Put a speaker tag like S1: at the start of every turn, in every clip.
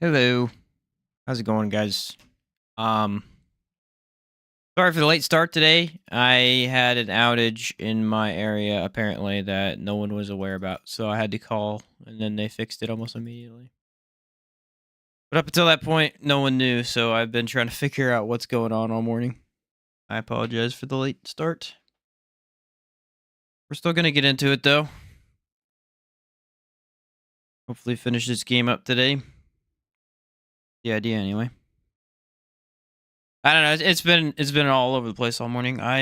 S1: Hello. How's it going, guys? Um, Sorry for the late start today. I had an outage in my area apparently that no one was aware about, so I had to call and then they fixed it almost immediately. But up until that point, no one knew, so I've been trying to figure out what's going on all morning. I apologize for the late start. We're still going to get into it though. Hopefully finish this game up today. The idea anyway. I don't know. It's been all over the place all morning. I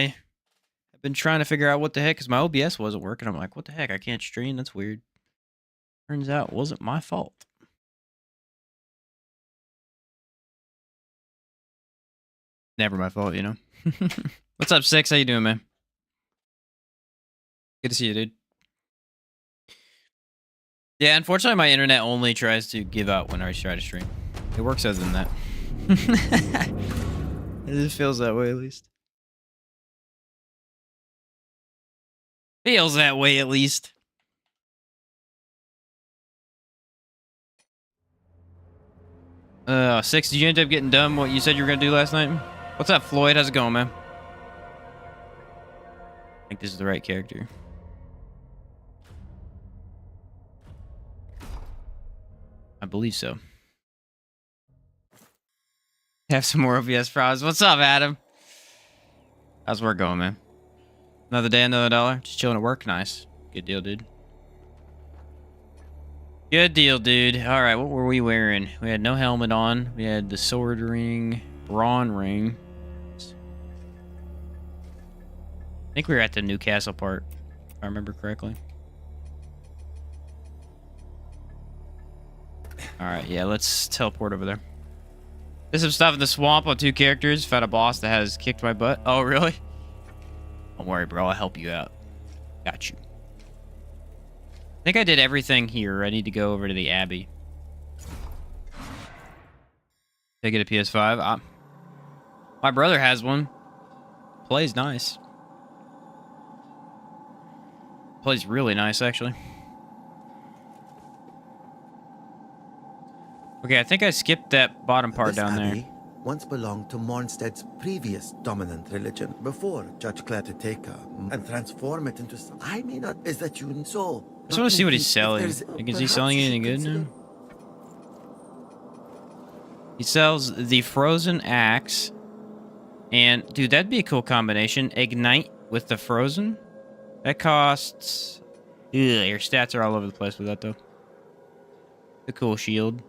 S1: have been trying to figure out what the heck because my OBS wasn't working. I'm like, what the heck? I can't stream. That's weird. Turns out it wasn't my fault. Never my fault, you know. What's up, Six? How you doing, man? Good to see you, dude. Yeah, unfortunately, my internet only tries to give out when I try to stream. It works other than that. It just feels that way, at least. Feels that way, at least. Six, did you end up getting done what you said you were going to do last night? What's up, Floyd? How's it going, man? I think this is the right character. I believe so. Have some more OBS problems. What's up, Adam? How's work going, man? Another day, another dollar? Just chilling at work? Nice. Good deal, dude. Good deal, dude. All right, what were we wearing? We had no helmet on. We had the sword ring, brawn ring. I think we were at the Newcastle part, if I remember correctly. All right, yeah, let's teleport over there. There's some stuff in the swamp on 2 characters. Found a boss that has kicked my butt. Oh, really? Don't worry, bro. I'll help you out. Got you. I think I did everything here. I need to go over to the Abbey. Did I get a PS5? My brother has one. Plays nice. Plays really nice, actually. Okay, I think I skipped that bottom part down there.
S2: Once belonged to Mornstead's previous dominant religion before Judge Clare to take her and transform it into some. I may not. Is that you so?
S1: I just want to see what he's selling. Like, is he selling anything good now? He sells the frozen axe. And, dude, that'd be a cool combination. Ignite with the frozen. That costs... Ugh, your stats are all over the place with that, though. The cool shield.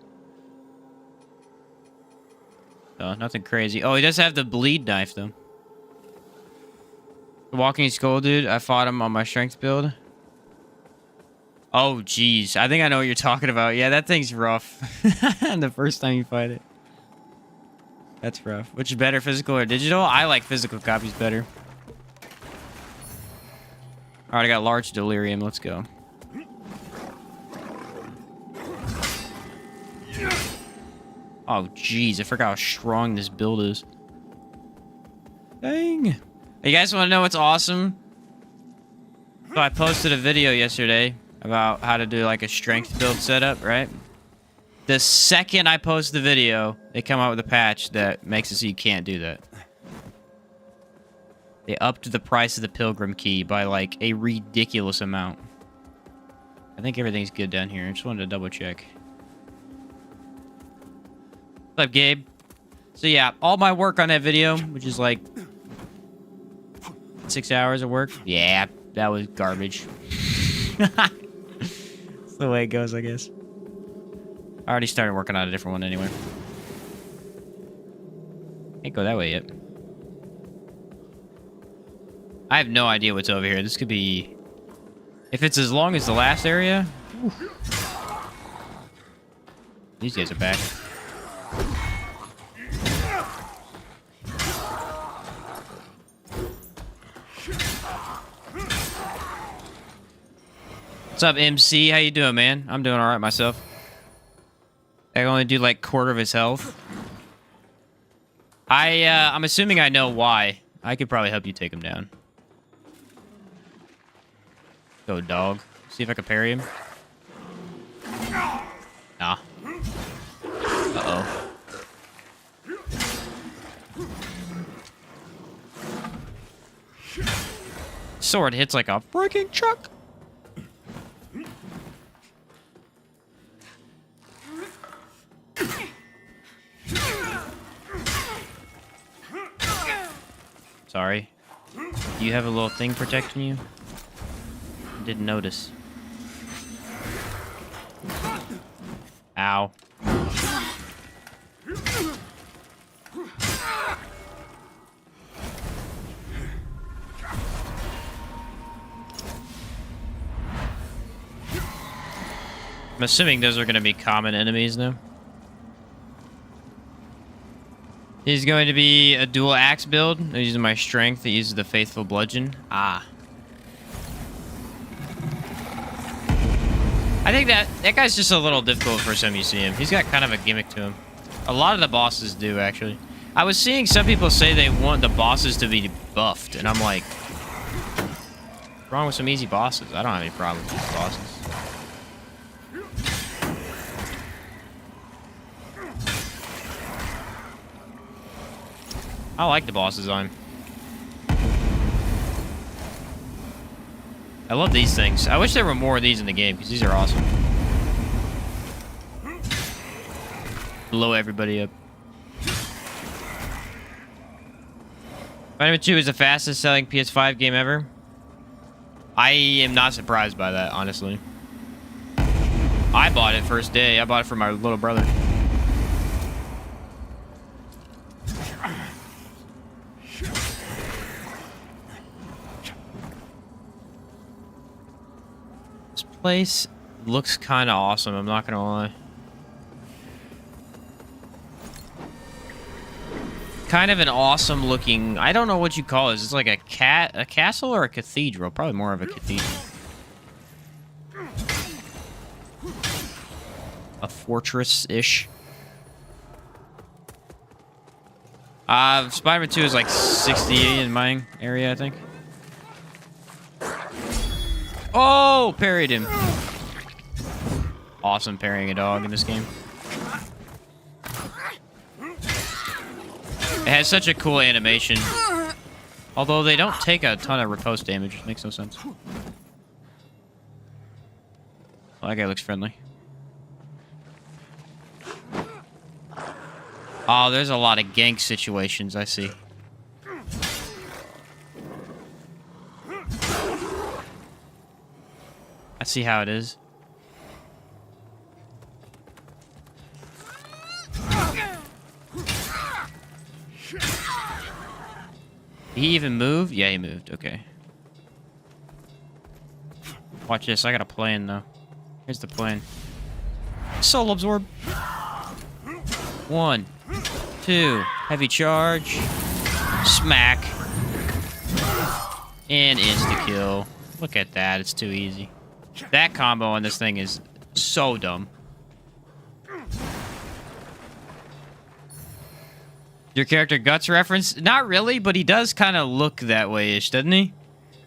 S1: Oh, nothing crazy. Oh, he does have the bleed knife, though. The walking skull, dude. I fought him on my strength build. Oh, jeez. I think I know what you're talking about. Yeah, that thing's rough. The first time you fight it. That's rough. Which is better, physical or digital? I like physical copies better. Alright, I got large delirium. Let's go. Oh, jeez. I forgot how strong this build is. Dang. Hey, you guys want to know what's awesome? So I posted a video yesterday about how to do like a strength build setup, right? The second I post the video, they come out with a patch that makes it so you can't do that. They upped the price of the Pilgrim Key by like a ridiculous amount. I think everything's good down here. I just wanted to double check. What's up, Gabe? So yeah, all my work on that video, which is like 6 hours of work. Yeah, that was garbage. That's the way it goes, I guess. I already started working on a different one anyway. Can't go that way yet. I have no idea what's over here. This could be... If it's as long as the last area... Oof. These guys are back. What's up, MC? How you doing, man? I'm doing alright myself. I can only do like quarter of his health. I'm assuming I know why. I could probably help you take him down. Go, dog. See if I can parry him. Nah. sword hits like a freaking truck. Sorry. Do you have a little thing protecting you? I didn't notice. Ow. I'm assuming those are going to be common enemies now. He's going to be a dual axe build. I'm using my strength. He uses the faithful bludgeon. Ah. I think that guy's just a little difficult for some you see him. He's got kind of a gimmick to him. A lot of the bosses do, actually. I was seeing some people say they want the bosses to be buffed, and I'm like, what's wrong with some easy bosses? I don't have any problem with these bosses. I like the boss design. I love these things. I wish there were more of these in the game, because these are awesome. Blow everybody up. Spider-Man 2 is the fastest selling PS5 game ever. I am not surprised by that, honestly. I bought it first day. I bought it for my little brother. This place looks kind of awesome, I'm not gonna lie. Kind of an awesome looking, I don't know what you call this. It's like a castle or a cathedral? Probably more of a cathedral. A fortress-ish. Spider-Man 2 is like 60 in my area, I think. Oh, parried him. Awesome parrying a dog in this game. It has such a cool animation. Although they don't take a ton of riposte damage. It makes no sense. Oh, that guy looks friendly. Oh, there's a lot of gank situations, I see. I see how it is. Did he even move? Yeah, he moved. Okay. Watch this. I got a plan, though. Here's the plan. Soul absorb. 1, 2. Heavy charge. Smack. And insta-kill. Look at that. It's too easy. That combo on this thing is so dumb. Your character Guts reference? Not really, but he does kind of look that way-ish, doesn't he?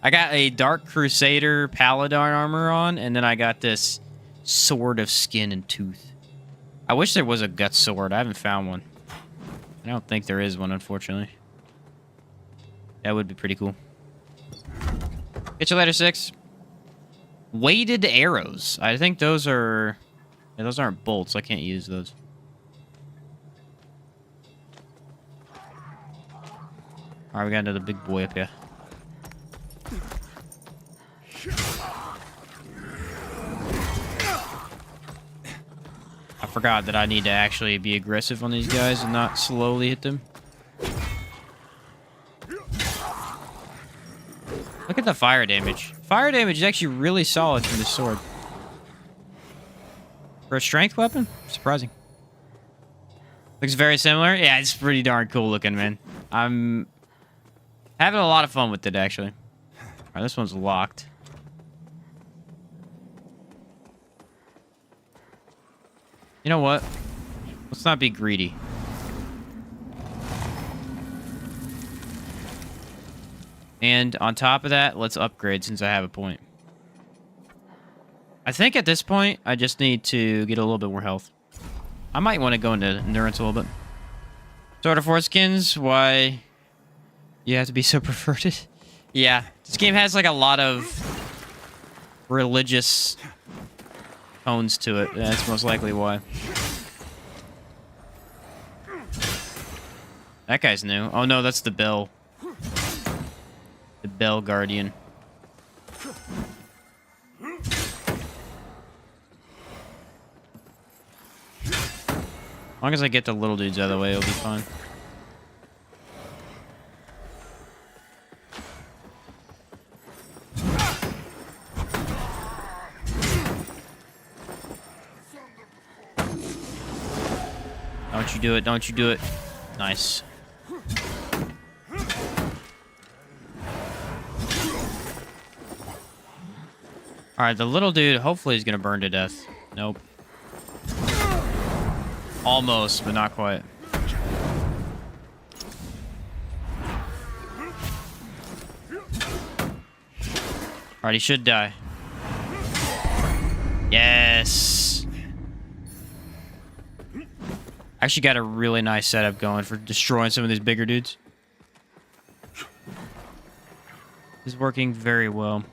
S1: I got a Dark Crusader paladin armor on, and then I got this sword of skin and tooth. I wish there was a Guts sword. I haven't found one. I don't think there is one, unfortunately. That would be pretty cool. Get you later, 6. Weighted arrows. I think those are... Yeah, those aren't bolts. I can't use those. Alright, we got another big boy up here. I forgot that I need to actually be aggressive on these guys and not slowly hit them. Look at the fire damage. Fire damage is actually really solid from this sword. For a strength weapon? Surprising. Looks very similar. Yeah, it's pretty darn cool looking, man. I'm having a lot of fun with it, actually. Alright, this one's locked. You know what? Let's not be greedy. And on top of that, let's upgrade since I have a point. I think at this point, I just need to get a little bit more health. I might want to go into endurance a little bit. Sword of Foreskins, why you have to be so perverted? Yeah, this game has like a lot of religious tones to it. That's most likely why. That guy's new. Oh no, that's the bell. The bell guardian. As long as I get the little dudes out of the way, it'll be fine. Don't you do it, don't you do it. Nice. Alright, the little dude, hopefully he's gonna burn to death. Nope. Almost, but not quite. Alright, he should die. Yes! Actually got a really nice setup going for destroying some of these bigger dudes. This is working very well.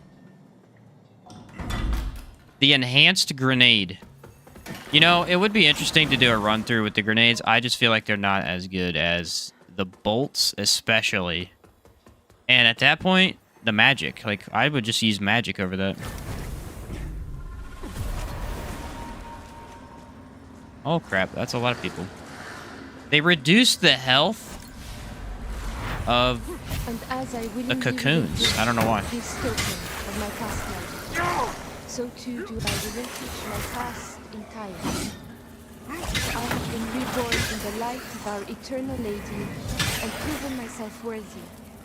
S1: The enhanced grenade. You know, it would be interesting to do a run through with the grenades. I just feel like they're not as good as the bolts, especially. And at that point, the magic. Like, I would just use magic over that. Oh, crap. That's a lot of people. They reduce the health of the cocoons. I don't know why.
S3: So too do I relinquish my past entirely. I have been reborn in the light of our eternal lady and proven myself worthy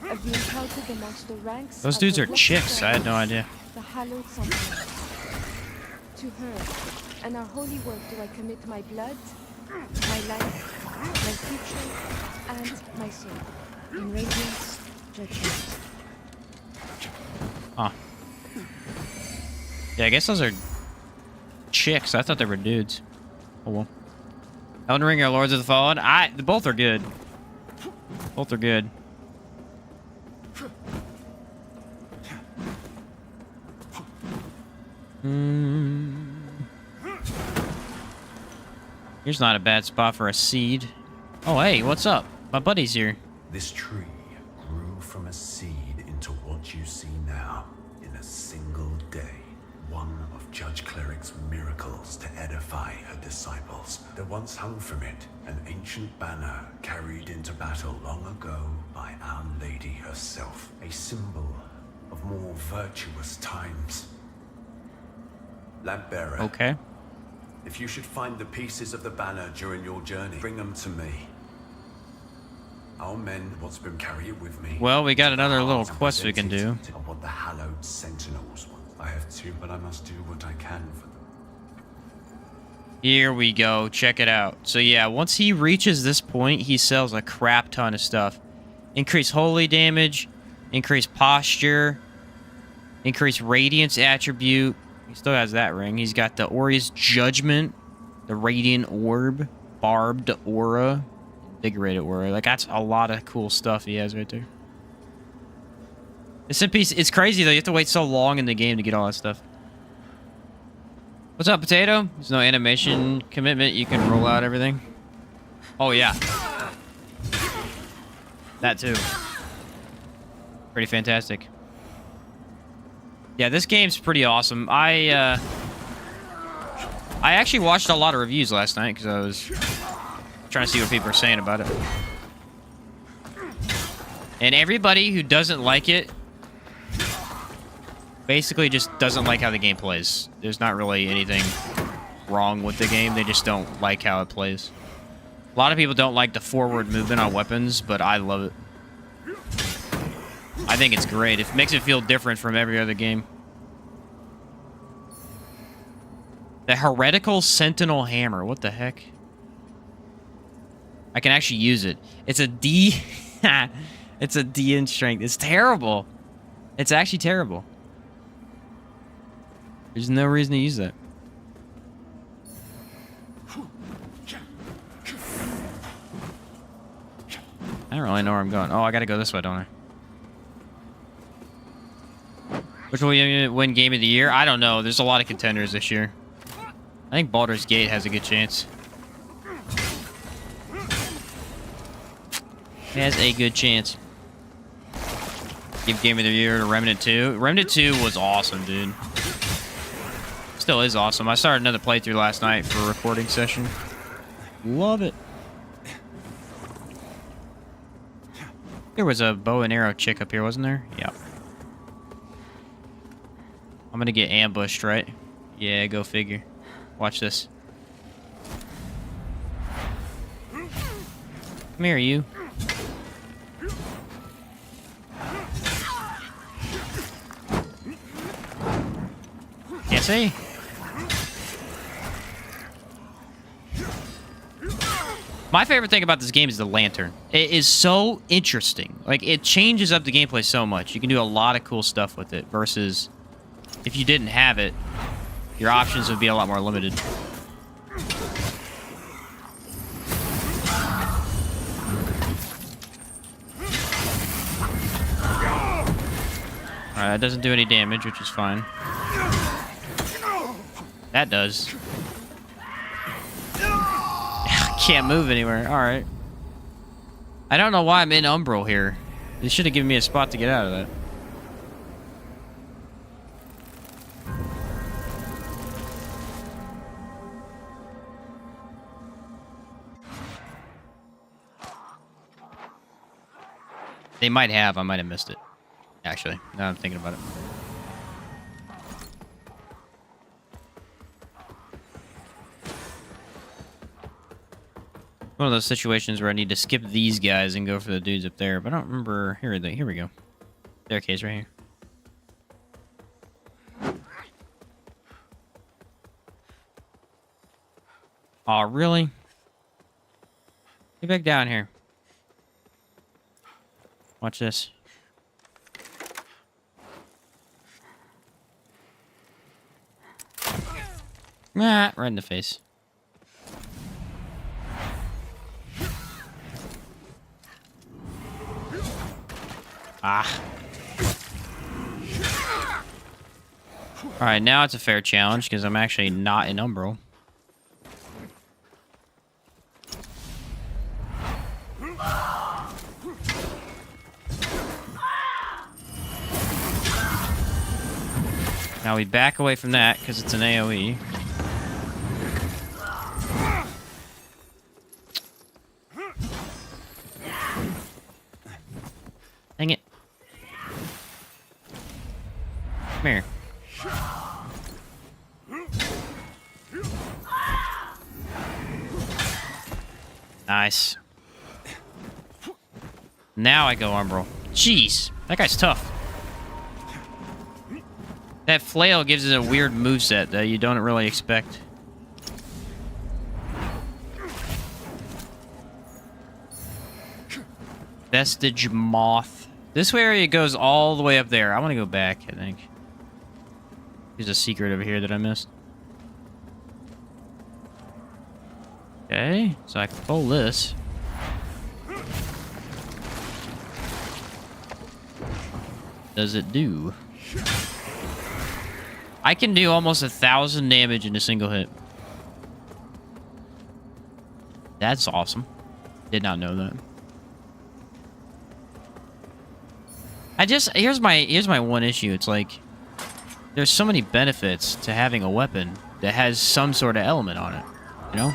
S3: of being counted amongst the ranks.
S1: Those dudes are chicks. I had no idea.
S3: The hallowed something. To her and our holy work do I commit my blood, my life, my future, and my soul. In radiance, judgment.
S1: Huh. Yeah, I guess those are chicks. I thought they were dudes. Oh well. Elden Ring or Lords of the Fallen? Both are good. Both are good. Here's not a bad spot for a seed. Oh, hey, what's up? My buddy's here.
S4: This tree grew from a seed into what you see now in a single day. One of Judge Cleric's miracles to edify her disciples. There once hung from it an ancient banner carried into battle long ago by Our Lady herself. A symbol of more virtuous times. Lampbearer.
S1: Okay.
S4: If you should find the pieces of the banner during your journey, bring them to me. I'll mend what's been carried with me.
S1: Well, we got another little quest we can do.
S4: Of what the hallowed sentinels want. I have two, but I must do what I can for them.
S1: Here we go. Check it out. So yeah, once he reaches this point, he sells a crap ton of stuff. Increase holy damage, increase posture, increase radiance attribute. He still has that ring. He's got the Ori's Judgment, the Radiant Orb, Barbed Aura, Invigorated Aura. Like, that's a lot of cool stuff he has right there. It's crazy, though. You have to wait so long in the game to get all that stuff. What's up, Potato? There's no animation commitment. You can roll out everything. Oh, yeah. That, too. Pretty fantastic. Yeah, this game's pretty awesome. I actually watched a lot of reviews last night because I was trying to see what people are saying about it. And everybody who doesn't like it basically just doesn't like how the game plays. There's not really anything wrong with the game. They just don't like how it plays. A lot of people don't like the forward movement on weapons, but I love it. I think it's great. It makes it feel different from every other game. The Heretical Sentinel Hammer. What the heck? I can actually use it. It's a D... It's a D in strength. It's terrible. It's actually terrible. There's no reason to use that. I don't really know where I'm going. Oh, I gotta go this way, don't I? Which will win Game of the Year? I don't know. There's a lot of contenders this year. I think Baldur's Gate has a good chance. Has a good chance. Give Game of the Year to Remnant 2. Remnant 2 was awesome, dude. Still is awesome. I started another playthrough last night for a recording session. Love it. There was a bow and arrow chick up here, wasn't there? Yep. I'm gonna get ambushed, right? Yeah, go figure. Watch this. Come here, you. Can't see. My favorite thing about this game is the lantern. It is so interesting. Like, it changes up the gameplay so much. You can do a lot of cool stuff with it versus if you didn't have it, your options would be a lot more limited. Alright, that doesn't do any damage, which is fine. That does. Can't move anywhere. Alright. I don't know why I'm in Umbral here. They should have given me a spot to get out of that. They might have. I might have missed it. Actually, now I'm thinking about it. One of those situations where I need to skip these guys and go for the dudes up there, but I don't remember. Here we go. Staircase right here. Oh, really? Get back down here. Watch this. Ah, right in the face. Ah. Alright, now it's a fair challenge because I'm actually not in Umbral. Now we back away from that because it's an AoE. Dang it. Come here. Nice. Now I go Umbral. Jeez, that guy's tough. That flail gives it a weird moveset that you don't really expect. Vestige Moth. This area goes all the way up there. I want to go back, I think. There's a secret over here that I missed. Okay, so I can pull this. Does it do? I can do almost 1,000 damage in a single hit. That's awesome. Did not know that. Here's my one issue. It's like there's so many benefits to having a weapon that has some sort of element on it, you know?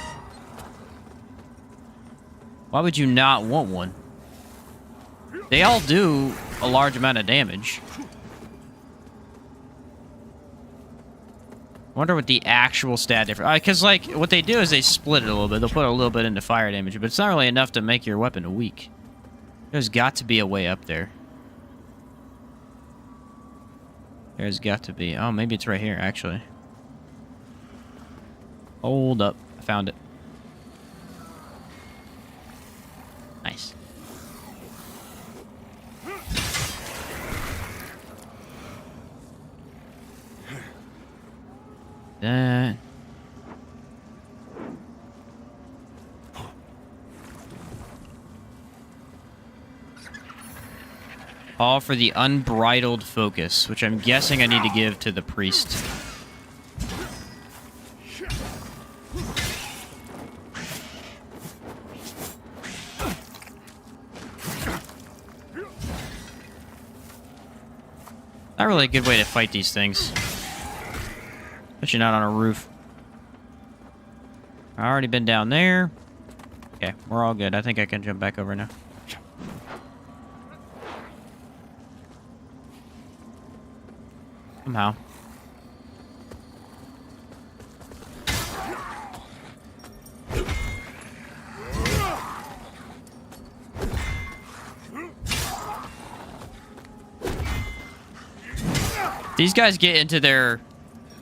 S1: Why would you not want one? They all do a large amount of damage. I wonder what the actual stat difference... Because, like, what they do is they split it a little bit. They'll put a little bit into fire damage, but it's not really enough to make your weapon weak. There's got to be a way up there. There's got to be. Oh, maybe it's right here, actually. Hold up. I found it. Nice. That. All for the unbridled focus, which I'm guessing I need to give to the priest. Not really a good way to fight these things. Especially not on a roof. I've already been down there. Okay, we're all good. I think I can jump back over now. Somehow. These guys get into their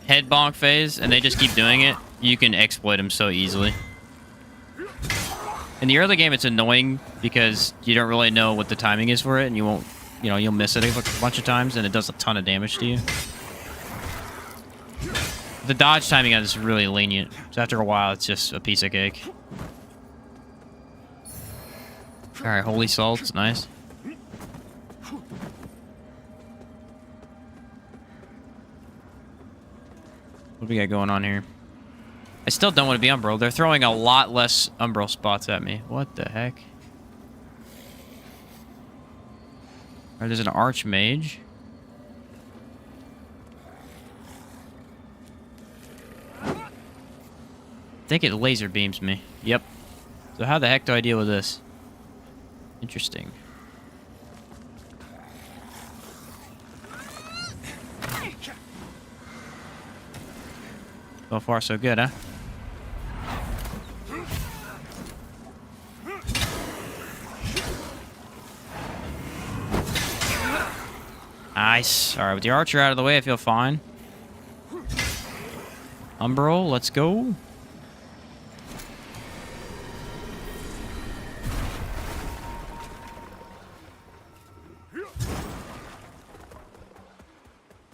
S1: head bonk phase and they just keep doing it. You can exploit them so easily. In the early game, it's annoying because you don't really know what the timing is for it, and you won't, you know, you'll miss it a bunch of times, and it does a ton of damage to you. The dodge timing on this is really lenient, so after a while, it's just a piece of cake. Alright, holy salts, nice. What do we got going on here? I still don't want to be Umbral. They're throwing a lot less Umbral spots at me. What the heck? Alright, there's an Archmage. I think it laser beams me. Yep. So how the heck do I deal with this? Interesting. So far, so good, huh? Nice. Alright, with the archer out of the way, I feel fine. Umbral, let's go.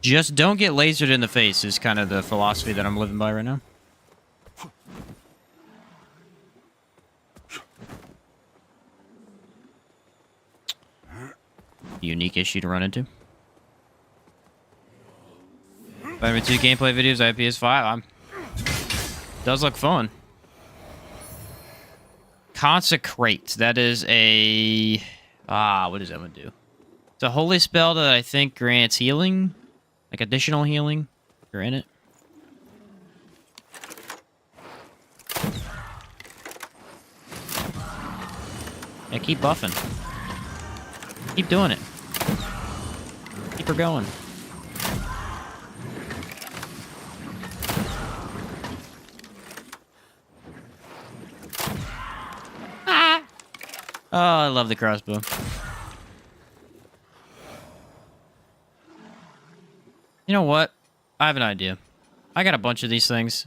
S1: Just don't get lasered in the face is kind of the philosophy that I'm living by right now. Unique issue to run into. Vitamin 2 gameplay videos, I have PS5. Does look fun. Consecrate. That is a... what does that one do? It's a holy spell that I think grants healing. Like additional healing. If you're in it. Yeah, keep buffing. Keep doing it. Keep her going. Ah! Oh, I love the crossbow. You know what? I have an idea. I got a bunch of these things.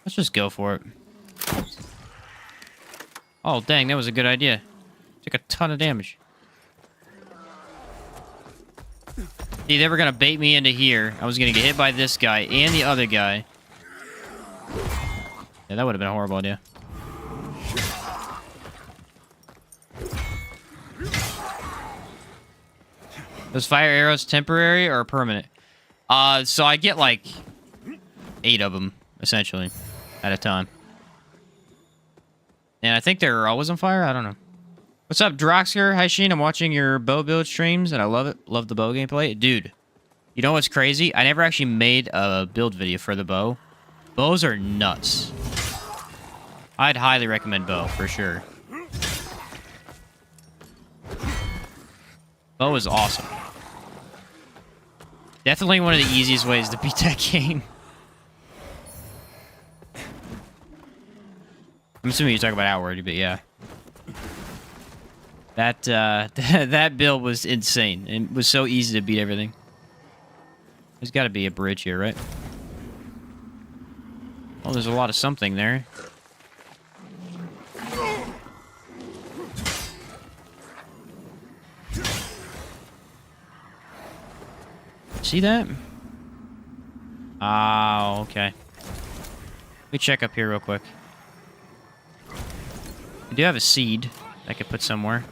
S1: Let's just go for it. Oh, dang, that was a good idea. Took a ton of damage. See, they were going to bait me into here. I was going to get hit by this guy and the other guy. Yeah, that would have been a horrible idea. Those fire arrows temporary or permanent? So I get like 8 of them, essentially, at a time. And I think they're always on fire? I don't know. What's up, Droxker? Hi, Sheen. I'm watching your bow build streams, and I love it. Love the bow gameplay. Dude, you know what's crazy? I never actually made a build video for the bow. Bows are nuts. I'd highly recommend bow, for sure. Bow is awesome. Definitely one of the easiest ways to beat that game. I'm assuming you're talking about Outward, but yeah. That, that build was insane. It was so easy to beat everything. There's got to be a bridge here, right? Oh, there's a lot of something there. See that? Oh, okay. Let me check up here real quick. I do have a seed. I could put somewhere.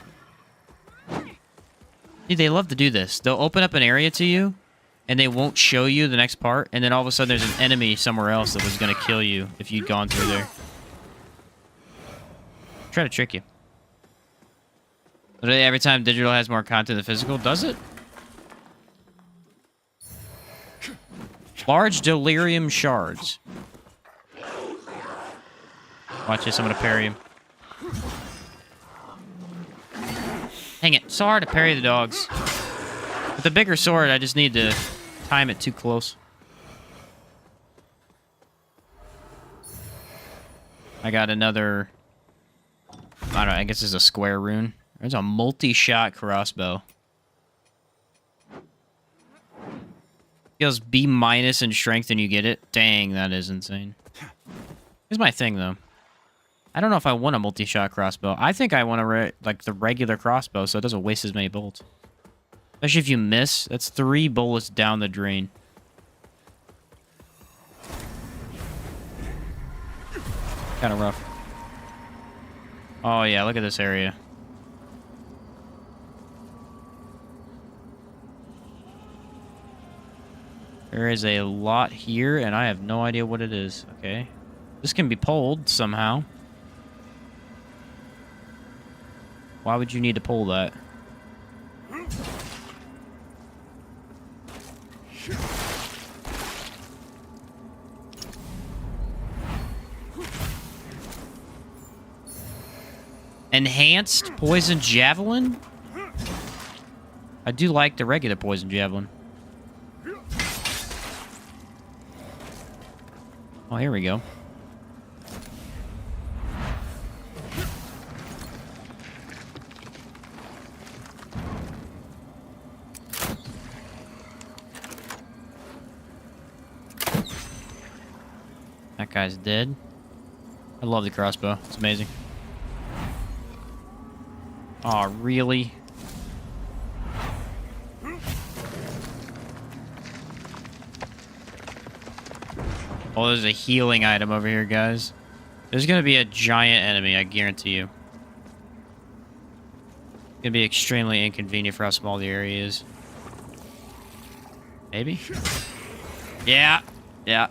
S1: Dude, they love to do this. They'll open up an area to you, and they won't show you the next part, and then all of a sudden there's an enemy somewhere else that was going to kill you if you'd gone through there. Try to trick you. Literally every time digital has more content than physical, does it? Large delirium shards. Watch this, I'm going to parry him. Dang it, so hard to parry the dogs. With the bigger sword, I just need to time it too close. I got another... I don't know, I guess it's a square rune. There's a multi-shot crossbow. Feels B- in strength and you get it. Dang, that is insane. Here's my thing, though. I don't know if I want a multi-shot crossbow. I think I want like the regular crossbow so it doesn't waste as many bullets. Especially if you miss, that's 3 bullets down the drain. Kind of rough. Oh yeah, look at this area. There is a lot here, and I have no idea what it is. Okay. This can be pulled somehow. Why would you need to pull that? Enhanced poison javelin? I do like the regular poison javelin. Oh, here we go. That guy's dead. I love the crossbow. It's amazing. Aw, really? Oh, there's a healing item over here, guys. There's gonna be a giant enemy, I guarantee you. It's gonna be extremely inconvenient for how small the area is. Maybe? Yeah. Yeah.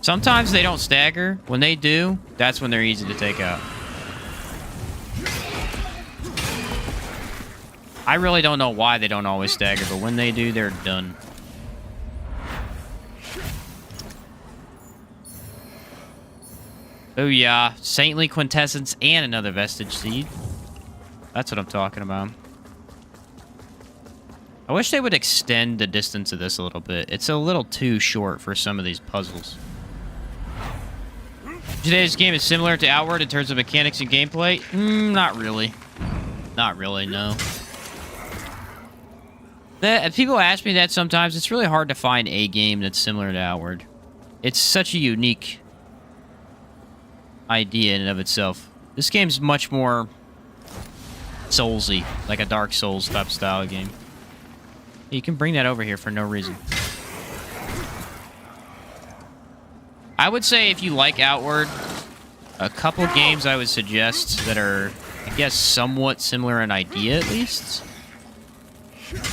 S1: Sometimes they don't stagger. When they do, that's when they're easy to take out. I really don't know why they don't always stagger, but when they do, they're done. Oh yeah, Saintly Quintessence and another Vestige Seed. That's what I'm talking about. I wish they would extend the distance of this a little bit. It's a little too short for some of these puzzles. Today's game is similar to Outward in terms of mechanics and gameplay? Not really. Not really, no. People ask me that sometimes. It's really hard to find a game that's similar to Outward. It's such a unique idea in and of itself. This game's much more Soulsy, like a Dark Souls type style game. You can bring that over here for no reason. I would say if you like Outward, a couple games I would suggest that are, I guess, somewhat similar in idea at least,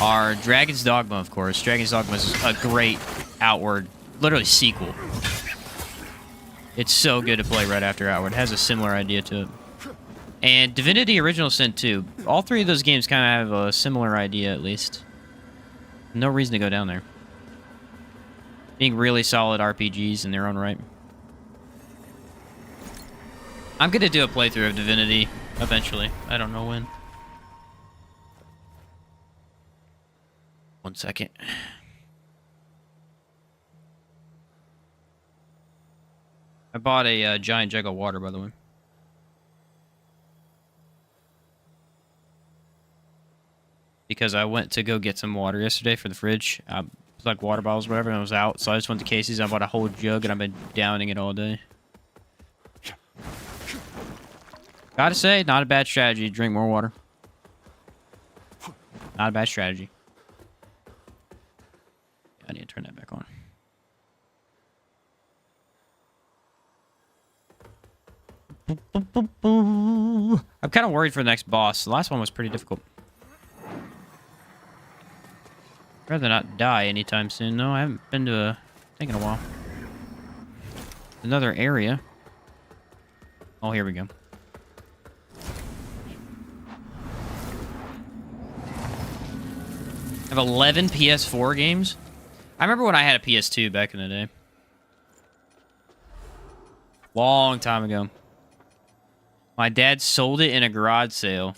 S1: are Dragon's Dogma, of course. Dragon's Dogma is a great Outward, literally sequel. It's so good to play right after Outward. It has a similar idea to it. And Divinity Original Sin 2. All 3 of those games kind of have a similar idea, at least. No reason to go down there. Being really solid RPGs in their own right. I'm going to do a playthrough of Divinity eventually. I don't know when. 1 second. I bought a giant jug of water, by the way. Because I went to go get some water yesterday for the fridge. Like water bottles or whatever, and I was out. So I just went to Casey's and I bought a whole jug and I've been downing it all day. Gotta say, not a bad strategy to drink more water. Not a bad strategy. need to turn that back on. I'm kind of worried for the next boss. The last one was pretty difficult. I'd rather not die anytime soon. No, I haven't been to a thing in a while. Another area. Oh, here we go. I have 11 PS4 games. I remember when I had a PS2 back in the day. Long time ago. My dad sold it in a garage sale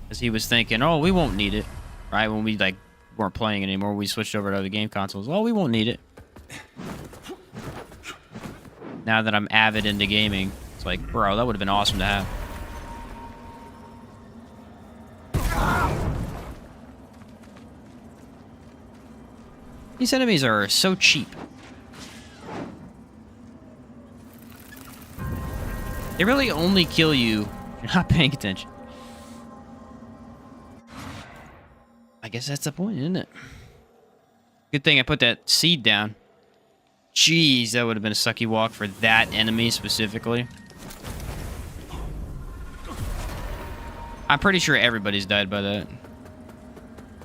S1: because he was thinking, oh, we won't need it. Right? When we like weren't playing anymore, we switched over to other game consoles. Well, we won't need it. Now that I'm avid into gaming, it's like, bro, that would have been awesome to have. These enemies are so cheap. They really only kill you if you're not paying attention. I guess that's the point, isn't it? Good thing I put that seed down. Jeez, that would have been a sucky walk for that enemy specifically. I'm pretty sure everybody's died by that.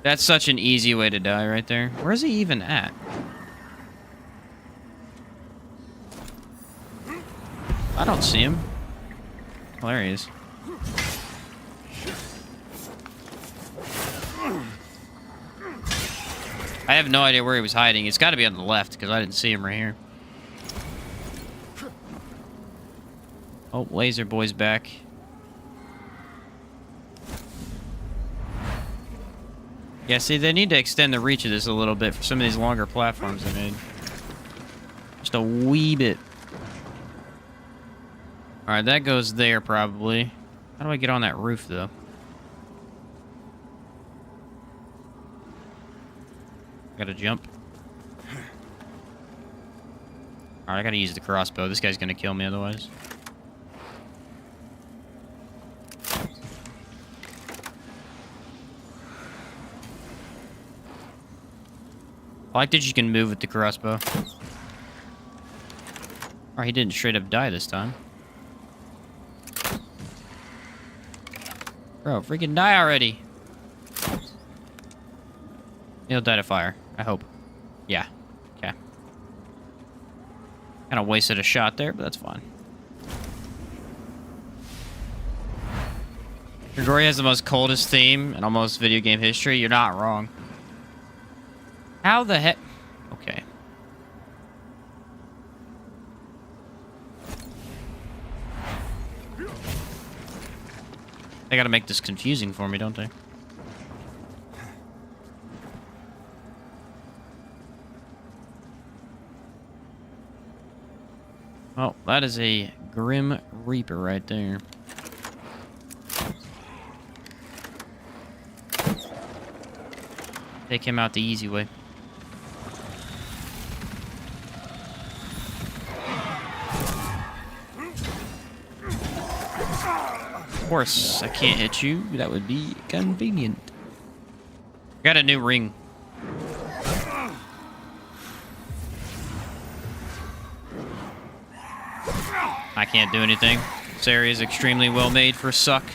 S1: That's such an easy way to die right there. Where's he even at? I don't see him. Oh, there he is. I have no idea where he was hiding. It's got to be on the left, because I didn't see him right here. Oh, Laser Boy's back. Yeah, see, they need to extend the reach of this a little bit for some of these longer platforms they made. Just a wee bit. Alright, that goes there, probably. How do I get on that roof, though? Gotta jump. Alright, I gotta use the crossbow. This guy's gonna kill me otherwise. I like that you can move with the crossbow. Or he didn't straight up die this time. Bro, freaking die already. He'll die to fire, I hope. Yeah. Okay. Kind of wasted a shot there, but that's fine. Grigori has the most coldest theme in almost video game history. You're not wrong. How the heck? Okay. They gotta make this confusing for me, don't they? Oh, that is a Grim Reaper right there. Take him out the easy way. Of course, I can't hit you. That would be convenient. Got a new ring. I can't do anything. This area is extremely well made for suck.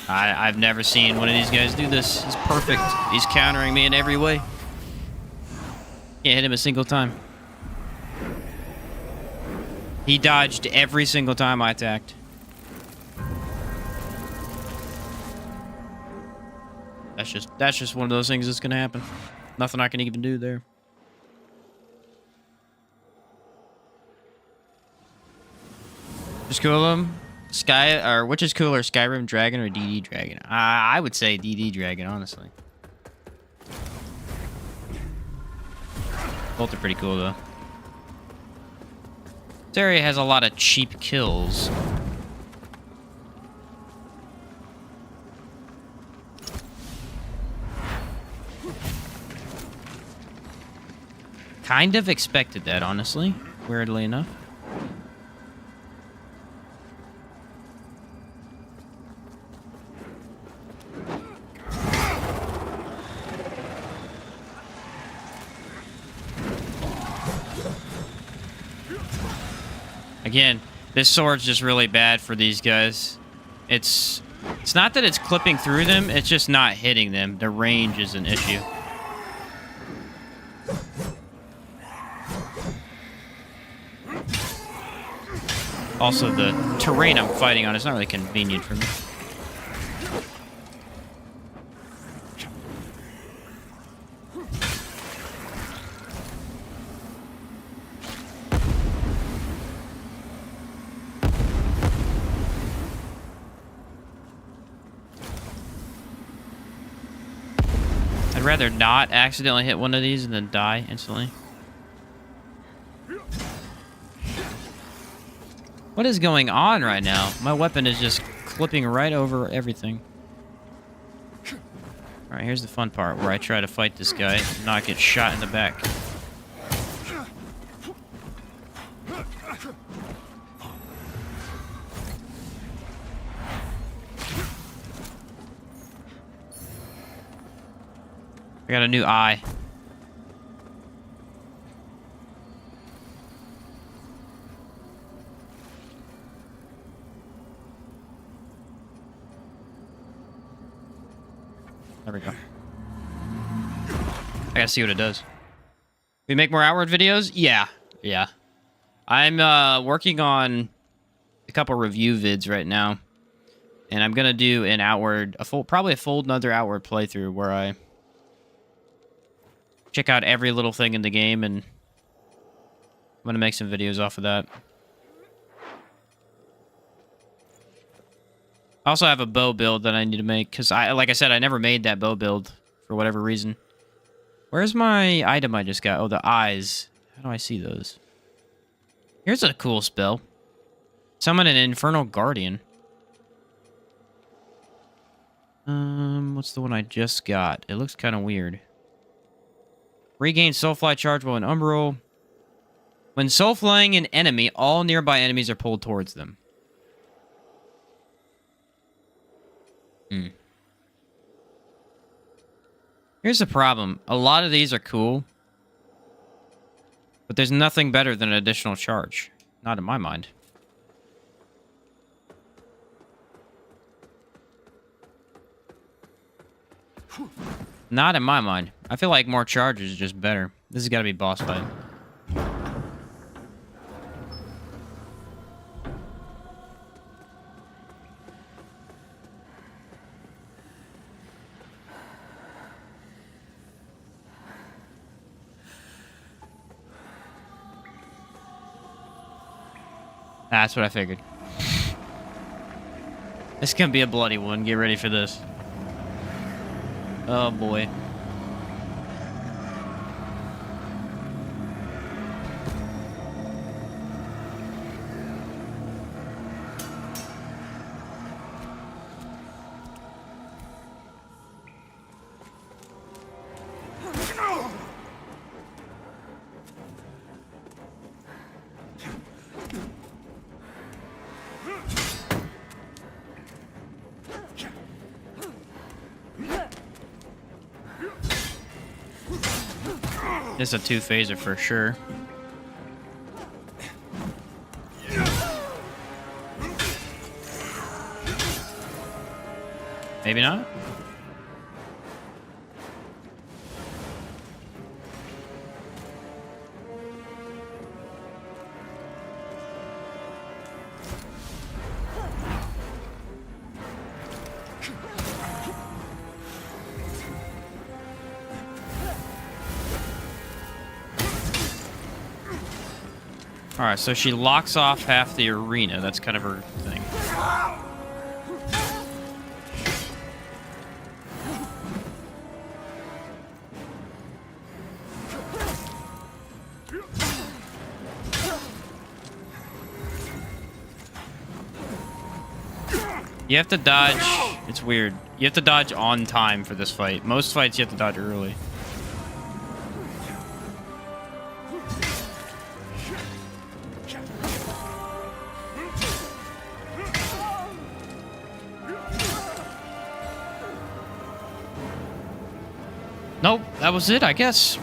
S1: I've never seen one of these guys do this. He's perfect. He's countering me in every way. Can't hit him a single time. He dodged every single time I attacked. That's just one of those things that's gonna happen. Nothing I can even do there. Just cool him. Which is cooler, Skyrim Dragon or DD Dragon? I would say DD Dragon, honestly. Both are pretty cool, though. This area has a lot of cheap kills. Kind of expected that, honestly. Weirdly enough. Again, this sword's just really bad for these guys. It's not that it's clipping through them, it's just not hitting them. The range is an issue. Also, the terrain I'm fighting on is not really convenient for me. I'd rather not accidentally hit one of these and then die instantly. What is going on right now? My weapon is just clipping right over everything. Alright, here's the fun part where I try to fight this guy and not get shot in the back. I got a new eye. There we go. I gotta see what it does. We make more outward videos? Yeah. I'm working on a couple review vids right now. And I'm gonna do an outward, probably a full another outward playthrough where I check out every little thing in the game, and I'm gonna make some videos off of that. I also have a bow build that I need to make, because like I said, I never made that bow build for whatever reason. Where's my item I just got? Oh, the eyes. How do I see those? Here's a cool spell. Summon an Infernal Guardian. What's the one I just got? It looks kind of weird. Regain Soulfly charge while in Umbral. When soulflying an enemy, all nearby enemies are pulled towards them. Here's the problem. A lot of these are cool, but there's nothing better than an additional charge. Not in my mind. Not in my mind. I feel like more charges is just better. This has got to be boss fight. That's what I figured. This can be a bloody one. Get ready for this. Oh boy. This is a two-phaser for sure. Maybe not? Alright, so she locks off half the arena. That's kind of her thing. You have to dodge. It's weird. You have to dodge on time for this fight. Most fights you have to dodge early. Nope, that was it, I guess.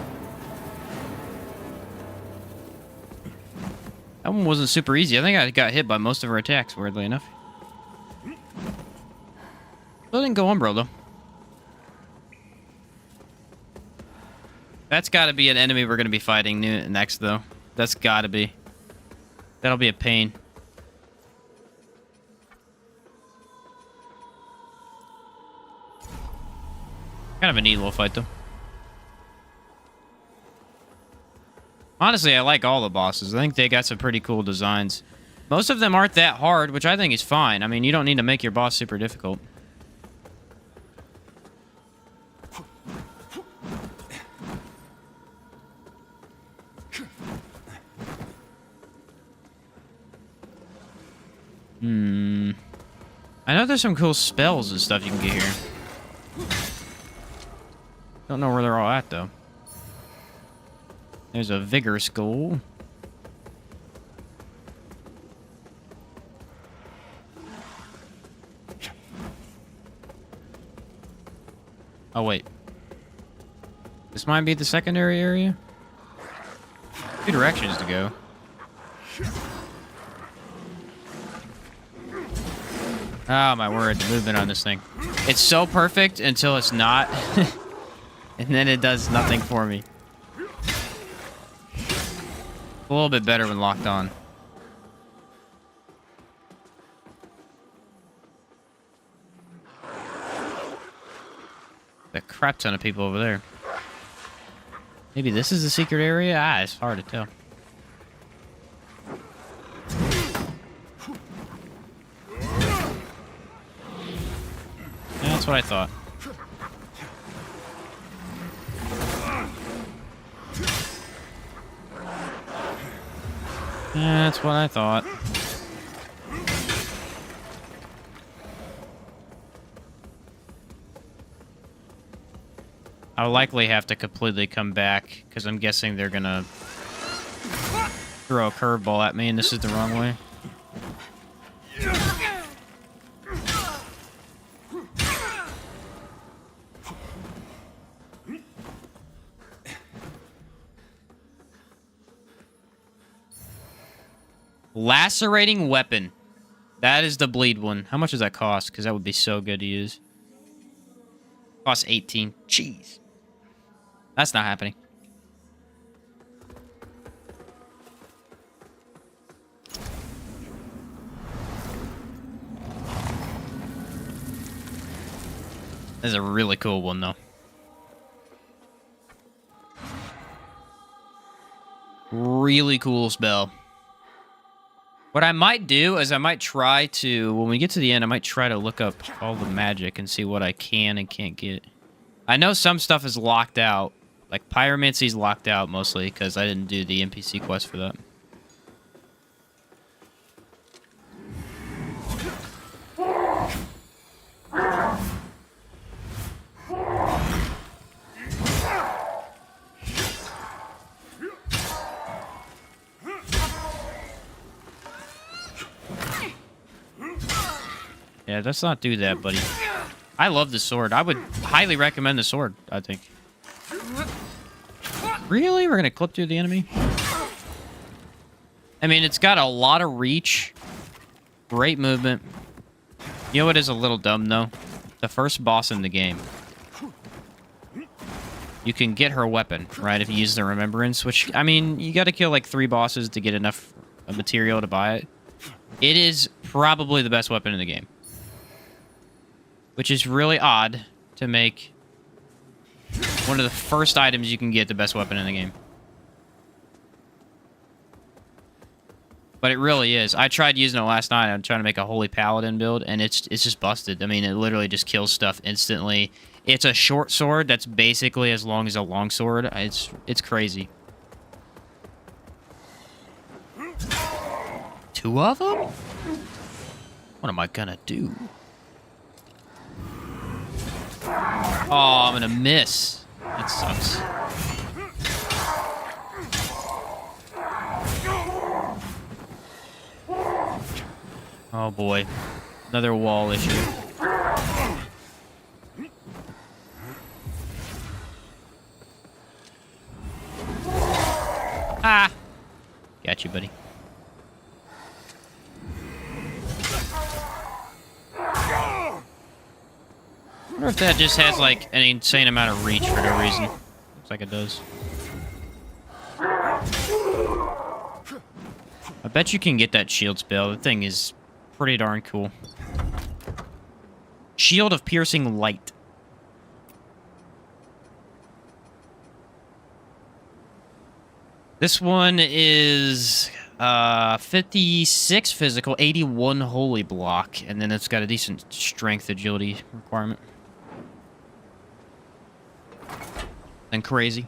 S1: That one wasn't super easy. I think I got hit by most of her attacks, weirdly enough. Still didn't go Umbro, though. That's got to be an enemy we're going to be fighting next, though. That's got to be. That'll be a pain. Kind of a neat little fight, though. Honestly, I like all the bosses. I think they got some pretty cool designs. Most of them aren't that hard, which I think is fine. I mean, you don't need to make your boss super difficult. I know there's some cool spells and stuff you can get here. Don't know where they're all at, though. There's a Vigor Skull. Oh, wait. This might be the secondary area? 2 directions to go. Oh, my word. The movement on this thing. It's so perfect until it's not. And then it does nothing for me. A little bit better when locked on. A crap ton of people over there. Maybe this is the secret area? Ah, it's hard to tell. Yeah, that's what I thought. Yeah, that's what I thought. I'll likely have to completely come back, because I'm guessing they're gonna throw a curveball at me, and this is the wrong way. Lacerating weapon. That is the bleed one. How much does that cost? Because that would be so good to use. Costs 18. Jeez. That's not happening. This is a really cool one, though. Really cool spell. What I might do is I might try to, when we get to the end, I might try to look up all the magic and see what I can and can't get. I know some stuff is locked out. Like Pyromancy's locked out mostly because I didn't do the NPC quest for that. Yeah, let's not do that, buddy. I love the sword. I would highly recommend the sword, I think. Really? We're going to clip through the enemy? I mean, it's got a lot of reach. Great movement. You know what is a little dumb, though? The first boss in the game. You can get her weapon, right, if you use the Remembrance, which, I mean, you got to kill like 3 bosses to get enough material to buy it. It is probably the best weapon in the game. Which is really odd to make one of the first items you can get the best weapon in the game. But it really is. I tried using it last night. I'm trying to make a holy paladin build, and it's just busted. I mean, it literally just kills stuff instantly. It's a short sword that's basically as long as a long sword. It's crazy. 2 of them? What am I gonna do? Oh, I'm gonna miss. That sucks. Oh boy. Another wall issue. Ah! Got you, buddy. wonder if that just has, like, an insane amount of reach for no reason. Looks like it does. I bet you can get that shield spell. The thing is pretty darn cool. Shield of Piercing Light. This one is 56 physical, 81 holy block, and then it's got a decent strength agility requirement. And crazy.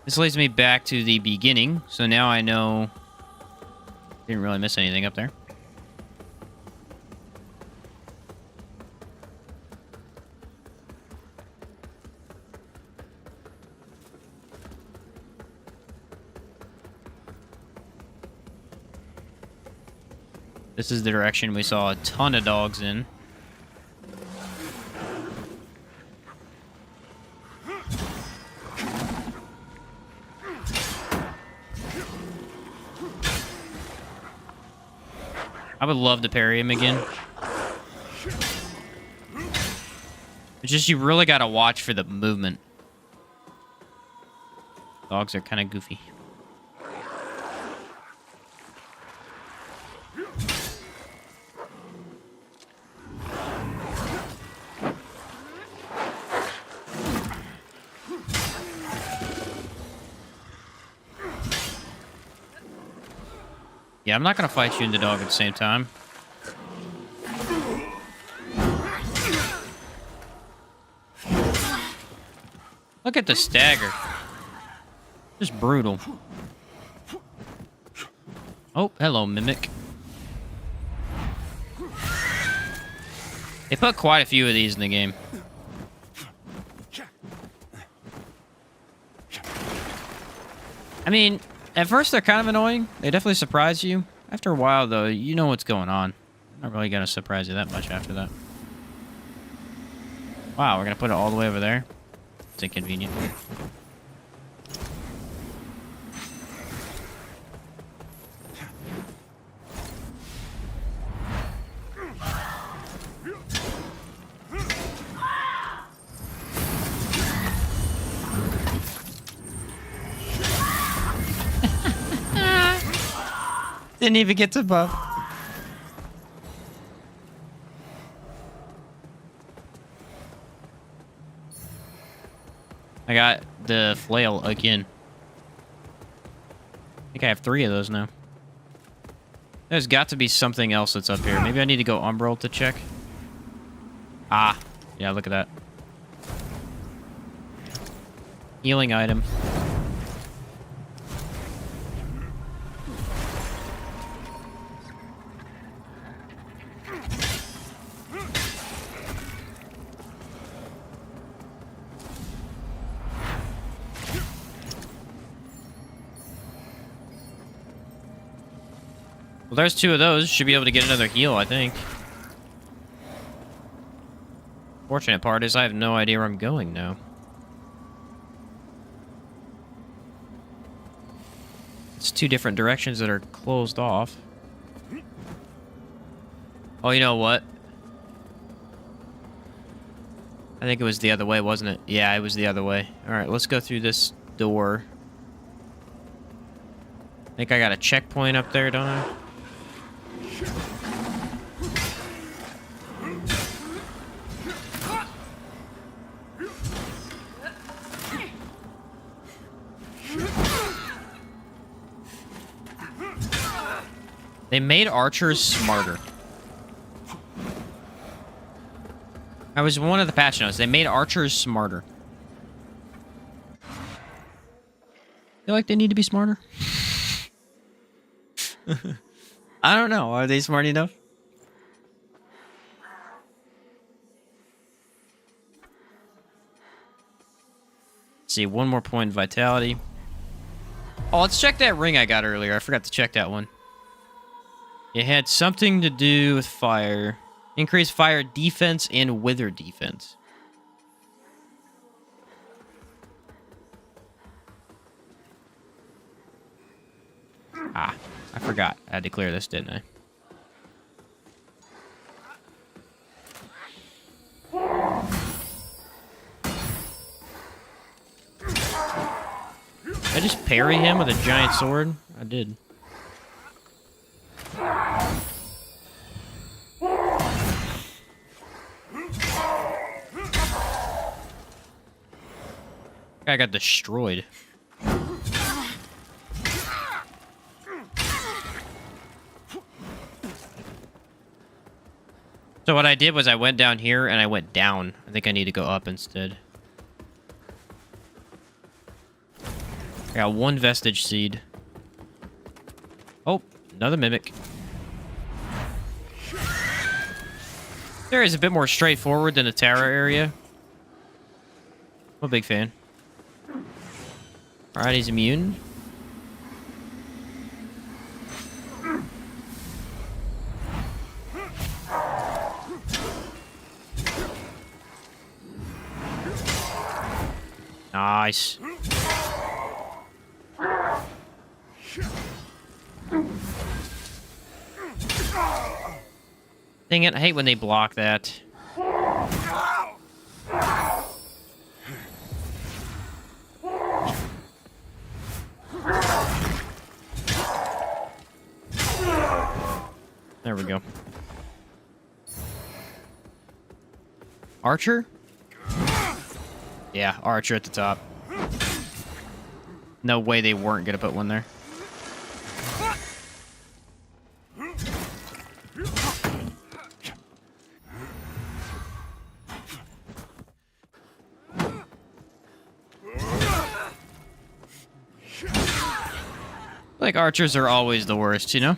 S1: This leads me back to the beginning, so now I know... Didn't really miss anything up there. This is the direction we saw a ton of dogs in. I would love to parry him again. It's just you really gotta watch for the movement. Dogs are kind of goofy. Yeah, I'm not gonna fight you and the dog at the same time. Look at the stagger. Just brutal. Oh, hello, Mimic. They put quite a few of these in the game. I mean, at first they're kind of annoying. They definitely surprise you. After a while, though, you know what's going on. Not really gonna surprise you that much after that. Wow, we're gonna put it all the way over there. It's inconvenient. Didn't even get to buff. I got the flail again. I think I have 3 of those now. There's got to be something else that's up here. Maybe I need to go Umbral to check. Ah, yeah, look at that. Healing item. Well, there's 2 of those. Should be able to get another heal, I think. Fortunate part is I have no idea where I'm going now. It's 2 different directions that are closed off. Oh, you know what? I think it was the other way, wasn't it? Yeah, it was the other way. Alright, let's go through this door. I think I got a checkpoint up there, don't I? They made archers smarter. I was one of the patch notes. They made archers smarter. Feel like they need to be smarter? I don't know. Are they smart enough? Let's see, 1 more point of vitality. Oh, let's check that ring I got earlier. I forgot to check that one. It had something to do with fire. Increase fire defense and wither defense. Ah, I forgot. I had to clear this, didn't I? I just parry him with a giant sword? I did. I got destroyed. So what I did was I went down here and I went down. I think I need to go up instead. I got one vestige seed. Oh, another mimic. There is a bit more straightforward than the Terra area. I'm a big fan. Alright, he's immune. Nice. Dang it, I hate when they block that. There we go. Archer? Yeah, Archer at the top. No way they weren't gonna put one there. Like, archers are always the worst, you know?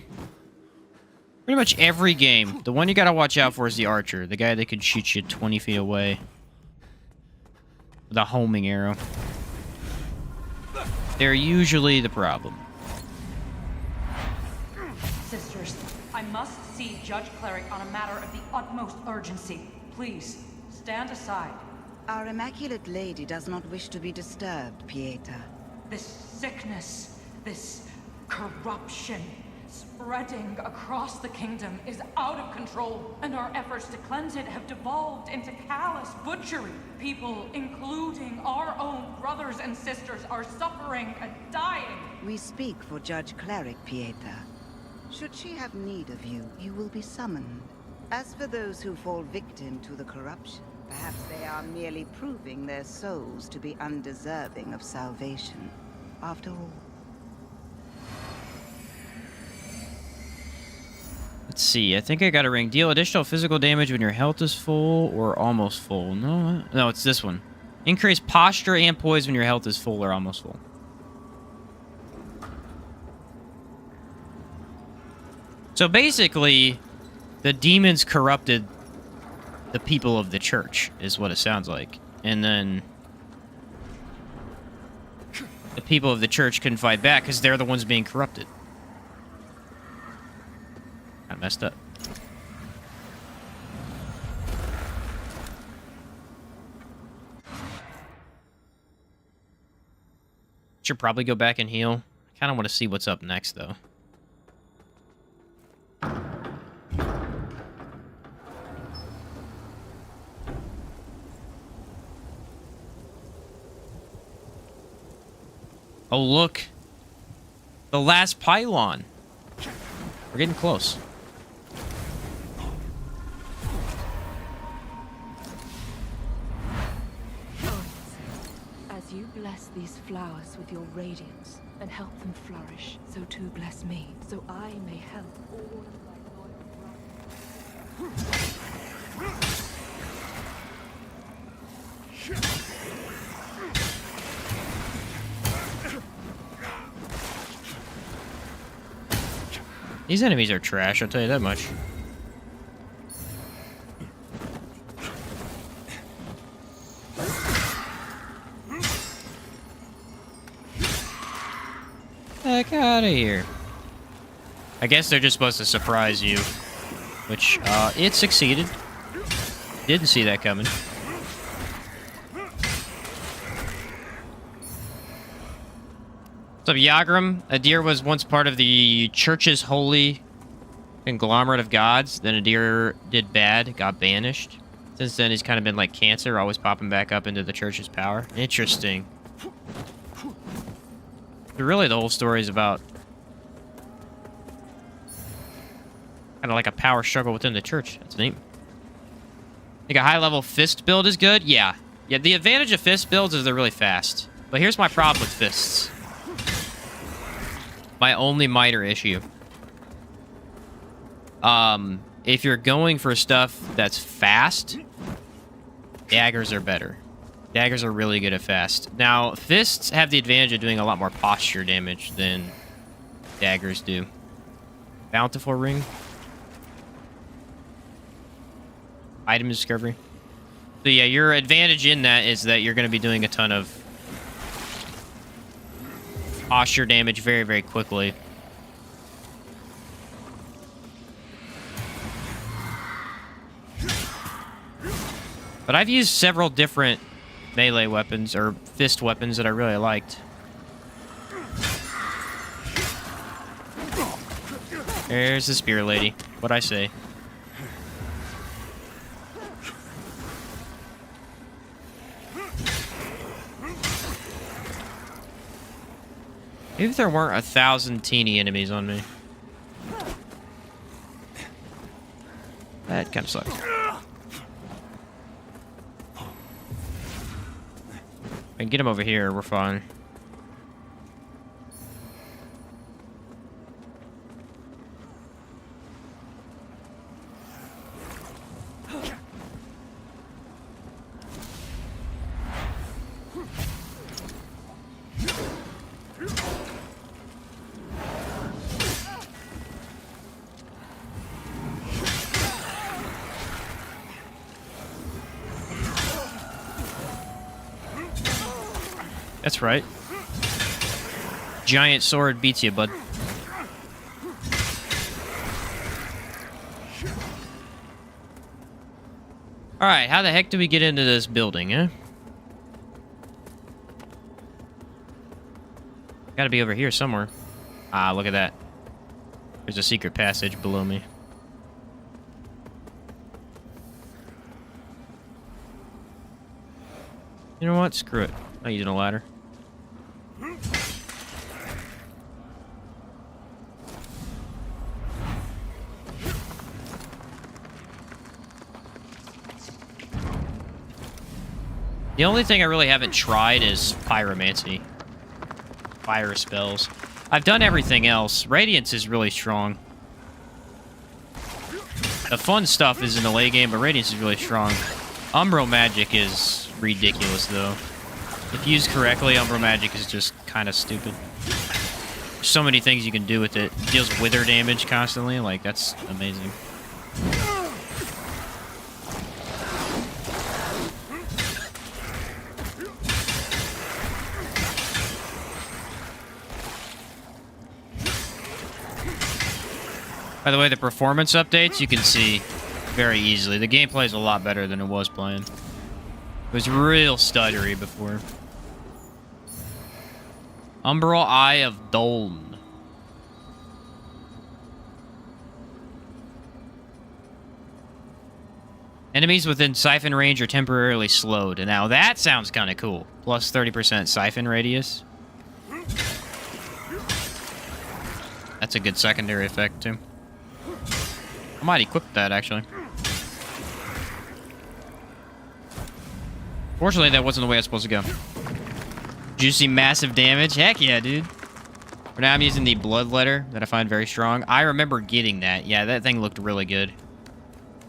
S1: Pretty much every game, the one you gotta watch out for is the archer. The guy that can shoot you 20 feet away. With a homing arrow. They're usually the problem.
S5: Sisters, I must see Judge Cleric on a matter of the utmost urgency. Please, stand aside.
S6: Our Immaculate Lady does not wish to be disturbed, Pieta.
S5: This sickness, this corruption, spreading across the kingdom is out of control, and our efforts to cleanse it have devolved into callous butchery. People, including our own brothers and sisters, are suffering and dying.
S6: We speak for Judge Cleric, Pieta. Should she have need of you, you will be summoned. As for those who fall victim to the corruption, perhaps they are merely proving their souls to be undeserving of salvation. After all.
S1: Let's see, I think I got a ring. Deal additional physical damage when your health is full or almost full. No, it's this one. Increase posture and poise when your health is full or almost full. So basically, the demons corrupted the people of the church, is what it sounds like. And then the people of the church couldn't fight back because they're the ones being corrupted. I messed up. Should probably go back and heal. I kind of want to see what's up next, though. Oh, look. The last pylon. We're getting close.
S3: As you bless these flowers with your radiance and help them flourish, so too bless me, so I may help all of thy loyal brothers.
S1: These enemies are trash, I'll tell you that much. Heck out of here. I guess they're just supposed to surprise you. Which, it succeeded. Didn't see that coming. What's up, Yagram? Adir was once part of the church's holy conglomerate of gods. Then Adir did bad, got banished. Since then, he's kind of been like cancer, always popping back up into the church's power. Interesting. Really, the whole story is about kind of like a power struggle within the church. That's neat. I think a high-level fist build is good. Yeah. Yeah, the advantage of fist builds is they're really fast. But here's my problem with fists. My only minor issue. If you're going for stuff that's fast, daggers are better. Daggers are really good at fast. Now, fists have the advantage of doing a lot more posture damage than daggers do. Bountiful ring. Item discovery. So yeah, your advantage in that is that you're going to be doing a ton of posture damage very, very quickly. But I've used several different melee weapons, or fist weapons, that I really liked. There's the spear lady. What'd I say? Maybe if there weren't 1,000 teeny enemies on me. That kind of sucks. I can get him over here, we're fine. That's right. Giant sword beats you, bud. Alright, how the heck do we get into this building, eh? Gotta be over here somewhere. Ah, look at that. There's a secret passage below me. You know what? Screw it. I'm not using a ladder. The only thing I really haven't tried is pyromancy. Fire spells. I've done everything else. Radiance is really strong. The fun stuff is in the late game, but Radiance is really strong. Umbral magic is ridiculous, though. If used correctly, Umbral magic is just kind of stupid. There's so many things you can do with it. It deals wither damage constantly. Like, that's amazing. By the way, the performance updates, you can see very easily. The gameplay is a lot better than it was playing. It was real stuttery before. Umbral Eye of Doln. Enemies within siphon range are temporarily slowed. Now that sounds kind of cool. Plus 30% siphon radius. That's a good secondary effect, too. I might equip that, actually. Fortunately, that wasn't the way I was supposed to go. Juicy massive damage? Heck yeah, dude. For now, I'm using the blood letter that I find very strong. I remember getting that. Yeah, that thing looked really good.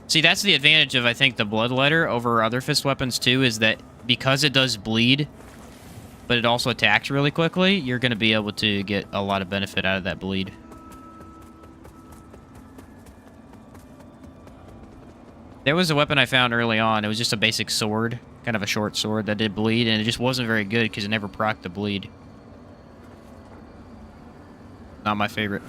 S1: See, that's the advantage of, I think, the blood letter over other fist weapons, too, is that because it does bleed, but it also attacks really quickly, you're going to be able to get a lot of benefit out of that bleed. There was a weapon I found early on. It was just a basic sword, kind of a short sword that did bleed, and it just wasn't very good because it never procced the bleed. Not my favorite.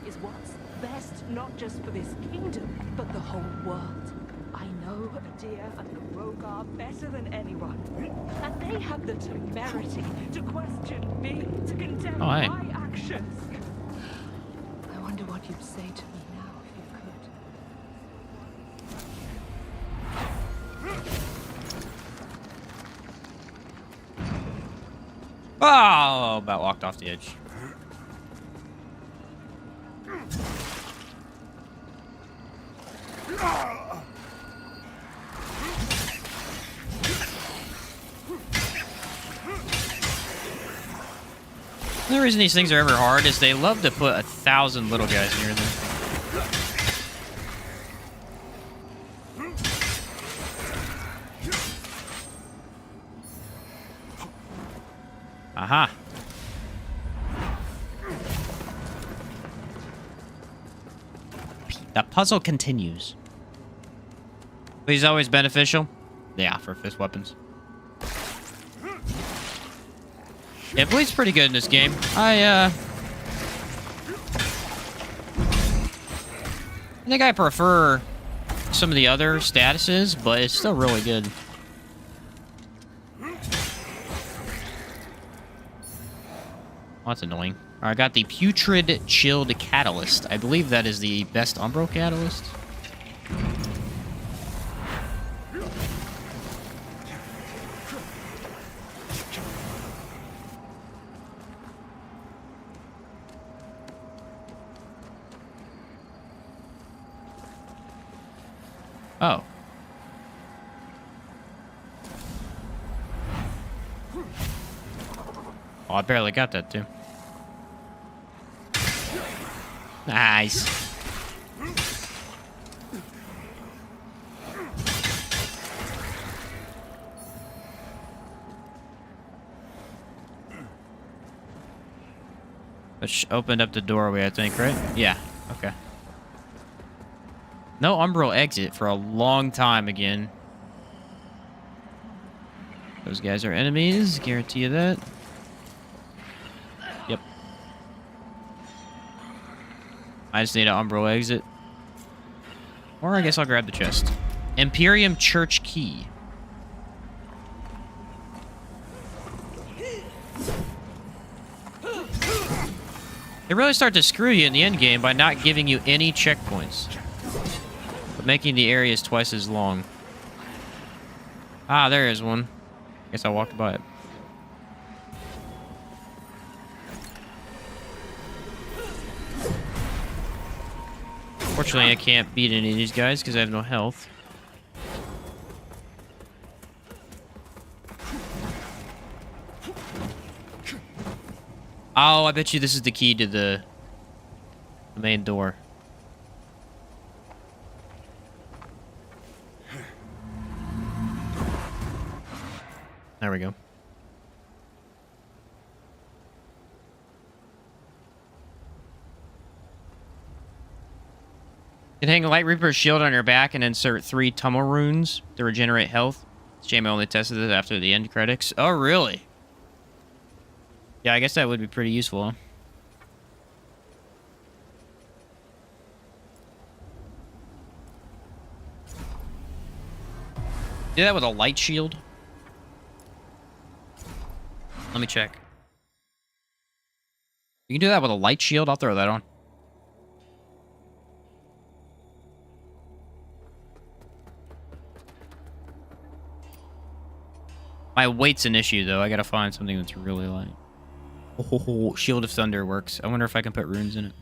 S5: Is what's best, not just for this kingdom, but the whole world. I know Adir and the Rogar better than anyone, and they have the temerity to question me, to condemn my actions.
S3: you'd say to me now if you could.
S1: Oh, about walked off the edge. The reason these things are ever hard is they love to put 1,000 little guys near them. Aha. The puzzle continues. These always beneficial? Yeah, for fist weapons. Yeah, Bleed's pretty good in this game. I think I prefer some of the other statuses, but it's still really good. Oh, that's annoying. Alright, I got the Putrid Chilled Catalyst. I believe that is the best Umbro Catalyst. Oh. Oh, I barely got that, too. Nice. Which opened up the doorway, I think, right? Yeah, okay. No umbral exit for a long time again. Those guys are enemies, guarantee you that. Yep. I just need an umbral exit. Or I guess I'll grab the chest. Imperium Church Key. They really start to screw you in the end game by not giving you any checkpoints, but making the areas twice as long. Ah, there is one. Guess I walked by it. Fortunately, I can't beat any of these guys because I have no health. Oh, I bet you this is the key to the main door. There we go. You can hang a Light Reaper's shield on your back and insert 3 Tummel runes to regenerate health. Shame I only tested it after the end credits. Oh, really? Yeah, I guess that would be pretty useful, huh? Do that with a light shield? Let me check. You can do that with a light shield? I'll throw that on. My weight's an issue, though. I gotta find something that's really light. Oh, Shield of Thunder works. I wonder if I can put runes in it.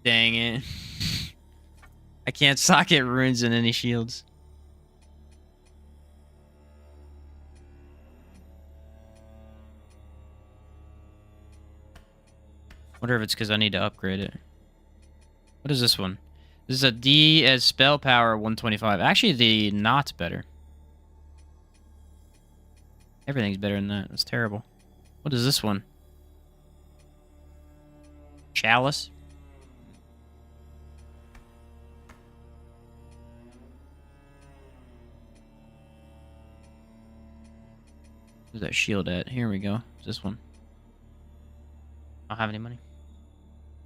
S1: Dang it. I can't socket runes in any shields. Wonder if it's because I need to upgrade it. What is this one? This is a D as spell power 125. Actually, the not's better. Everything's better than that. That's terrible. What is this one? Chalice? Where's that shield at? Here we go. It's this one. I don't have any money.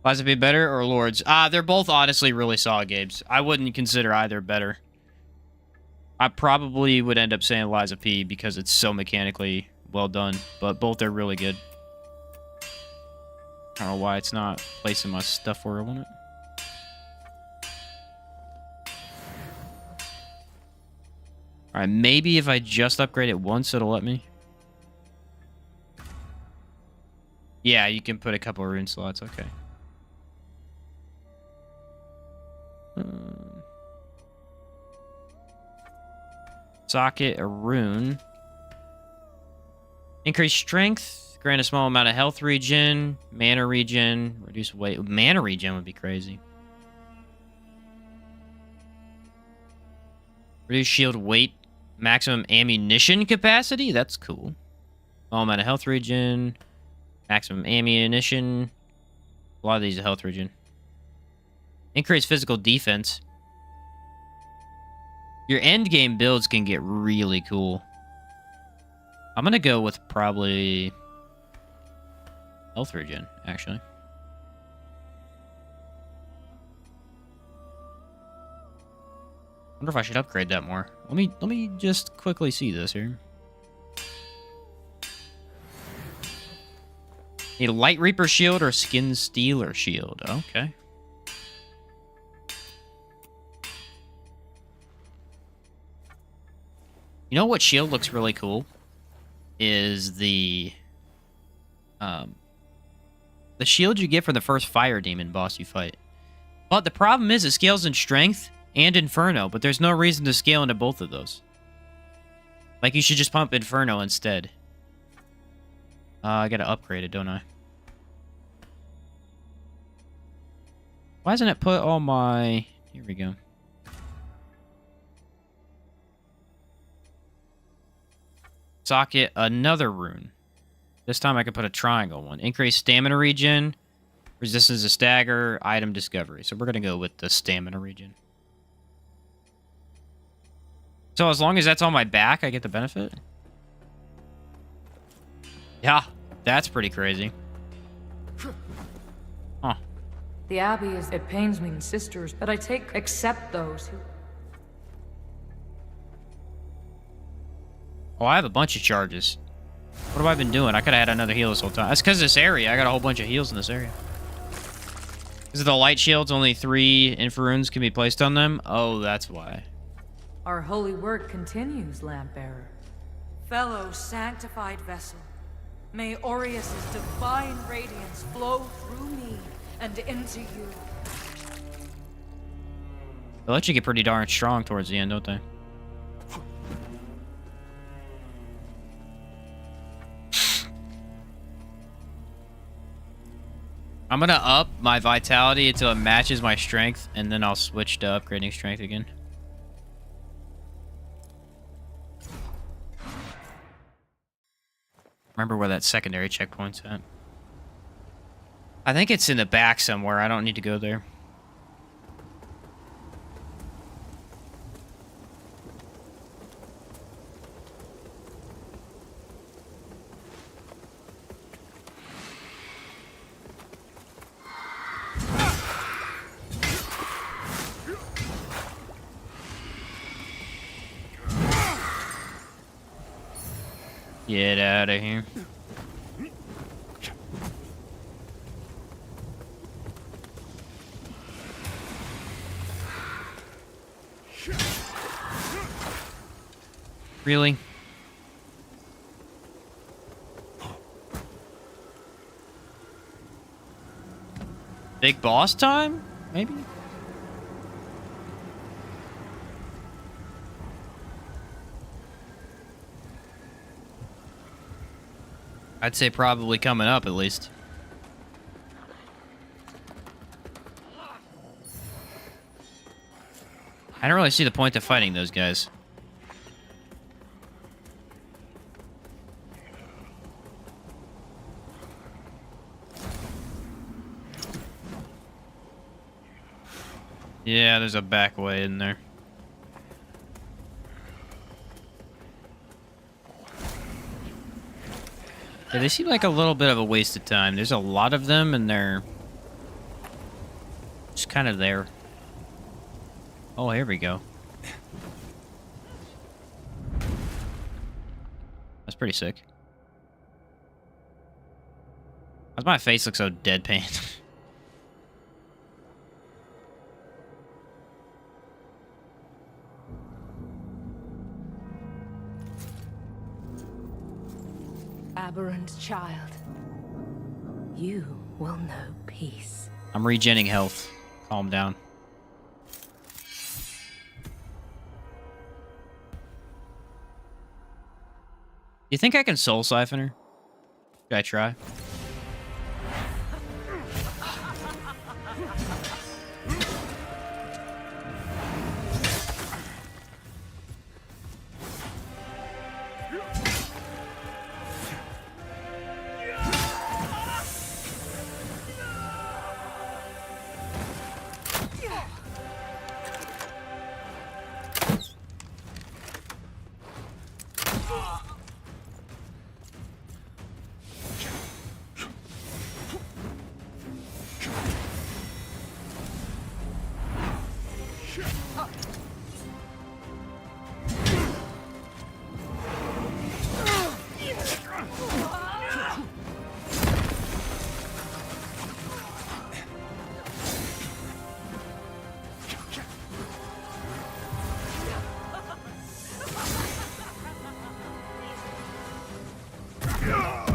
S1: Lies of P better or Lords? They're both honestly really solid games. I wouldn't consider either better. I probably would end up saying Lies of P because it's so mechanically well done, but both are really good. I don't know why it's not placing my stuff where I want it. Alright, maybe if I just upgrade it once, it'll let me. Yeah, you can put a couple of rune slots, okay. Socket, a rune. Increase strength, grant a small amount of health regen, mana regen, reduce weight. Mana regen would be crazy. Reduce shield weight, maximum ammunition capacity? That's cool. Small amount of health regen, maximum ammunition. A lot of these are health regen. Increase physical defense. Your end game builds can get really cool. I'm gonna go with probably health regen, actually. Wonder if I should upgrade that more. Let me just quickly see this here. Need a light reaper shield or skin stealer shield. Okay. You know what shield looks really cool? Is the shield you get from the first fire demon boss you fight. But the problem is it scales in strength and inferno, but there's no reason to scale into both of those. Like, you should just pump inferno instead. I gotta upgrade it, don't I? Why doesn't it put all my... Here we go. Socket, another rune. This time I can put a triangle one. Increase stamina regen, resistance to stagger, item discovery. So we're going to go with the stamina regen. So as long as that's on my back, I get the benefit? Yeah, that's pretty crazy. Huh.
S5: The Abbey is... It pains me, sisters, but I accept those who...
S1: Oh, I have a bunch of charges. What have I been doing? I could have had another heal this whole time. That's because of this area. I got a whole bunch of heals in this area. Is it the light shields? Only 3 inferrunes can be placed on them? Oh, that's why.
S5: Our holy work continues, Lampbearer. Fellow sanctified vessel, may Aureus' divine radiance flow through me and into you.
S1: They let you get pretty darn strong towards the end, don't they? I'm gonna up my vitality until it matches my strength, and then I'll switch to upgrading strength again. Remember where that secondary checkpoint's at. I think it's in the back somewhere. I don't need to go there. Get out of here. Really? Big boss time? Maybe? I'd say probably coming up, at least. I don't really see the point of fighting those guys. Yeah, there's a back way in there. Yeah, they seem like a little bit of a waste of time. There's a lot of them, and they're just kind of there. Oh, here we go. That's pretty sick. Why's my face look so deadpan?
S7: Aberrant child, you will know peace.
S1: I'm regenning health. Calm down. You think I can soul siphon her? Should I try?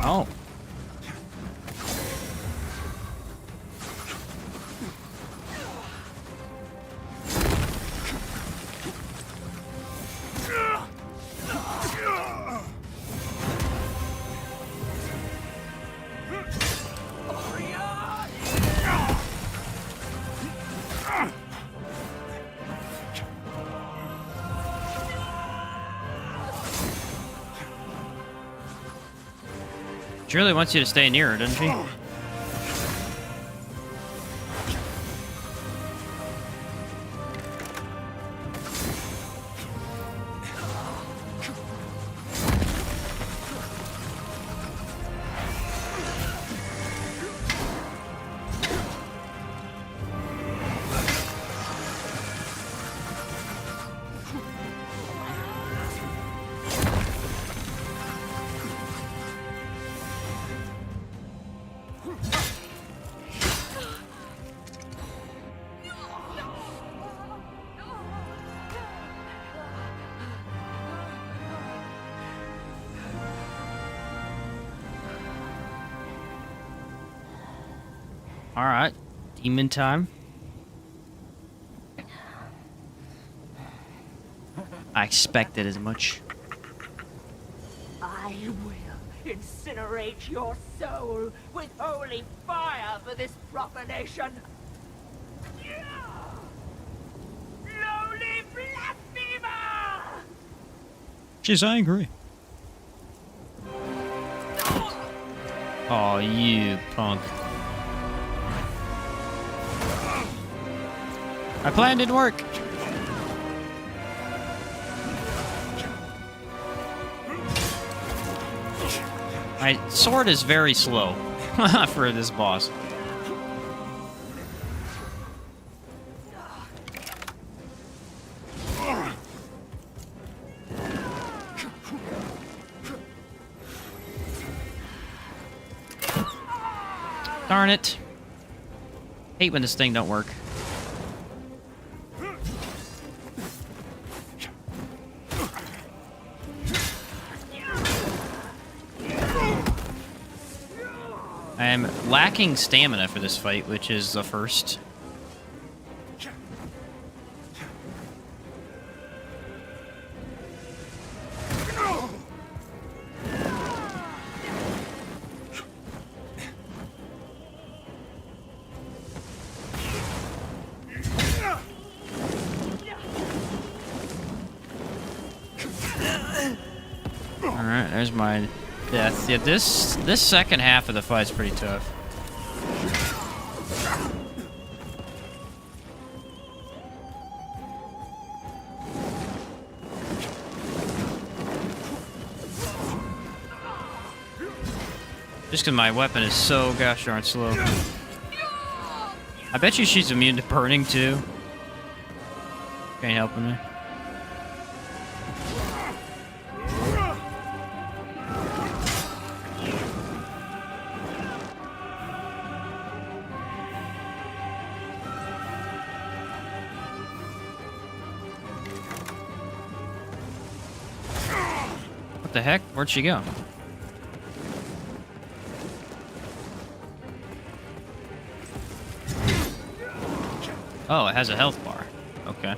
S1: Oh. She really wants you to stay near her, doesn't she? Alright. Demon time. I expected as much.
S7: I will incinerate your soul with holy fire for this profanation. Lowly blasphemer!
S1: She's angry. Oh, you punk. My plan didn't work. My sword is very slow for this boss. Darn it. Hate when this thing don't work. I am lacking stamina for this fight, which is the first. Alright, there's my death. Yeah, this second half of the fight's pretty tough. Just because my weapon is so gosh darn slow. I bet you she's immune to burning too. Ain't helping me. What the heck? Where'd she go? Oh, it has a health bar. Okay.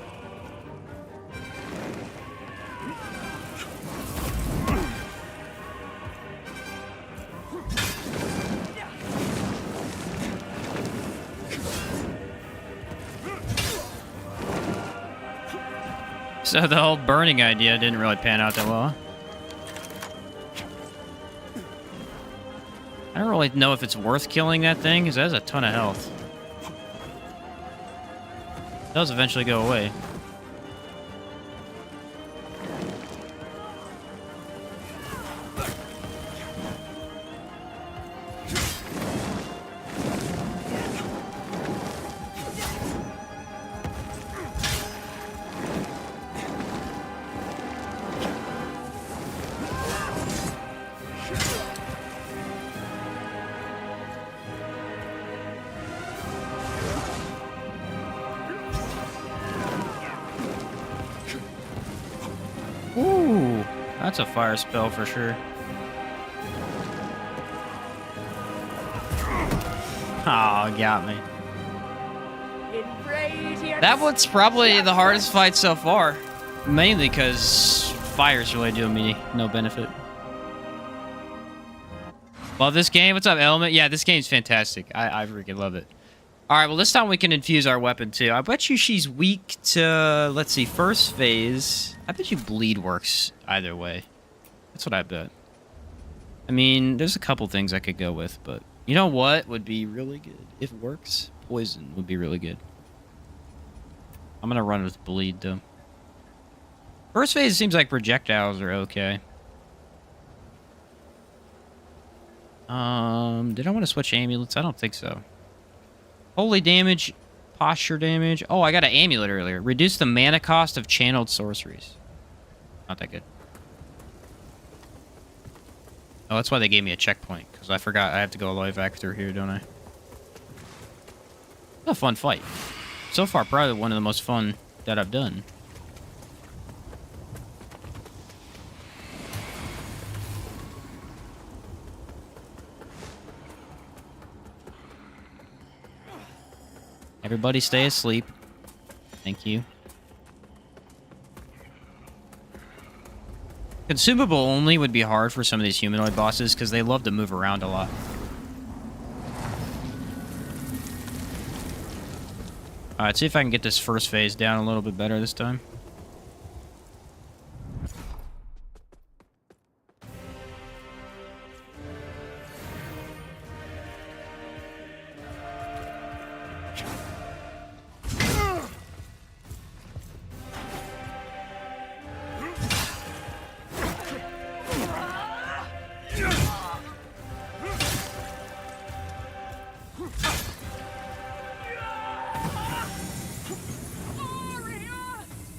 S1: So the whole burning idea didn't really pan out that well, huh? I don't really know if it's worth killing that thing, because it has a ton of health. It does eventually go away. Ooh, that's a fire spell for sure. Oh, got me. That one's probably the hardest fight so far. Mainly because fire's really doing me no benefit. Love this game. What's up, Element? Yeah, this game's fantastic. I freaking love it. Alright, well, this time we can infuse our weapon, too. I bet you she's weak to, let's see, first phase. I bet you bleed works either way. That's what I bet. I mean, there's a couple things I could go with, but you know what would be really good? If it works, poison would be really good. I'm going to run with bleed, though. First phase seems like projectiles are okay. Did I want to switch amulets? I don't think so. Holy damage, posture damage. Oh, I got an amulet earlier. Reduce the mana cost of channeled sorceries. Not that good. Oh, that's why they gave me a checkpoint, because I forgot I have to go all the way back through here, don't I? What a fun fight. So far, probably one of the most fun that I've done. Everybody stay asleep. Thank you. Consumable only would be hard for some of these humanoid bosses because they love to move around a lot. Alright, see if I can get this first phase down a little bit better this time.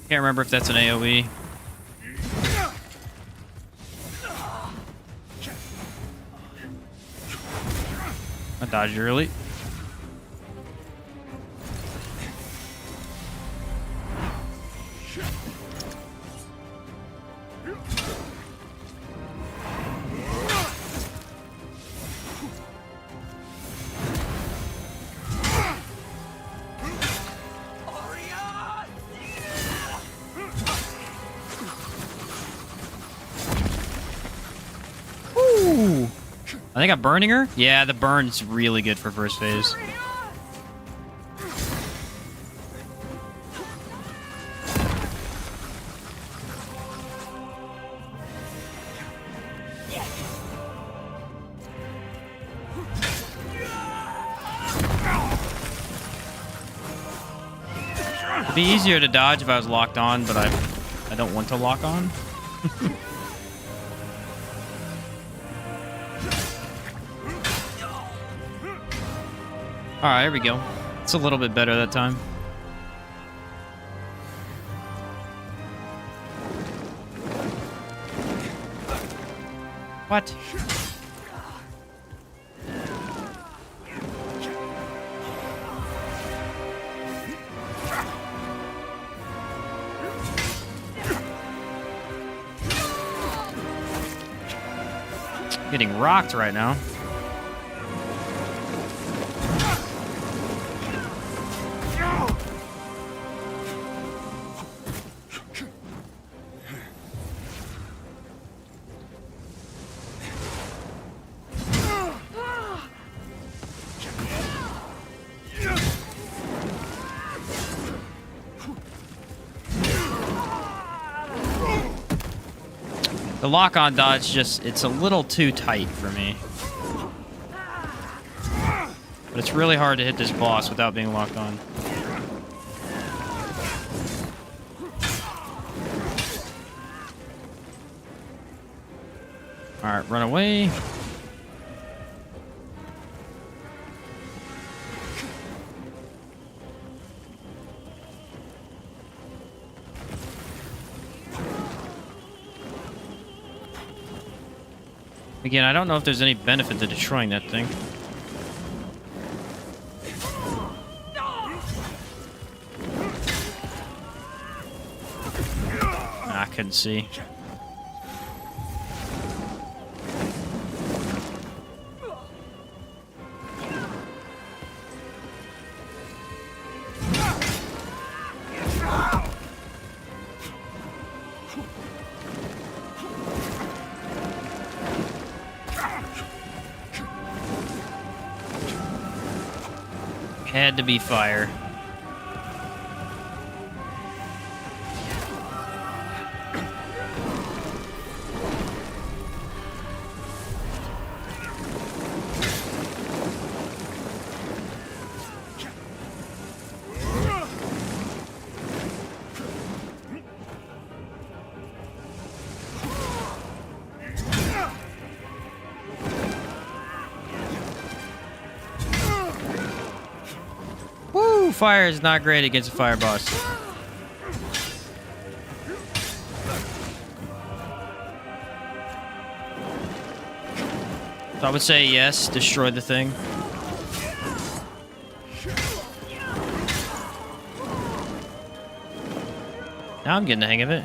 S1: Can't remember if that's an AoE. I dodged early. I think I'm burning her? Yeah, the burn's really good for first phase. It'd be easier to dodge if I was locked on, but I don't want to lock on. Alright, here we go. It's a little bit better that time. What? Getting rocked right now. The lock-on dodge just, it's a little too tight for me. But it's really hard to hit this boss without being locked on. Alright, run away. Again, I don't know if there's any benefit to destroying that thing. I couldn't see. Had to be fire. Fire is not great against a fire boss. So I would say yes, destroy the thing. Now I'm getting the hang of it.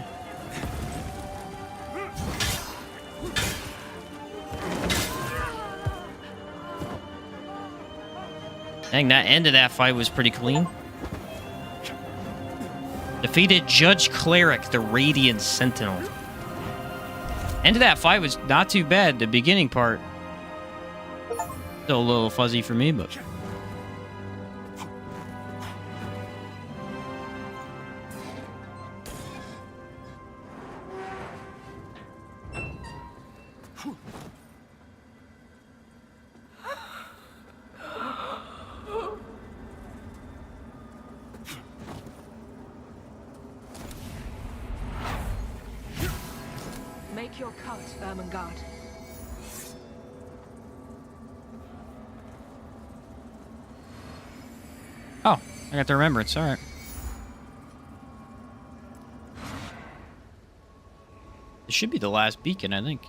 S1: Dang, that end of that fight was pretty clean. Defeated Judge Cleric, the Radiant Sentinel. End of that fight was not too bad. The beginning part, still a little fuzzy for me, but...
S7: Make your cut, Ermengarde.
S1: Oh, I got the remembrance. All right. This should be the last beacon, I think.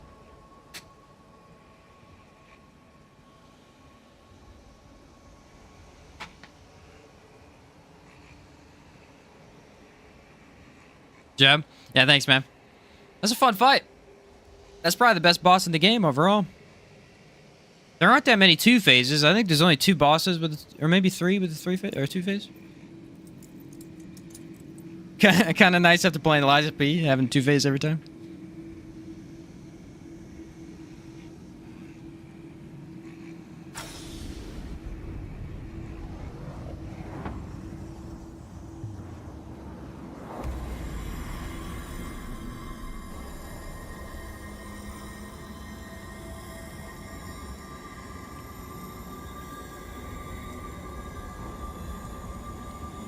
S1: Jeb? Yeah, thanks, man. That's a fun fight. That's probably the best boss in the game overall. There aren't that many 2 phases. I think there's only 2 bosses with, or maybe 3 with the 3 phase or 2 phase. Kind of nice after playing Elijah P, having 2 phase every time.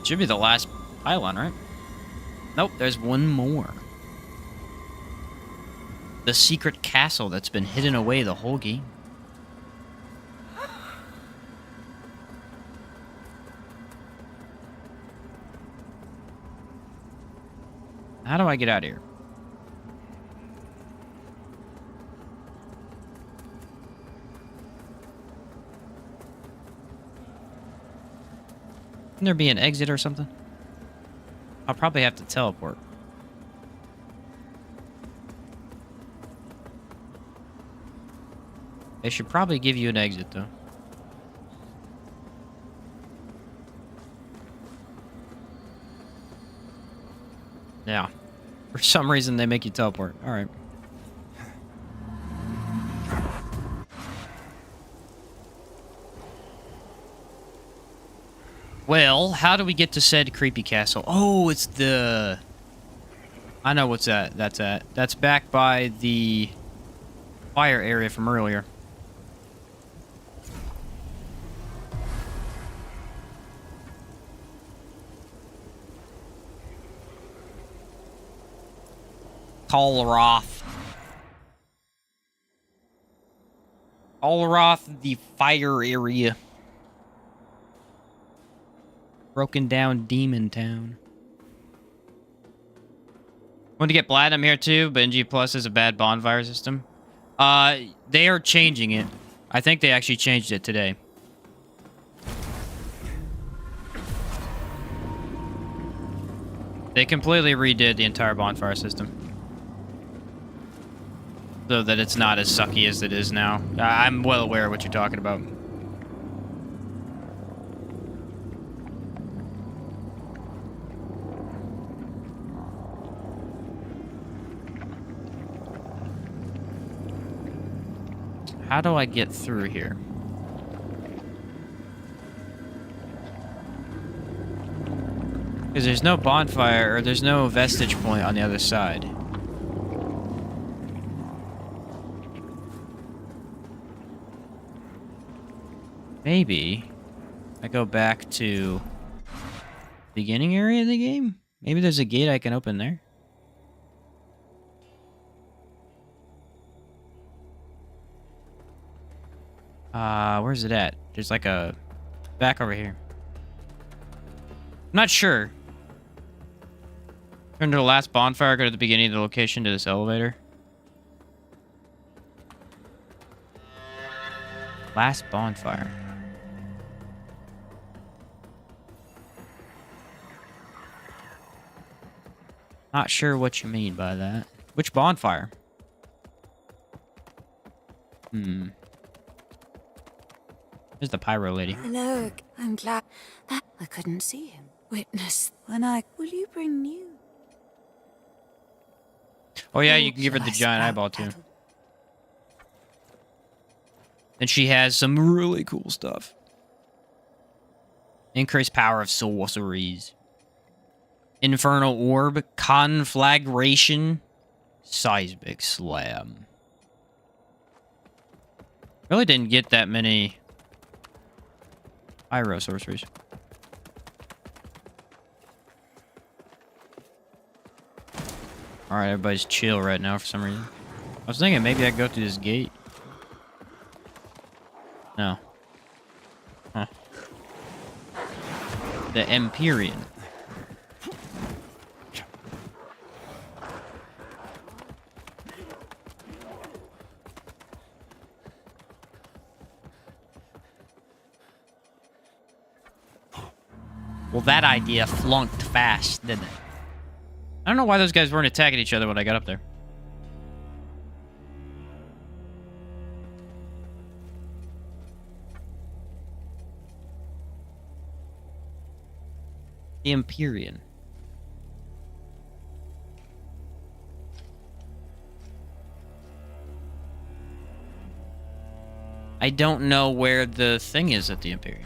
S1: Should be the last pylon, right? Nope, there's one more. The secret castle that's been hidden away the whole game. How do I get out of here? Can there be an exit or something? I'll probably have to teleport. They should probably give you an exit, though. Yeah. For some reason, they make you teleport. All right. Well, how do we get to said creepy castle? Oh, it's the... I know what's that's at. That's back by the fire area from earlier. Kalroth. Kalroth, the fire area. Broken down demon town. Want to get platinum here too, but NG Plus is a bad bonfire system. They are changing it. I think they actually changed it today. They completely redid the entire bonfire system. So that it's not as sucky as it is now. I'm well aware of what you're talking about. How do I get through here? Because there's no bonfire, or there's no vestige point on the other side. Maybe I go back to beginning area of the game? Maybe there's a gate I can open there. Where's it at? There's like a... back over here. I'm not sure. Turn to the last bonfire, go to the beginning of the location to this elevator. Last bonfire. Not sure what you mean by that. Which bonfire? There's the pyro lady.
S8: Look, I'm glad that I couldn't see him. Witness when I... Will you bring new?
S1: Oh yeah, you can give her the giant eyeball too. And she has some really cool stuff. Increased power of sorceries. Infernal Orb, Conflagration, Seismic Slam. Really didn't get that many pyro sorceries. Alright, everybody's chill right now for some reason. I was thinking maybe I could go through this gate. No. Huh. The Empyrean. Well, that idea flunked fast, didn't it? I don't know why those guys weren't attacking each other when I got up there. The Empyrean. I don't know where the thing is at the Empyrean.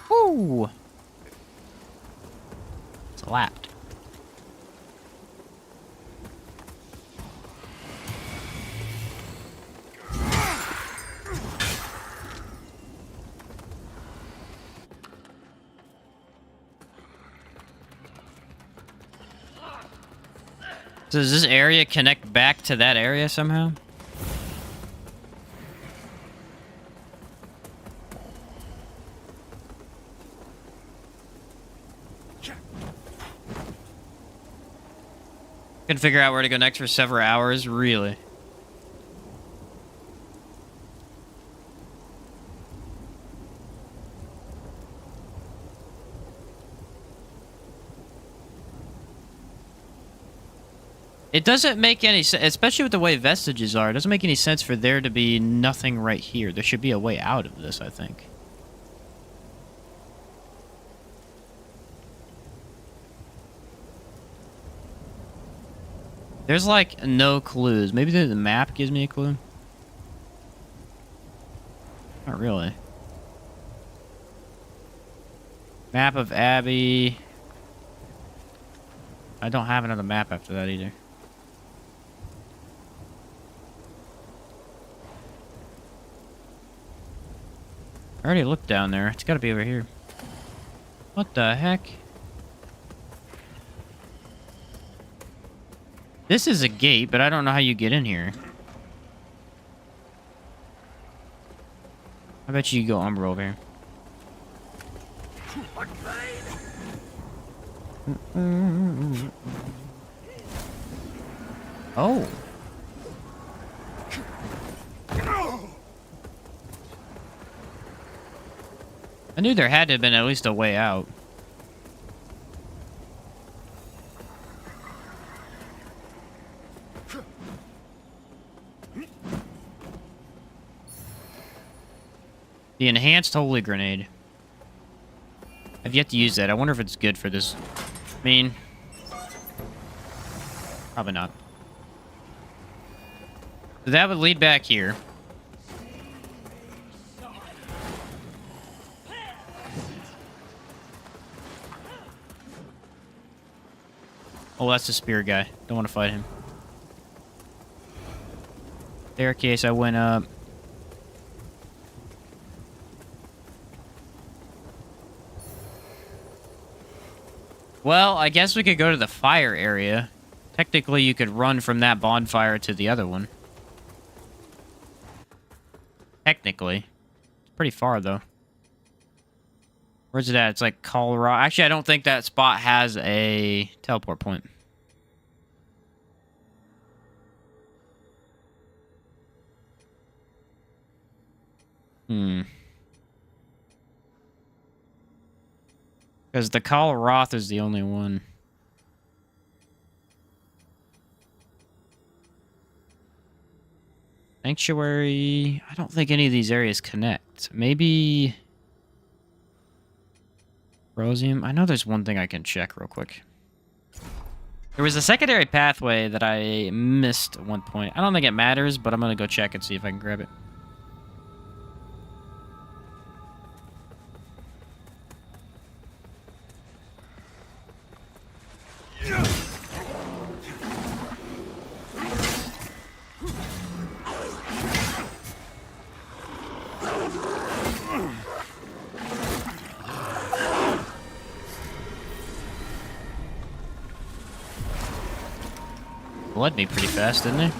S1: Woo! Slapped. So does this area connect back to that area somehow? Couldn't figure out where to go next for several hours, really. It doesn't make any sense, especially with the way vestiges are. It doesn't make any sense for there to be nothing right here. There should be a way out of this, I think. There's like no clues. Maybe the map gives me a clue. Not really. Map of Abbey. I don't have another map after that either. I already looked down there. It's got to be over here. What the heck? This is a gate, but I don't know how you get in here. I bet you go Umbra over here. Oh. I knew there had to have been at least a way out. The enhanced holy grenade. I've yet to use that. I wonder if it's good for this. I mean, probably not. So that would lead back here. Oh, that's the spear guy. Don't want to fight him. Staircase, I went up. Well, I guess we could go to the fire area. Technically, you could run from that bonfire to the other one. Technically. It's pretty far, though. Where's it at? It's like Colorado. Actually, I don't think that spot has a teleport point. Because the Coloroth is the only one. Sanctuary. I don't think any of these areas connect. Maybe Rosium. I know there's one thing I can check real quick. There was a secondary pathway that I missed at one point. I don't think it matters, but I'm going to go check and see if I can grab it. Bled me pretty fast, didn't he?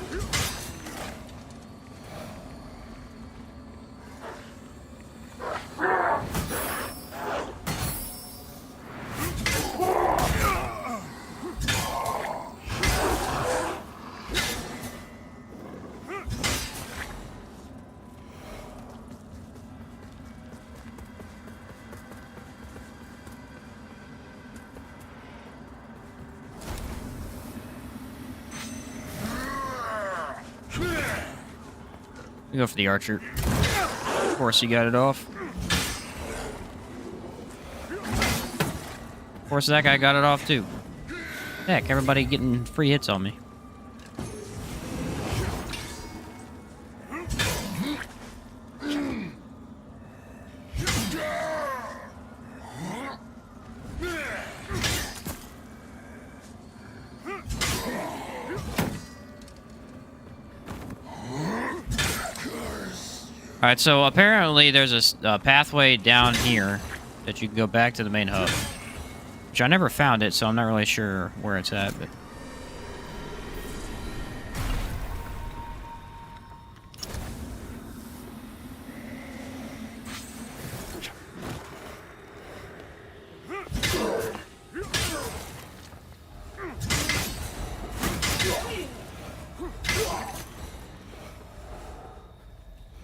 S1: We go for the archer. Of course, he got it off. Of course, that guy got it off too. Heck, everybody getting free hits on me. Alright, so apparently there's a pathway down here that you can go back to the main hub. Which I never found it, so I'm not really sure where it's at, but...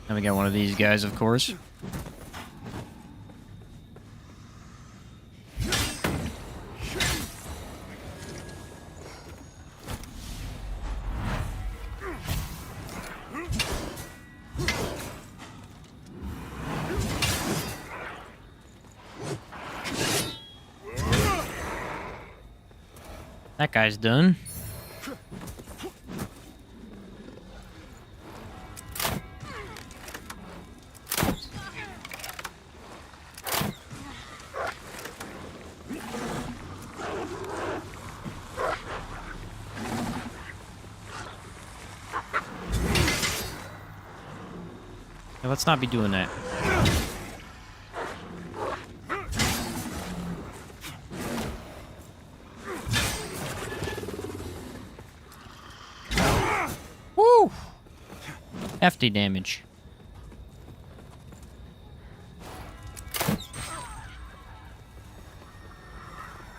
S1: And we got one of these guys, of course. That guy's done. Now, let's not be doing that. Woo! Hefty damage.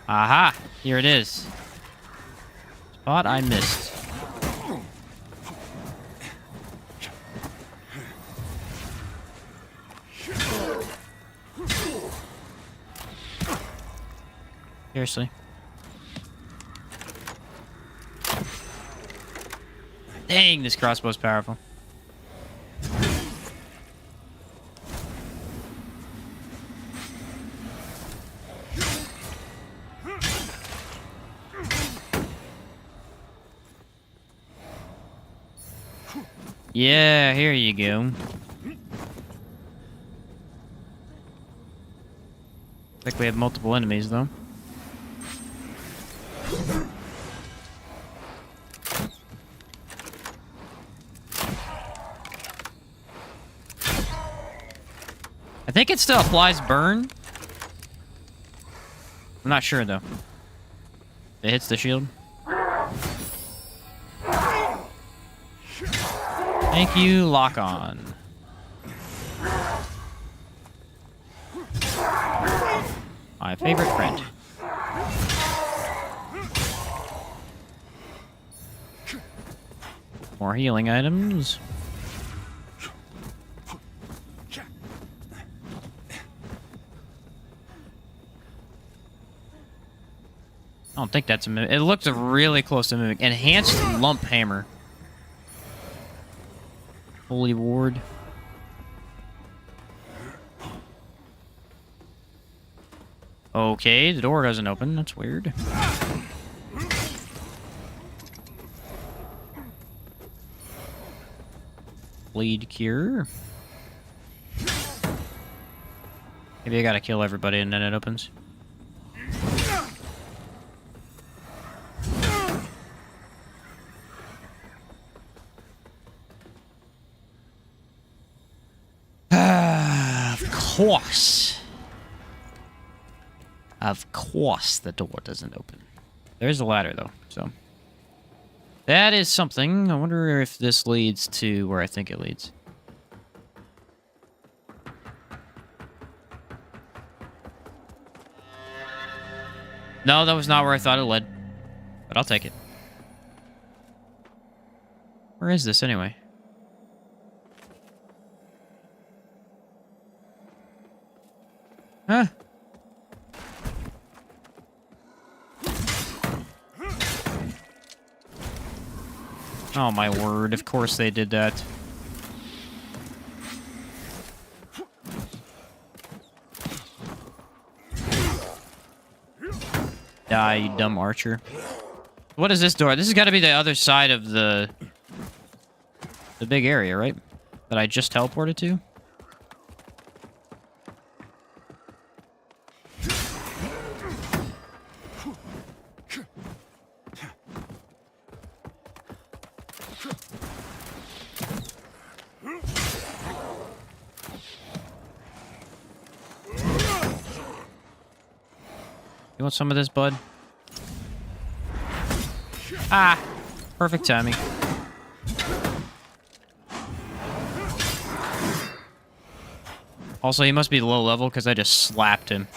S1: Aha! Here it is. Spot I missed. Seriously. Dang, this crossbow's powerful. Yeah, here you go. Looks like we have multiple enemies, though. I think it still applies burn. I'm not sure, though. It hits the shield. Thank you, lock on. My favorite friend. More healing items. I don't think that's a mimic. It looks really close to mimic. Enhanced lump hammer. Holy ward. Okay, the door doesn't open. That's weird. Bleed cure. Maybe I gotta kill everybody and then it opens. Of course. Of course the door doesn't open. There's a ladder, though, so... That is something. I wonder if this leads to where I think it leads. No, that was not where I thought it led. But I'll take it. Where is this, anyway? Huh? Oh my word, of course they did that. Die, you dumb archer. What is this door? This has got to be the other side of the big area, right? That I just teleported to? You want some of this, bud? Ah! Perfect timing. Also, he must be low level because I just slapped him.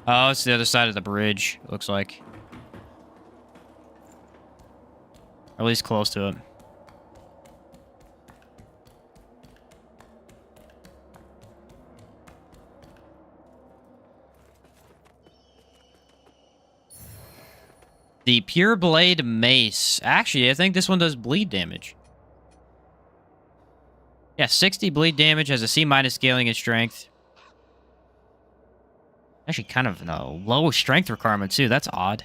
S1: Oh, it's the other side of the bridge, it looks like. Or at least close to it. The Pure Blade Mace. Actually, I think this one does bleed damage. Yeah, 60 bleed damage, has a C- scaling and strength. Actually, kind of a low strength requirement, too. That's odd.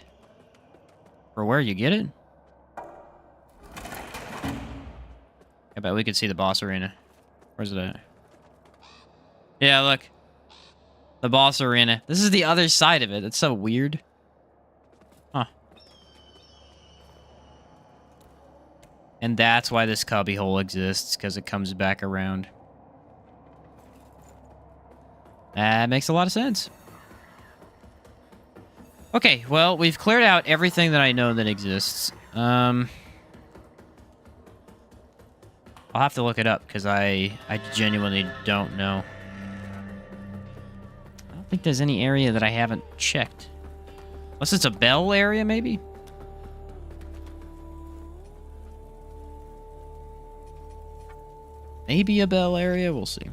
S1: For where you get it? I bet we could see the boss arena. Where's it at? Yeah, look. The boss arena. This is the other side of it. That's so weird. Huh. And that's why this cubby hole exists, because it comes back around. That makes a lot of sense. Okay, well, we've cleared out everything that I know that exists. I'll have to look it up, because I genuinely don't know. I don't think there's any area that I haven't checked. Unless it's a bell area, maybe? Maybe a bell area, we'll see.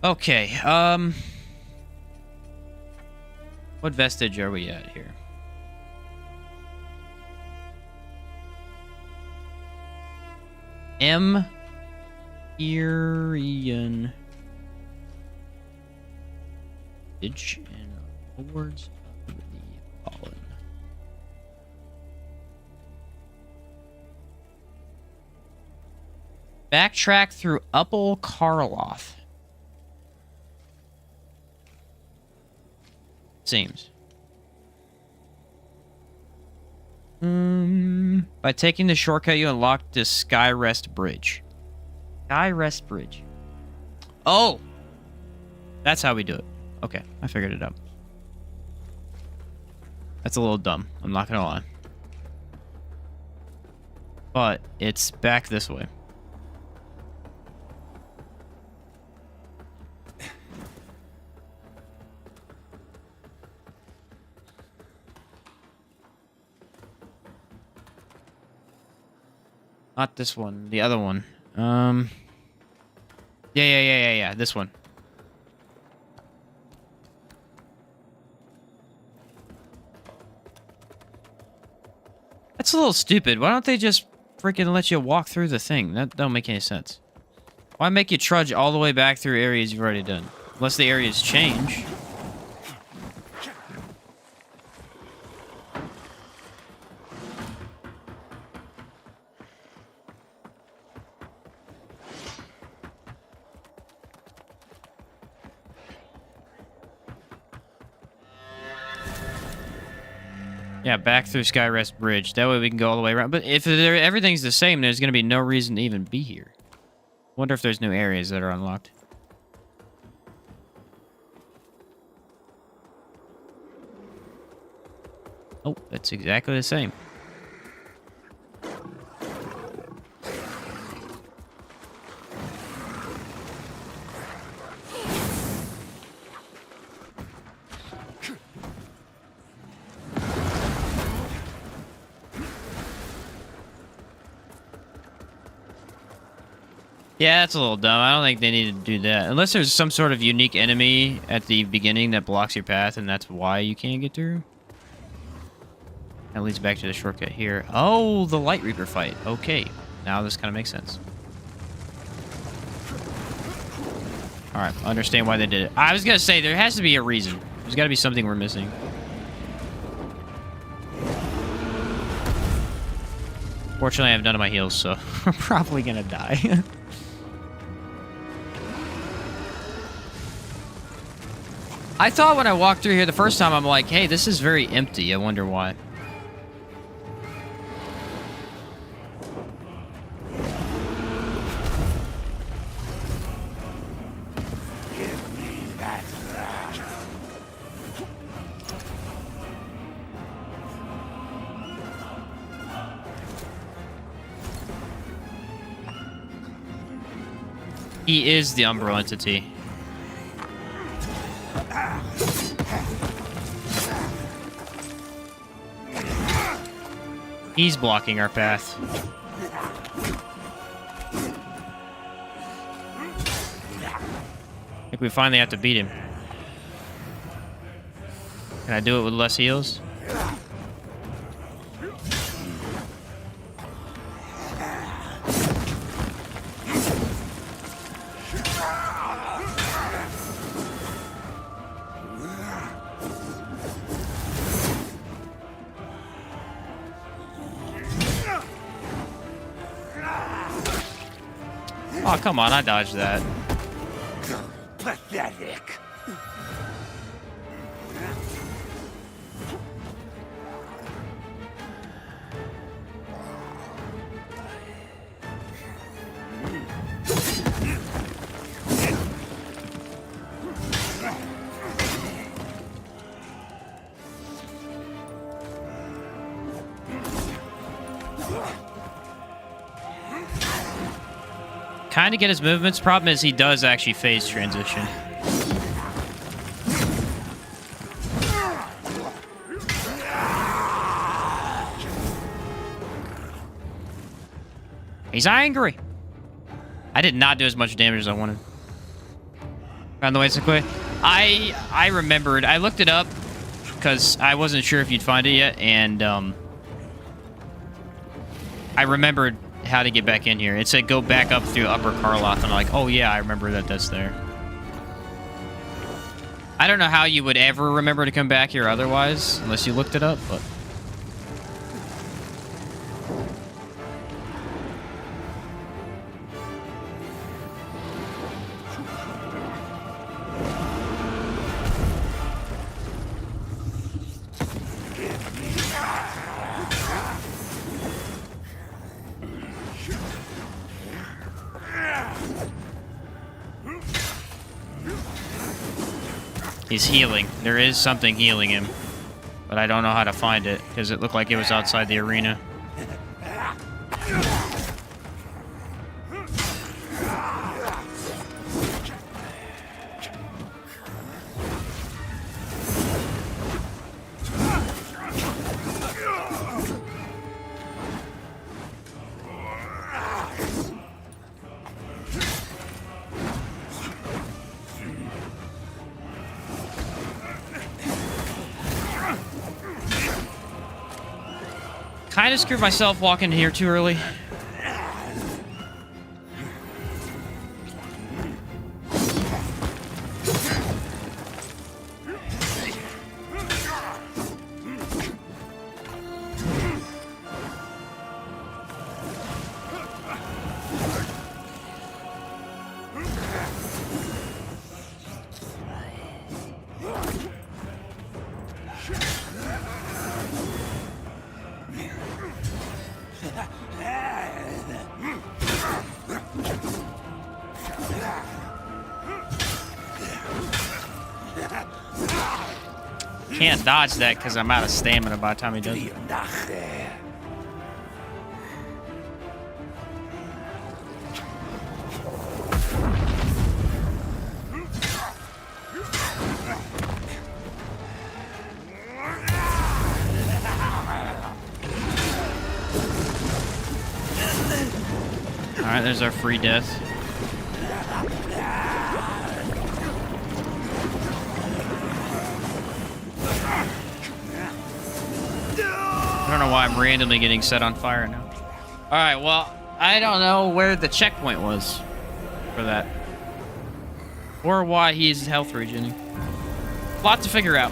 S1: Okay, what vestige are we at here? Empyrean Edge and Lords of the Fallen. Backtrack through Uppel Karloff. Seems. By taking the shortcut, you unlock the Skyrest Bridge. Skyrest Bridge. Oh! That's how we do it. Okay, I figured it out. That's a little dumb. I'm not gonna lie. But it's back this way. Not this one. The other one. Yeah. This one. That's a little stupid. Why don't they just freaking let you walk through the thing? That don't make any sense. Why make you trudge all the way back through areas you've already done? Unless the areas change. Yeah, back through Skyrest Bridge. That way we can go all the way around. But if everything's the same, there's going to be no reason to even be here. Wonder if there's new areas that are unlocked. Oh, that's exactly the same. Yeah, that's a little dumb. I don't think they need to do that. Unless there's some sort of unique enemy at the beginning that blocks your path, and that's why you can't get through. That leads back to the shortcut here. Oh, the Light Reaper fight. Okay, now this kind of makes sense. Alright, understand why they did it. I was going to say, there has to be a reason. There's got to be something we're missing. Fortunately, I have none of my heals, so I'm probably going to die. I thought when I walked through here the first time, I'm like, hey, this is very empty. I wonder why.
S7: Give me that rat.
S1: He is the Umbral entity. He's blocking our path. I think we finally have to beat him. Can I do it with less heals? Oh, come on, I dodged that.
S7: Pathetic.
S1: Kind of get his movements. Problem is he does actually phase transition. He's angry. I did not do as much damage as I wanted. Found the way so quick. I remembered. I looked it up because I wasn't sure if you'd find it yet, and I remembered how to get back in here. It said go back up through Upper Karloth, and I'm like, oh yeah, I remember that's there. I don't know how you would ever remember to come back here otherwise, unless you looked it up, but... He's healing. There is something healing him. But I don't know how to find it, because it looked like it was outside the arena. Kind of screwed myself walking here too early. Can't dodge that because I'm out of stamina by the time he does it. Alright, there's our free death. I don't know why I'm randomly getting set on fire now. Alright, well, I don't know where the checkpoint was for that. Or why he's health regening. Lot to figure out.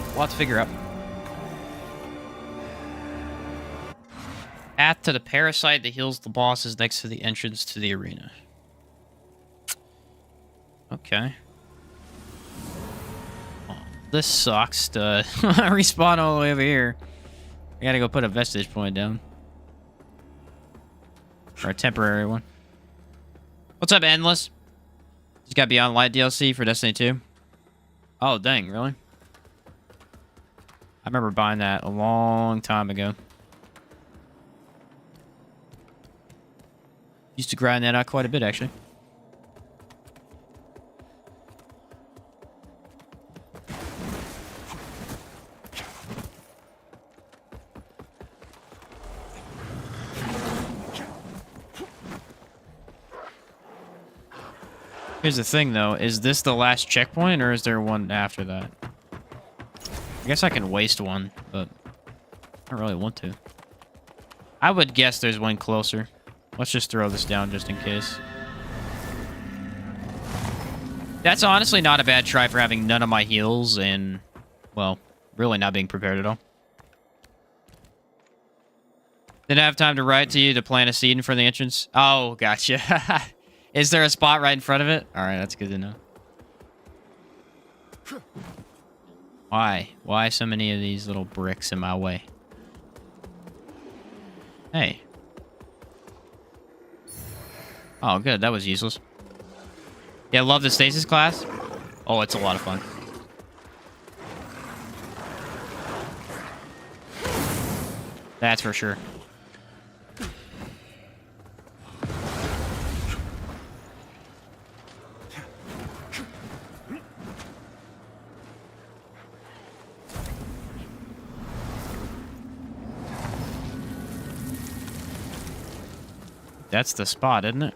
S1: Path to the parasite that heals the boss is next to the entrance to the arena. Okay. Oh, this sucks to respawn all the way over here. I gotta go put a vestige point down. Or a temporary one. What's up, Endless? Just got Beyond Light DLC for Destiny 2. Oh, dang, really? I remember buying that a long time ago. Used to grind that out quite a bit, actually. Here's the thing, though. Is this the last checkpoint, or is there one after that? I guess I can waste one, but I don't really want to. I would guess there's one closer. Let's just throw this down just in case. That's honestly not a bad try for having none of my heals and, well, really not being prepared at all. Didn't have time to write to you to plant a seed in front of the entrance. Oh, gotcha. Is there a spot right in front of it? All right, that's good to know. Why? Why so many of these little bricks in my way? Hey. Oh, good. That was useless. Yeah, love the stasis class. Oh, it's a lot of fun. That's for sure. That's the spot, isn't it?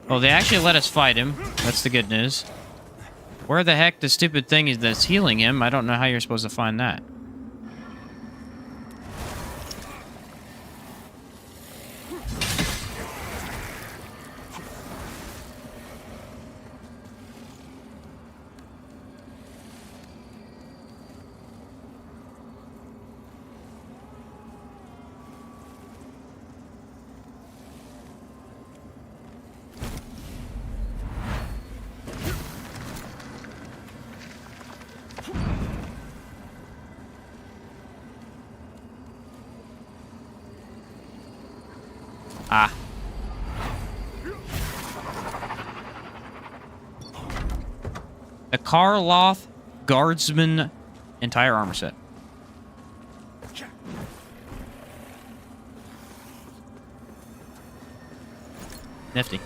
S1: Oh, they actually let us fight him. That's the good news. Where the heck the stupid thing is that's healing him? I don't know how you're supposed to find that. Ah. The Karloff Guardsman entire armor set. Nifty.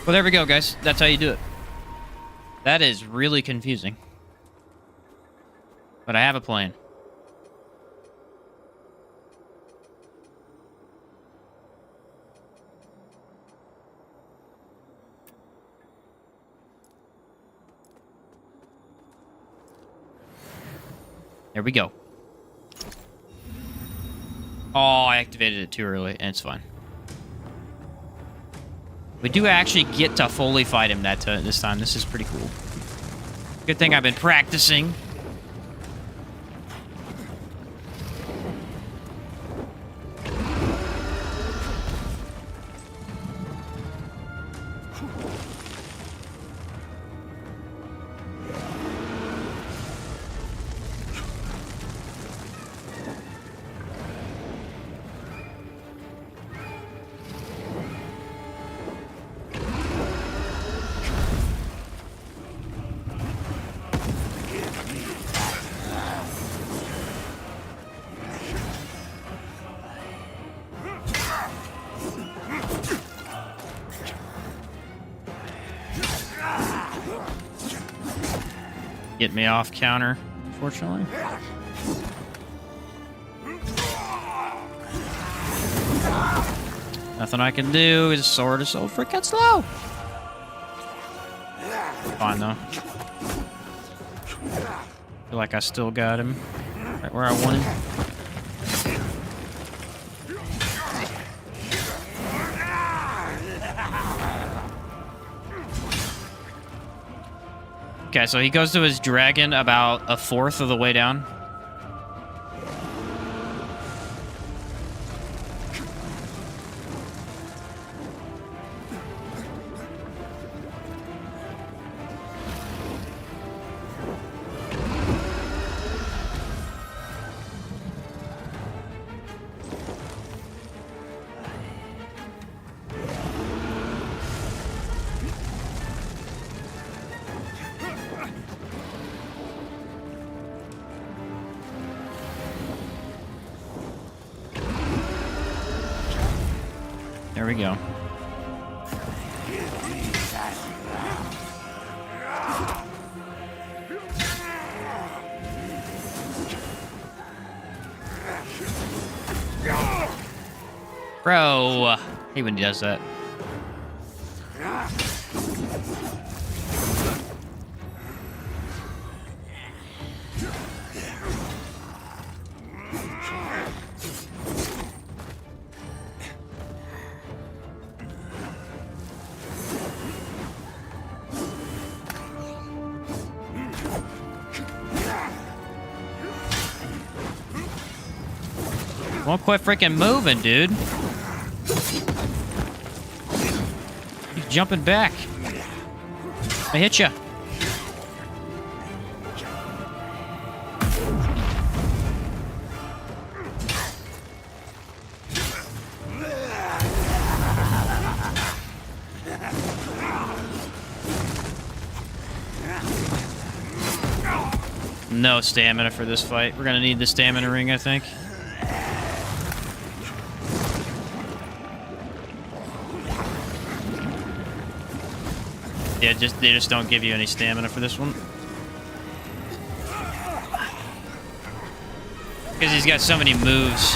S1: Well, there we go, guys. That's how you do it. That is really confusing. But I have a plan. There we go. Oh, I activated it too early, and it's fine. We do actually get to fully fight him this time. This is pretty cool. Good thing I've been practicing. Get me off counter, unfortunately. Nothing I can do. His sword is so freaking slow. Fine, though. Feel like I still got him right where I want him. Okay, so he goes to his dragon about a fourth of the way down. There we go. Bro, I hate when he does that. Won't quit freaking moving, dude. He's jumping back. I hit you. No stamina for this fight. We're gonna need the stamina ring, I think. Yeah, they just don't give you any stamina for this one. Because he's got so many moves.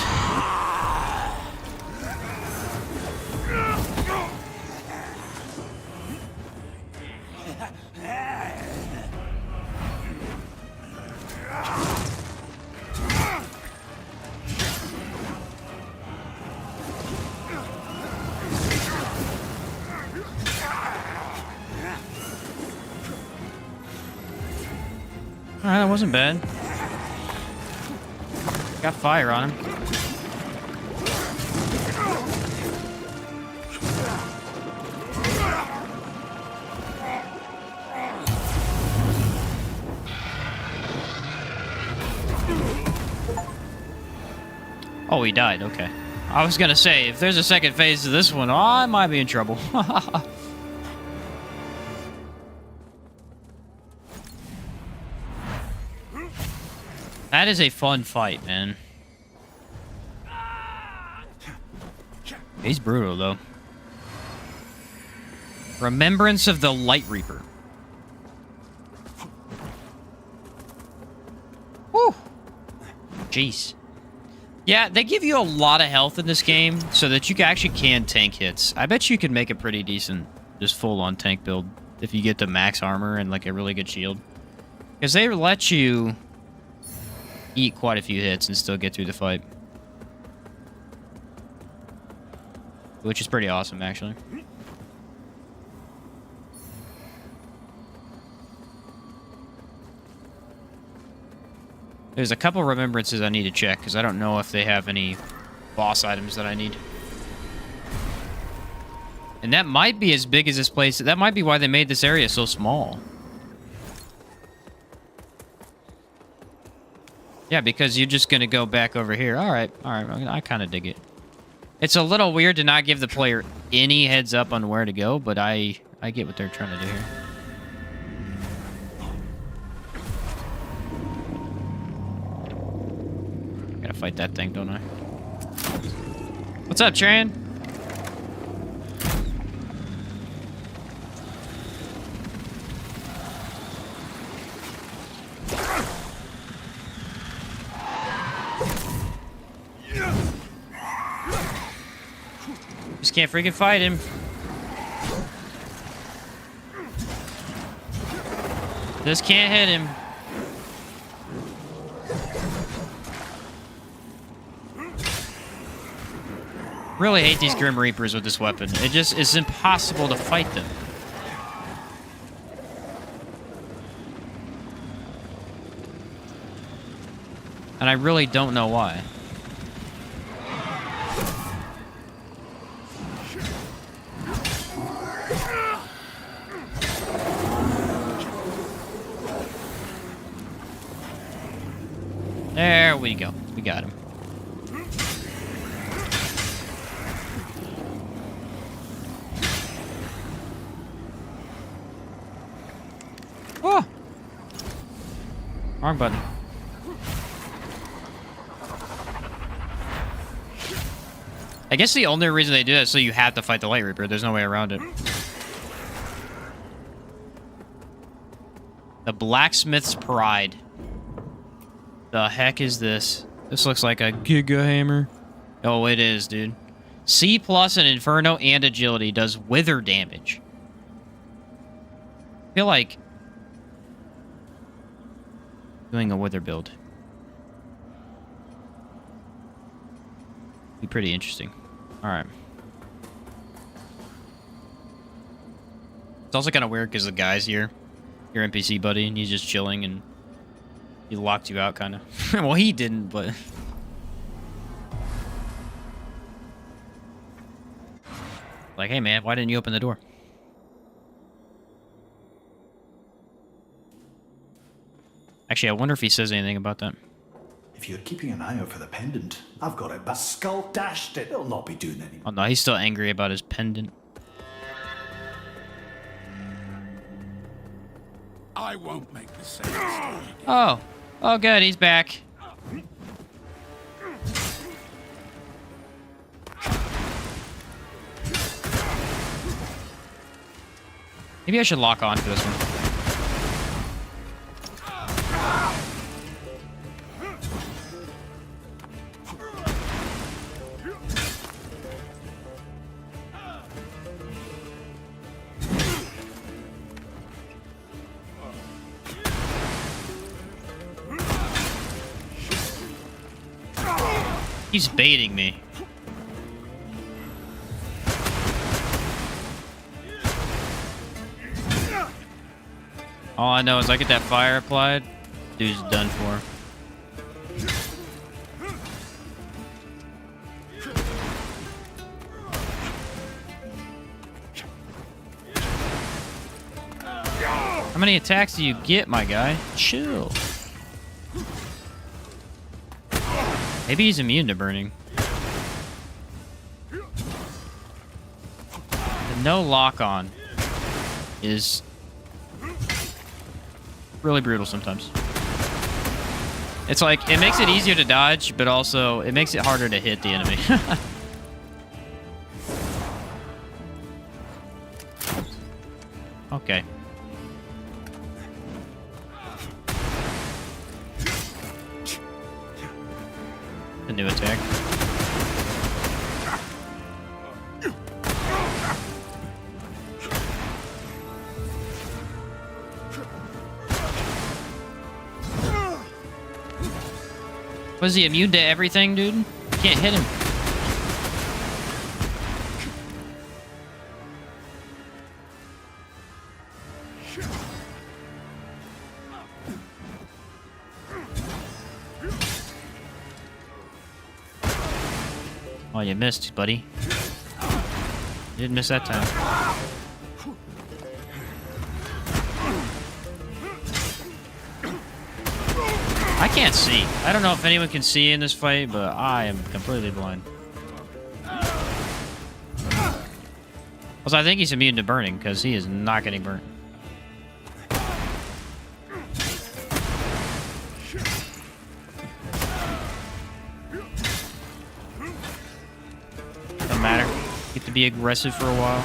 S1: Alright, that wasn't bad. Got fire on him. Oh, he died. Okay. I was gonna say, if there's a second phase to this one, I might be in trouble. That is a fun fight, man. He's brutal, though. Remembrance of the Light Reaper. Whew. Jeez. Yeah, they give you a lot of health in this game so that you actually can tank hits. I bet you could make a pretty decent, just full-on tank build if you get the max armor and, like, a really good shield. Because they let you eat quite a few hits and still get through the fight. Which is pretty awesome, actually. There's a couple remembrances I need to check, because I don't know if they have any boss items that I need. And that might be as big as this place. That might be why they made this area so small. Yeah, because you're just going to go back over here. All right. I kind of dig it. It's a little weird to not give the player any heads up on where to go, but I get what they're trying to do here. Gotta fight that thing, don't I? What's up, Tran? Just can't freaking fight him. Just can't hit him. Really hate these Grim Reapers with this weapon. It just is impossible to fight them. And I really don't know why. There we go. We got him. Oh! Wrong button. I guess the only reason they do that is so you have to fight the Light Reaper. There's no way around it. The Blacksmith's Pride. The heck is this? This looks like a Giga Hammer. Oh, it is, dude. C plus in Inferno and Agility does wither damage. I feel like doing a wither build. Be pretty interesting. Alright. It's also kind of weird because the guy's here. Your NPC buddy, and he's just chilling and he locked you out, kind of. Well, he didn't, but... Like, hey man, why didn't you open the door? Actually, I wonder if he says anything about that.
S4: If you're keeping an eye out for the pendant, I've got it, but Skull dashed it. It'll not be doing any.
S1: Oh no, he's still angry about his pendant.
S9: I won't make the same mistake.
S1: Oh. Oh good, he's back. Maybe I should lock on to this one. He's baiting me. All I know is I get that fire applied, dude's done for. How many attacks do you get, my guy? Chill. Maybe he's immune to burning. The no lock on is really brutal sometimes. It's like, it makes it easier to dodge, but also it makes it harder to hit the enemy. Okay. A new attack. Was he immune to everything, dude? Can't hit him. Oh, you missed, buddy. You didn't miss that time. I can't see. I don't know if anyone can see in this fight, but I am completely blind. Also, I think he's immune to burning, because he is not getting burnt. Doesn't matter. Get to be aggressive for a while.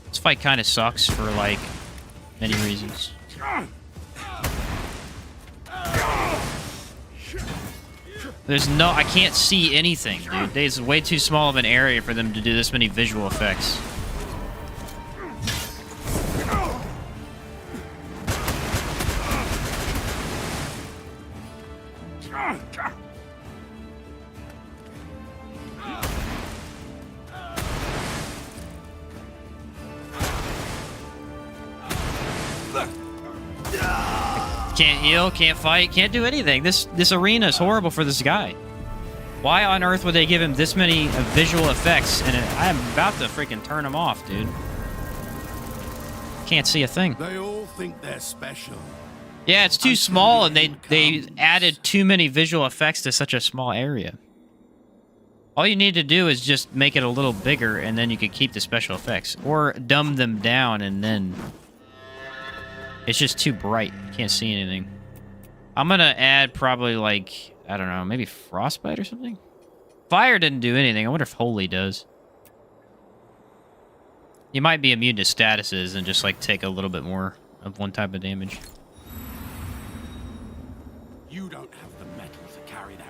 S1: This fight kind of sucks for, like, many reasons. There's no... I can't see anything, dude. It's way too small of an area for them to do this many visual effects. Can't heal, can't fight, can't do anything. This arena is horrible for this guy. Why on earth would they give him this many visual effects? And I'm about to freaking turn him off, dude. Can't see a thing.
S9: They all think they're special.
S1: Yeah, it's too small, and they added too many visual effects to such a small area. All you need to do is just make it a little bigger, and then you can keep the special effects. Or dumb them down, and then... It's just too bright. Can't see anything. I'm gonna add probably, like, I don't know, maybe frostbite or something? Fire didn't do anything. I wonder if holy does. You might be immune to statuses and just like take a little bit more of one type of damage.
S9: You don't have the metal to carry that.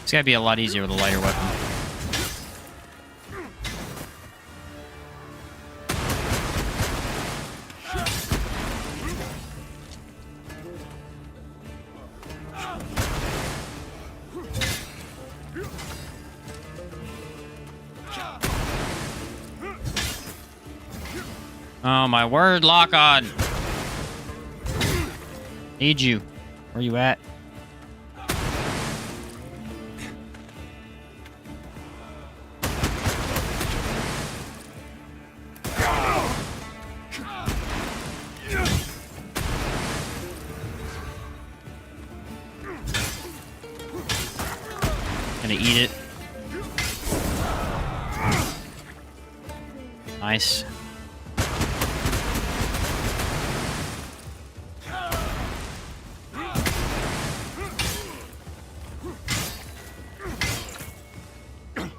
S1: It's gotta be a lot easier with a lighter weapon. Oh my word, lock on. Need you. Where you at? Gonna eat it. Nice.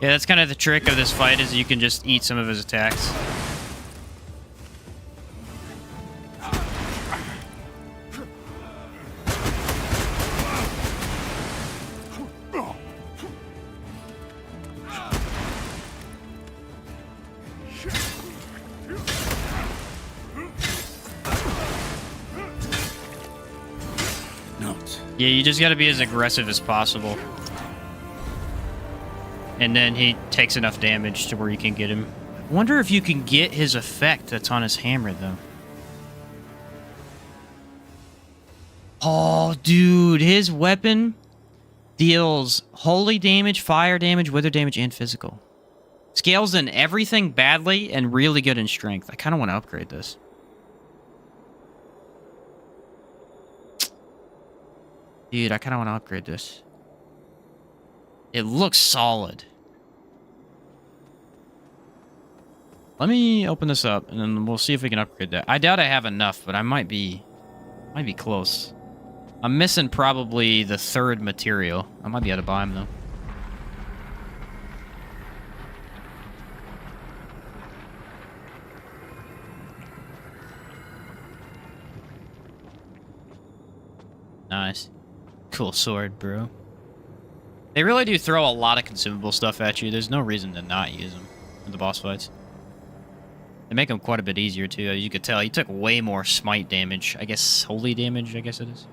S1: Yeah, that's kind of the trick of this fight, is you can just eat some of his attacks. Yeah, you just gotta be as aggressive as possible. And then he takes enough damage to where you can get him. I wonder if you can get his effect that's on his hammer, though. Oh, dude, his weapon deals holy damage, fire damage, wither damage, and physical. Scales in everything badly and really good in strength. I kind of want to upgrade this. Dude, I kind of want to upgrade this. It looks solid. Let me open this up, and then we'll see if we can upgrade that. I doubt I have enough, but I might be close. I'm missing probably the third material. I might be able to buy them, though. Nice. Cool sword, bro. They really do throw a lot of consumable stuff at you. There's no reason to not use them in the boss fights. They make them quite a bit easier, too. As you could tell, he took way more smite damage. I guess holy damage, I guess it is.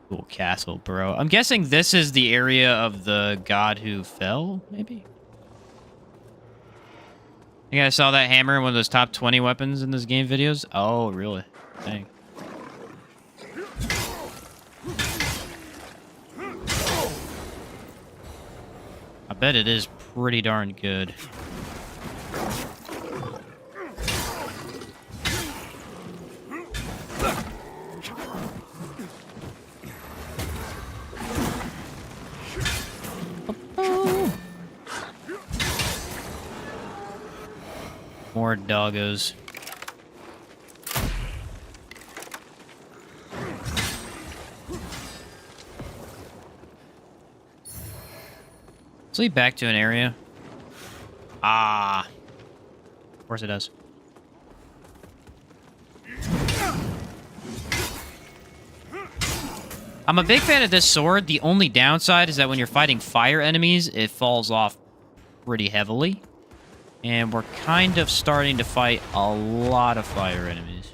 S1: Cool castle, bro. I'm guessing this is the area of the god who fell, maybe? You guys saw that hammer in one of those top 20 weapons in this game videos? Oh, really? Dang. I bet it is pretty darn good. More doggos. Let's lead back to an area. Ah. Of course it does. I'm a big fan of this sword. The only downside is that when you're fighting fire enemies, it falls off pretty heavily. And we're kind of starting to fight a lot of fire enemies.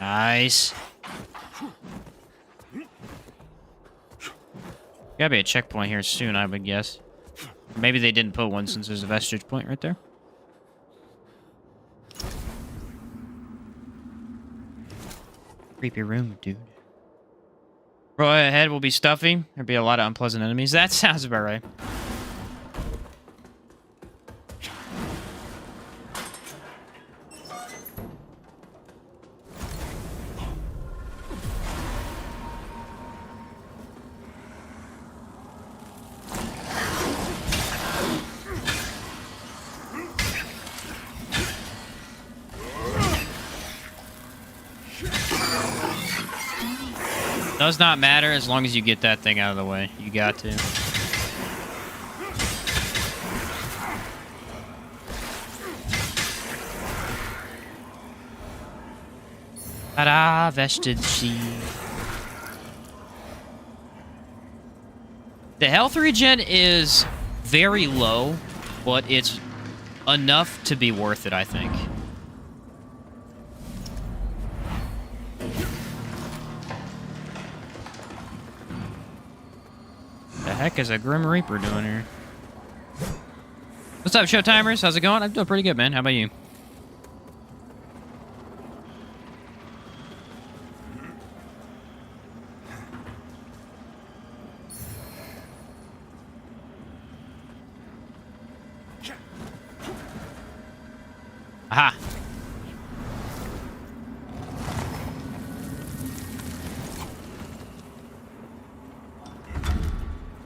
S1: Nice. Gotta be a checkpoint here soon, I would guess. Maybe they didn't put one since there's a vestige point right there. Creepy room, dude. Road ahead will be stuffy. There'll be a lot of unpleasant enemies. That sounds about right. Does not matter as long as you get that thing out of the way. You got to. Ta-da! Vested seed. The health regen is very low, but it's enough to be worth it, I think. The heck is a Grim Reaper doing here? What's up, Showtimers? How's it going? I'm doing pretty good, man. How about you? Aha!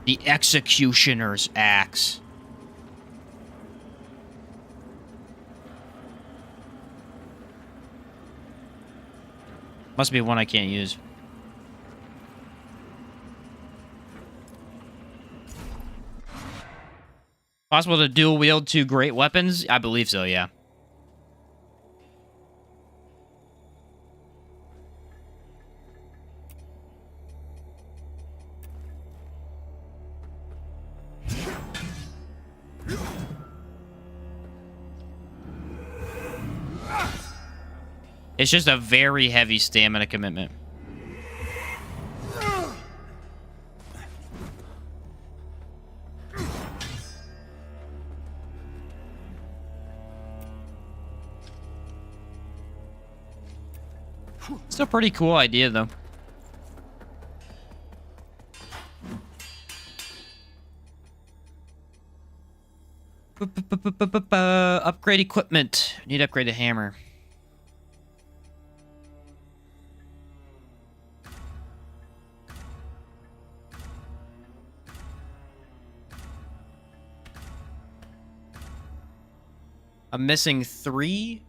S1: The Executioner's Axe. Must be one I can't use. Possible to dual wield two great weapons? I believe so, yeah. It's just a very heavy stamina commitment. It's a pretty cool idea, though. Upgrade equipment. Need to upgrade the hammer. I'm missing 3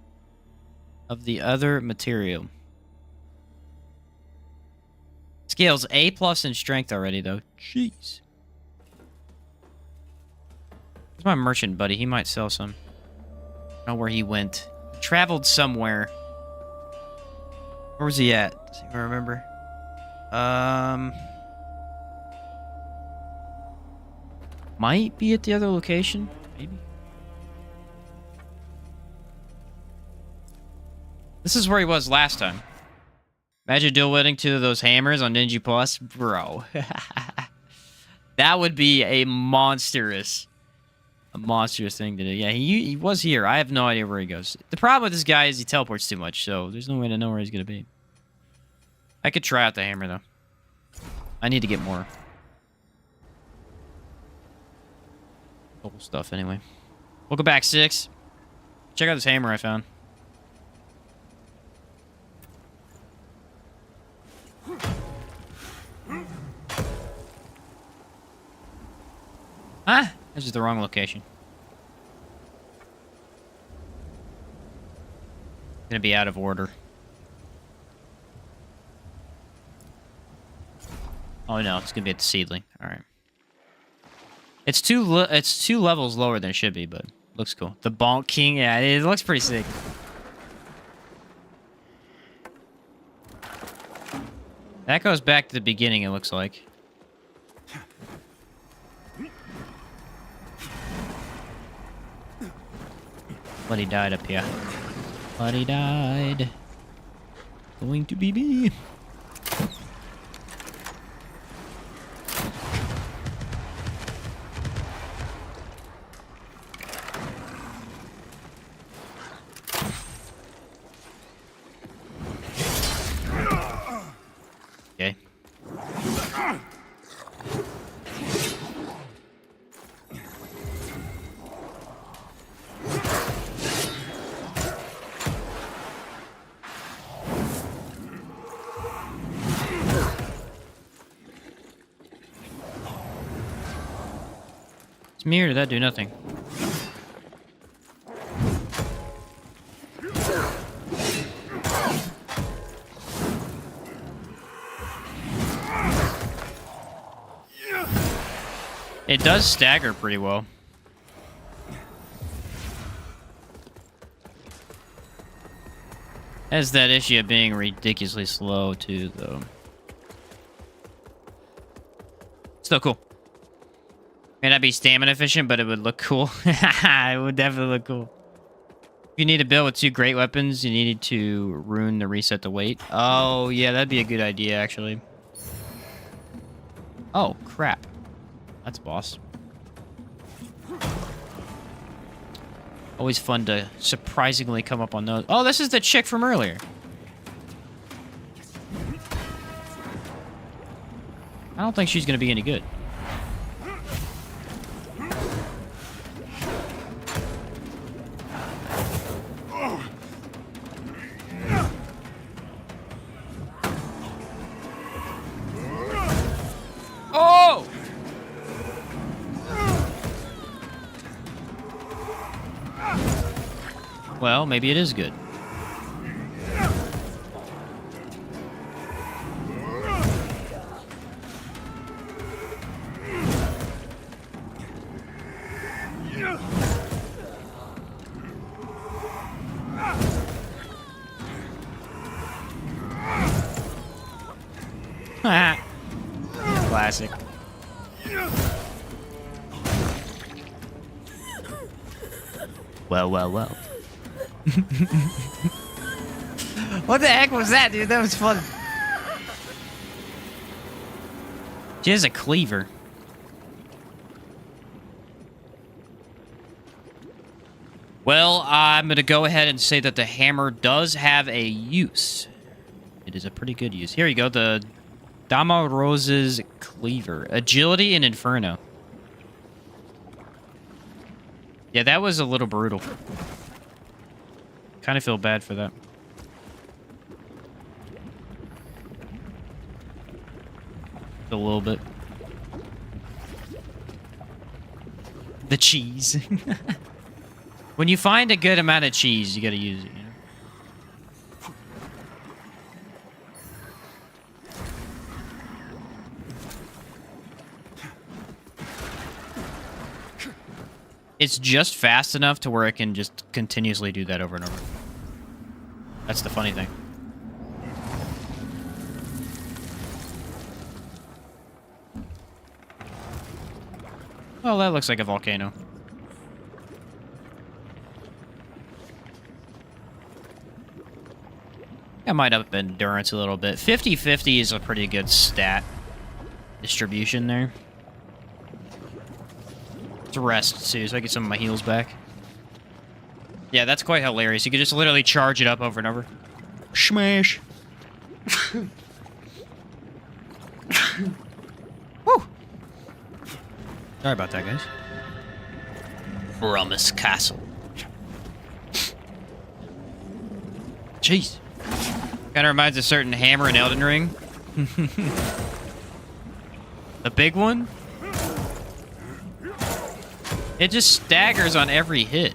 S1: of the other material. Scales A+ in strength already, though. Jeez. Where's my merchant buddy? He might sell some. I don't know where he went. He traveled somewhere. Where was he at? Does anyone remember? Might be at the other location. Maybe. This is where he was last time. Imagine dual wielding 2 of those hammers on Ninja Plus. Bro. That would be a monstrous thing to do. Yeah, he was here. I have no idea where he goes. The problem with this guy is he teleports too much, so there's no way to know where he's going to be. I could try out the hammer, though. I need to get more. Cool stuff, anyway. Welcome back, 6. Check out this hammer I found. Huh? This is the wrong location. Gonna be out of order. Oh no, it's gonna be at the seedling. All right. It's two levels lower than it should be, but looks cool. The Bonk King, yeah, it looks pretty sick. That goes back to the beginning, it looks like. Buddy died up here. Buddy died. Going to be me. It's me, or did that do nothing? It does stagger pretty well. Has that issue of being ridiculously slow too, though. Still cool. May not be stamina efficient, but it would look cool. It would definitely look cool. If you need a build with 2 great weapons, you needed to rune the reset the weight. Oh, yeah, that'd be a good idea, actually. Oh, crap. That's boss. Always fun to surprisingly come up on those. Oh, this is the chick from earlier. I don't think she's going to be any good. Oh! Well, maybe it is good. Classic. Well, well, well. What the heck was that, dude? That was fun. She has a cleaver. Well, I'm going to go ahead and say that the hammer does have a use. It is a pretty good use. Here you go, the Dama Rose's cleaver. Agility and Inferno. Yeah, that was a little brutal. Kind of feel bad for that. A little bit. The cheese. When you find a good amount of cheese, you gotta use it, you know? It's just fast enough to where it can just continuously do that over and over. That's the funny thing. Oh, that looks like a volcano. I might up endurance a little bit. 50-50 is a pretty good stat distribution there. It's rest too, so I get some of my heals back. Yeah, that's quite hilarious. You can just literally charge it up over and over. Smash. Woo. Sorry about that, guys. Promise Castle. Jeez. Kind of reminds of a certain hammer in Elden Ring. The big one? It just staggers on every hit.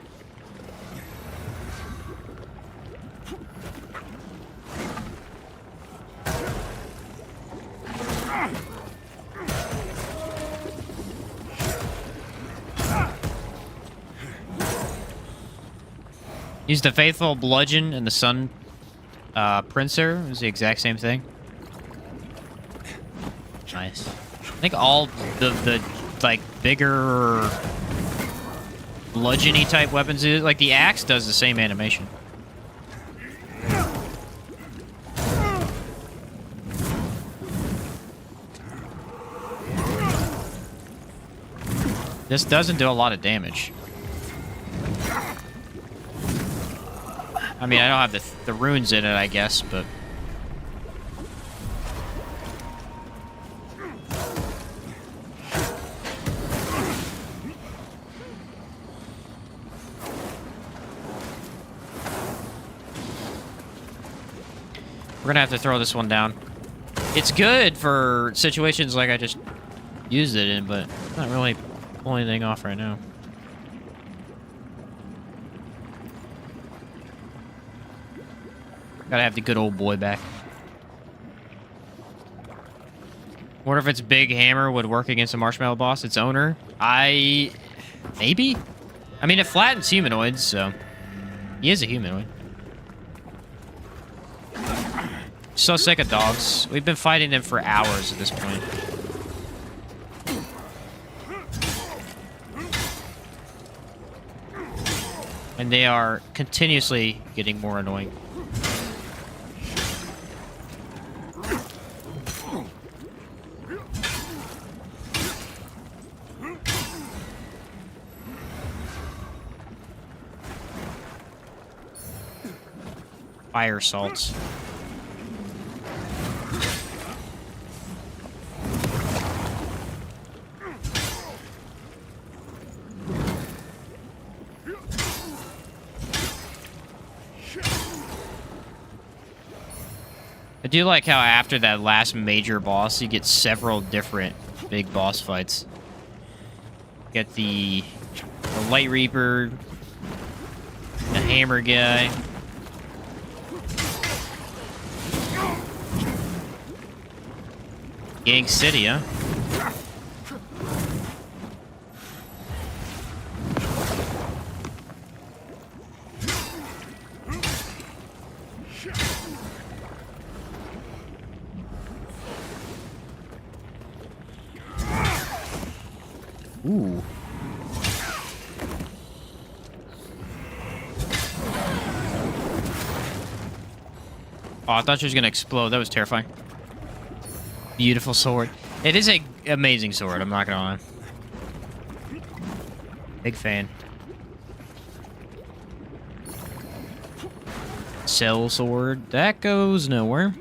S1: Use the Faithful Bludgeon and the Sun Princer. It was the exact same thing. Nice. I think all the like bigger bludgeony type weapons, like the axe does the same animation. This doesn't do a lot of damage. I mean, I don't have the runes in it, I guess, but... We're gonna have to throw this one down. It's good for situations like I just used it in, but not really pull anything off right now. Gotta have the good old boy back. Wonder if its big hammer would work against a marshmallow boss, its owner. Maybe? I mean, it flattens humanoids, so... He is a humanoid. So sick of dogs. We've been fighting them for hours at this point. And they are continuously getting more annoying. Fire salts. I do like how after that last major boss, you get several different big boss fights. Get the Light Reaper, the Hammer guy. Gang City, huh? Ooh. Oh, I thought she was gonna explode. That was terrifying. Beautiful sword. It is a amazing sword, I'm not gonna lie. Big fan. Cell sword. That goes nowhere.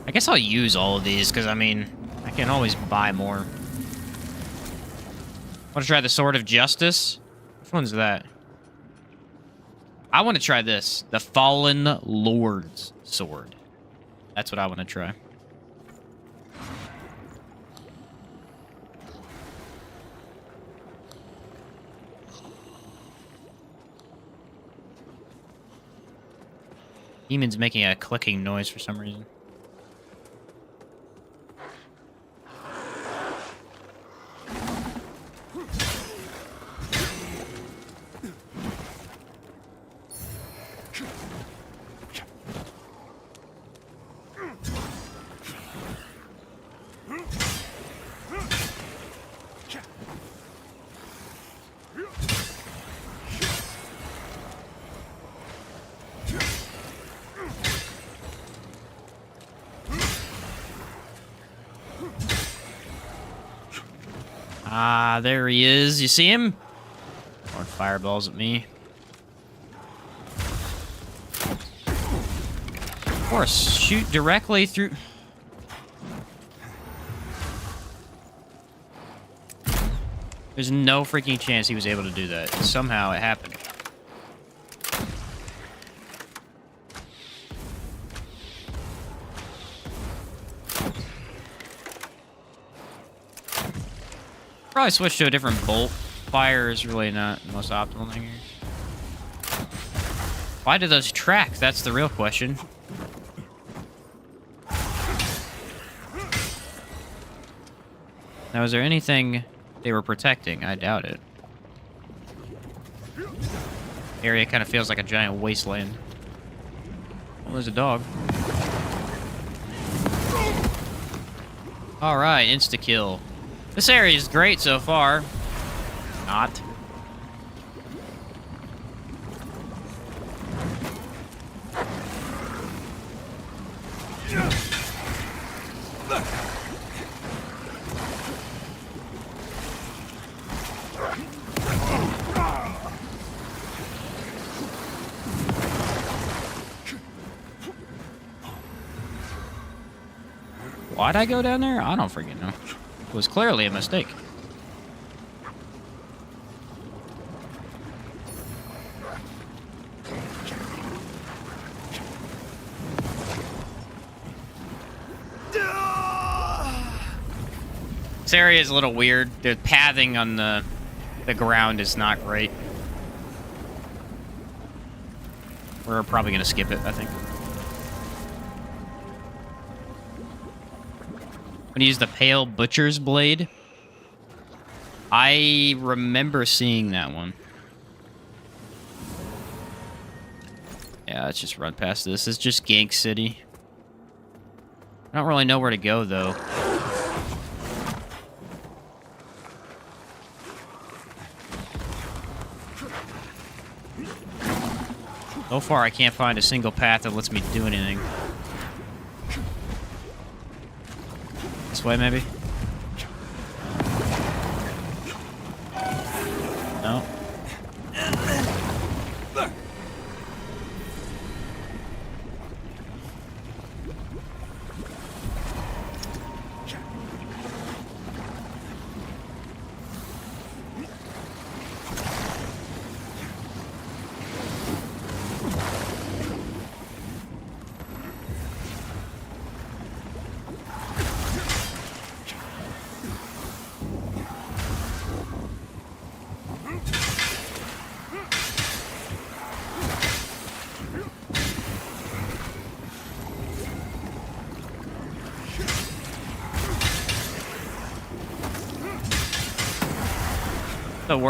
S1: I guess I'll use all of these, because, I mean, I can always buy more. Want to try the Sword of Justice? Which one's that? I want to try this. The Fallen Lord's Sword. That's what I want to try. Demon's making a clicking noise for some reason. Ah, there he is. You see him? Throwing fireballs at me. Of course, shoot directly through... There's no freaking chance he was able to do that. Somehow it happened. Probably switch to a different bolt. Fire is really not the most optimal thing here. Why do those track? That's the real question. Now, is there anything they were protecting? I doubt it. Area kind of feels like a giant wasteland. Well, there's a dog. Alright, insta-kill. This area is great so far. Not. Why'd I go down there? I don't freaking know. It was clearly a mistake. This area is a little weird. The pathing on the ground is not great. We're probably gonna skip it, I think. I'm gonna use the Pale Butcher's Blade. I remember seeing that one. Yeah, let's just run past this. It's just Gank City. I don't really know where to go, though. So far, I can't find a single path that lets me do anything. This way, maybe? No.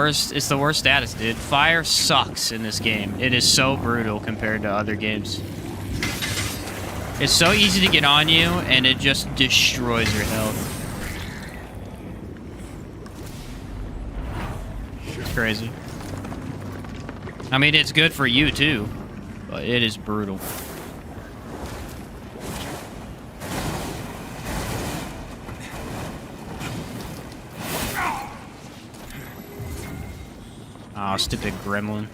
S1: It's the worst status, dude. Fire sucks in this game. It is so brutal compared to other games. It's so easy to get on you, and it just destroys your health. It's crazy. I mean, it's good for you, too. But it is brutal. Oh, stupid gremlin.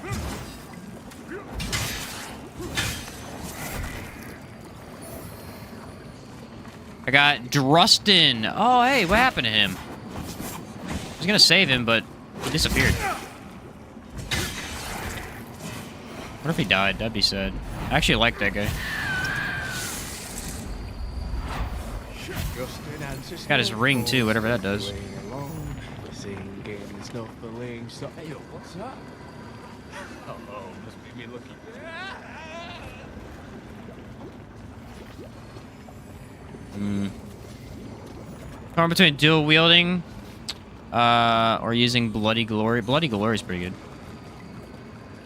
S1: I got Drustin. Oh, hey, what happened to him? I was gonna save him, but he disappeared. What if he died? That'd be sad. I actually like that guy. Got his ring, too, whatever that does.
S10: Hey, yo, what's up? Oh, must be me looking.
S1: Torn between dual wielding or using Bloody Glory. Bloody Glory is pretty good.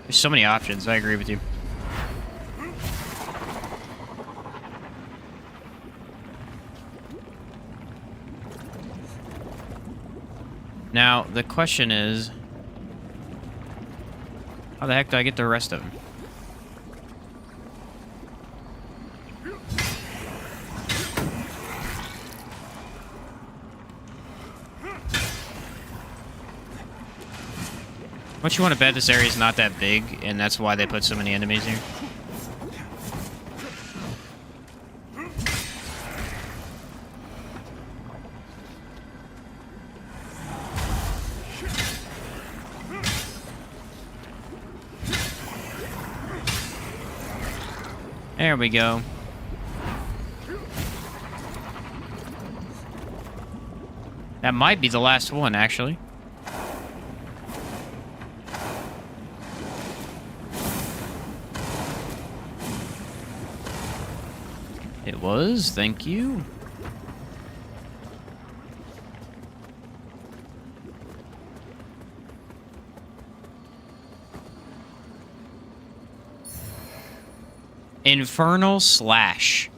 S1: There's so many options. I agree with you. Now, the question is, how the heck do I get the rest of them? Don't you want to bet this area is not that big, and that's why they put so many enemies here? There we go. That might be the last one, actually. It was, thank you. Infernal Slash.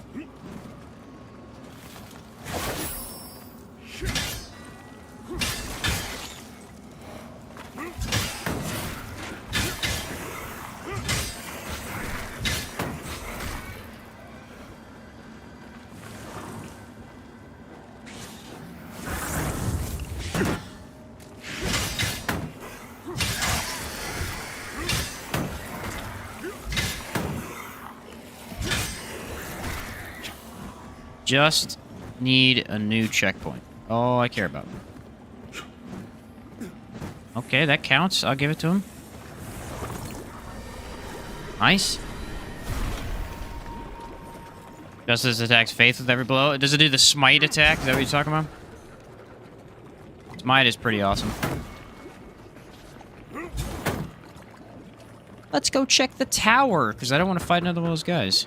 S1: Just need a new checkpoint. All I care about. Okay, that counts. I'll give it to him. Nice. Justice attacks Faith with every blow. Does it do the smite attack? Is that what you're talking about? Smite is pretty awesome. Let's go check the tower, because I don't want to fight another one of those guys.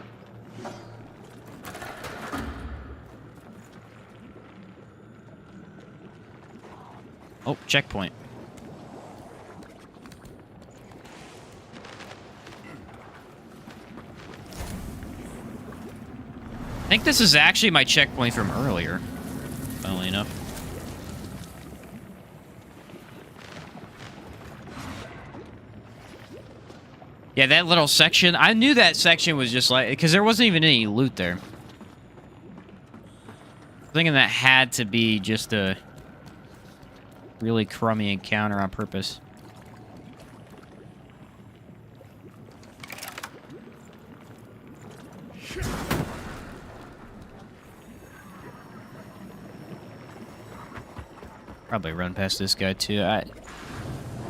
S1: Oh, checkpoint. I think this is actually my checkpoint from earlier, funnily enough. Yeah, that little section, I knew that section was just like, because there wasn't even any loot there. I'm thinking that had to be just a really crummy encounter on purpose. Probably run past this guy too. I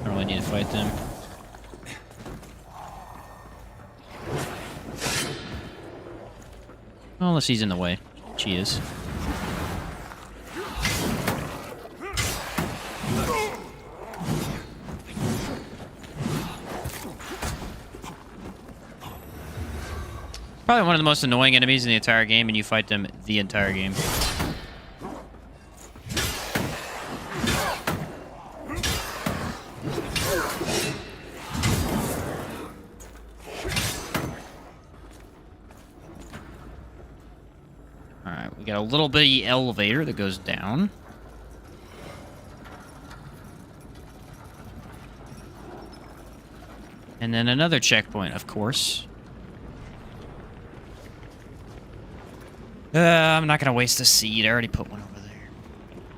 S1: don't really need to fight them. Well, unless he's in the way. Which he is. Probably one of the most annoying enemies in the entire game, and you fight them the entire game. Alright, we got a little bitty elevator that goes down. And then another checkpoint, of course. I'm not gonna waste a seed. I already put one over there.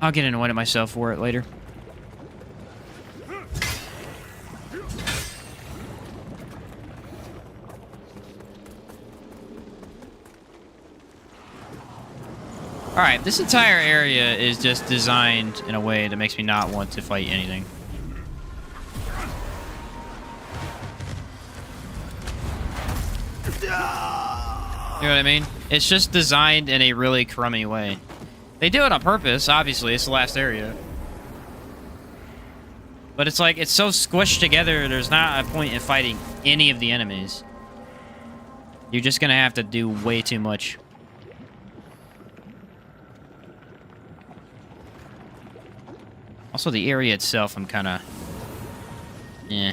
S1: I'll get annoyed at myself for it later. Alright, this entire area is just designed in a way that makes me not want to fight anything. You know what I mean? It's just designed in a really crummy way. They do it on purpose, obviously. It's the last area. But it's like, it's so squished together, there's not a point in fighting any of the enemies. You're just gonna have to do way too much. Also, the area itself, I'm kind of... eh.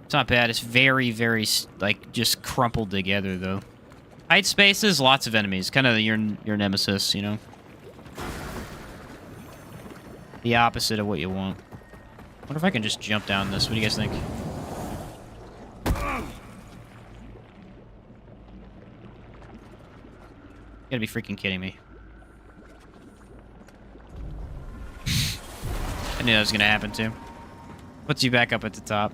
S1: It's not bad. It's very, very, like, just crumpled together, though. Tight spaces, lots of enemies. Kind of your nemesis, you know? The opposite of what you want. I wonder if I can just jump down this. What do you guys think? You gotta be freaking kidding me. I knew that was gonna happen too. Puts you back up at the top.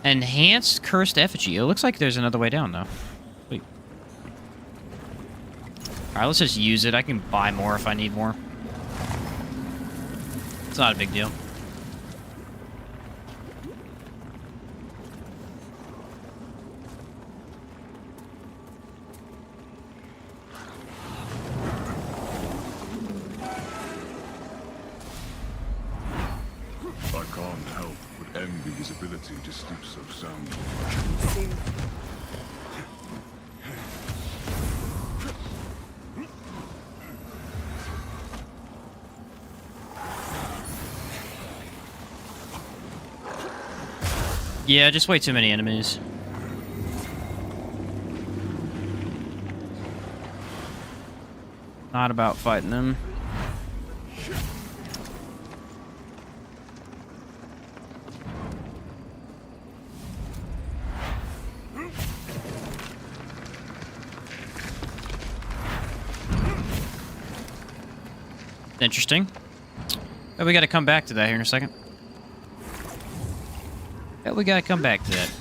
S1: Enhanced cursed effigy. It looks like there's another way down though. Wait. Alright, let's just use it. I can buy more if I need more. It's not a big deal.
S11: To sleep so soundly.
S1: Yeah, just way too many enemies. Not about fighting them. Interesting. But we gotta come back to that here in a second. Yeah, we gotta come back to that.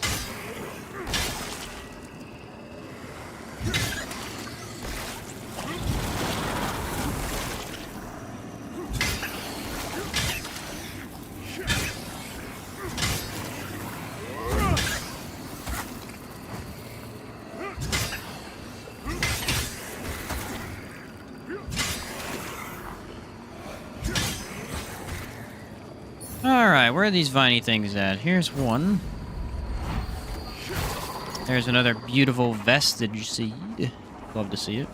S1: Alright, where are these viney things at? Here's one. There's another beautiful vestige seed. Love to see it.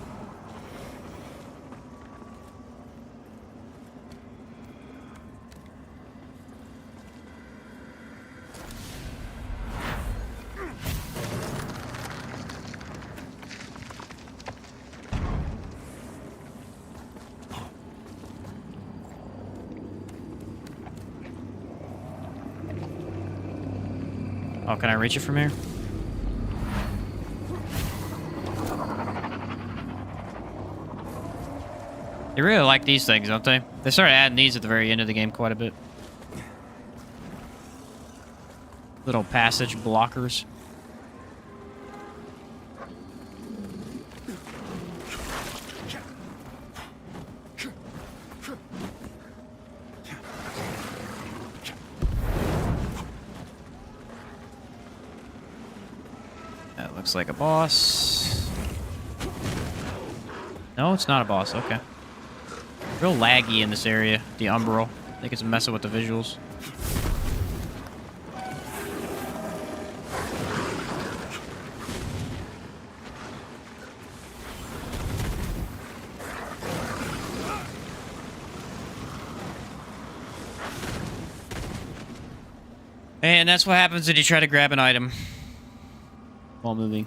S1: Oh, can I reach it from here? They really like these things, don't they? They started adding these at the very end of the game quite a bit. Little passage blockers. That looks like a boss. No, it's not a boss. Okay. Real laggy in this area, the umbral. I think it's messing with the visuals. And that's what happens when you try to grab an item while moving.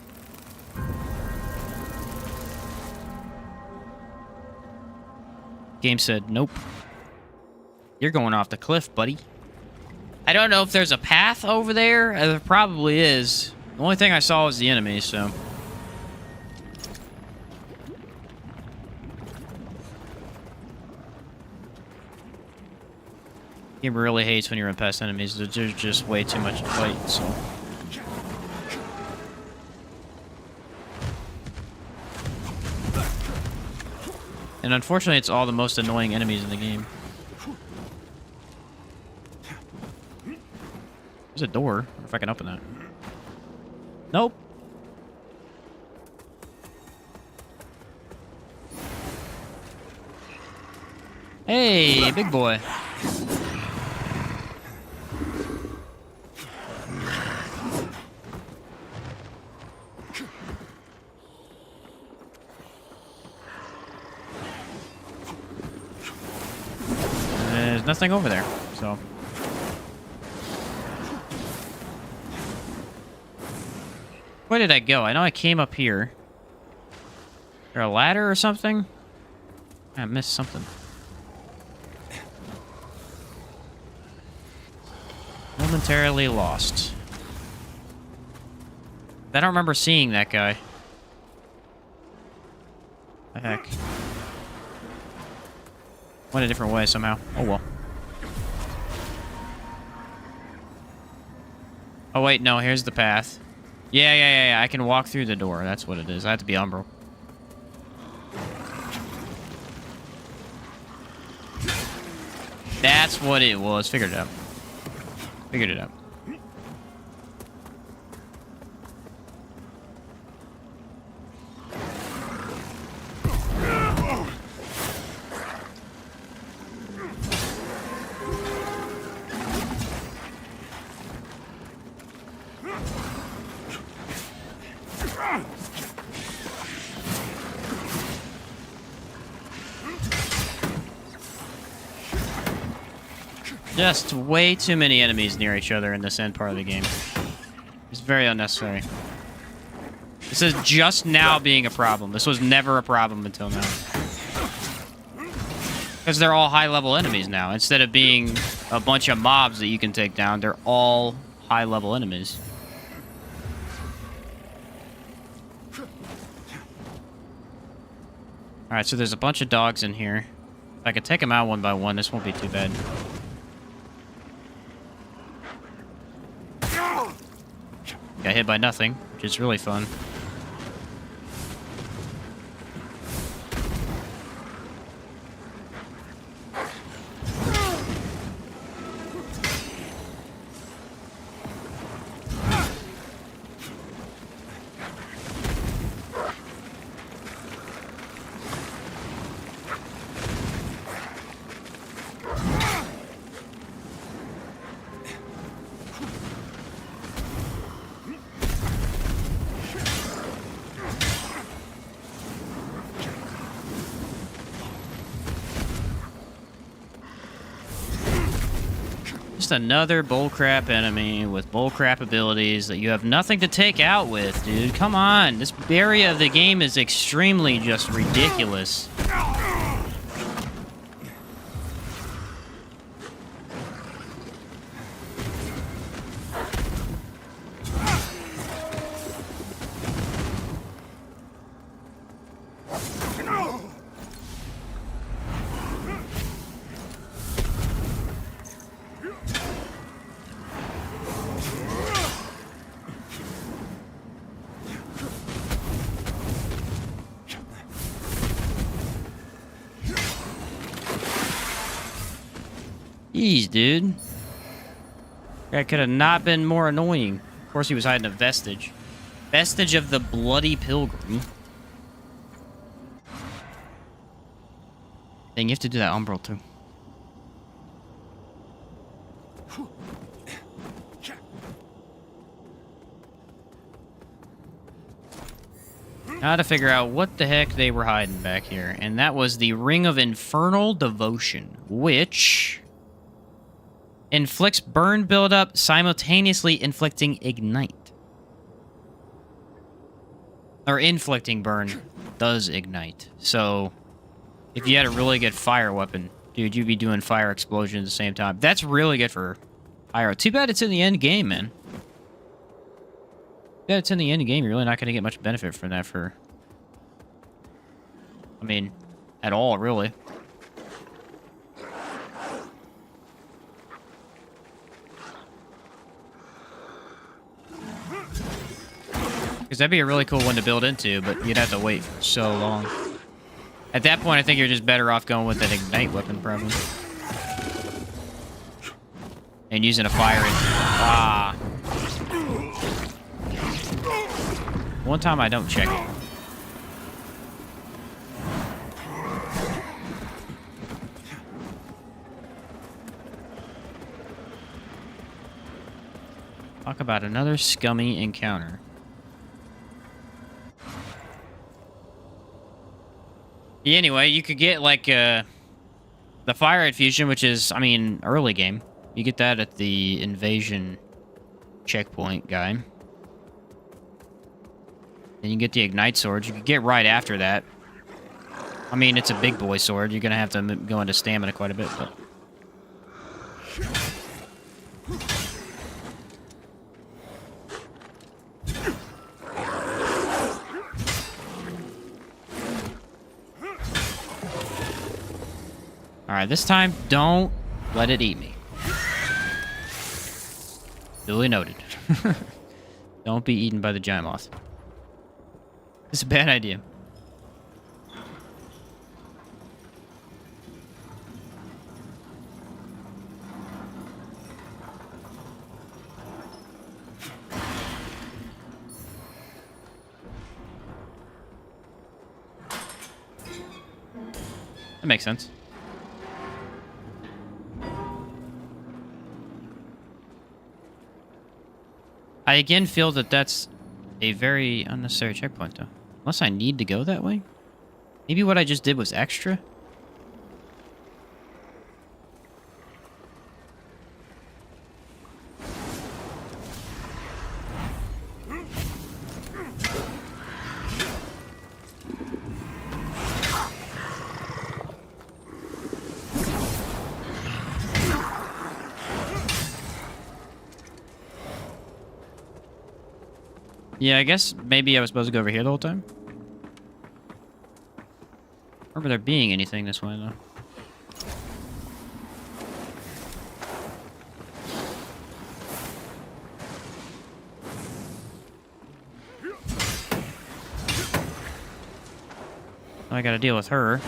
S1: Game said, nope. You're going off the cliff, buddy. I don't know if there's a path over there. There probably is. The only thing I saw was the enemies, so. Game really hates when you're in past enemies. There's just way too much to fight, so. And unfortunately, it's all the most annoying enemies in the game. There's a door. I wonder if I can open that. Nope. Hey, big boy. There's nothing over there, so. Where did I go? I know I came up here. Is there a ladder or something? I missed something. Momentarily lost. I don't remember seeing that guy. The heck. Went a different way somehow. Oh well. Oh wait, no, here's the path. Yeah, I can walk through the door. That's what it is. I have to be Umbral. That's what it was. Figured it out. Figured it out. Just way too many enemies near each other in this end part of the game. It's very unnecessary. This is just now being a problem. This was never a problem until now. Because they're all high-level enemies now. Instead of being a bunch of mobs that you can take down, they're all high-level enemies. Alright, so there's a bunch of dogs in here. If I could take them out one by one, this won't be too bad. Got hit by nothing, which is really fun. Just another bullcrap enemy with bullcrap abilities that you have nothing to take out with, dude. Come on. This area of the game is extremely just ridiculous. Jeez, dude. That could have not been more annoying. Of course, he was hiding a vestige. Vestige of the bloody pilgrim. Dang, you have to do that umbral too. Now to figure out what the heck they were hiding back here. And that was the Ring of Infernal Devotion, which inflicts burn buildup, simultaneously inflicting ignite. Or inflicting burn does ignite. So, if you had a really good fire weapon, dude, you'd be doing fire explosions at the same time. That's really good for pyro. Too bad it's in the end game, man. Yeah, it's in the end game. You're really not going to get much benefit from that for... I mean, at all, really. Because that'd be a really cool one to build into, but you'd have to wait for so long. At that point, I think you're just better off going with an ignite weapon, probably. And using a fire engine. Ah. One time I don't check it. Talk about another scummy encounter. Yeah, anyway, you could get, like, the fire infusion, which is, I mean, early game. You get that at the invasion checkpoint guy. Then you get the ignite sword. You could get right after that. I mean, it's a big boy sword. You're going to have to go into stamina quite a bit, but... Alright, this time, don't let it eat me. Duly noted. Don't be eaten by the giant moth. It's a bad idea. That makes sense. I again feel that that's a very unnecessary checkpoint, though. Unless I need to go that way? Maybe what I just did was extra? Yeah, I guess maybe I was supposed to go over here the whole time. I remember there being anything this way, though. I gotta deal with her.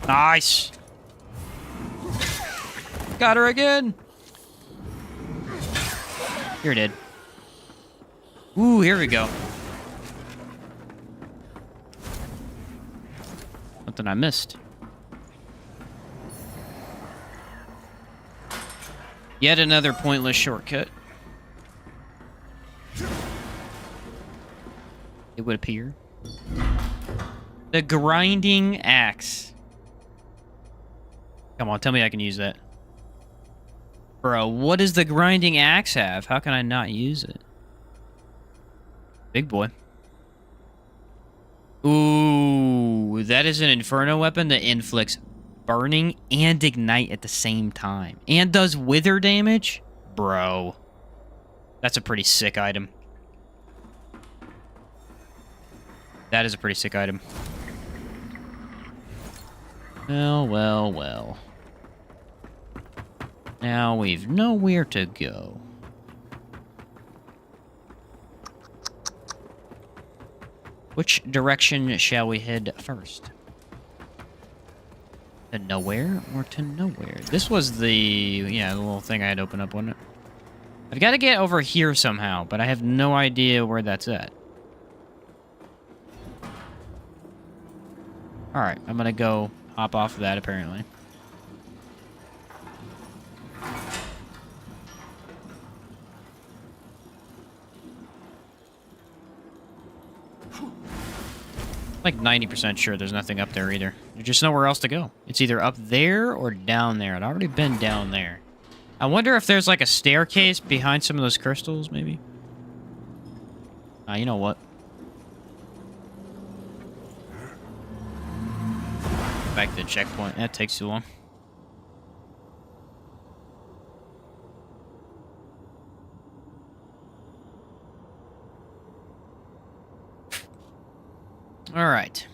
S1: Nice! Got her again! You're dead. Ooh, here we go. Something I missed. Yet another pointless shortcut. it would appear. The grinding axe. Come on, tell me I can use that. Bro, what does the grinding axe have? How can I not use it? Big boy. Ooh, that is an inferno weapon that inflicts burning and ignite at the same time. And does wither damage? Bro. That's a pretty sick item. That is a pretty sick item. Well, well, well. Now we've nowhere to go. Which direction shall we head first? To nowhere or to nowhere? This was the little thing I had opened up, wasn't it? I've got to get over here somehow, but I have no idea where that's at. Alright, I'm gonna go hop off of that, apparently. Like 90% sure there's nothing up there either. There's just nowhere else to go. It's either up there or down there. I'd already been down there. I wonder if there's like a staircase behind some of those crystals, maybe? You know what? Back to the checkpoint. That takes too long. All right.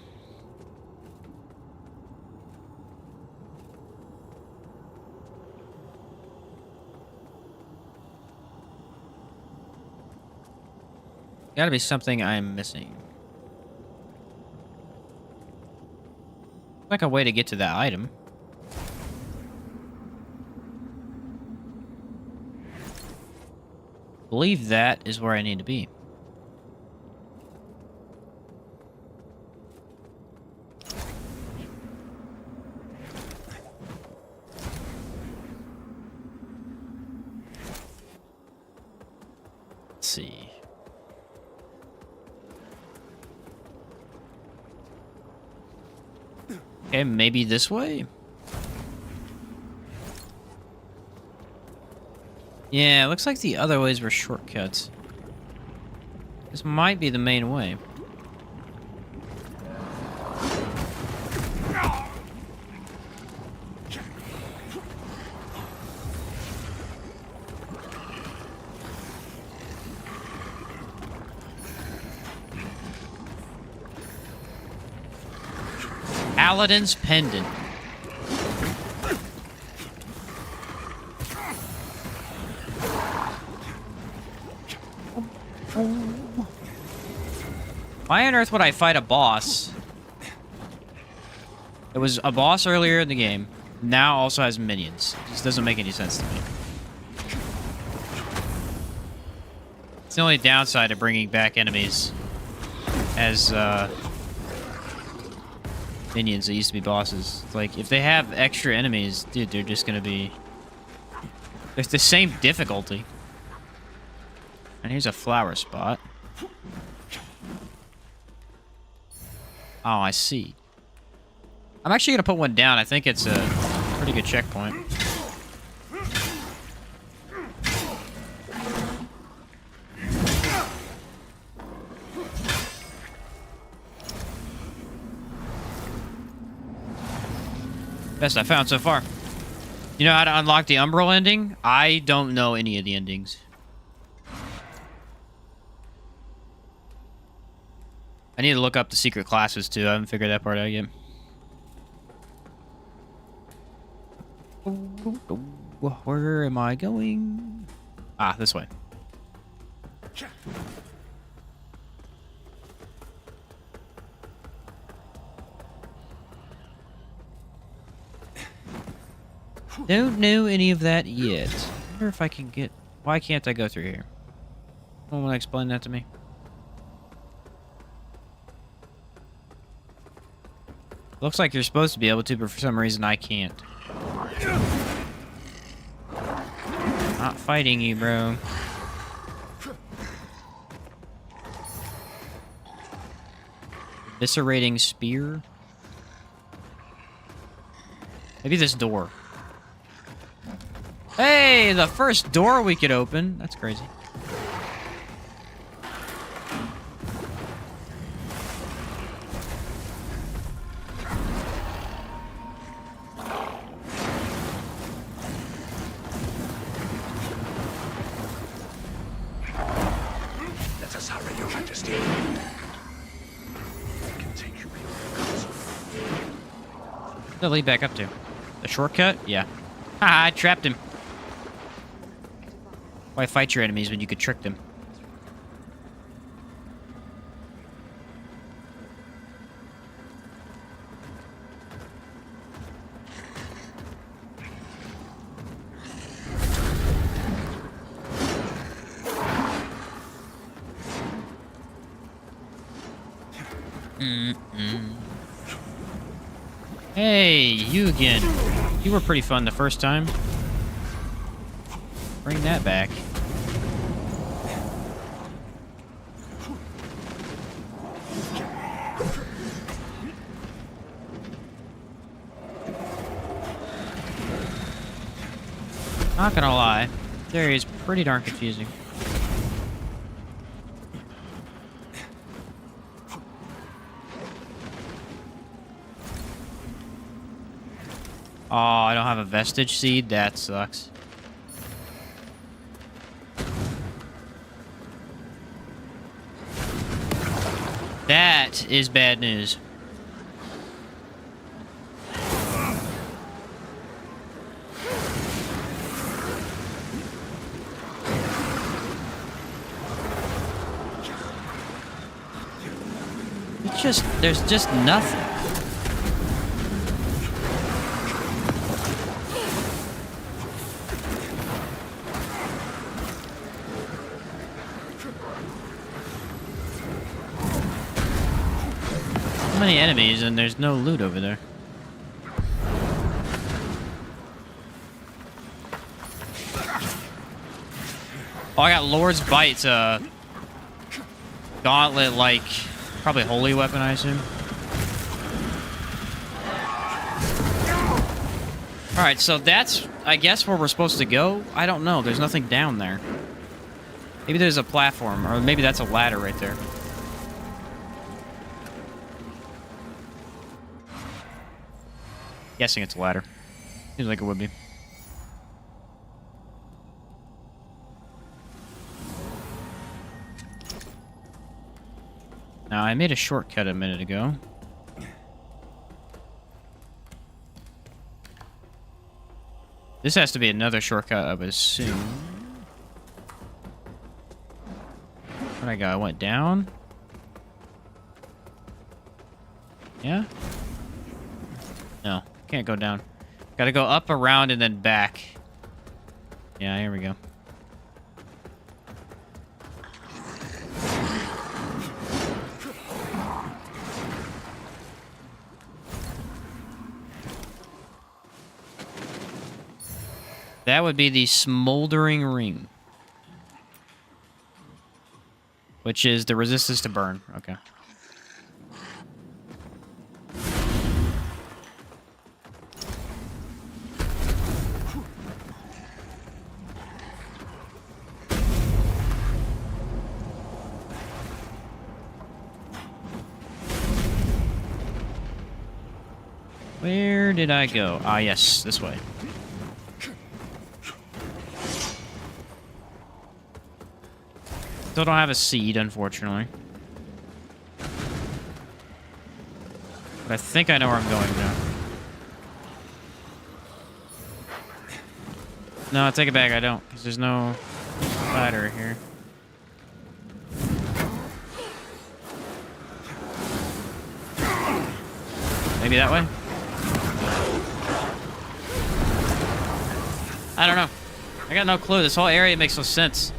S1: Gotta be something I'm missing. Like a way to get to that item. I believe that is where I need to be. Let's see. Okay, maybe this way? Yeah, it looks like the other ways were shortcuts. This might be the main way. Paladin's pendant. Why on earth would I fight a boss? It was a boss earlier in the game. Now also has minions. This doesn't make any sense to me. It's the only downside of bringing back enemies as minions that used to be bosses. Like, if they have extra enemies, dude, they're just gonna be... It's the same difficulty. And here's a flower spot. Oh, I see. I'm actually gonna put one down. I think it's a pretty good checkpoint. Best I found so far. You know how to unlock the Umbral ending? I don't know any of the endings. I need to look up the secret classes too. I haven't figured that part out yet. Where am I going? Ah, this way. Don't know any of that yet. I wonder if I can get... Why can't I go through here? Someone want to explain that to me? Looks like you're supposed to be able to, but for some reason I can't. Not fighting you, bro. Eviscerating spear. Maybe this door. Hey, the first door we could open. That's crazy.
S4: Let us hurry, Your Majesty. I can take you beyond the castle.
S1: What's that lead back up to? The shortcut? Yeah. Haha, I trapped him. Why fight your enemies when you could trick them? Hey, you again. You were pretty fun the first time. Bring that back. Not gonna lie, this area is pretty darn confusing. Oh, I don't have a vestige seed? That sucks. That is bad news. There's just nothing. So many enemies and there's no loot over there. Oh, I got Lord's Bite's gauntlet, like, probably holy weapon, I assume. Alright, so that's, I guess, where we're supposed to go? I don't know. There's nothing down there. Maybe there's a platform, or maybe that's a ladder right there. Guessing it's a ladder. Seems like it would be. Now, I made a shortcut a minute ago. This has to be another shortcut, I would assume. Where'd I go? I went down? Yeah? No, can't go down. Gotta go up, around, and then back. Yeah, here we go. That would be the smoldering ring. Which is the resistance to burn. Okay. Where did I go? Ah, yes, this way. Still don't have a seed, unfortunately. But I think I know where I'm going now. No, take it back, I don't, because there's no ladder here. Maybe that way? I don't know. I got no clue. This whole area makes no sense.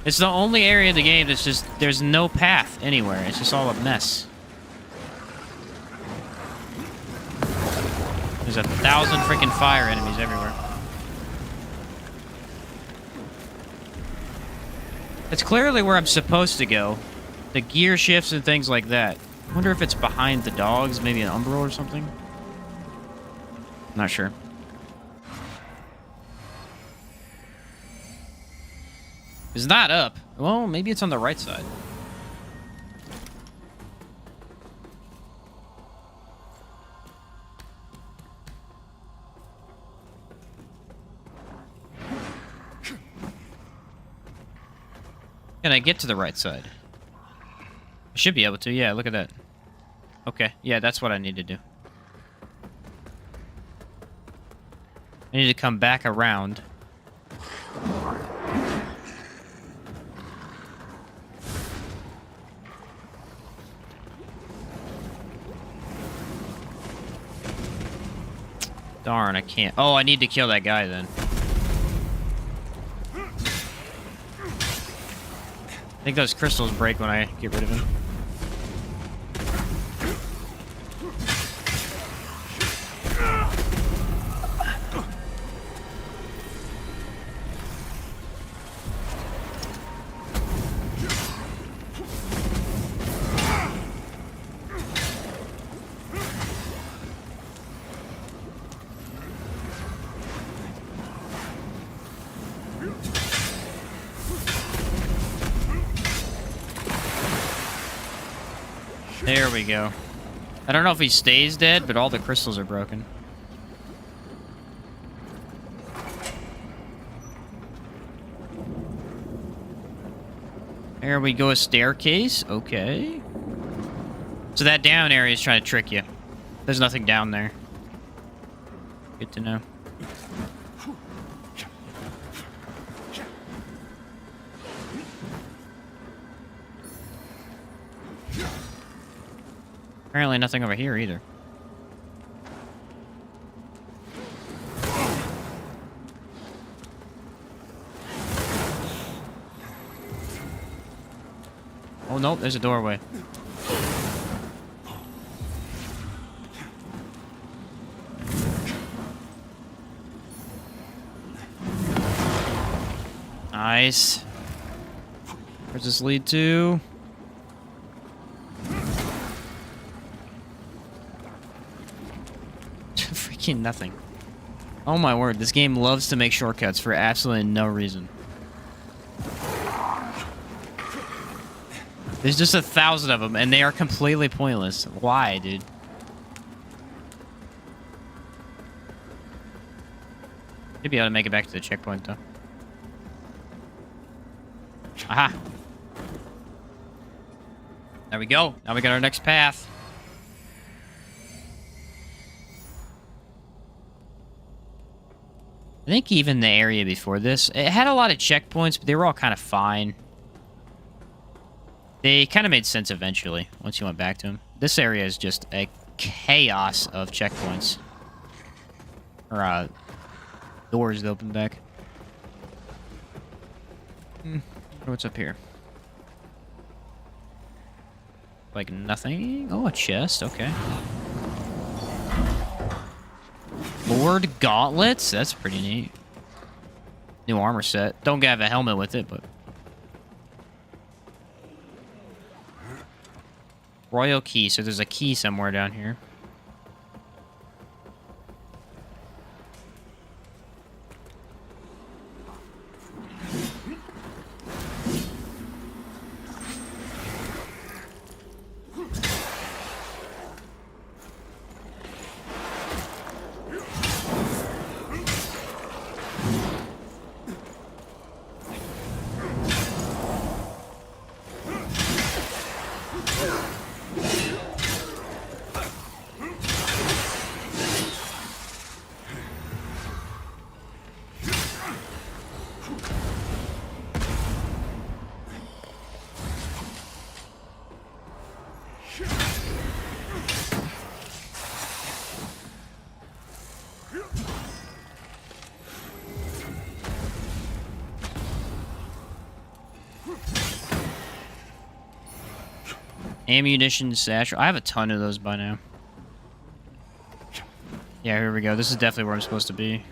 S1: It's the only area of the game that's just, there's no path anywhere. It's just all a mess. There's 1,000 freaking fire enemies everywhere. It's clearly where I'm supposed to go. The gear shifts and things like that. Wonder if it's behind the dogs, maybe an umbral or something. Not sure. It's not up. Well, maybe it's on the right side. Can I get to the right side? I should be able to. Yeah, look at that. Okay. Yeah, that's what I need to do. I need to come back around. Darn, I can't. Oh, I need to kill that guy then. I think those crystals break when I get rid of him. There we go. I don't know if he stays dead, but all the crystals are broken. There we go, a staircase. Okay. So that down area is trying to trick you. There's nothing down there. Good to know. Apparently nothing over here either. Oh, nope, there's a doorway. Nice. Where's this lead to? Freaking nothing. Oh my word, this game loves to make shortcuts for absolutely no reason. There's just 1,000 of them, and they are completely pointless. Why, dude? Should be able to make it back to the checkpoint, though. Aha! There we go. Now we got our next path. I think even the area before this, it had a lot of checkpoints, but they were all kind of fine. They kind of made sense eventually, once you went back to them. This area is just a chaos of checkpoints. Or, doors that open back. What's up here? Like nothing? Oh, a chest, okay. Lord Gauntlets? That's pretty neat. New armor set. Don't have a helmet with it, but... Royal key, so there's a key somewhere down here. Ammunition satchel. I have a ton of those by now. Yeah, here we go. This is definitely where I'm supposed to be.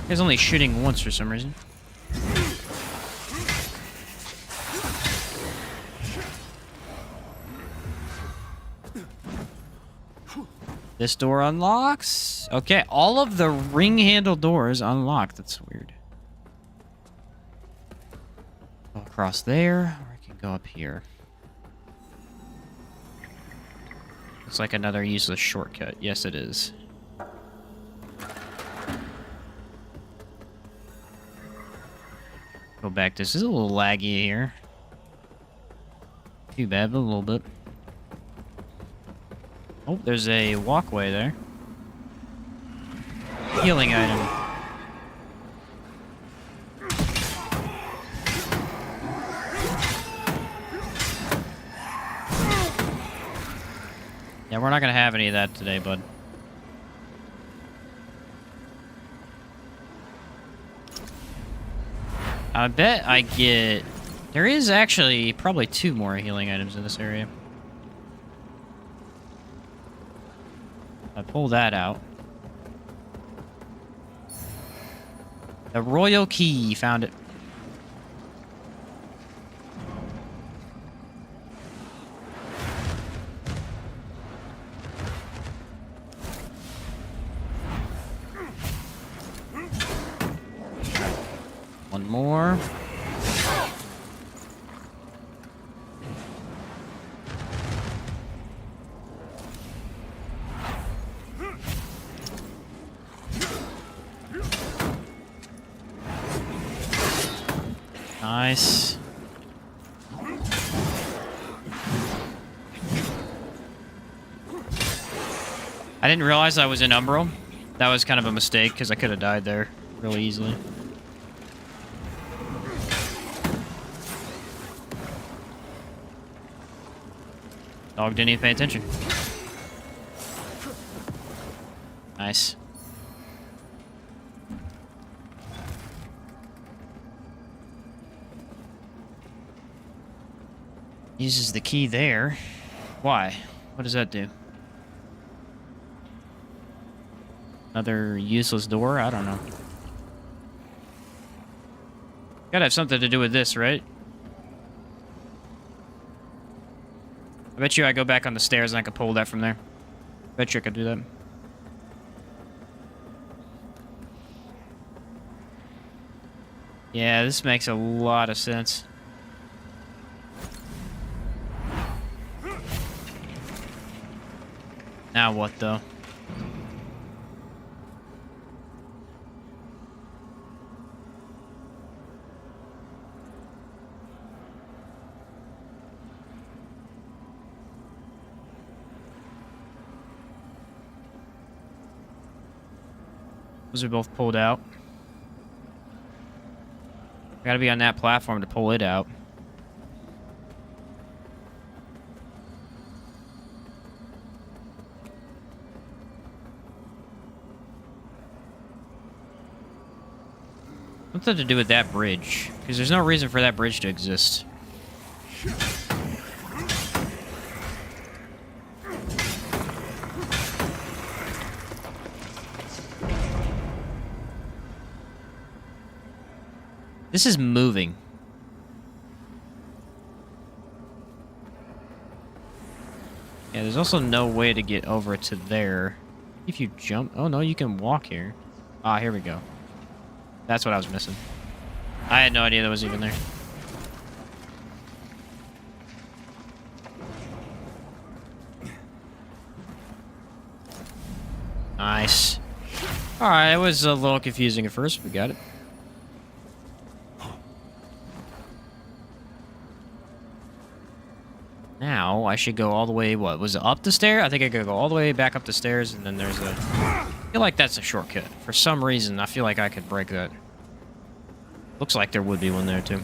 S1: He's only shooting once for some reason. This door unlocks. Okay, all of the ring handle doors unlocked. That's weird. Go across there, or I can go up here. Looks like another useless shortcut. Yes, it is. Go back. This is a little laggy here. Too bad, but a little bit. Oh, there's a walkway there. Healing item. Yeah, we're not gonna have any of that today, bud. I bet I get... There is actually probably 2 more healing items in this area. I pull that out. The royal key, found it. One more. Nice. I didn't realize I was in Umbral. That was kind of a mistake, because I could have died there really easily. Dog didn't even pay attention. Nice. Uses the key there. Why? What does that do? Another useless door? I don't know. Gotta have something to do with this, right? I bet you I go back on the stairs and I could pull that from there. Bet you I could do that. Yeah, this makes a lot of sense. Now what, though? Those are both pulled out. Gotta be on that platform to pull it out. Something to do with that bridge, because there's no reason for that bridge to exist. This is moving. Yeah, there's also no way to get over to there. If you jump... Oh, no, you can walk here. Ah, here we go. That's what I was missing. I had no idea that was even there. Nice. Alright, it was a little confusing at first. We got it. Now, I should go all the way, what, was it up the stair? I think I could go all the way back up the stairs, and then there's a... I feel like that's a shortcut. For some reason, I feel like I could break that. Looks like there would be one there, too.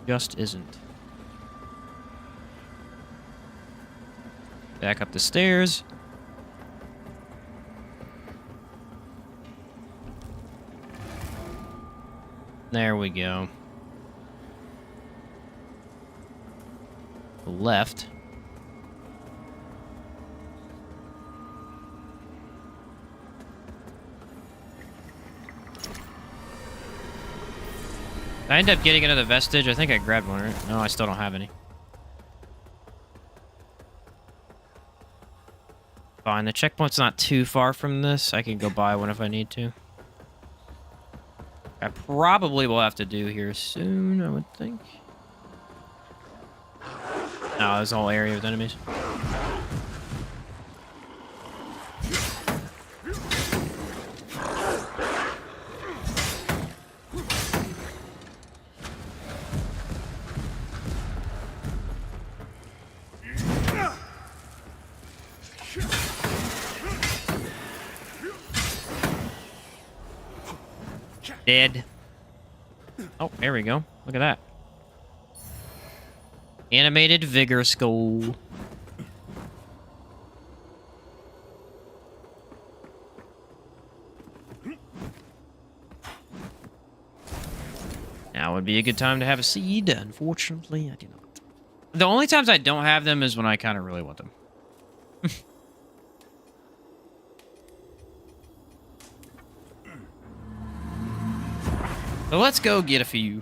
S1: Just isn't. Back up the stairs. There we go. Left. I end up getting another vestige. I think I grabbed one, right? No, I still don't have any. Fine, the checkpoint's not too far from this. I can go buy one if I need to. I probably will have to do here soon, I would think. No, there's a whole area with enemies. Dead. Oh, there we go. Look at that. Animated vigor skull. Now would be a good time to have a seed. Unfortunately, I do not. The only times I don't have them is when I kind of really want them. So let's go get a few.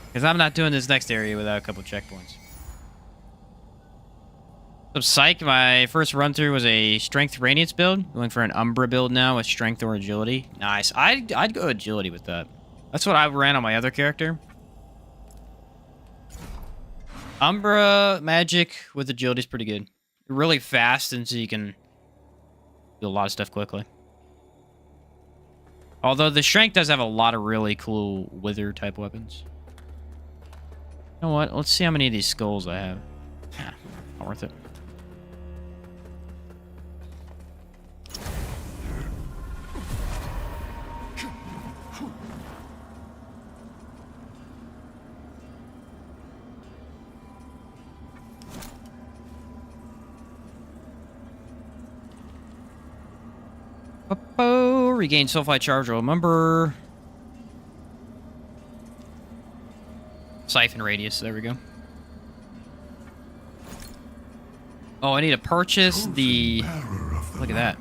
S1: Because I'm not doing this next area without a couple checkpoints. So psych, my first run through was a strength radiance build. Going for an Umbra build now with strength or agility. Nice. I'd go agility with that. That's what I ran on my other character. Umbra magic with agility is pretty good. Really fast, and so you can do a lot of stuff quickly. Although the strength does have a lot of really cool wither type weapons. You know what? Let's see how many of these skulls I have. Yeah, not worth it. Regain sulfide charge. Remember. Siphon radius. There we go. Oh, I need to purchase the. Look at that.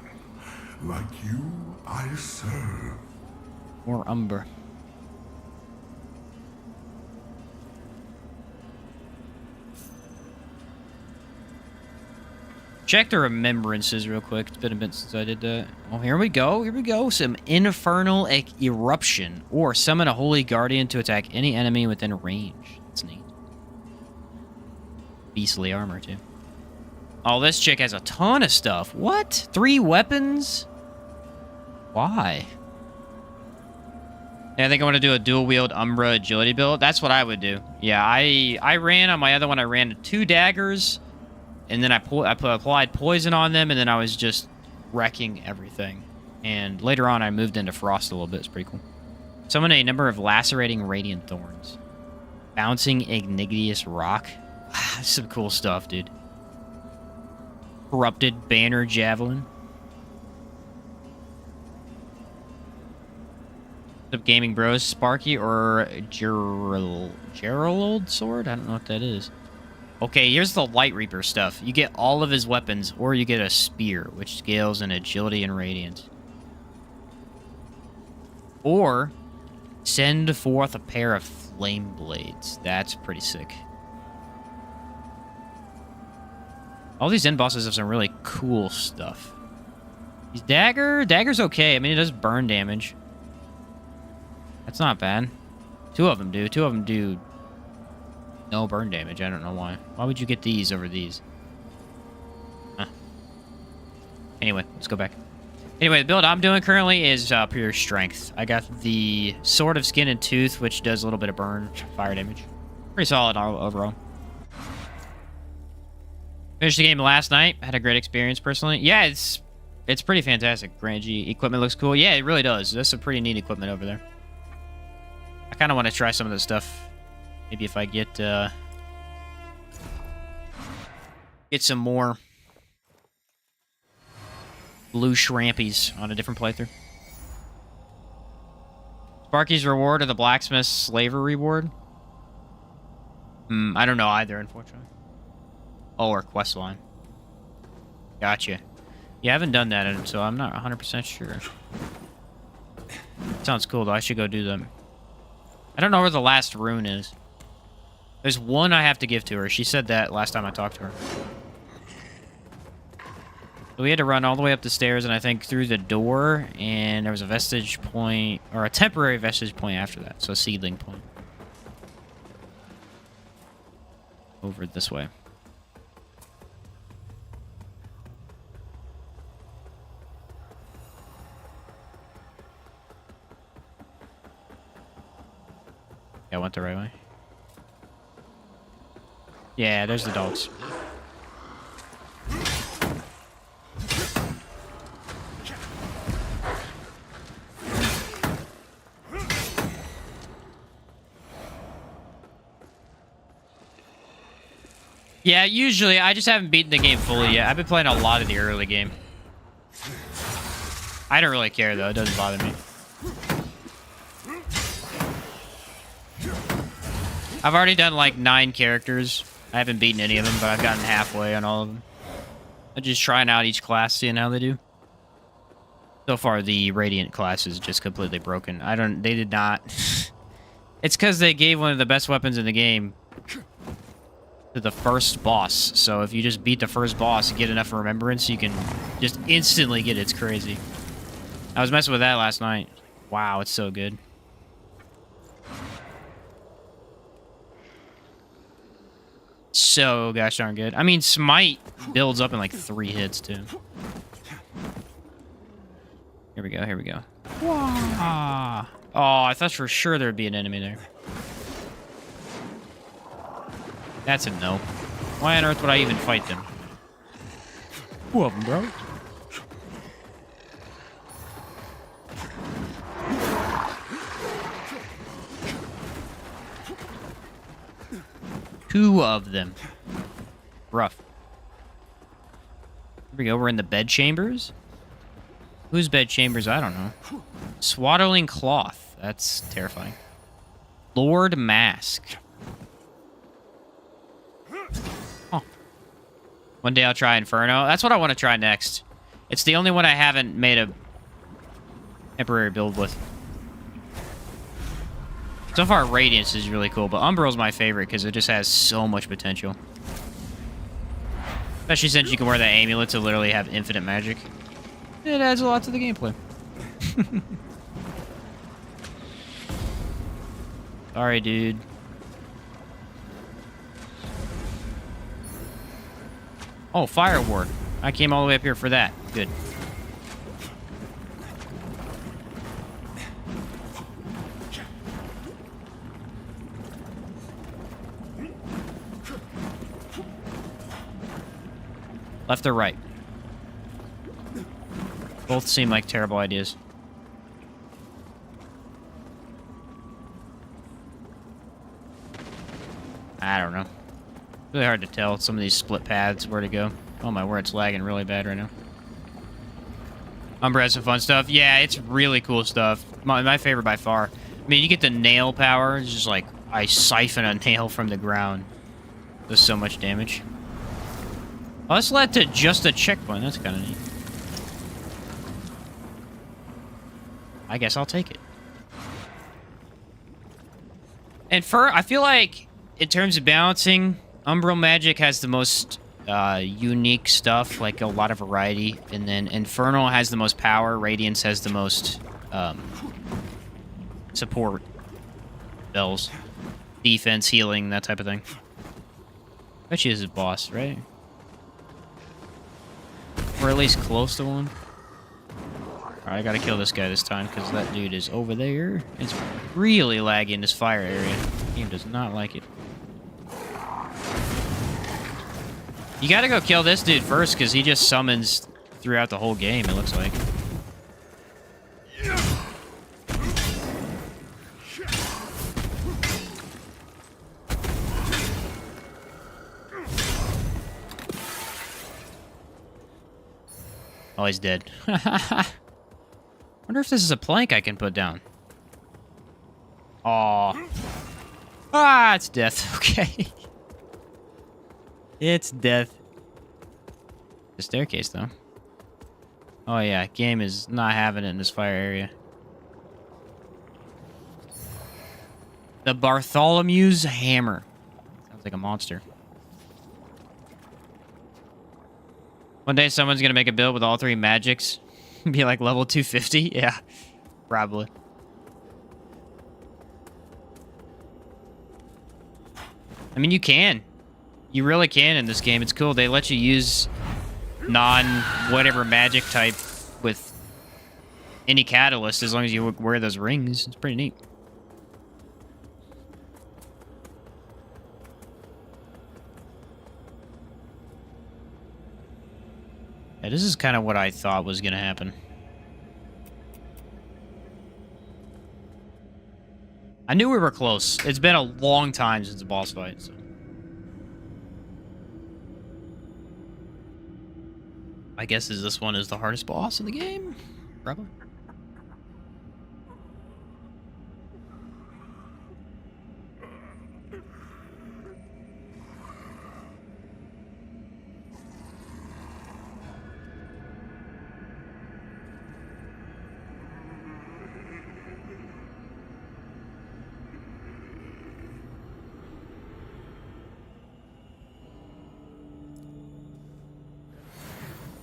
S11: Like you, I serve.
S1: More umber. Check the remembrances real quick. It's been a bit since I did that. Oh, here we go. Here we go. Some infernal eruption. Or summon a holy guardian to attack any enemy within range. That's neat. Beastly armor, too. Oh, this chick has a ton of stuff. What? 3 weapons? Why? Yeah, I think I want to do a dual-wield Umbra agility build. That's what I would do. Yeah, I ran on my other one. I ran 2 daggers. And then I applied poison on them, and then I was just wrecking everything. And later on, I moved into Frost a little bit. It's pretty cool. Summon a number of lacerating radiant thorns. Bouncing igneous rock. Some cool stuff, dude. Corrupted banner javelin. What's up, gaming bros? Sparky or Gerald sword? I don't know what that is. Okay, here's the Light Reaper stuff. You get all of his weapons, or you get a spear, which scales in agility and radiance. Or, send forth a pair of flame blades. That's pretty sick. All these end bosses have some really cool stuff. His dagger's okay. I mean, it does burn damage. That's not bad. 2 of them do. 2 of them do no burn damage. I don't know why. Why would you get these over these? Huh. Anyway, let's go back. Anyway, the build I'm doing currently is pure strength. I got the Sword of Skin and Tooth, which does a little bit of burn fire damage. Pretty solid overall. Finished the game last night. Had a great experience personally. Yeah, it's pretty fantastic. Grand G equipment looks cool. Yeah, it really does. That's some pretty neat equipment over there. I kind of want to try some of this stuff. Maybe if I get some more blue shrampies on a different playthrough. Sparky's reward or the blacksmith's slaver reward? I don't know either, unfortunately. Oh, or quest line. Gotcha. Yeah, I haven't done that, so I'm not 100% sure. Sounds cool, though. I should go do them. I don't know where the last rune is. There's one I have to give to her. She said that last time I talked to her. So we had to run all the way up the stairs and I think through the door, and there was a vestige point, or a temporary vestige point after that. So a seedling point. Over this way. Yeah, I went the right way. Yeah, there's the dogs. Yeah, usually. I just haven't beaten the game fully yet. I've been playing a lot of the early game. I don't really care, though. It doesn't bother me. I've already done, like, 9 characters. I haven't beaten any of them, but I've gotten halfway on all of them. I'm just trying out each class, seeing how they do. So far, the Radiant class is just completely broken. They did not... It's because they gave one of the best weapons in the game to the first boss. So if you just beat the first boss and get enough remembrance, you can just instantly get it. It's crazy. I was messing with that last night. Wow, it's so good. So gosh darn good. I mean, Smite builds up in like 3 hits too. Here we go, here we go. Wow. Oh, I thought for sure there'd be an enemy there. That's a no. Why on earth would I even fight them? 2 of them, bro. Two of them. Rough. Here we go. We're in the bed chambers. Whose bed chambers? I don't know. Swaddling cloth. That's terrifying. Lord Mask. Oh. One day I'll try Inferno. That's what I want to try next. It's the only one I haven't made a temporary build with. So far, Radiance is really cool, but Umbreal's my favorite because it just has so much potential. Especially since you can wear that amulet to literally have infinite magic. It adds a lot to the gameplay. Sorry, dude. Oh, Fire Ward. I came all the way up here for that. Good. Left or right? Both seem like terrible ideas. I don't know. Really hard to tell some of these split paths where to go. Oh my word, it's lagging really bad right now. Umbra has some fun stuff. Yeah, it's really cool stuff. My favorite by far. I mean, you get the nail power. It's just like I siphon a nail from the ground. Does so much damage. Oh, this led to just a checkpoint. That's kind of neat. I guess I'll take it. And I feel like, in terms of balancing, Umbral Magic has the most unique stuff, like a lot of variety. And then Infernal has the most power. Radiance has the most support spells. Defense, healing, that type of thing. Bet she is a boss, right? Or at least close to one. Alright, I gotta kill this guy this time, because that dude is over there. It's really laggy in this fire area. The game does not like it. You gotta go kill this dude first, because he just summons throughout the whole game, it looks like. Oh, he's dead. Wonder if this is a plank I can put down. Aw. Ah, it's death. Okay. It's death. The staircase, though. Oh, yeah. Game is not having it in this fire area. The Bartholomew's Hammer. Sounds like a monster. One day someone's gonna make a build with all 3 magics. Be like level 250? Yeah, probably. I mean, you can. You really can in this game. It's cool. They let you use non-whatever magic type with any catalyst as long as you wear those rings. It's pretty neat. Yeah, this is kind of what I thought was going to happen. I knew we were close. It's been a long time since the boss fight, so. I guess this one is the hardest boss in the game? Probably.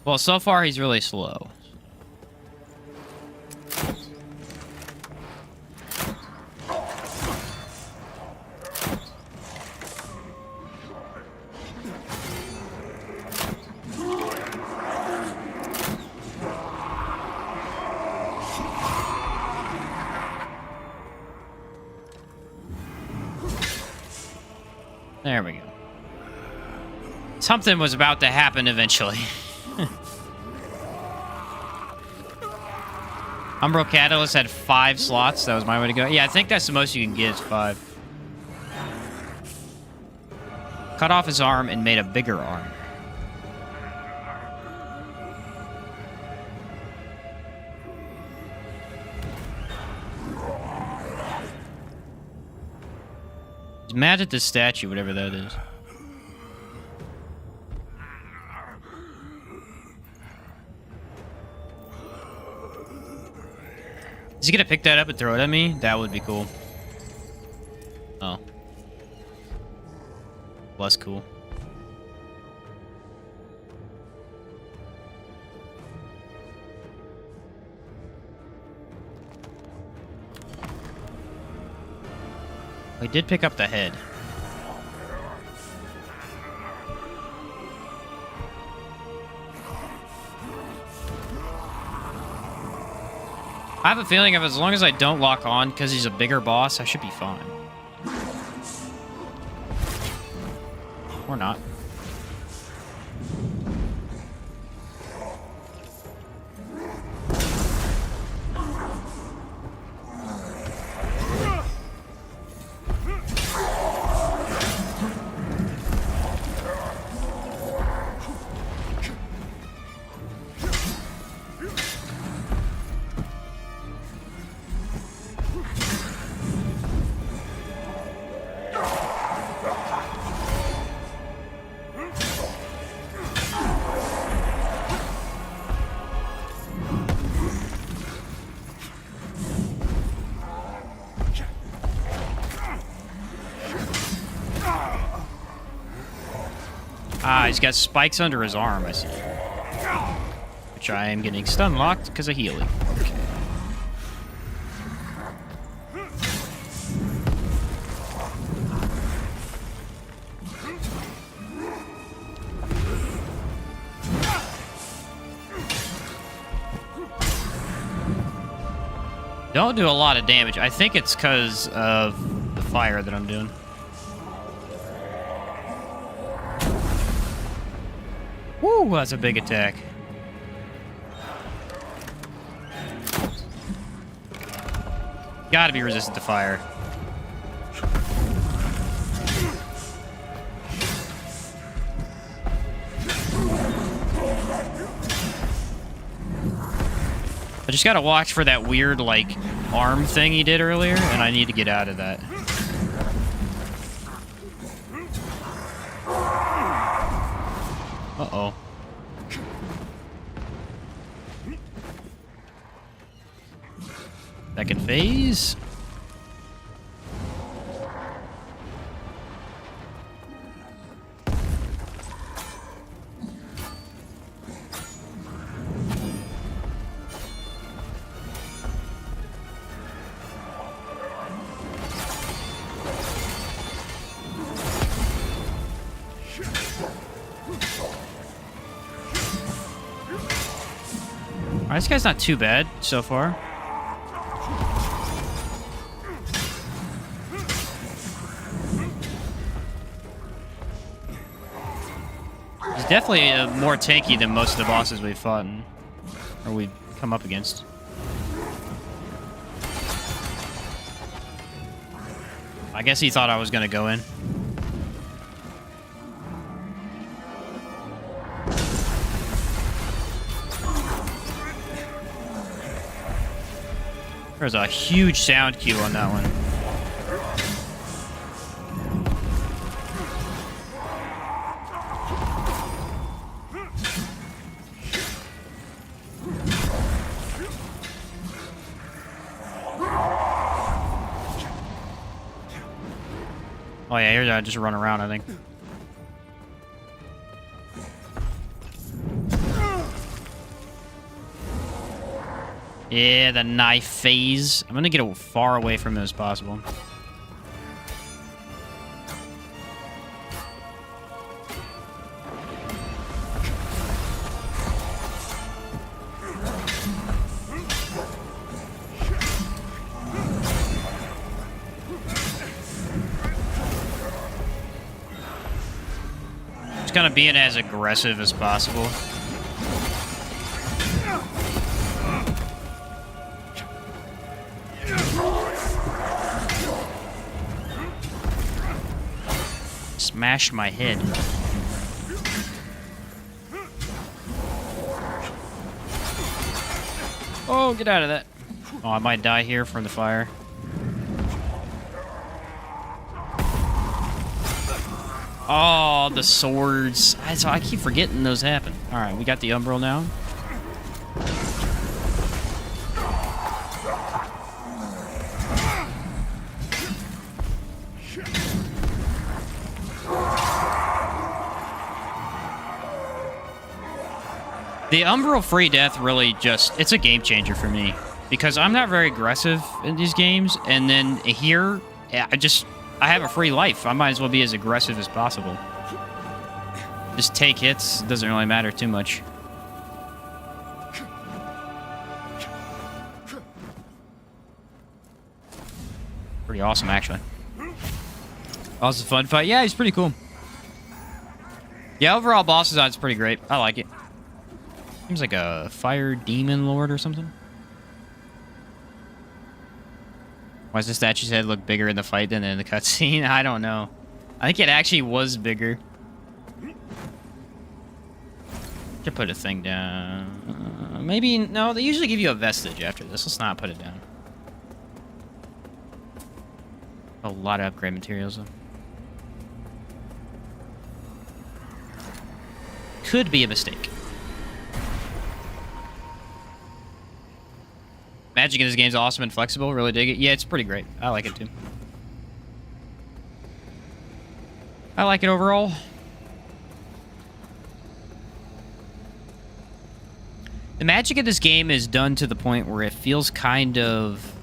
S1: Well, so far he's really slow. There we go. Something was about to happen eventually. Umbral Catalyst had 5 slots. That was my way to go. Yeah, I think that's the most you can get is 5. Cut off his arm and made a bigger arm. He's mad at this statue, whatever that is. Is he gonna pick that up and throw it at me? That would be cool. Oh. Less cool. He did pick up the head. I have a feeling if as long as I don't lock on because he's a bigger boss, I should be fine. Or not. Ah, he's got spikes under his arm, I see. Which I am getting stun locked because of healing. Okay. Don't do a lot of damage. I think it's because of the fire that I'm doing. Woo, that's a big attack. Gotta be resistant to fire. I just gotta watch for that weird, like, arm thing he did earlier, and I need to get out of that. Uh-oh. Second phase. This guy's not too bad so far. He's definitely more tanky than most of the bosses we've fought in, or we've come up against. I guess he thought I was gonna go in. There's a huge sound cue on that one. Oh yeah, here's I just run around, I think. Yeah, the knife phase. I'm gonna get as far away from him as possible. Just kind of being as aggressive as possible. Smash my head. Oh, get out of that. Oh, I might die here from the fire. Oh, the swords. I keep forgetting those happen. Alright, we got the umbral now. The umbral free death really just, it's a game changer for me. Because I'm not very aggressive in these games, and then here, I have a free life. I might as well be as aggressive as possible. Just take hits, doesn't really matter too much. Pretty awesome, actually. Also fun fight. Yeah, he's pretty cool. Yeah, overall boss design's pretty great. I like it. Seems like a fire demon lord or something. Why does the statue's head look bigger in the fight than in the cutscene? I don't know. I think it actually was bigger. Should put a thing down. Maybe, no, they usually give you a vestige after this. Let's not put it down. A lot of upgrade materials, though. Could be a mistake. Magic in this game is awesome and flexible. Really dig it. Yeah, it's pretty great. I like it too. I like it overall. The magic of this game is done to the point where it feels kind of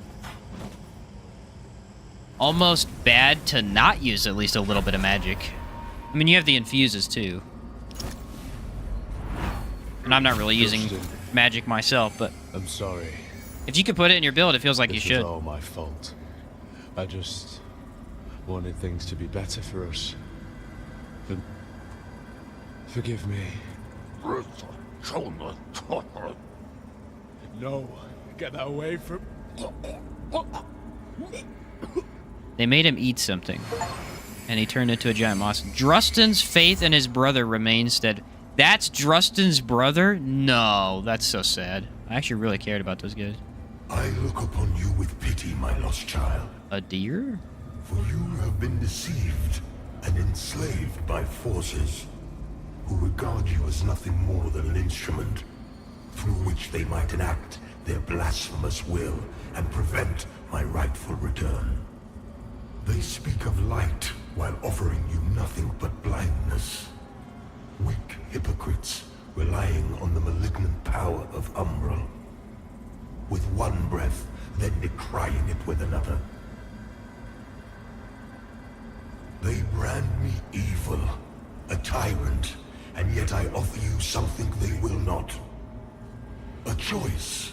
S1: almost bad to not use at least a little bit of magic. I mean, you have the infuses too. And I'm not really using magic myself, but
S10: I'm sorry.
S1: If you could put it in your build, it feels like you should.
S10: It's all my fault. I just wanted things to be better for us. But forgive me. No, get that away from...
S1: They made him eat something, and he turned into a giant monster. Drustin's faith in his brother remains stead. That's Drustin's brother? No, that's so sad. I actually really cared about those guys.
S11: I look upon you with pity, my lost child.
S1: A deer?
S11: For you have been deceived and enslaved by forces who regard you as nothing more than an instrument through which they might enact their blasphemous will and prevent my rightful return. They speak of light while offering you nothing but blindness. Weak hypocrites relying on the malignant power of Umbral. With one breath, then decrying it with another. They brand me evil, a tyrant, and yet I offer you something they will not. A choice.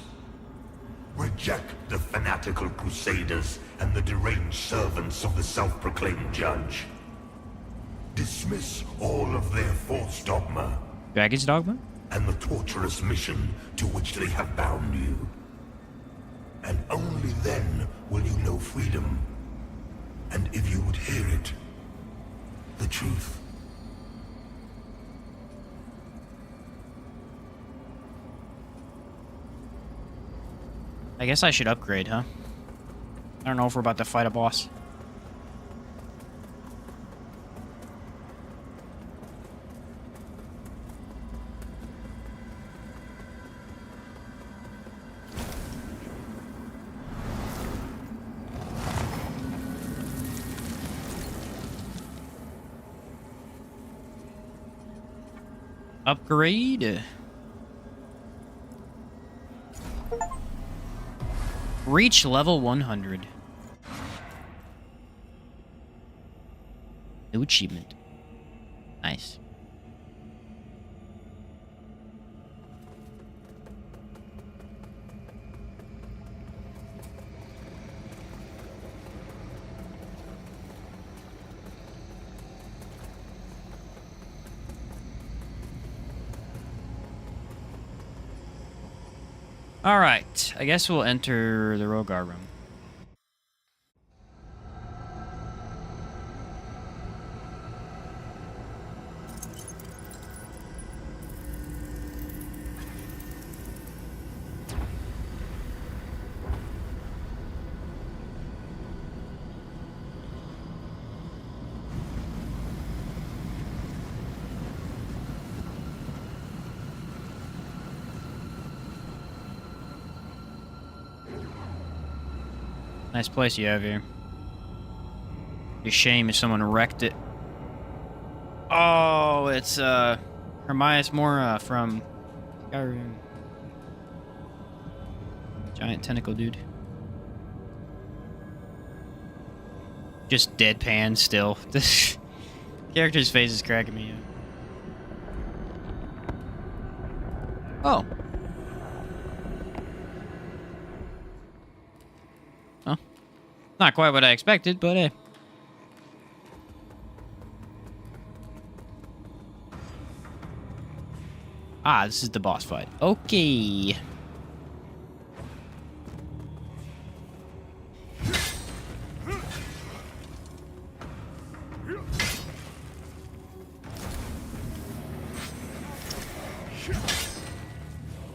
S11: Reject the fanatical crusaders and the deranged servants of the self-proclaimed judge. Dismiss all of their false dogma.
S1: Dragon's dogma?
S11: And the torturous mission to which they have bound you. And only then will you know freedom. And if you would hear it, the truth.
S1: I guess I should upgrade, huh? I don't know if we're about to fight a boss. Upgrade. Reach level 100. New achievement. Nice. Alright, I guess we'll enter the Rogar room. Nice place you have here. Be a shame if someone wrecked it. Oh, it's Hermias Mora from Skyrim. Giant tentacle dude. Just deadpan still. This character's face is cracking me up. Oh. Not quite what I expected, but hey. Ah, this is the boss fight. Okay.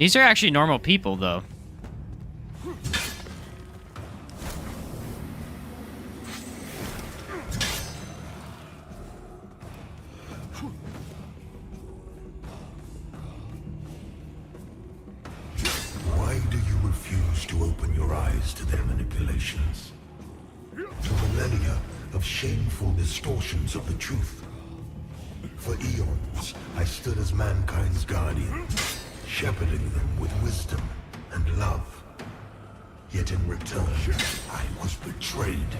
S1: These are actually normal people, though.
S11: Distortions of the truth. For eons, I stood as mankind's guardian, shepherding them with wisdom and love. Yet in return, I was betrayed.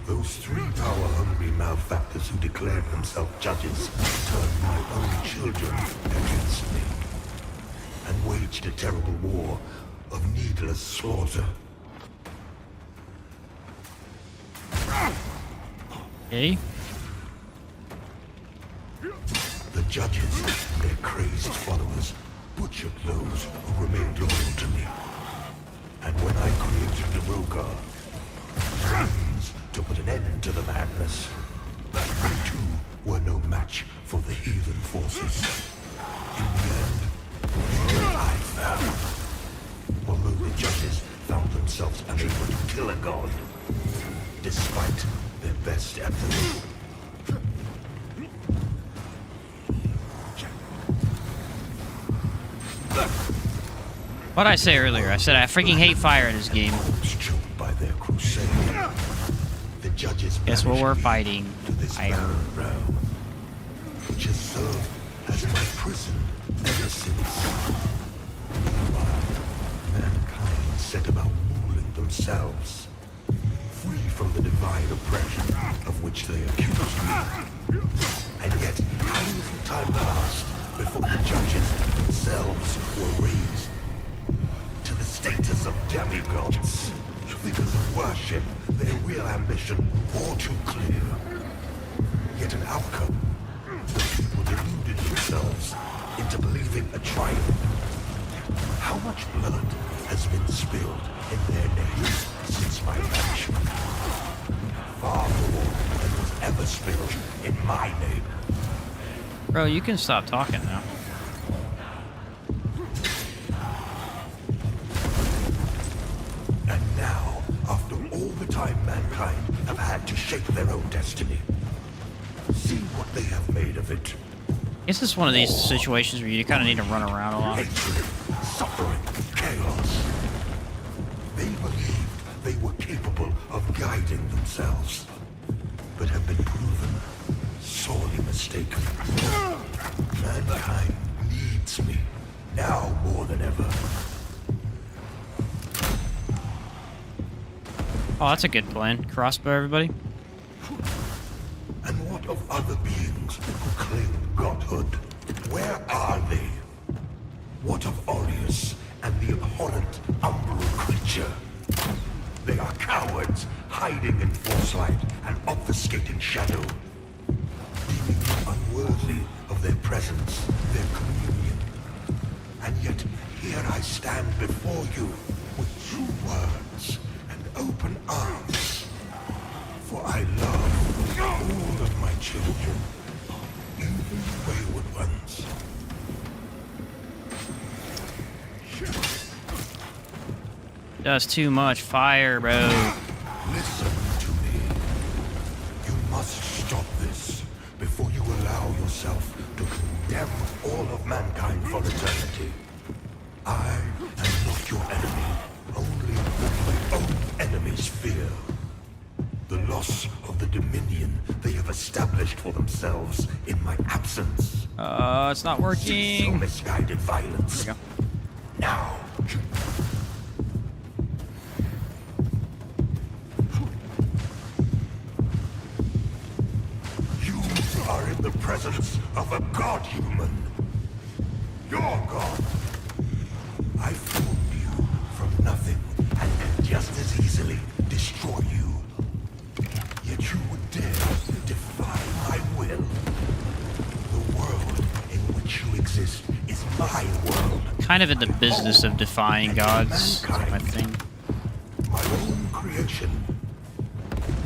S11: Those three power-hungry malefactors who declared themselves judges turned my own children against me and waged a terrible war of needless slaughter.
S1: Okay.
S11: The judges and their crazed followers butchered those who remained loyal to me. And when I created the Rogar, means to put an end to the madness, they too were no match for the heathen forces. In the end, I fell. Although the judges found themselves unable to kill a god, despite their best efforts.
S1: What'd I say earlier? I said I freaking hate fire in this game.
S11: Choked by their crusade. The judges
S1: guess what we're fighting? Fire.
S11: Realm, which has served as my prison ever since. Mankind set about ruling themselves, free from the divine oppression of which they accused me. And yet, how little time passed before the judges themselves were raised status of demigods, figures of worship, their real ambition all too clear. Yet an outcome, the people deluded themselves into believing a triumph. How much blood has been spilled in their names since my banishment? Far more than was ever spilled in my name.
S1: Bro, you can stop talking now.
S11: And now, after all the time mankind have had to shape their own destiny, see what they have made of it.
S1: Guess it's one of these situations where you kind of need to run around a lot.
S11: Hatred, suffering, chaos. They believed they were capable of guiding themselves, but have been proven sorely mistaken. Mankind needs me, now more than ever.
S1: Oh, that's a good plan. Crossbow, everybody.
S11: And what of other beings who claim godhood? Where are they? What of Aureus and the abhorrent umbral creature? They are cowards, hiding in foresight and obfuscating shadow, deeming you unworthy of their presence, their communion. And yet, here I stand before you with true words and open arms. For I love all of my children, even the wayward ones.
S1: Does too much fire, bro.
S11: Listen to me. You must stop this before you allow yourself to condemn all of mankind for eternity. I am not your enemy, only what my own enemies fear. The loss of the dominion they have established for themselves in my absence.
S1: It's not working.
S11: So misguided violence.
S1: There we go.
S11: Now. You are in the presence of a god-human. Your god. I formed you from nothing and can just as easily destroy you. Yet you would dare defy my will. The world in which you exist is my world.
S1: Kind of in the business of defying gods, I think.
S11: My own creation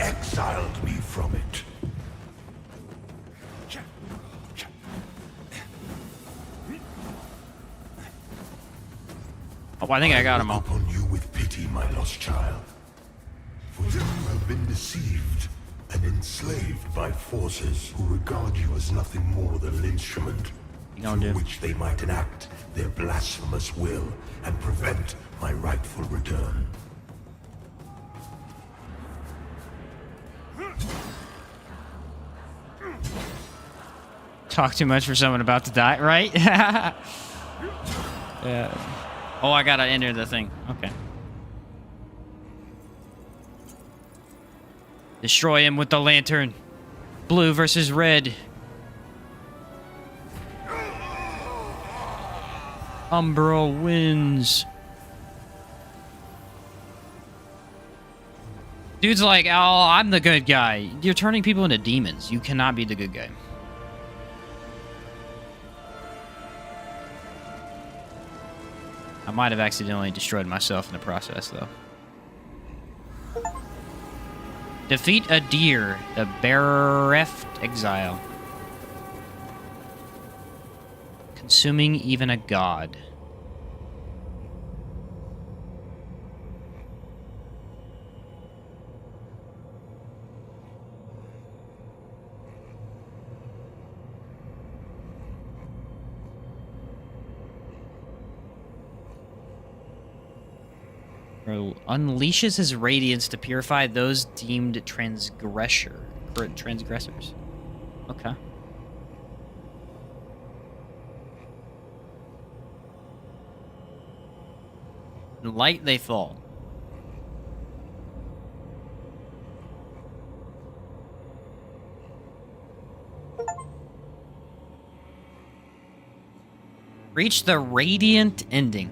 S11: exiled me from it.
S1: Oh, I think I got them all.
S11: Upon you with pity, my lost child. For you have been deceived and enslaved by forces who regard you as nothing more than an instrument through which they might enact their blasphemous will and prevent my rightful return.
S1: Talk too much for someone about to die, right? Yeah. Oh, I gotta enter the thing. Okay. Destroy him with the lantern. Blue versus red. Umbral wins. Dude's like, oh, I'm the good guy. You're turning people into demons. You cannot be the good guy. I might have accidentally destroyed myself in the process, though. Defeat a deer, the bereft exile. Consuming even a god. Unleashes his radiance to purify those deemed transgressors. Okay. In light they fall. Reach the radiant ending.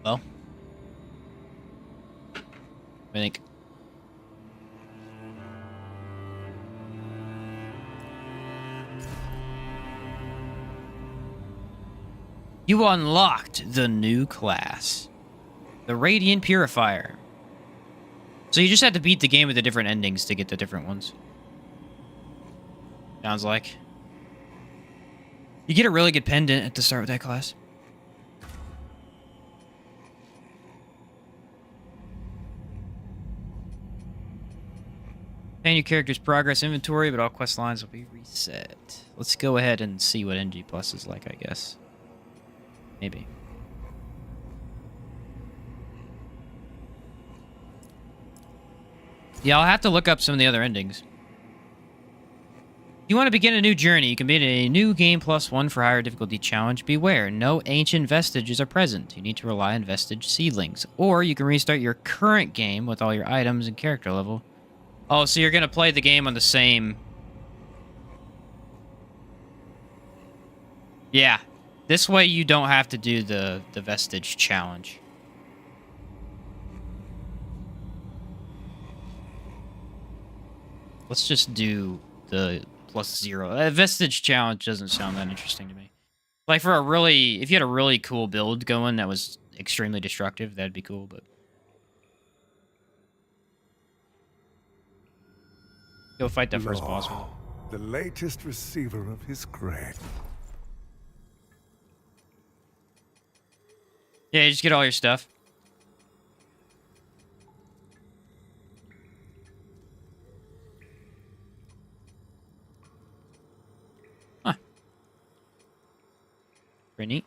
S1: Well, I think. You unlocked the new class, the Radiant Purifier. So you just had to beat the game with the different endings to get the different ones. Sounds like. You get a really good pendant at the start with that class. And your character's progress inventory, but all quest lines will be reset. Let's go ahead and see what NG Plus is like, I guess. Maybe. Yeah, I'll have to look up some of the other endings. You want to begin a new journey. You can begin a new game +1 for higher difficulty challenge. Beware, no ancient vestiges are present. You need to rely on vestige seedlings. Or you can restart your current game with all your items and character level. Oh, so you're going to play the game on the same... Yeah. This way you don't have to do the vestige challenge. Let's just do the +0. Vestige challenge doesn't sound that interesting to me. Like for a really... If you had a really cool build going that was extremely destructive, that'd be cool, but... Go fight that first boss with him.
S11: The latest receiver of his grain.
S1: Yeah, you just get all your stuff. Huh. Pretty neat.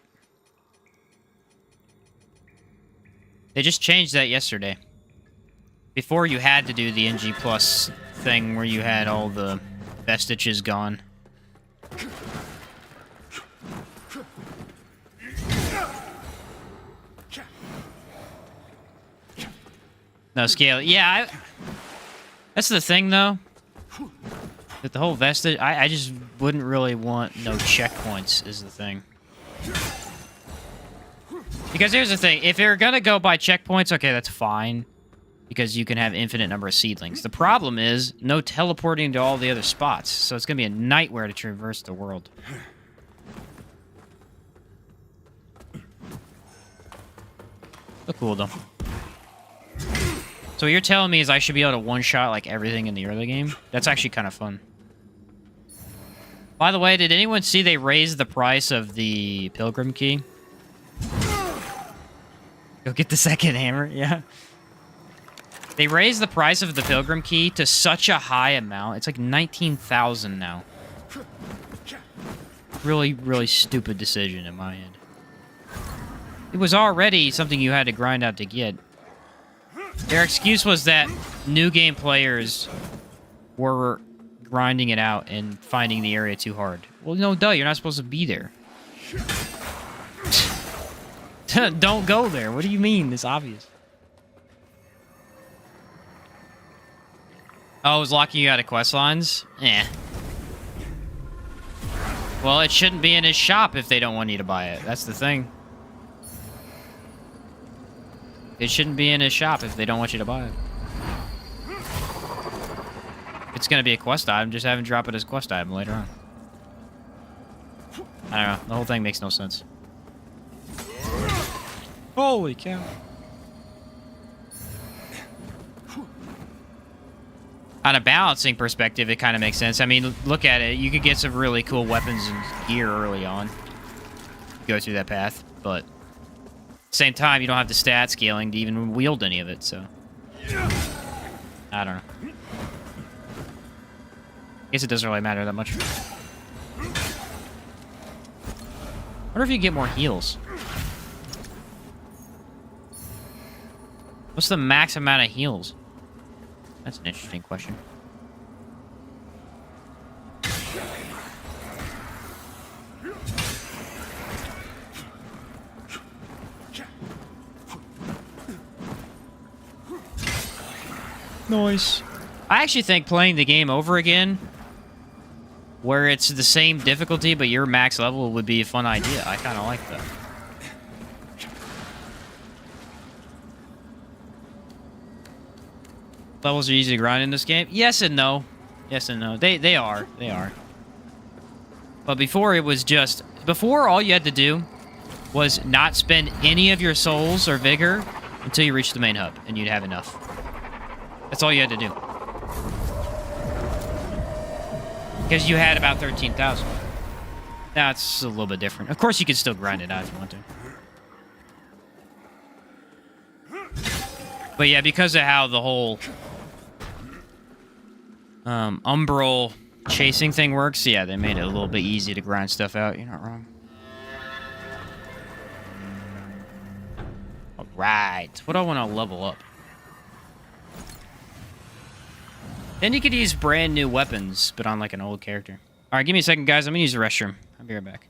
S1: They just changed that yesterday. Before you had to do the NG Plus thing where you had all the vestiges gone. No scale. Yeah, that's the thing, though. That the whole vestige... I just wouldn't really want no checkpoints, is the thing. Because here's the thing. If you're gonna go by checkpoints, okay, that's fine. Because you can have infinite number of seedlings. The problem is, no teleporting to all the other spots. So it's gonna be a nightmare to traverse the world. Look cool, though. So what you're telling me is I should be able to one-shot, like, everything in the early game? That's actually kind of fun. By the way, did anyone see they raised the price of the Pilgrim Key? Go get the second hammer, yeah. They raised the price of the Pilgrim Key to such a high amount. It's like 19,000 now. Really, really stupid decision in my end. It was already something you had to grind out to get. Their excuse was that new game players were grinding it out and finding the area too hard. Well, no, duh, you're not supposed to be there. Don't go there. What do you mean? It's obvious. Oh, it was locking you out of quest lines? Eh. Well, it shouldn't be in his shop if they don't want you to buy it. That's the thing. It shouldn't be in his shop if they don't want you to buy it. It's gonna be a quest item, just have him drop it as a quest item later on. I don't know, the whole thing makes no sense. Holy cow. On a balancing perspective, it kind of makes sense. I mean, look at it. You could get some really cool weapons and gear early on. Go through that path, but... same time, you don't have the stat scaling to even wield any of it, so... I don't know. Guess it doesn't really matter that much. Wonder if you get more heals. What's the max amount of heals? That's an interesting question. Nice. I actually think playing the game over again, where it's the same difficulty but you're max level, would be a fun idea. I kind of like that. levels are easy to grind in this game? Yes and no. Yes and no. They are. They are. But before it was just... Before, all you had to do was not spend any of your souls or vigor until you reached the main hub, and you'd have enough. That's all you had to do. Because you had about 13,000. That's a little bit different. Of course, you can still grind it out if you want to. But yeah, because of how the whole umbral chasing thing works, yeah, they made it a little bit easy to grind stuff out. You're not wrong. Alright. What do I want to level up? Then you could use brand new weapons, but on like an old character. Alright, give me a second, guys. I'm going to use the restroom. I'll be right back.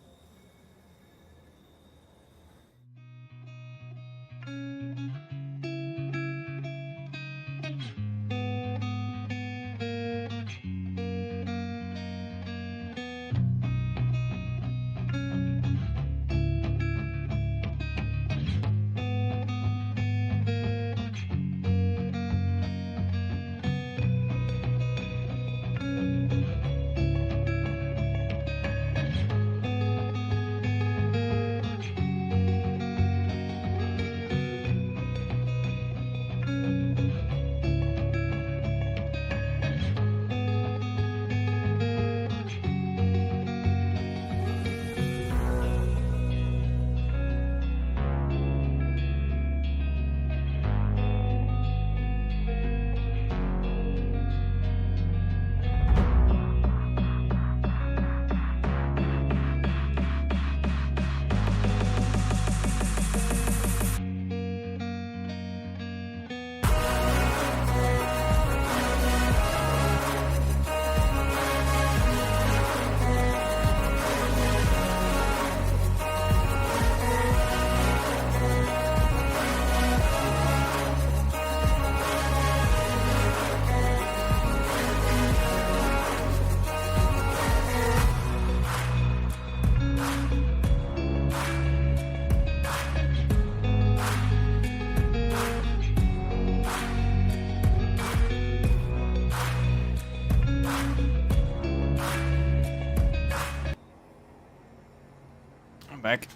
S1: Back.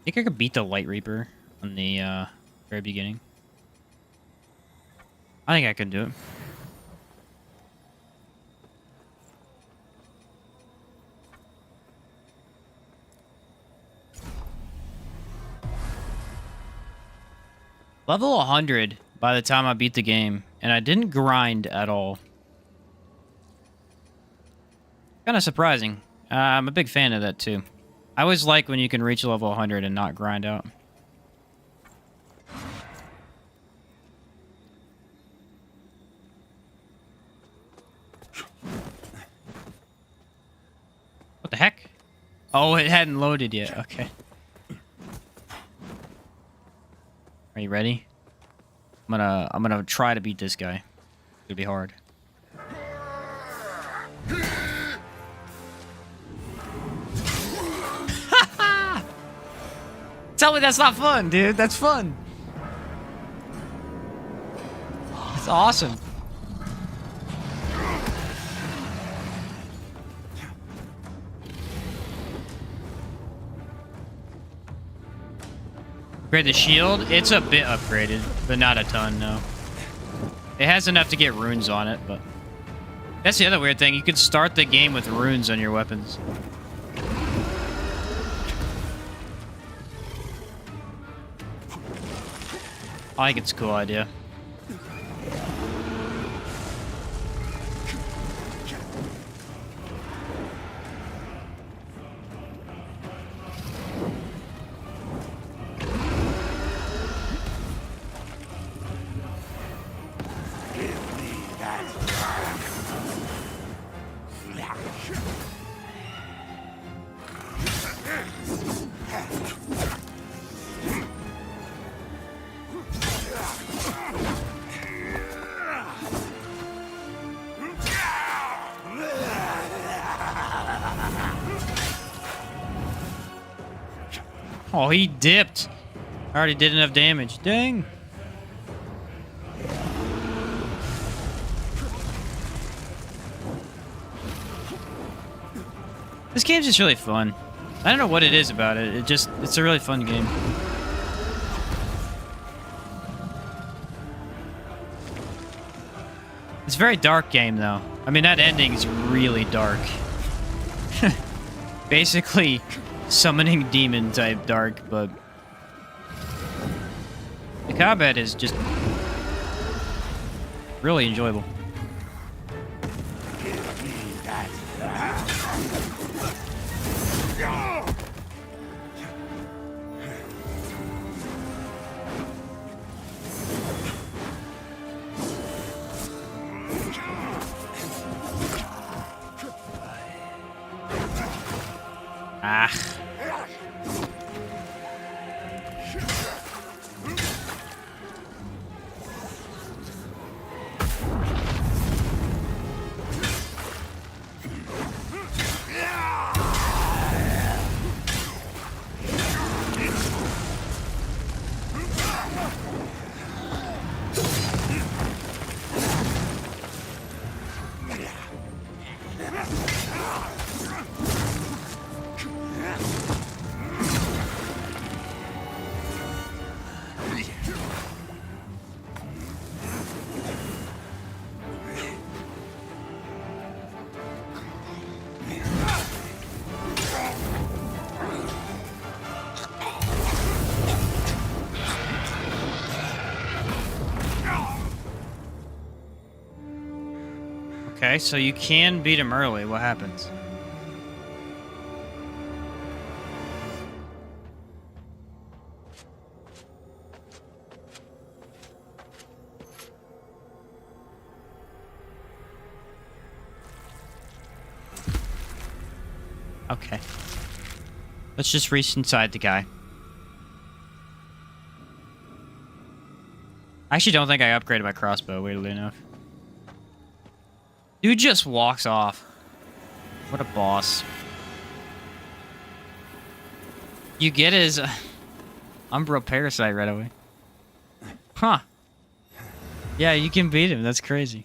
S1: I think I could beat the Light Reaper on the very beginning. I think I could do it. Level 100 by the time I beat the game, and I didn't grind at all. Kind of surprising. I'm a big fan of that too. I always like when you can reach level 100 and not grind out. What the heck? Oh, it hadn't loaded yet. Okay. Are you ready? I'm gonna try to beat this guy. It'll be hard. Tell me that's not fun, dude. That's fun. That's awesome. Upgrade the shield? It's a bit upgraded, but not a ton, no. It has enough to get runes on it, but... That's the other weird thing. You could start the game with runes on your weapons. I think it's a cool idea. Oh, he dipped. I already did enough damage. Dang. This game's just really fun. I don't know what it is about it. It's a really fun game. It's a very dark game, though. I mean, that ending is really dark. Basically, summoning demon type dark, but the combat is just really enjoyable. Ah. Okay, so you can beat him early. What happens? Okay. Let's just reach inside the guy. I actually don't think I upgraded my crossbow, weirdly enough. Dude just walks off. What a boss. You get his Umbral Parasite right away. Huh. Yeah, you can beat him. That's crazy.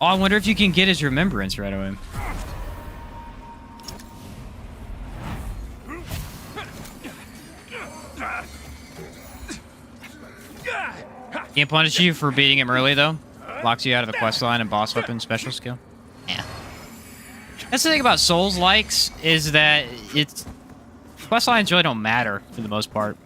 S1: Oh, I wonder if you can get his Remembrance right away. Can't punish you for beating him early, though. Locks you out of a quest line and boss weapon special skill. Yeah. That's the thing about Souls-likes, is that quest lines really don't matter for the most part.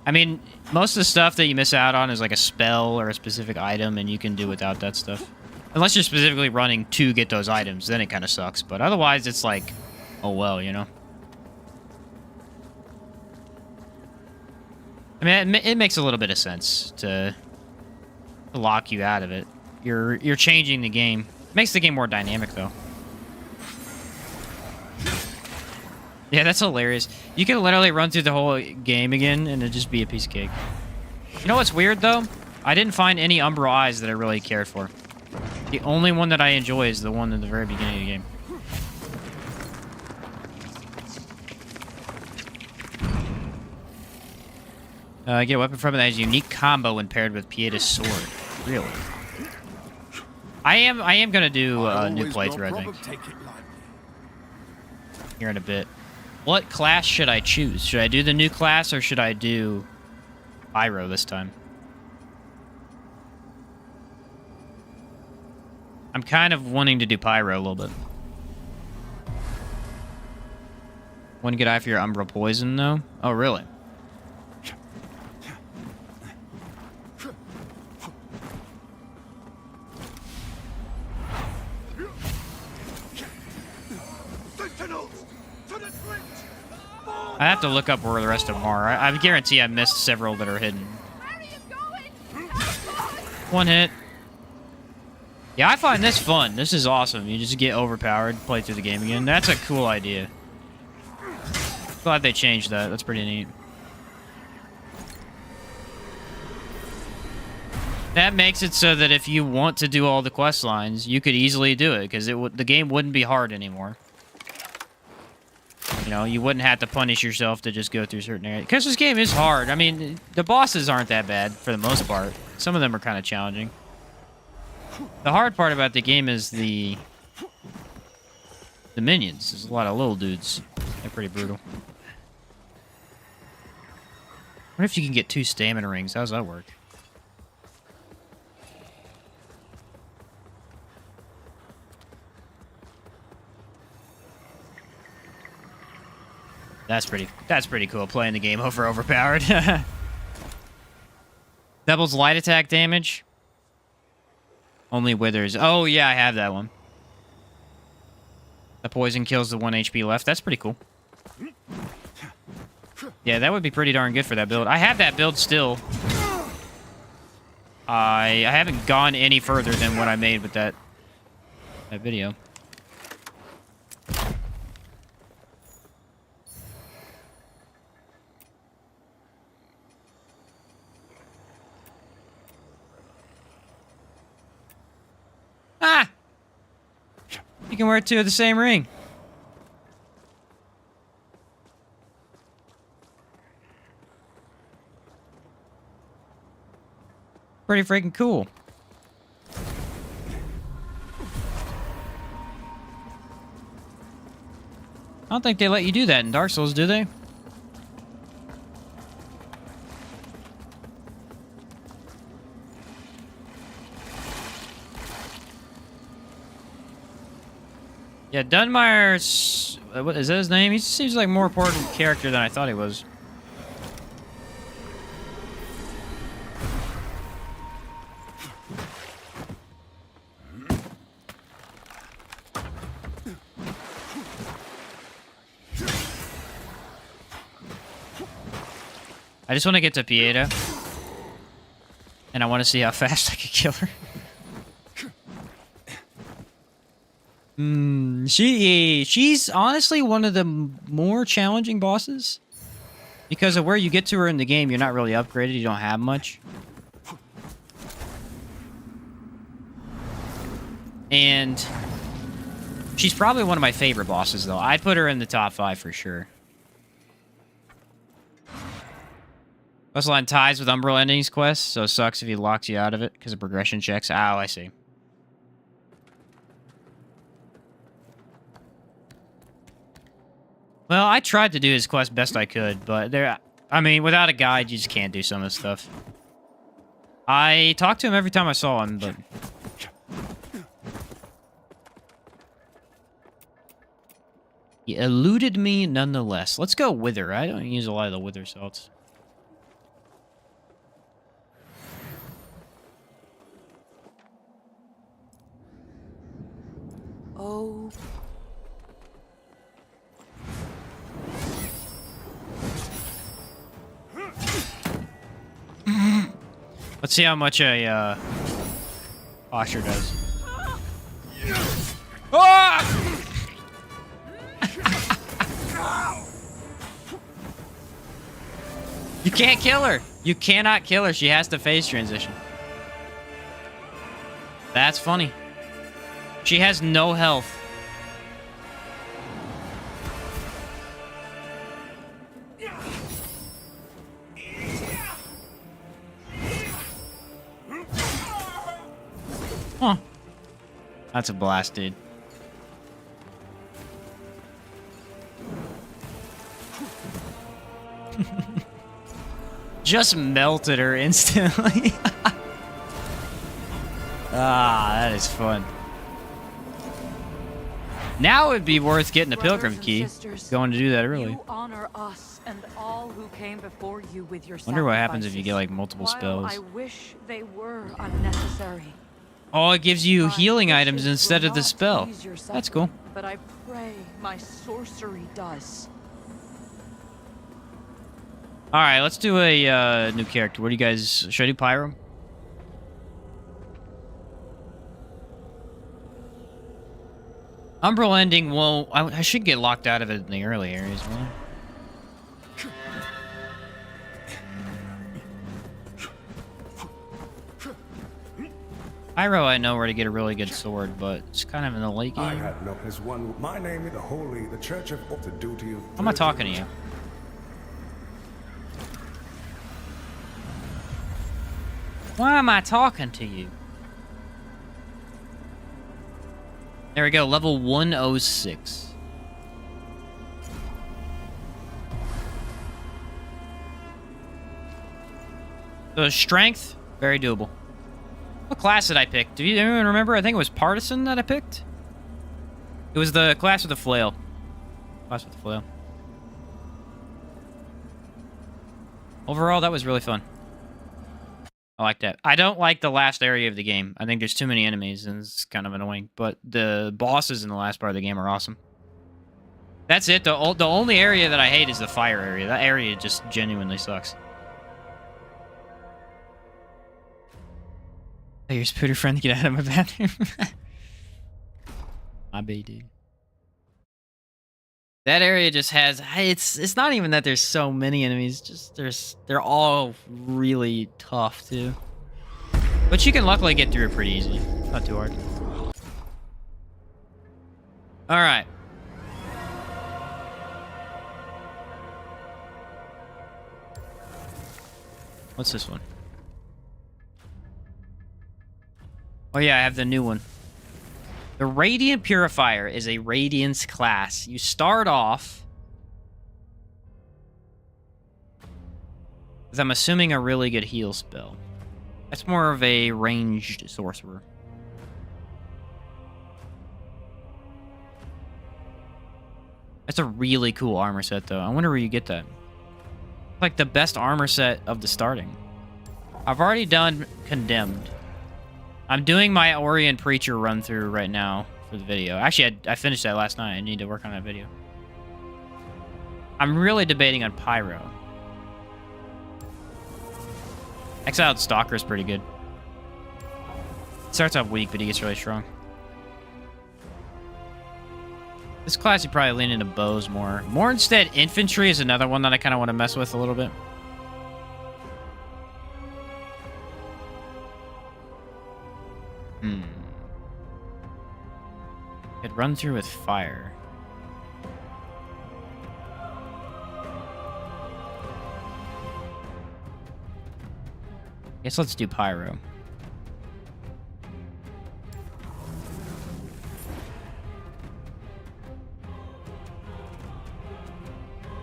S1: I mean, most of the stuff that you miss out on is like a spell or a specific item, and you can do without that stuff. Unless you're specifically running to get those items, then it kind of sucks. But otherwise, it's like, oh well, you know? I mean, it makes a little bit of sense to lock you out of it. You're changing the game. Makes the game more dynamic, though. Yeah, that's hilarious. You can literally run through the whole game again, and it'd just be a piece of cake. You know what's weird, though? I didn't find any Umbral Eyes that I really cared for. The only one that I enjoy is the one in the very beginning of the game. Get a weapon from it that has a unique combo when paired with Pieda's sword. Really? I am gonna do a new playthrough, I think. Here in a bit. What class should I choose? Should I do the new class or should I do Pyro this time? I'm kind of wanting to do Pyro a little bit. One good eye for your Umbral Poison, though? Oh, really? I have to look up where the rest of them are. I guarantee I missed several that are hidden. One hit. Yeah, I find this fun. This is awesome. You just get overpowered, play through the game again. That's a cool idea. Glad they changed that. That's pretty neat. That makes it so that if you want to do all the quest lines, you could easily do it, because the game wouldn't be hard anymore. You know, you wouldn't have to punish yourself to just go through certain areas. Because this game is hard. I mean, the bosses aren't that bad for the most part. Some of them are kind of challenging. The hard part about the game is the minions. There's a lot of little dudes. They're pretty brutal. What if you can get 2 stamina rings? How does that work? That's pretty cool, playing the game over overpowered. Doubles light attack damage. Only withers. Oh, yeah, I have that one. The poison kills the 1 HP left. That's pretty cool. Yeah, that would be pretty darn good for that build. I have that build still. I haven't gone any further than what I made with that video. Ah! You can wear 2 of the same ring. Pretty freaking cool. I don't think they let you do that in Dark Souls, do they? Yeah, Dunmire's... what is that his name? He seems like a more important character than I thought he was. I just want to get to Pieta. And I want to see how fast I can kill her. She's honestly one of the more challenging bosses. Because of where you get to her in the game, you're not really upgraded. You don't have much. And she's probably one of my favorite bosses, though. I'd put her in the top 5 for sure. Also on ties with Umbral Endings quest, so it sucks if he locks you out of it because of progression checks. Oh, I see. Well, I tried to do his quest best I could, but I mean, without a guide, you just can't do some of this stuff. I talked to him every time I saw him, but... he eluded me nonetheless. Let's go Wither. I don't use a lot of the Wither salts.
S8: Oh.
S1: Let's see how much a posture does. Ah! You can't kill her. You cannot kill her. She has to phase transition. That's funny. She has no health. Huh. That's a blast, dude. Just melted her instantly. Ah, that is fun. Now it'd be worth getting a pilgrim key. Going to do that early.
S5: You honor us and all who came before you with your
S1: Wonder what happens if you get like multiple spells.
S5: I wish they were unnecessary.
S1: Oh, it gives you healing items instead of the spell. That's cool.
S5: But I pray my sorcery does.
S1: All right, let's do a new character. What do you guys? Should I do Pyro? Umbral Ending won't... I should get locked out of it in the early areas, man. Pyro, I know where to get a really good sword, but it's kind of in the late
S12: I
S1: game.
S12: had known as one. My name is the Holy, the Church of the duty of.
S1: How am I talking to you? Why am I talking to you? There we go, level 106. So strength, very doable. What class did I pick? Do you anyone remember? I think it was Partisan that I picked. It was the class with the flail. Class with the flail. Overall, that was really fun. I like that. I don't like the last area of the game. I think there's too many enemies and it's kind of annoying. But the bosses in the last part of the game are awesome. That's it. The only area that I hate is the fire area. That area just genuinely sucks. Hey, your spooter friend, get out of my bathroom. My B, dude. That area just has... It's not even that there's so many enemies. Just they're all really tough, too. But you can luckily get through it pretty easy. Not too hard. Alright. What's this one? Oh yeah, I have the new one. The Radiant Purifier is a Radiance class. You start off with, I'm assuming, a really good heal spell. That's more of a ranged sorcerer. That's a really cool armor set, though. I wonder where you get that. Like the best armor set of the starting. I've already done Condemned. I'm doing my Orient Preacher run through right now for the video. Actually, I finished that last night. I need to work on that video. I'm really debating on Pyro. Exiled Stalker is pretty good. Starts off weak, but he gets really strong. This class, you probably lean into bows more. More instead, infantry is another one that I kind of want to mess with a little bit. Could run through with fire. Guess let's do Pyro.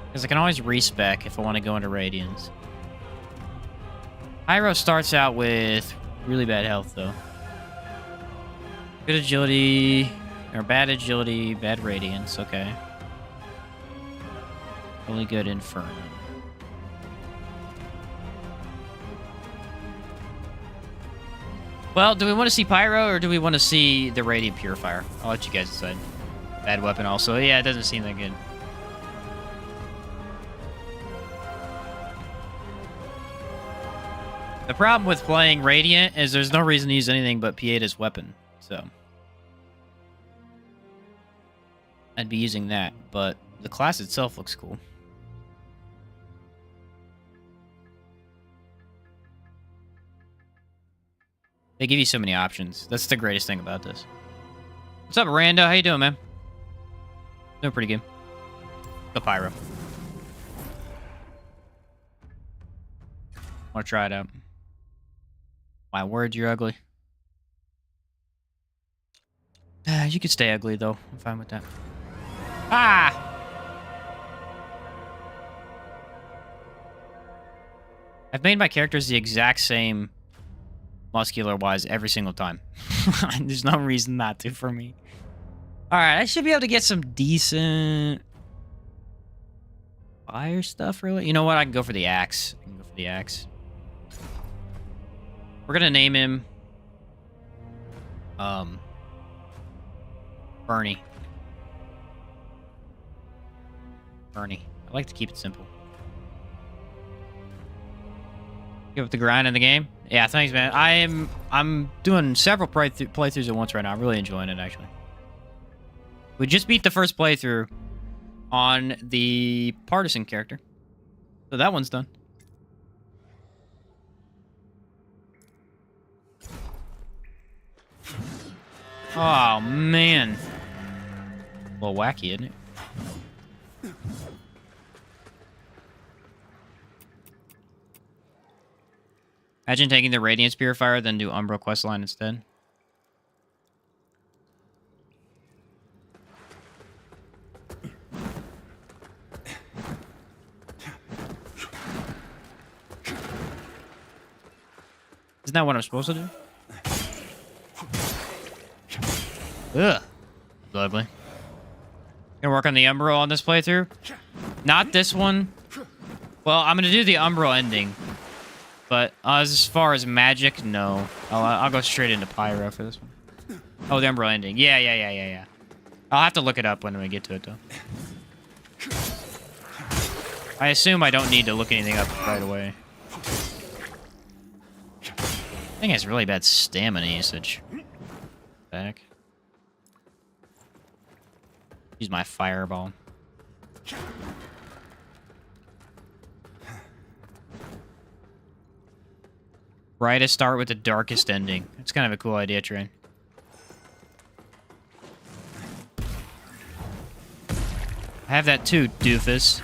S1: Because I can always respec if I want to go into Radiance. Pyro starts out with really bad health, though. Good agility, or bad agility, bad Radiance, okay. Really good Inferno. Well, do we want to see Pyro, or do we want to see the Radiant Purifier? I'll let you guys decide. Bad weapon also. Yeah, it doesn't seem that good. The problem with playing Radiant is there's no reason to use anything but Pieda's weapon, so... I'd be using that, but the class itself looks cool. They give you so many options. That's the greatest thing about this. What's up, Rando? How you doing, man? Doing pretty good. The Pyro. Want to try it out. My word, you're ugly. You could stay ugly, though. I'm fine with that. Ah! I've made my characters the exact same muscular-wise every single time. There's no reason not to for me. Alright, I should be able to get some decent... fire stuff, really? You know what? I can go for the axe. We're gonna name him... Bernie. I like to keep it simple. Give it the grind in the game. Yeah, thanks, man. I'm doing several playthroughs at once right now. I'm really enjoying it, actually. We just beat the first playthrough on the Partisan character. So that one's done. Oh, man. A little wacky, isn't it? Imagine taking the Radiance Purifier, then do Umbra questline instead. Isn't that what I'm supposed to do? Ugh. Ugly. Gonna work on the Umbral on this playthrough? Not this one. Well, I'm gonna do the Umbral ending. But as far as magic, no. I'll go straight into Pyro for this one. Oh, the Umbral ending. Yeah. I'll have to look it up when we get to it, though. I assume I don't need to look anything up right away. I think it has really bad stamina usage. Back. Use my fireball. Brightest start with the darkest ending. It's kind of a cool idea, Train. I have that too, doofus.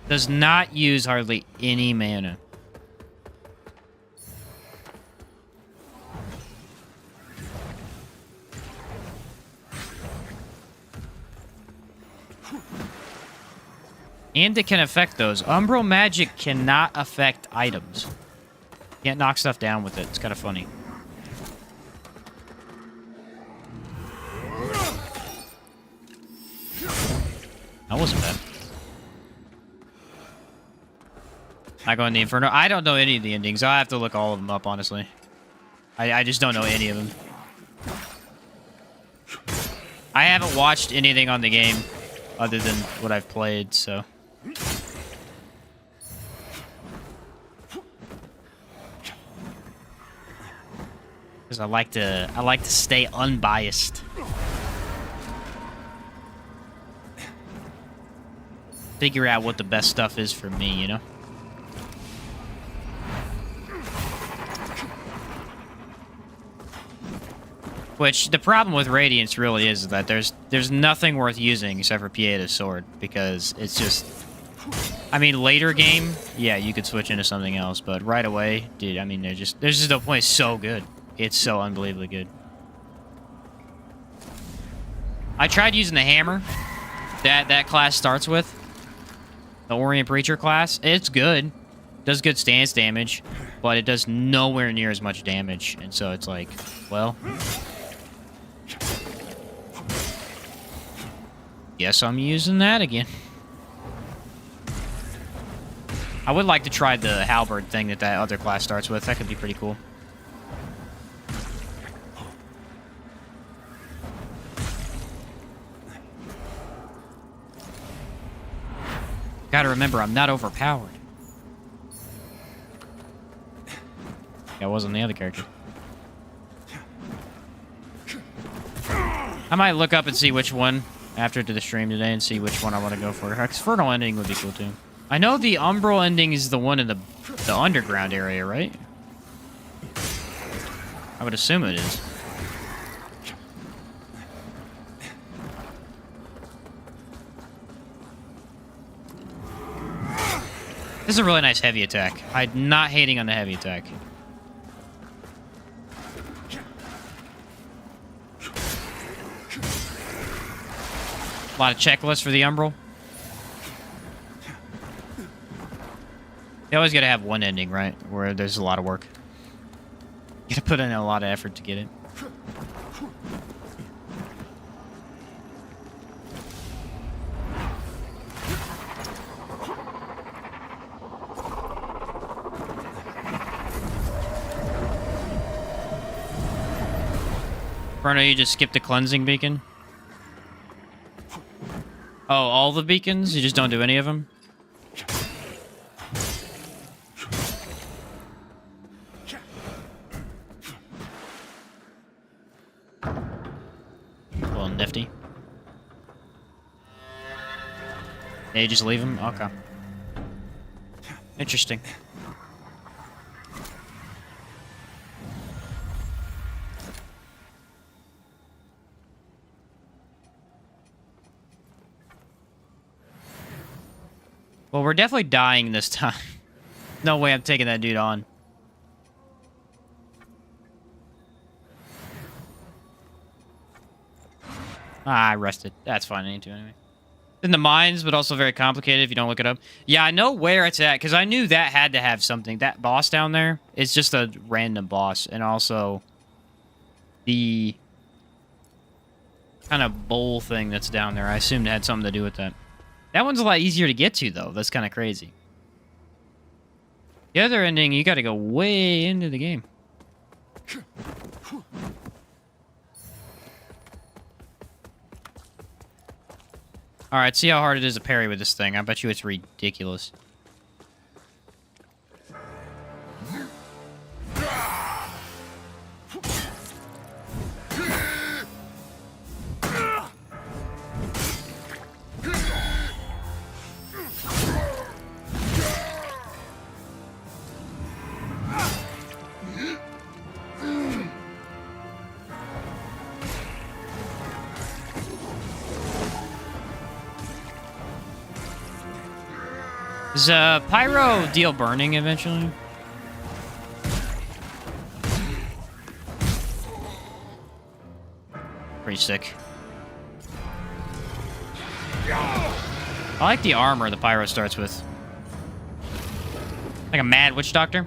S1: Does not use hardly any mana. And it can affect those. Umbral magic cannot affect items. Can't knock stuff down with it. It's kind of funny. That wasn't bad. I go in the Inferno. I don't know any of the endings. I'll have to look all of them up, honestly. I just don't know any of them. I haven't watched anything on the game other than what I've played, so... Because I like to stay unbiased. Figure out what the best stuff is for me, you know? Which, the problem with Radiance really is that there's nothing worth using except for Pieda's sword, because it's just... I mean, later game, yeah, you could switch into something else, but right away, dude, I mean, there's just no point. It's so good. It's so unbelievably good. I tried using the hammer that class starts with. The Orient Preacher class. It's good. Does good stance damage, but it does nowhere near as much damage. And so it's like, well... Guess I'm using that again. I would like to try the halberd thing that other class starts with. That could be pretty cool. Gotta remember, I'm not overpowered. I wasn't the other character. I might look up and see which one after the stream today and see which one I want to go for. Infernal ending would be cool too. I know the Umbral ending is the one in the underground area, right? I would assume it is. This is a really nice heavy attack. I'm not hating on the heavy attack. A lot of checklists for the Umbral. You always gotta have one ending, right? Where there's a lot of work. You gotta put in a lot of effort to get it. Bruno, you just skipped the cleansing beacon? Oh, all the beacons? You just don't do any of them? Well, nifty. Yeah, you just leave them? Okay. Interesting. Well, we're definitely dying this time. No way I'm taking that dude on. Ah, I rested. That's fine. I need to anyway. In the mines, but also very complicated if you don't look it up. Yeah, I know where it's at, because I knew that had to have something. That boss down there is just a random boss. And also the kind of bowl thing that's down there, I assumed it had something to do with that. That one's a lot easier to get to, though. That's kind of crazy. The other ending, you got to go way into the game. Alright, see how hard it is to parry with this thing. I bet you it's ridiculous. Does Pyro deal burning eventually? Pretty sick. I like the armor the Pyro starts with. Like a mad witch doctor.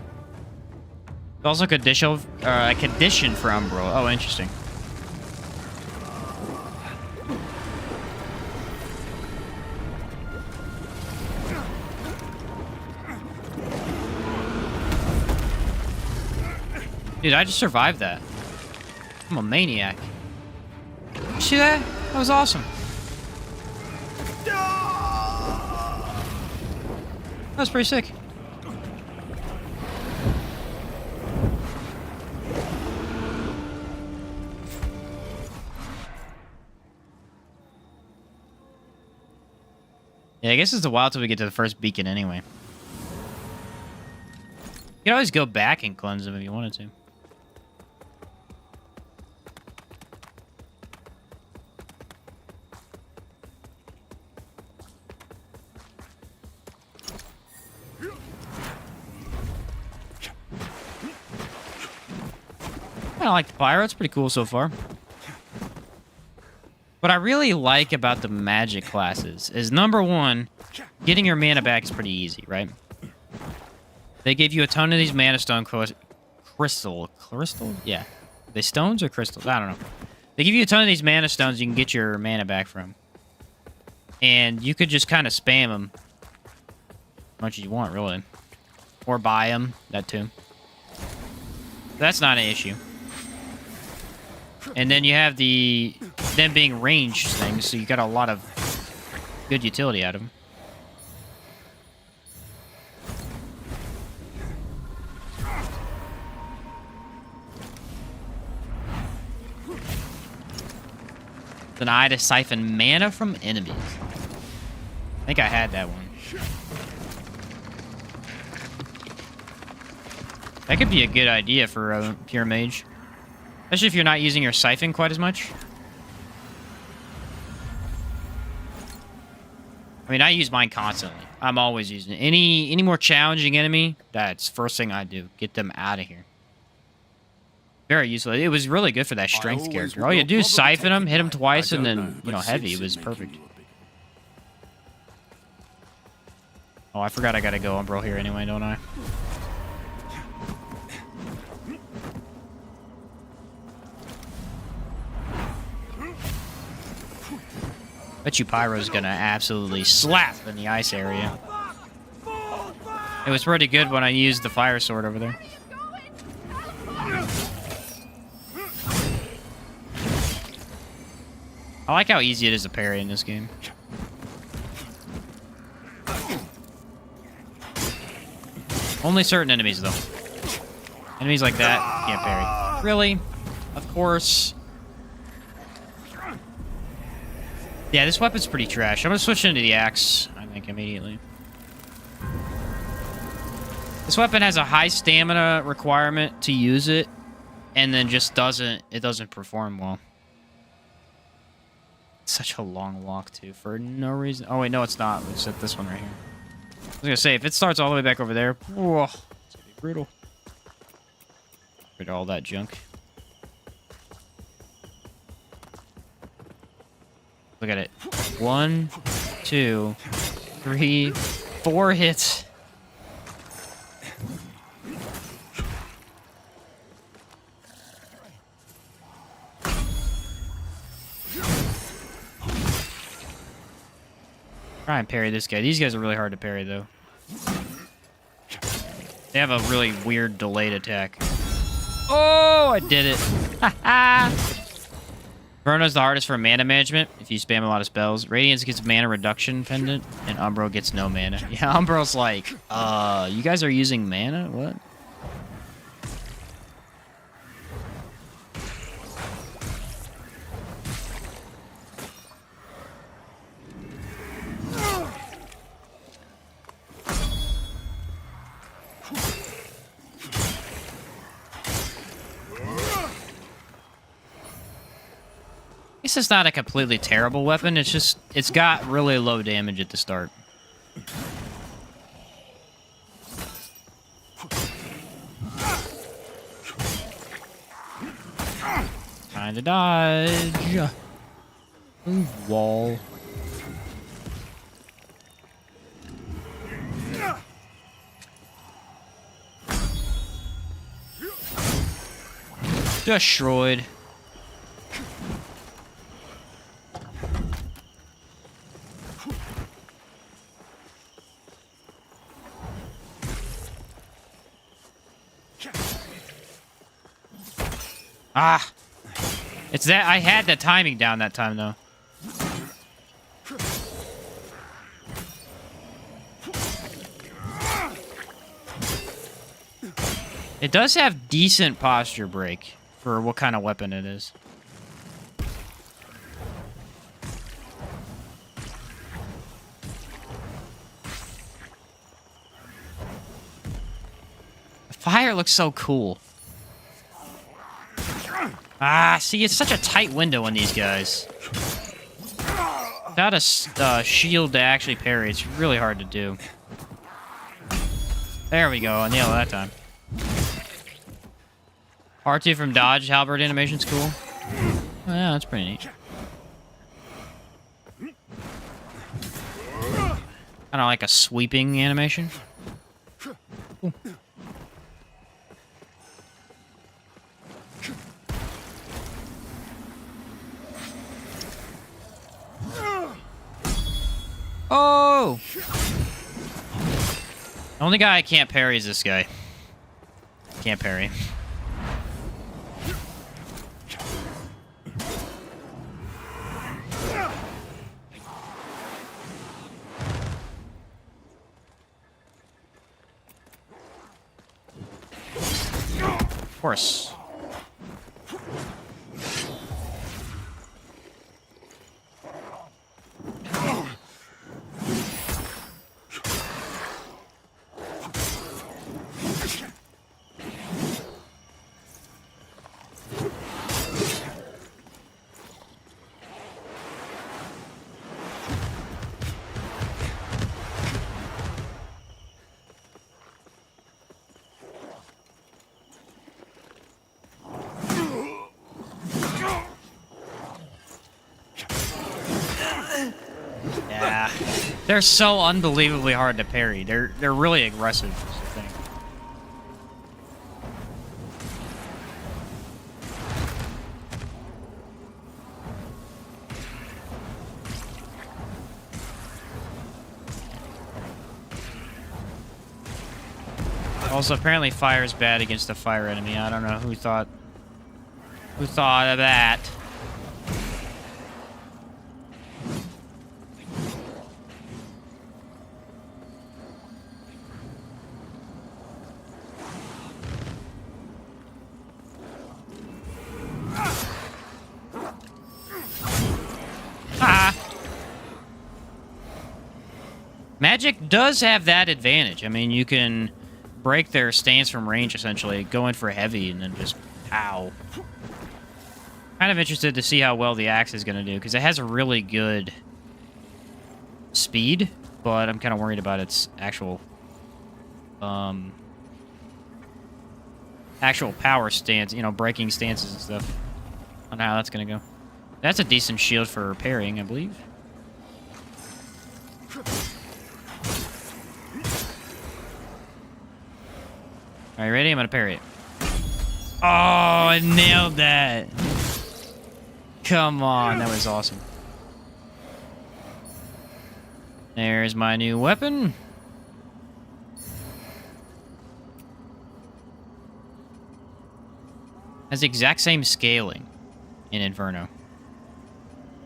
S1: It's also a condition for Umbro. Oh, interesting. Dude, I just survived that. I'm a maniac. You see that? That was awesome. That was pretty sick. Yeah, I guess it's a while till we get to the first beacon anyway. You can always go back and cleanse them if you wanted to. I like the pyro. It's pretty cool so far. What I really like about the magic classes is, number one, getting your mana back is pretty easy, right? They give you a ton of these mana stone crystal? Yeah. Are they stones or crystals? I don't know. They give you a ton of these mana stones you can get your mana back from. And you could just kind of spam them as much as you want, really. Or buy them. That too. That's not an issue. And then you have them being ranged things, so you got a lot of good utility out of them. An eye to siphon mana from enemies. I think I had that one. That could be a good idea for a pure mage. Especially if you're not using your siphon quite as much. I mean, I use mine constantly. I'm always using it. Any more challenging enemy, that's first thing I do. Get them out of here. Very useful. It was really good for that strength character. All you do is siphon them, hit them twice, and then, you know, heavy. It was perfect. Oh, I forgot I gotta go Umbral here anyway, don't I? Bet you Pyro's gonna absolutely slap in the ice area. It was pretty good when I used the fire sword over there. I like how easy it is to parry in this game. Only certain enemies, though. Enemies like that, can't parry. Really? Of course. Yeah, this weapon's pretty trash. I'm gonna switch into the axe, I think, immediately. This weapon has a high stamina requirement to use it, and then just doesn't perform well. It's such a long walk, too, for no reason. Oh, wait, no, it's not. Let's set this one right here. was gonna say, if it starts all the way back over there, whoa, it's gonna be brutal. Get rid of all that junk. Look at it. 1, 2, 3, 4 hits. Try and parry this guy. These guys are really hard to parry, though. They have a really weird delayed attack. Oh, I did it. Ha Verno's the hardest for mana management if you spam a lot of spells. Radiance gets mana reduction pendant, and Umbro gets no mana. Yeah, Umbro's like, you guys are using mana? What? This is not a completely terrible weapon. It's just, it's got really low damage at the start. Time to dodge. Move wall. Destroyed. Ah! It's that I had the timing down that time though. It does have decent posture break for what kind of weapon it is. The fire looks so cool. Ah, see, it's such a tight window on these guys. Without a shield to actually parry, it's really hard to do. There we go, I nailed it that time. R2 from dodge, halberd animation's cool. Oh, yeah, that's pretty neat. Kind of like a sweeping animation. Cool. Oh! The only guy I can't parry is this guy. Can't parry. Of course. Yeah, they're so unbelievably hard to parry. They're really aggressive. Is the thing. Also, apparently, fire is bad against a fire enemy. I don't know who thought of that. Magic does have that advantage. I mean, you can break their stance from range, essentially. Go in for heavy and then just pow. Kind of interested to see how well the axe is going to do, because it has a really good speed, but I'm kind of worried about its actual power stance, you know, breaking stances and stuff. I don't know how that's gonna go. That's a decent shield for parrying, I believe. Are you ready? I'm gonna parry it. Oh, I nailed that. Come on, that was awesome. There's my new weapon. Has the exact same scaling in Inferno.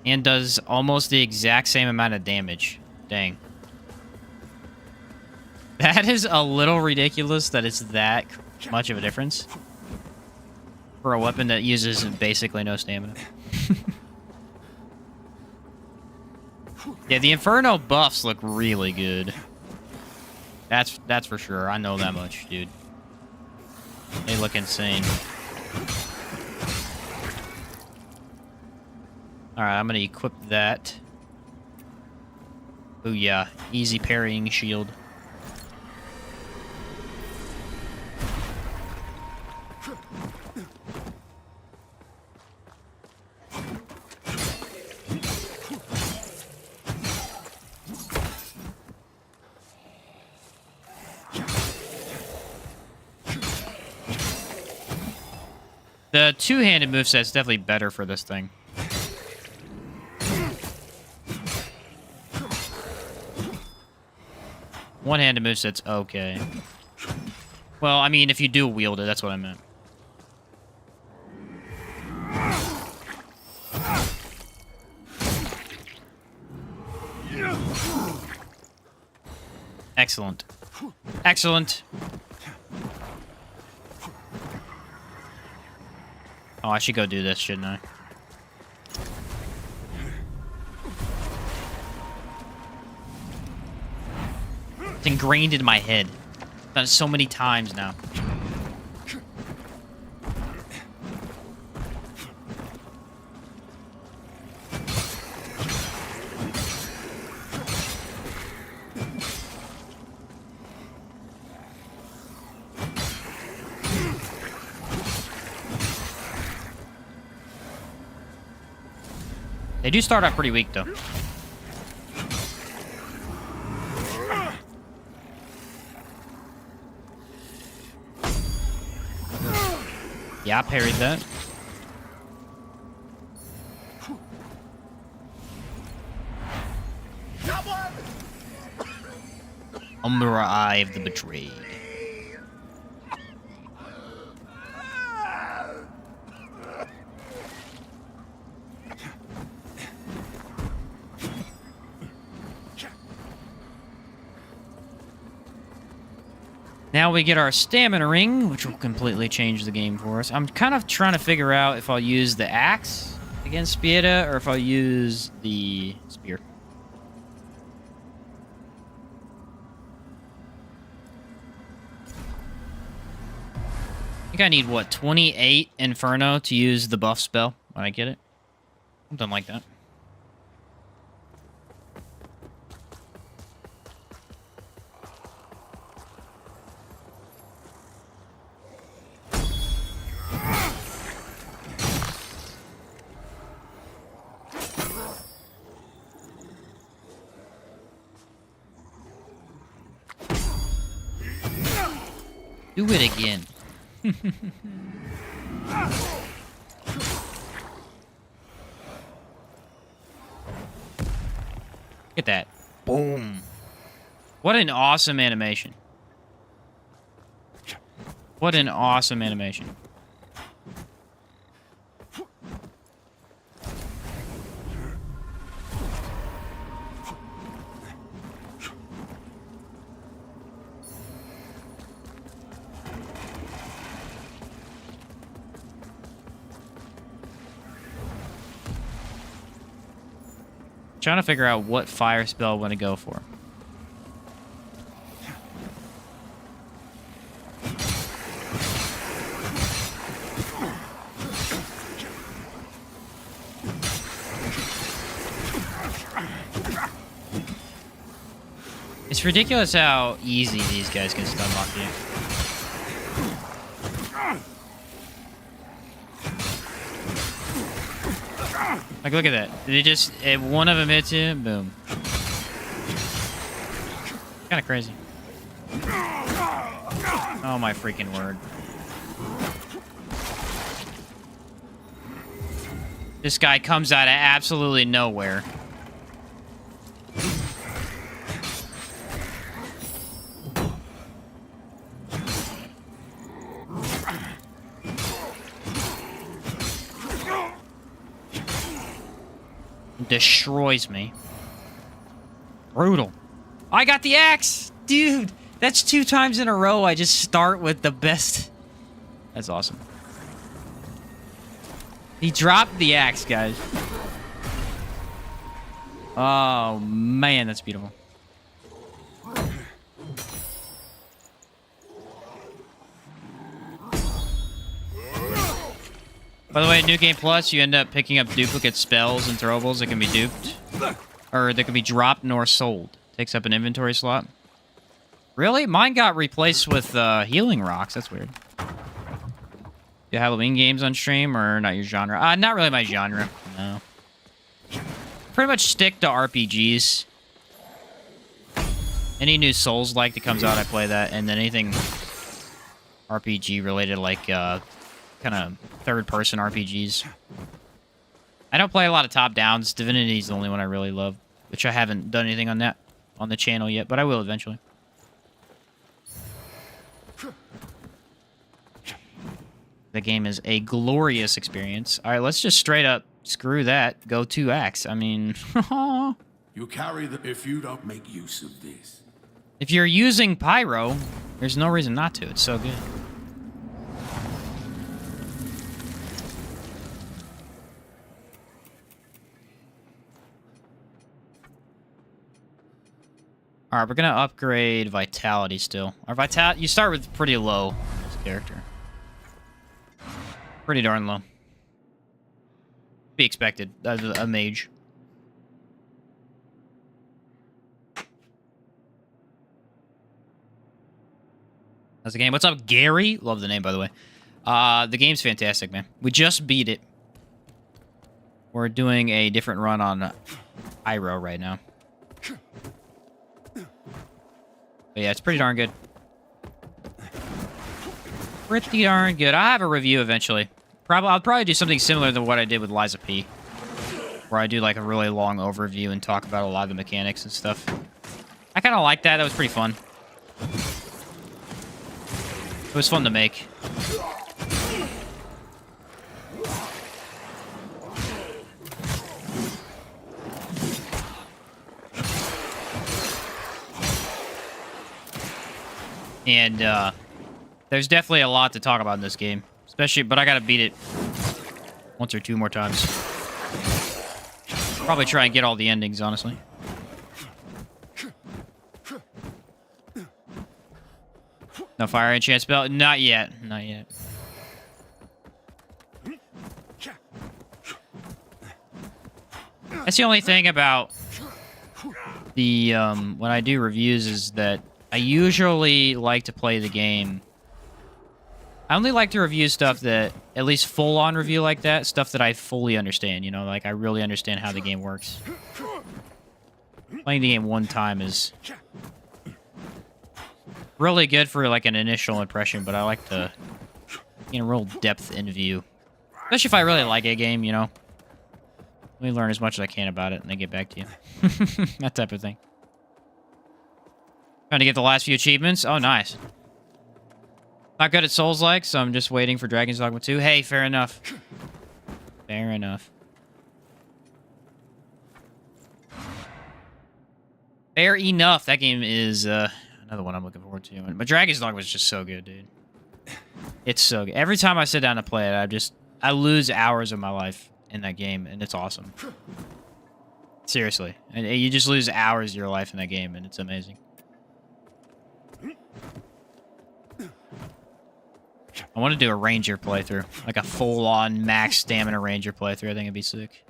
S1: And does almost the exact same amount of damage. Dang. That is a little ridiculous that it's that much of a difference. For a weapon that uses basically no stamina. Yeah, the Inferno buffs look really good. That's for sure. I know that much, dude. They look insane. Alright, I'm gonna equip that. Oh yeah, easy parrying shield. The two-handed moveset's definitely better for this thing. One-handed moveset's okay. Well, I mean, if you do wield it, that's what I meant. Excellent. Excellent. Oh, I should go do this, shouldn't I? It's ingrained in my head. I've done it so many times now. They do start out pretty weak, though. Yeah, I parried that. Umbra Eye of the Betrayed. Now we get our stamina ring, which will completely change the game for us. I'm kind of trying to figure out if I'll use the axe against Spieta or if I'll use the spear. I think I need, what, 28 Inferno to use the buff spell when I get it? Something like that. Do it again. Look at that. Boom. What an awesome animation. What an awesome animation. Trying to figure out what fire spell I want to go for. It's ridiculous how easy these guys can stun lock you. Like, look at that. They just, if one of them hits you, boom. Kind of crazy. Oh my freaking word. This guy comes out of absolutely nowhere. Destroys me. Brutal. I got the axe! Dude, that's 2 times in a row I just start with the best. That's awesome. He dropped the axe, guys. Oh, man, that's beautiful. By the way, in New Game Plus, you end up picking up duplicate spells and throwables that can be duped. Or that can be dropped nor sold. Takes up an inventory slot. Really? Mine got replaced with healing rocks. That's weird. Do Halloween games on stream or not your genre? Not really my genre. No. Pretty much stick to RPGs. Any new Souls-like that comes out, I play that. And then anything RPG related, like kind of third-person RPGs. I don't play a lot of top-downs. Divinity is the only one I really love, which I haven't done anything on that on the channel yet, but I will eventually. The game is a glorious experience. All right, let's just straight up screw that. Go 2 axe. I mean,
S9: You carry the if you don't make use of this.
S1: if you're using pyro, there's no reason not to. It's so good. All right, we're gonna upgrade vitality still. Our vitality, you start with pretty low in this character. Pretty darn low. Be expected as a mage. How's the game? What's up, Gary? Love the name, by the way. The game's fantastic, man. We just beat it. We're doing a different run on Pyro right now. But yeah, it's pretty darn good. Pretty darn good. I'll have a review eventually. I'll probably do something similar to what I did with Liza P. Where I do like a really long overview and talk about a lot of the mechanics and stuff. I kind of like that. That was pretty fun. It was fun to make. And there's definitely a lot to talk about in this game. Especially, but I gotta beat it 1 or 2 more times. Probably try and get all the endings, honestly. No fire enchant spell? Not yet. Not yet. That's the only thing about the when I do reviews is that I usually like to play the game. I only like to review stuff that, at least full-on review like that, stuff that I fully understand, you know? Like, I really understand how the game works. Playing the game one time is really good for, like, an initial impression, but I like to get a real depth in view. Especially if I really like a game, you know? Let me learn as much as I can about it and then get back to you. That type of thing. Trying to get the last few achievements. Oh, nice. Not good at Souls-like, so I'm just waiting for Dragon's Dogma 2. Hey, fair enough. Fair enough. Fair enough. That game is another one I'm looking forward to. But Dragon's Dogma was just so good, dude. It's so good. Every time I sit down to play it, I lose hours of my life in that game, and it's awesome. Seriously. And you just lose hours of your life in that game, and it's amazing. I want to do a ranger playthrough. Like a full-on max stamina ranger playthrough. I think it'd be sick.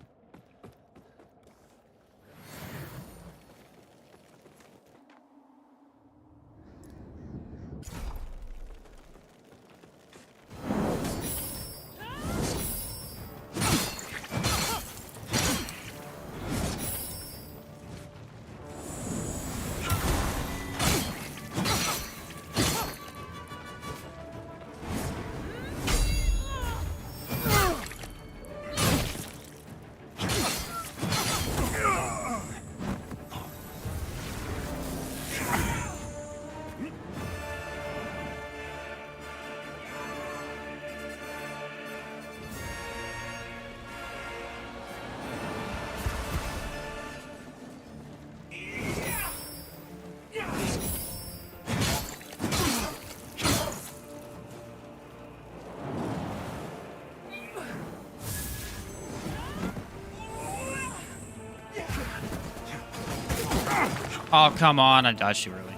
S1: Oh, come on. I dodged too early.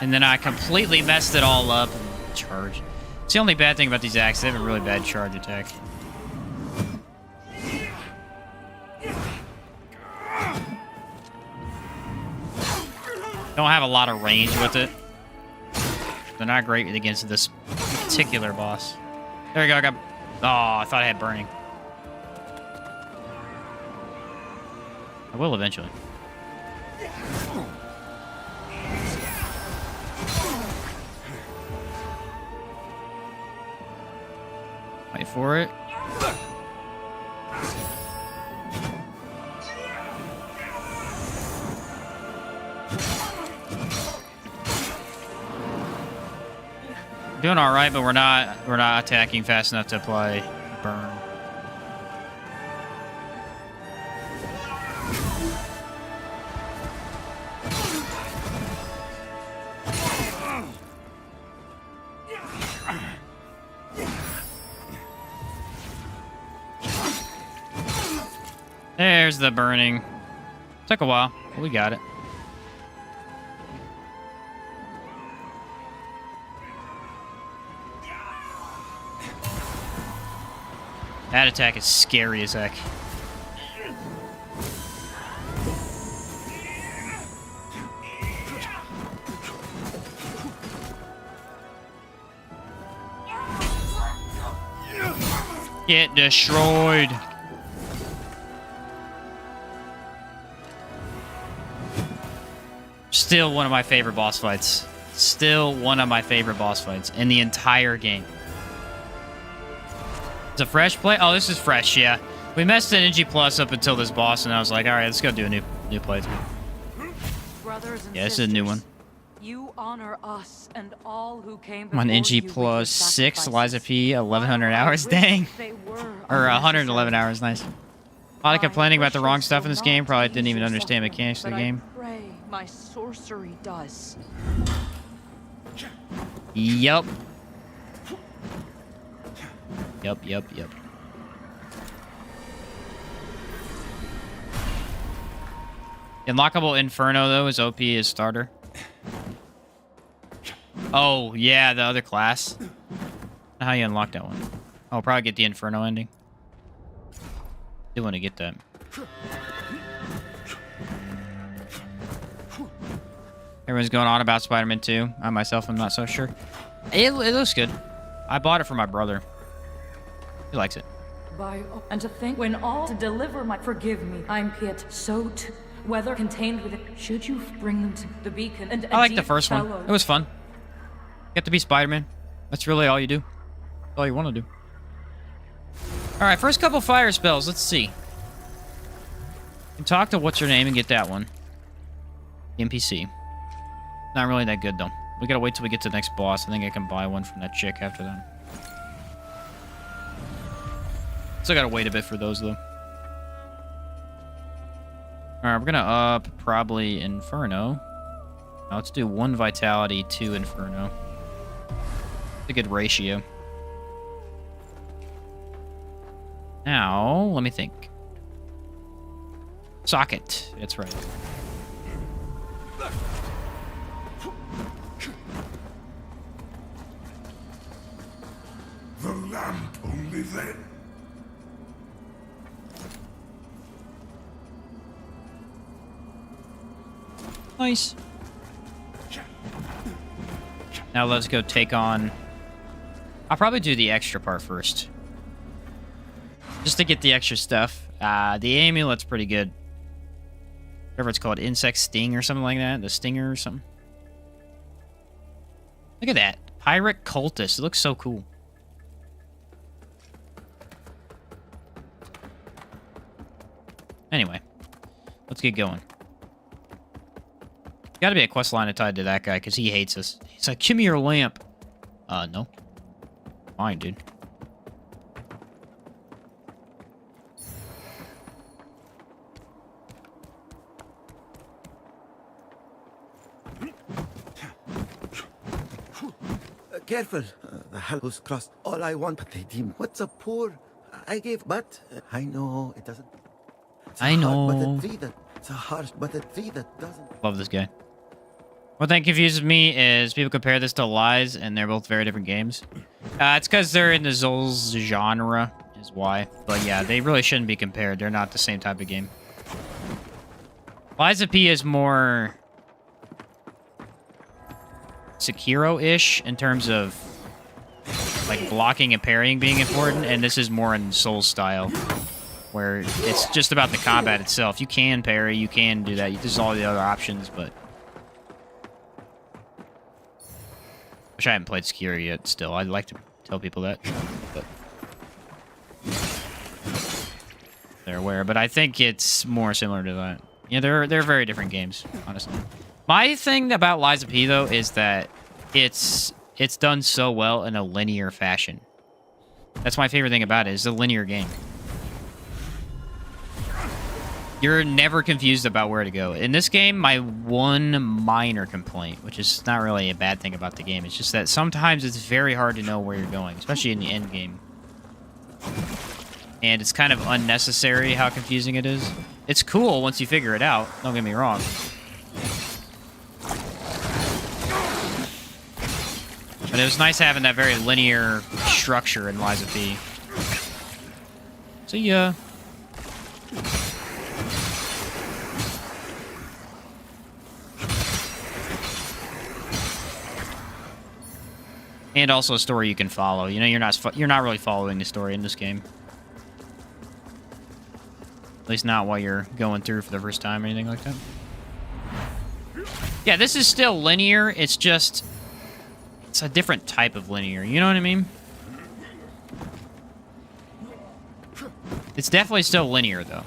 S1: And then I completely messed it all up and charged. It's the only bad thing about these axes. They have a really bad charge attack. Don't have a lot of range with it. They're not great against this particular boss. There we go. I got... Oh, I thought I had burning. I will eventually. Wait for it. Doing all right, but we're not attacking fast enough to apply burn. There's the burning. Took a while, but we got it. That attack is scary as heck. Get destroyed. Still one of my favorite boss fights. Still one of my favorite boss fights in the entire game. It's a fresh play? Oh, this is fresh, yeah. We messed an NG Plus up until this boss, and I was like, alright, let's go do a new playthrough.
S5: Brothers and
S1: Yeah, this is a new one.
S5: You honor us and all who came
S1: I'm on NG Plus 6, Eliza P, 1100 hours, dang. Or 111 hours, nice. A lot of complaining about the wrong stuff in this game, probably didn't even understand mechanics of the game.
S5: Pray my sorcery does.
S1: Yup. Yup. Unlockable Inferno, though, is OP as starter. Oh, yeah, the other class. How you unlock that one? I'll probably get the Inferno ending. Do want to get that. Everyone's going on about Spider-Man 2. I myself am not so sure. It looks good. I bought it for my brother. He likes it.
S5: And to think when all to deliver my forgive me, I'm Piet, so whether contained within, should you bring them to the beacon and
S1: I like the first one. It was fun. You have to be Spider-Man. That's really all you do. That's all you want to do. Alright, first couple fire spells. Let's see. You can talk to what's her name and get that one. The NPC. Not really that good, though. We gotta wait till we get to the next boss. I think I can buy one from that chick after that. Still gotta wait a bit for those, though. Alright, we're gonna up probably Inferno. Now let's do 1 Vitality, 2 Inferno. It's a good ratio. Now, let me think. Socket. That's right.
S11: The lamp only then.
S1: Nice. Now let's go take on... I'll probably do the extra part first. Just to get the extra stuff. The amulet's pretty good. Whatever it's called, insect sting or something like that. The stinger or something. Look at that. Pirate cultist. It looks so cool. Anyway. Let's get going. Gotta be a quest line tied to that guy, because he hates us. He's like, give me your lamp. No. Fine, dude.
S2: Careful. The hell was crossed. All I want, but they deem what's a poor... I gave, but I know it doesn't.
S1: I know.
S2: It's a harsh, but a tree that doesn't.
S1: Love this guy. One thing confuses me is people compare this to Lies, and they're both very different games. It's because they're in the Souls genre, is why. But yeah, they really shouldn't be compared. They're not the same type of game. Lies of P is more Sekiro-ish in terms of like blocking and parrying being important, and this is more in Souls style, where it's just about the combat itself. You can parry, you can do that. There's all the other options, but wish I haven't played Sekiro yet. Still, I'd like to tell people that, but they're aware. But I think it's more similar to that. Yeah, they're very different games, honestly. My thing about Lies of P though is that it's done so well in a linear fashion. That's my favorite thing about it, is the linear game. You're never confused about where to go. In this game, my one minor complaint, which is not really a bad thing about the game, it's just that sometimes it's very hard to know where you're going, especially in the end game. And it's kind of unnecessary how confusing it is. It's cool once you figure it out, don't get me wrong. But it was nice having that very linear structure in Lies of P. See ya. And also a story you can follow. You know, you're not really following the story in this game. At least not while you're going through for the first time or anything like that. Yeah, this is still linear. It's just... it's a different type of linear. You know what I mean? It's definitely still linear, though.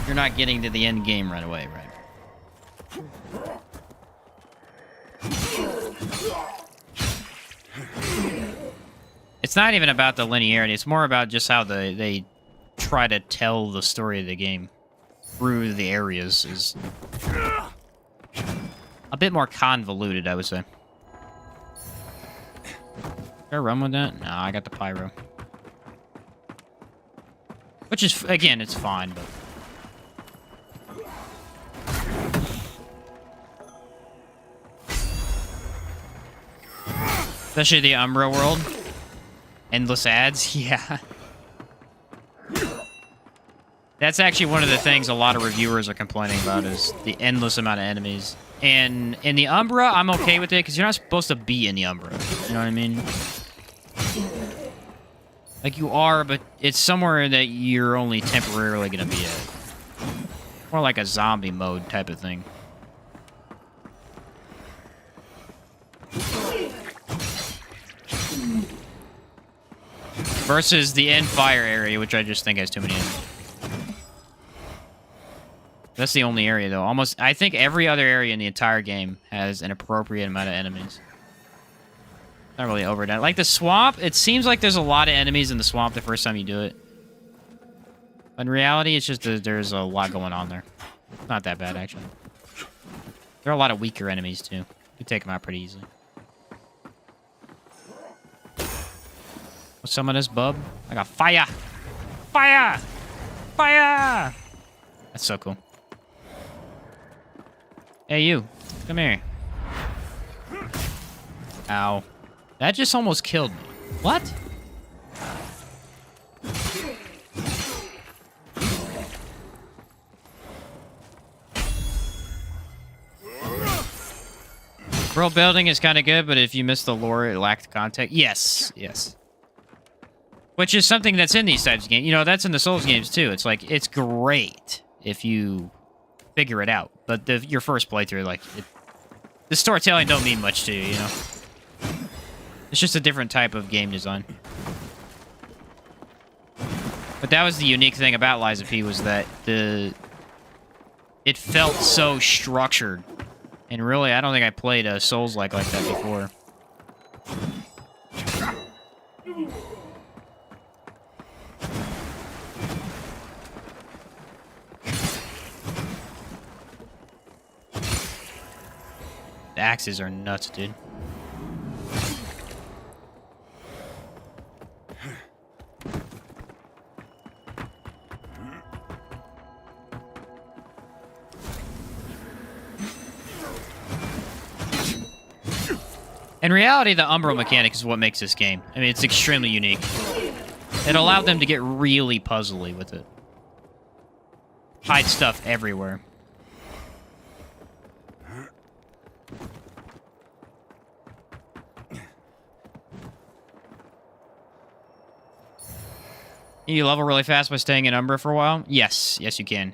S1: You're not getting to the end game right away, right? It's not even about the linearity. It's more about just how they try to tell the story of the game through the areas is a bit more convoluted, I would say. Should I run with that? No, I got the pyro. Which is, again, it's fine, but... especially the Umbra world. Endless ads, yeah. That's actually one of the things a lot of reviewers are complaining about, is the endless amount of enemies. And in the Umbra, I'm okay with it, because you're not supposed to be in the Umbra. You know what I mean? Like, you are, but it's somewhere that you're only temporarily going to be at. More like a zombie mode type of thing. Versus the end fire area, which I just think has too many enemies. That's the only area, though. Almost, I think every other area in the entire game has an appropriate amount of enemies. Not really overdone. Like the swamp, it seems like there's a lot of enemies in the swamp the first time you do it. But in reality, it's just that there's a lot going on there. Not that bad, actually. There are a lot of weaker enemies, too. You take them out pretty easily. What's some of this, bub? I got fire! Fire! Fire! That's so cool. Hey, you. Come here. Ow. That just almost killed me. What? World building is kind of good, but if you miss the lore, it lacked context. Yes. Yes. Which is something that's in these types of games. You know, that's in the Souls games, too. It's like, it's great if you figure it out. But your first playthrough, like, the storytelling don't mean much to you, you know? It's just a different type of game design. But that was the unique thing about Lies of P, was that it felt so structured. And really, I don't think I played a Souls-like like that before. The axes are nuts, dude. In reality, the Umbral mechanic is what makes this game. I mean, it's extremely unique. It allowed them to get really puzzly with it. Hide stuff everywhere. Can you level really fast by staying in Umbra for a while? Yes. Yes, you can.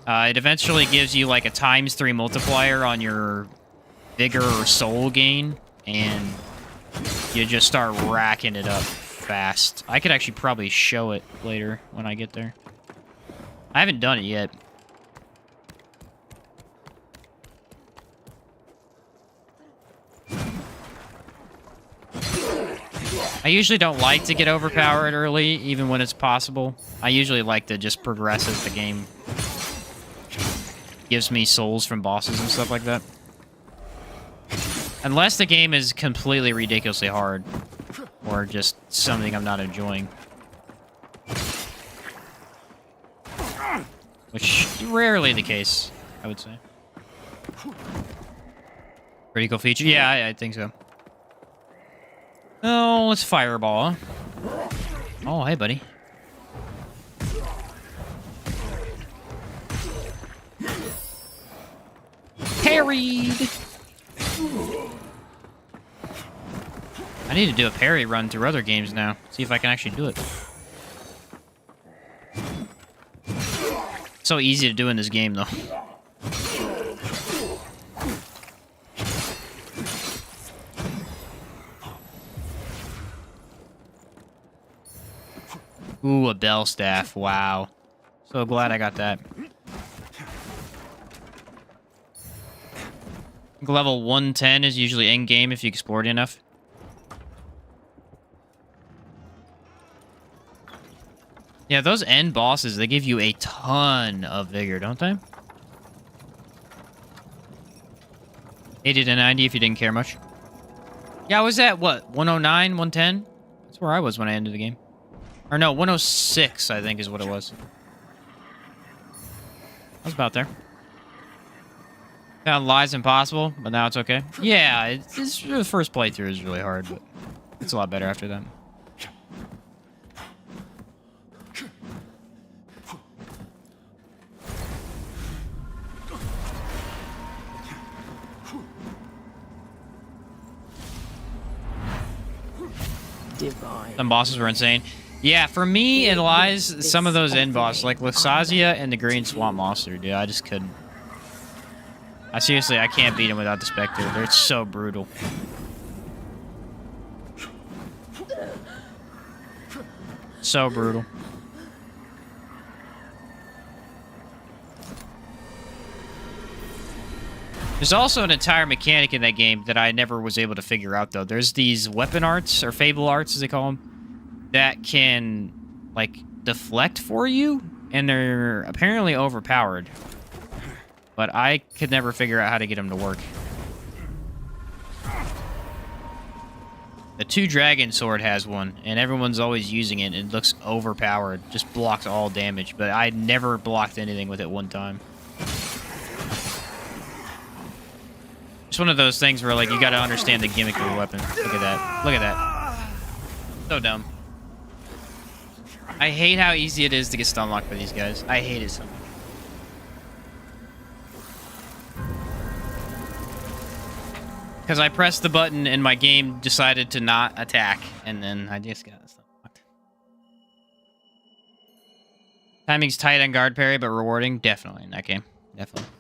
S1: It eventually gives you like a ×3 multiplier on your vigor or soul gain, and you just start racking it up fast. I could actually probably show it later when I get there. I haven't done it yet. I usually don't like to get overpowered early, even when it's possible. I usually like to just progress as the game gives me souls from bosses and stuff like that. Unless the game is completely ridiculously hard, or just something I'm not enjoying. Which is rarely the case, I would say. Pretty cool feature? Yeah, I think so. Oh, let's fireball. Oh, hey, buddy. Parried! I need to do a parry run through other games now. See if I can actually do it. So easy to do in this game, though. Ooh, a bell staff. Wow. So glad I got that. Level 110 is usually end game if you explored enough. Yeah, those end bosses, they give you a ton of vigor, don't they? 80 to 90 if you didn't care much. Yeah, I was at, what, 109, 110? That's where I was when I ended the game. Or no, 106, I think is what it was. I was about there. Found lies impossible, but now it's okay. Yeah, the first playthrough is really hard, but it's a lot better after that.
S7: Divine.
S1: Some bosses were insane. Yeah, for me, it lies some of those end bosses, like Lysazia and the Green Swamp Monster, dude. I just couldn't. I can't beat him without the Spectre. They're so brutal. So brutal. There's also an entire mechanic in that game that I never was able to figure out, though. There's these weapon arts, or fable arts, as they call them, that can, like, deflect for you, and they're apparently overpowered. But I could never figure out how to get them to work. The 2-Dragon Sword has one, and everyone's always using it, and it looks overpowered. Just blocks all damage, but I never blocked anything with it one time. It's one of those things where, like, you gotta understand the gimmick of the weapon. Look at that. Look at that. So dumb. I hate how easy it is to get stun locked by these guys. I hate it so much. Because I pressed the button and my game decided to not attack, and then I just got stun locked. Timing's tight on guard parry, but rewarding? Definitely in that game. Definitely.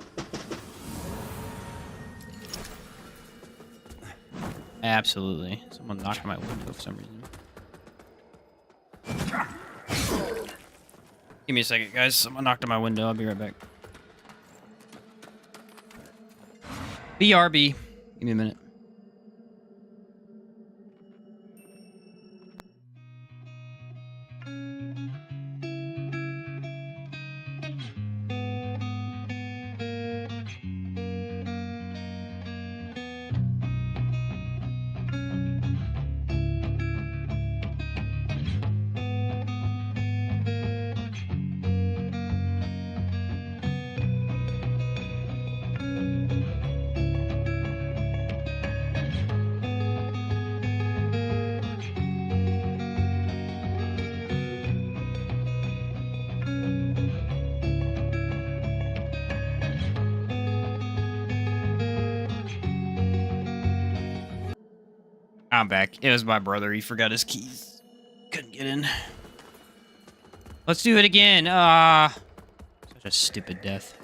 S1: Absolutely. Someone knocked on my window for some reason. Give me a second, guys. Someone knocked on my window. I'll be right back. BRB. Give me a minute. I'm back. It was my brother. He forgot his keys. Couldn't get in. Let's do it again. Such a stupid death.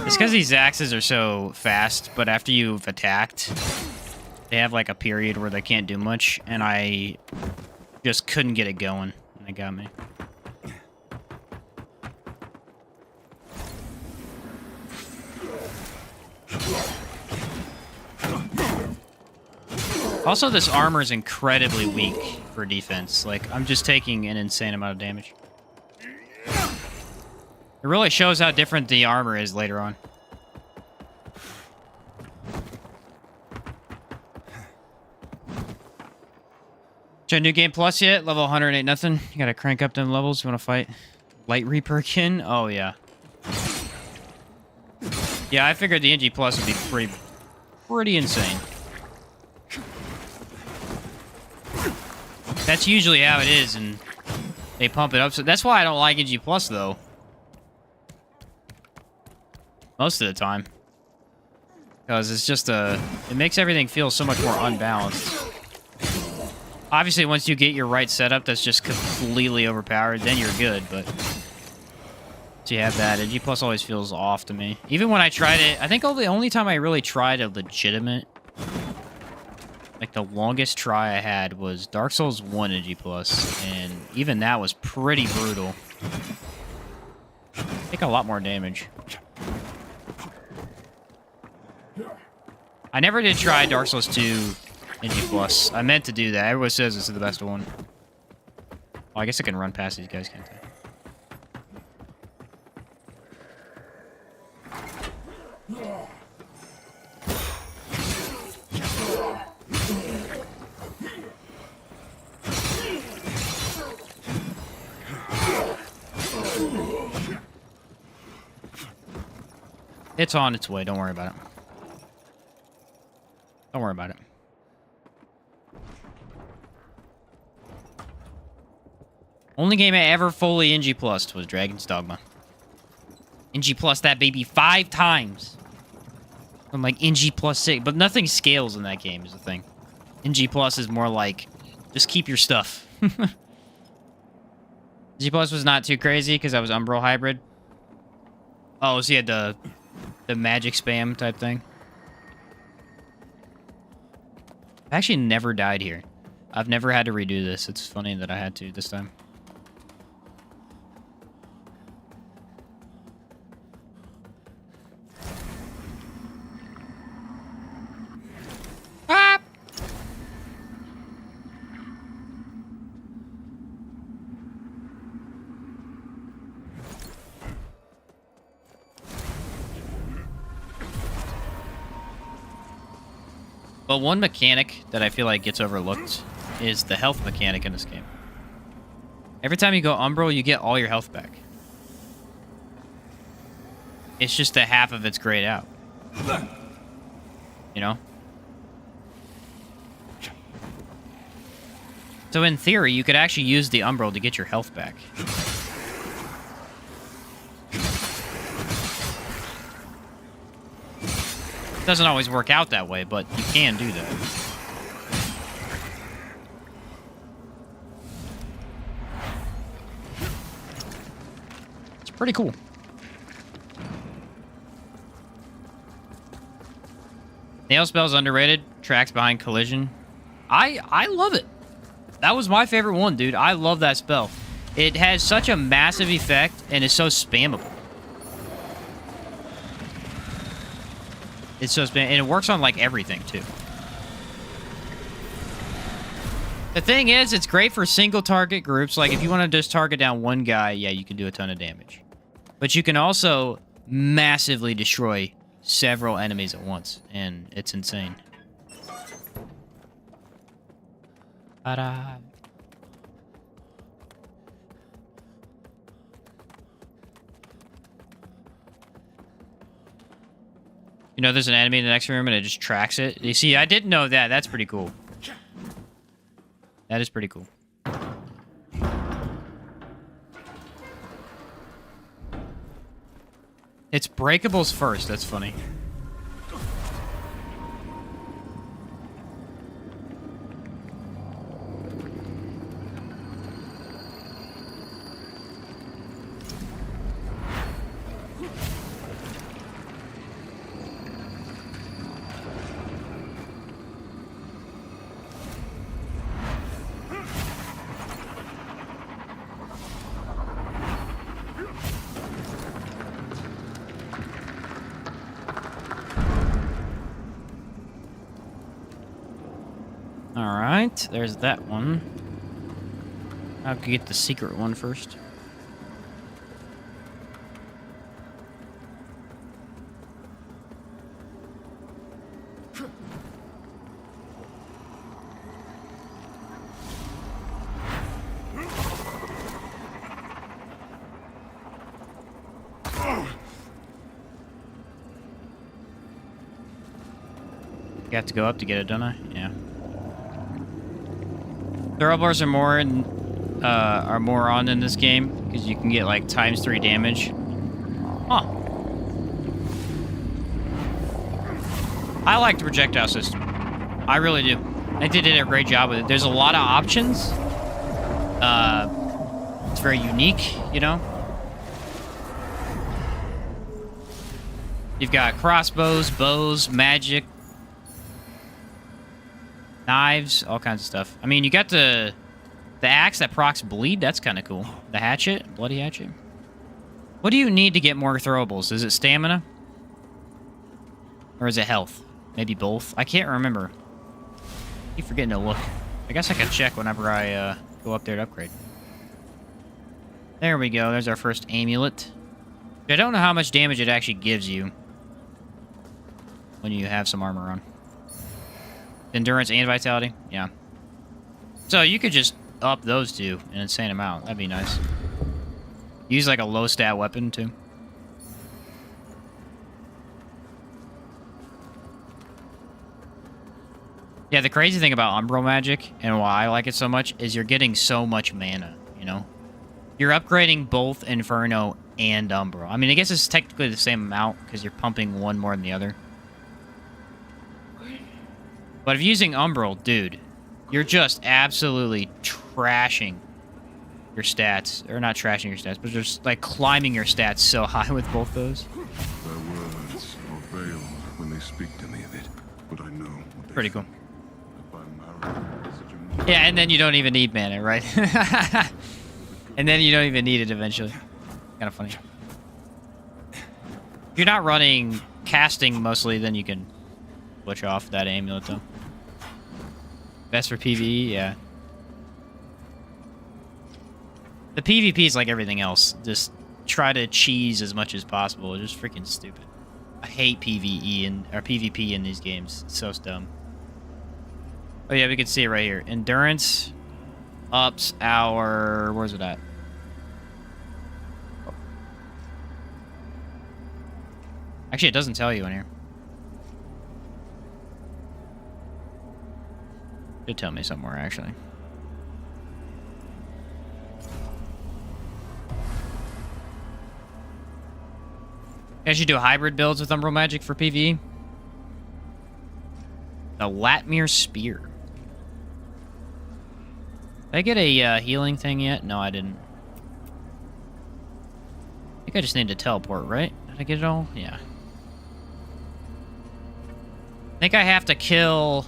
S1: It's because these axes are so fast, but after you've attacked, they have like a period where they can't do much, and I just couldn't get it going, and they got me. Also, this armor is incredibly weak for defense. Like, I'm just taking an insane amount of damage. It really shows how different the armor is later on. So, new game plus yet? Level 108 nothing. You gotta crank up them levels. You wanna fight Light Reaper again? Oh, yeah. Yeah, I figured the NG plus would be pretty insane. That's usually how it is, and they pump it up. So that's why I don't like NG plus, though. Most of the time. Because it's just it makes everything feel so much more unbalanced. Obviously, once you get your right setup that's just completely overpowered, then you're good, but... So you have that. NG plus always feels off to me. Even when I tried it, I think the only time I really tried a legitimate... Like, the longest try I had was Dark Souls 1 NG plus, and even that was pretty brutal. Take a lot more damage. I never did try Dark Souls 2 NG plus. I meant to do that. Everyone says this is the best one. Oh, I guess I can run past these guys, can't I? It's on its way. Don't worry about it. Don't worry about it. Only game I ever fully NG plussed was Dragon's Dogma. NG plus that baby 5 times. I'm like NG plus 6, but nothing scales in that game is the thing. NG plus is more like, just keep your stuff. NG plus was not too crazy because I was Umbral hybrid. Oh, so you had the magic spam type thing. I actually never died here. I've never had to redo this. It's funny that I had to this time. Ah! But one mechanic that I feel like gets overlooked is the health mechanic in this game. Every time you go Umbral, you get all your health back. It's just that half of it's grayed out. You know? So in theory, you could actually use the Umbral to get your health back. Doesn't always work out that way, but you can do that. It's pretty cool. Nail spell's underrated. Tracks behind collision. I love it. That was my favorite one, dude. I love that spell. It has such a massive effect and is so spammable. It's so spam, and it works on like everything too. The thing is, it's great for single target groups. Like if you want to just target down one guy, yeah, you can do a ton of damage. But you can also massively destroy several enemies at once, and it's insane. Ta-da. You know, there's an enemy in the next room and it just tracks it. You see, I didn't know that. That's pretty cool. That is pretty cool. It's breakables first. That's funny. Alright, there's that one. I'll get the secret one first. You have to go up to get it, don't I? Yeah. Throwables are more on in this game because you can get like ×3 damage. Huh. I like the projectile system. I really do. I think they did a great job with it. There's a lot of options. It's very unique, you know. You've got crossbows, bows, magic, knives, all kinds of stuff. I mean, you got the axe that procs bleed. That's kind of cool. The hatchet, bloody hatchet. What do you need to get more throwables? Is it stamina? Or is it health? Maybe both. I can't remember. I keep forgetting to look. I guess I can check whenever I go up there to upgrade. There we go. There's our first amulet. I don't know how much damage it actually gives you when you have some armor on. Endurance and vitality? Yeah. So you could just up those two an insane amount. That'd be nice. Use like a low stat weapon too. Yeah, the crazy thing about Umbral magic and why I like it so much is you're getting so much mana, you know? You're upgrading both Inferno and Umbral. I mean, I guess it's technically the same amount because you're pumping one more than the other. But if you're using Umbral, dude, you're just absolutely trashing your stats. Or not trashing your stats, but just like climbing your stats so high with both those.
S9: Their words are veiled when they speak to me of it, but I know what they
S1: Pretty cool.
S9: think.
S1: Yeah, and then you don't even need mana, right? And then you don't even need it eventually. Kind of funny. If you're not running casting mostly, then you can switch off that amulet though. Best for PvE, yeah. The PvP is like everything else. Just try to cheese as much as possible. It's just freaking stupid. I hate PvE or PvP in these games. It's so dumb. Oh yeah, we can see it right here. Endurance ups our... Where's it at? Oh. Actually, it doesn't tell you in here. Should tell me somewhere, actually. I should do hybrid builds with Umbral Magic for PvE. The Latmir Spear. Did I get a healing thing yet? No, I didn't. I think I just need to teleport, right? Did I get it all? Yeah. I think I have to kill...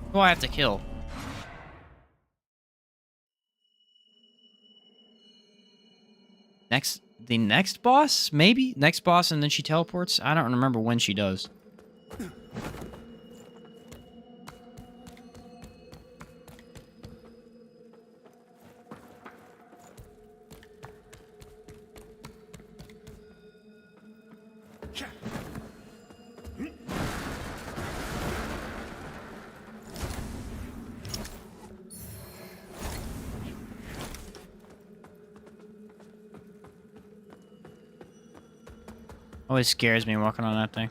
S1: Who do I have to kill? The next boss? Maybe? Next boss and then she teleports? I don't remember when she does. Always scares me walking on that thing.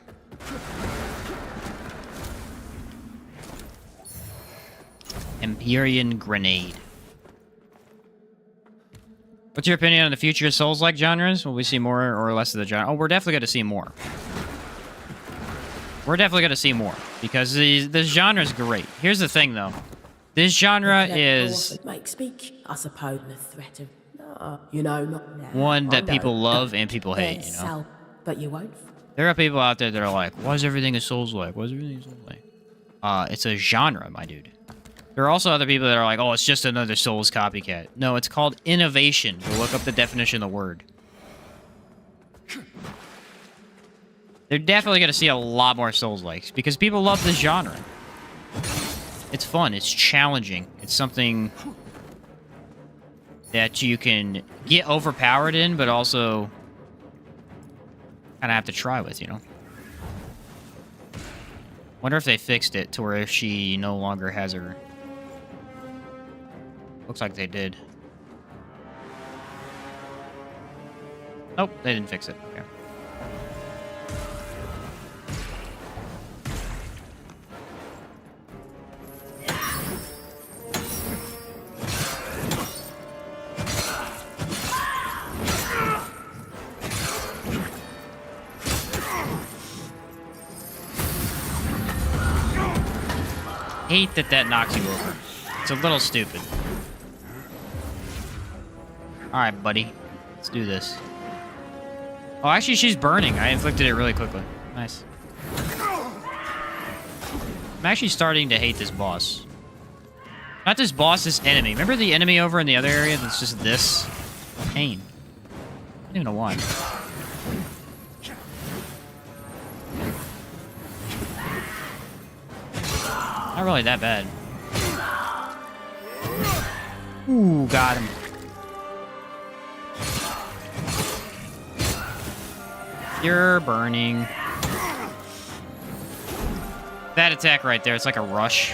S1: Barbarian grenade. What's your opinion on the future of Souls-like genres? Will we see more or less of the genre? Oh, we're definitely going to see more. We're definitely going to see more because this genre is great. Here's the thing, though. This genre is
S13: I suppose the threat of, you know, not now.
S1: one that people love and people hate, you know?
S13: But you won't.
S1: There are people out there that are like, why is everything a Souls-like? Why is everything a Souls-like? It's a genre, my dude. There are also other people that are like, oh, it's just another Souls copycat. No, it's called innovation. Go look up the definition of the word. They're definitely going to see a lot more Souls-likes because people love this genre. It's fun. It's challenging. It's something that you can get overpowered in, but also kind of have to try with, you know? Wonder if they fixed it to where she no longer has her... Looks like they did. Nope, they didn't fix it. Okay. Hate that knocks you over. It's a little stupid. Alright, buddy. Let's do this. Oh, actually, she's burning. I inflicted it really quickly. Nice. I'm actually starting to hate this boss. Not this boss, this enemy. Remember the enemy over in the other area that's just this? Pain. I don't even know why. Not really that bad. Ooh, got him. You're burning. That attack right there, it's like a rush.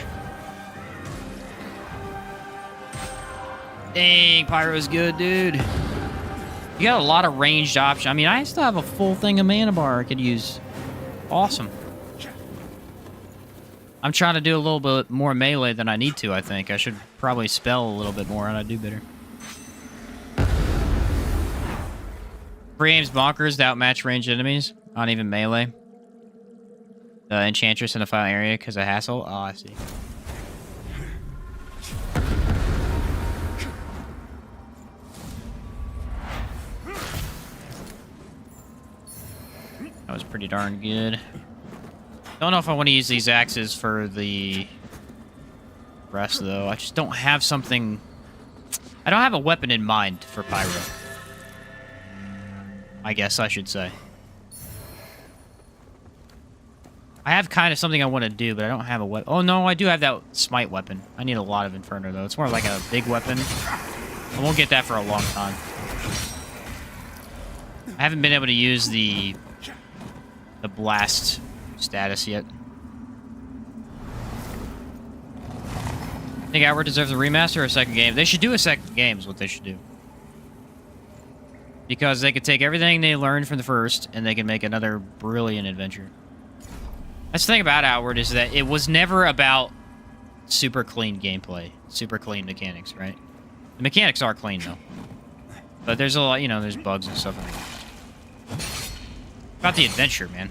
S1: Dang, Pyro's good, dude. You got a lot of ranged options. I mean, I still have a full thing of mana bar I could use. Awesome. I'm trying to do a little bit more melee than I need to, I think. I should probably spell a little bit more and I'd do better. Free aim's bonkers to outmatch ranged enemies. Not even melee. The enchantress in the final area because of hassle. Oh, I see. That was pretty darn good. Don't know if I want to use these axes for the rest, though. I just don't have something... I don't have a weapon in mind for Pyro. I guess I should say. I have kind of something I want to do, but I don't have a weapon. Oh, no, I do have that smite weapon. I need a lot of Inferno, though. It's more like a big weapon. I won't get that for a long time. I haven't been able to use the blast status yet. Think Outward deserves a remaster or a second game? They should do a second game is what they should do. Because they could take everything they learned from the first and they can make another brilliant adventure. That's the thing about Outward is that it was never about super clean gameplay, super clean mechanics, right? The mechanics are clean though. But there's a lot, you know, there's bugs and stuff in there. About the adventure, man.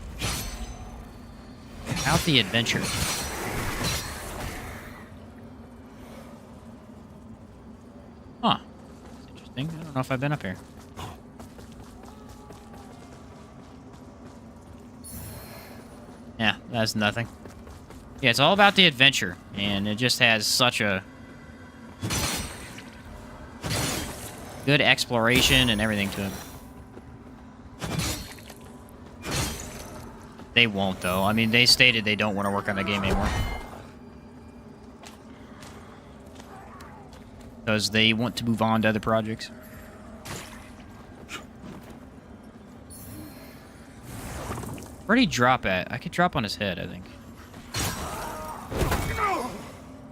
S1: About the adventure. Huh. That's interesting. I don't know if I've been up here. Yeah, that's nothing. Yeah, it's all about the adventure, and it just has such a good exploration and everything to it. They won't, though. I mean, they stated they don't want to work on the game anymore. Because they want to move on to other projects. Where'd he drop at? I could drop on his head, I think.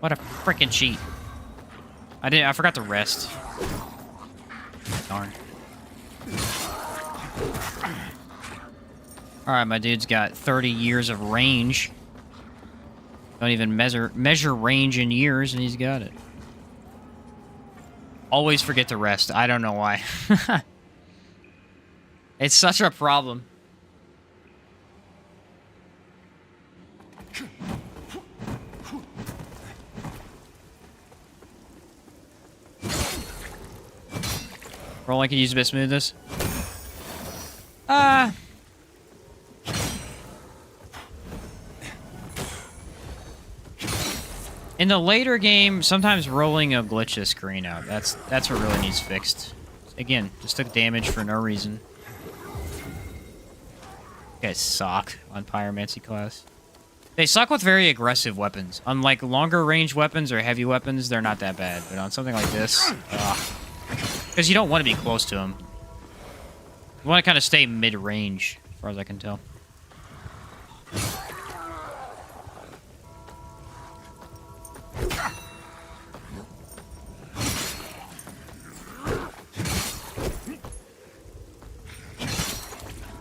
S1: What a freaking cheat. I forgot to rest. Darn. Alright, my dude's got 30 years of range. Don't even measure range in years, and he's got it. Always forget to rest. I don't know why. It's such a problem. Rolling can use a bit of smoothness. In the later game, sometimes rolling will glitch the screen out. That's what really needs fixed. Again, just took damage for no reason. You guys suck on Pyromancy class. They suck with very aggressive weapons. Unlike longer range weapons or heavy weapons, they're not that bad. But on something like this, because you don't want to be close to them. You want to kind of stay mid-range, as far as I can tell.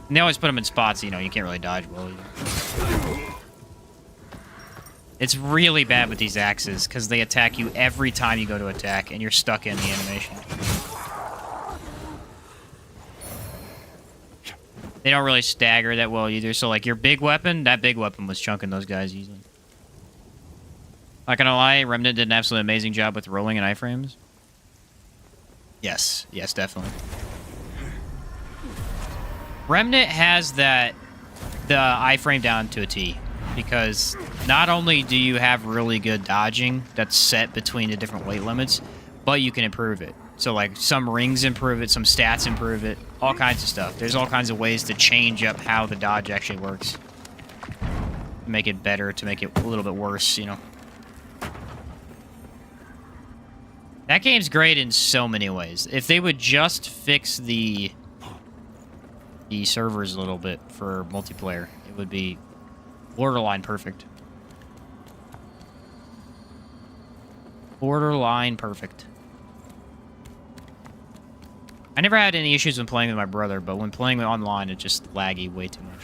S1: And they always put them in spots, you know, you can't really dodge well either. It's really bad with these axes, because they attack you every time you go to attack, and you're stuck in the animation. They don't really stagger that well either, so like your big weapon, that big weapon was chunking those guys easily. Not gonna lie, Remnant did an absolutely amazing job with rolling and iframes. Yes, definitely. Remnant has the iframe down to a T, because not only do you have really good dodging that's set between the different weight limits, but you can improve it. So like some rings improve it, some stats improve it, all kinds of stuff. There's all kinds of ways to change up how the dodge actually works. To make it better, to make it a little bit worse, you know. That game's great in so many ways. If they would just fix the servers a little bit for multiplayer, it would be borderline perfect. Borderline perfect. I never had any issues when playing with my brother, but when playing online, it's just laggy way too much.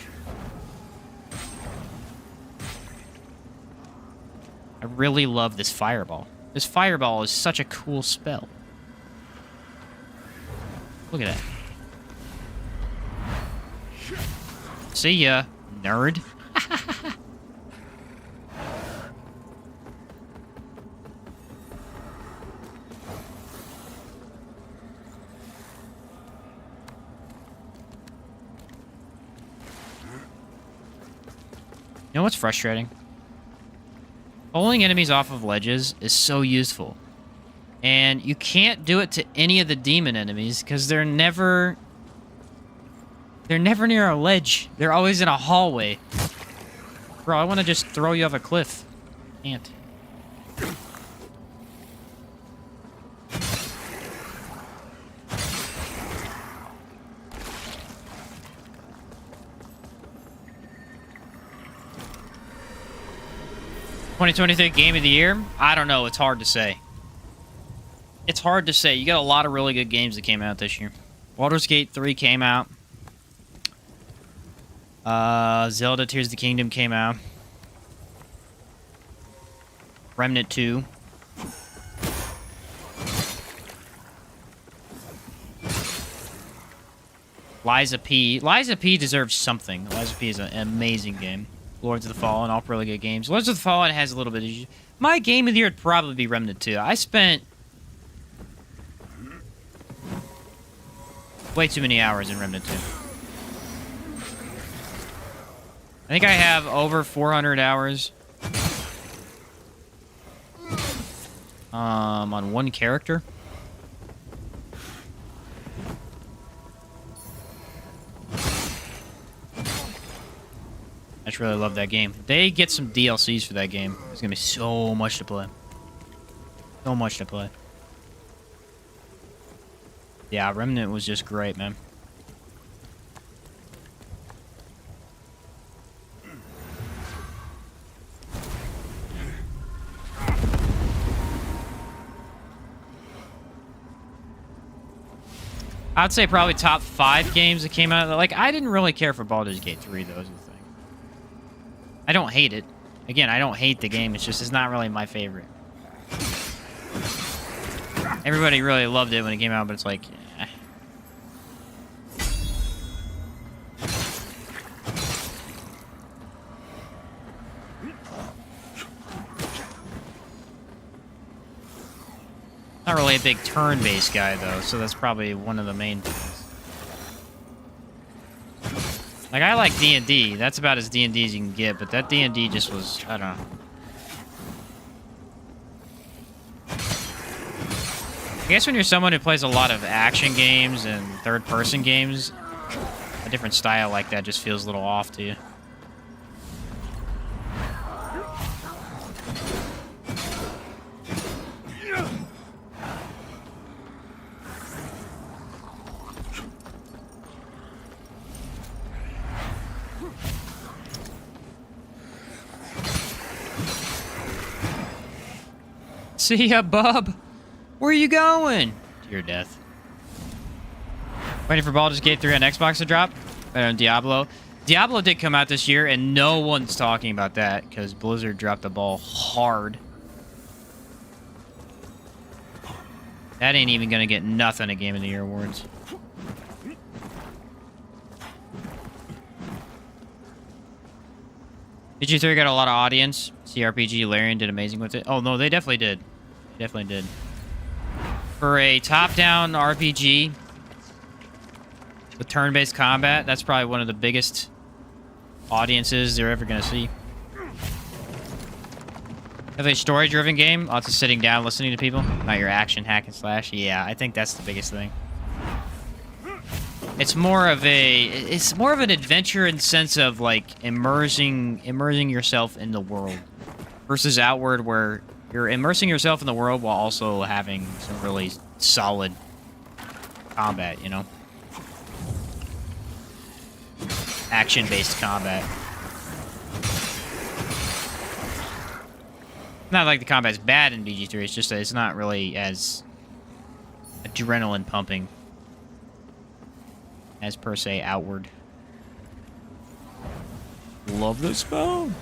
S1: I really love this fireball. This fireball is such a cool spell. Look at that. See ya, nerd. You know what's frustrating? Pulling enemies off of ledges is so useful. And you can't do it to any of the demon enemies because they're never near a ledge. They're always in a hallway. Bro, I want to just throw you off a cliff. Can't. ...2023 Game of the Year? I don't know. It's hard to say. It's hard to say. You got a lot of really good games that came out this year. Baldur's Gate 3 came out. Zelda Tears of the Kingdom came out. Remnant 2. Liza P. Liza P deserves something. Liza P is an amazing game. Lords of the Fallen, all really good games. Lords of the Fallen has a little bit of... My game of the year would probably be Remnant 2. I spent... way too many hours in Remnant 2. I think I have over 400 hours. On one character. I just really love that game. They get some DLCs for that game. There's gonna be so much to play. So much to play. Yeah, Remnant was just great, man. I'd say probably top 5 games that came out. Like, I didn't really care for Baldur's Gate 3, though, is the thing. I don't hate it. Again, I don't hate the game. It's just it's not really my favorite. Everybody really loved it when it came out, but it's like... eh. Not really a big turn-based guy, though, so that's probably one of the main things. Like, I like D&D. That's about as D&D as you can get, but that D&D just was... I don't know. I guess when you're someone who plays a lot of action games and third-person games, a different style like that just feels a little off to you. See ya, bub. Where are you going? To your death. Waiting for Baldur's Gate 3 on Xbox to drop. On Diablo. Diablo did come out this year, and no one's talking about that because Blizzard dropped the ball hard. That ain't even gonna get nothing at Game of the Year awards. PG3 got a lot of audience. CRPG Larian did amazing with it. Oh no, they definitely did. Definitely did. For a top-down RPG with turn-based combat, that's probably one of the biggest audiences they're ever going to see. Have a story-driven game, lots of sitting down, listening to people, not your action hack and slash. Yeah, I think that's the biggest thing. It's more of an adventure in sense of like immersing yourself in the world versus Outward, where you're immersing yourself in the world while also having some really solid combat, you know? Action-based combat. Not like the combat's bad in BG3, it's just that it's not really as adrenaline pumping as per se Outward. Love this phone.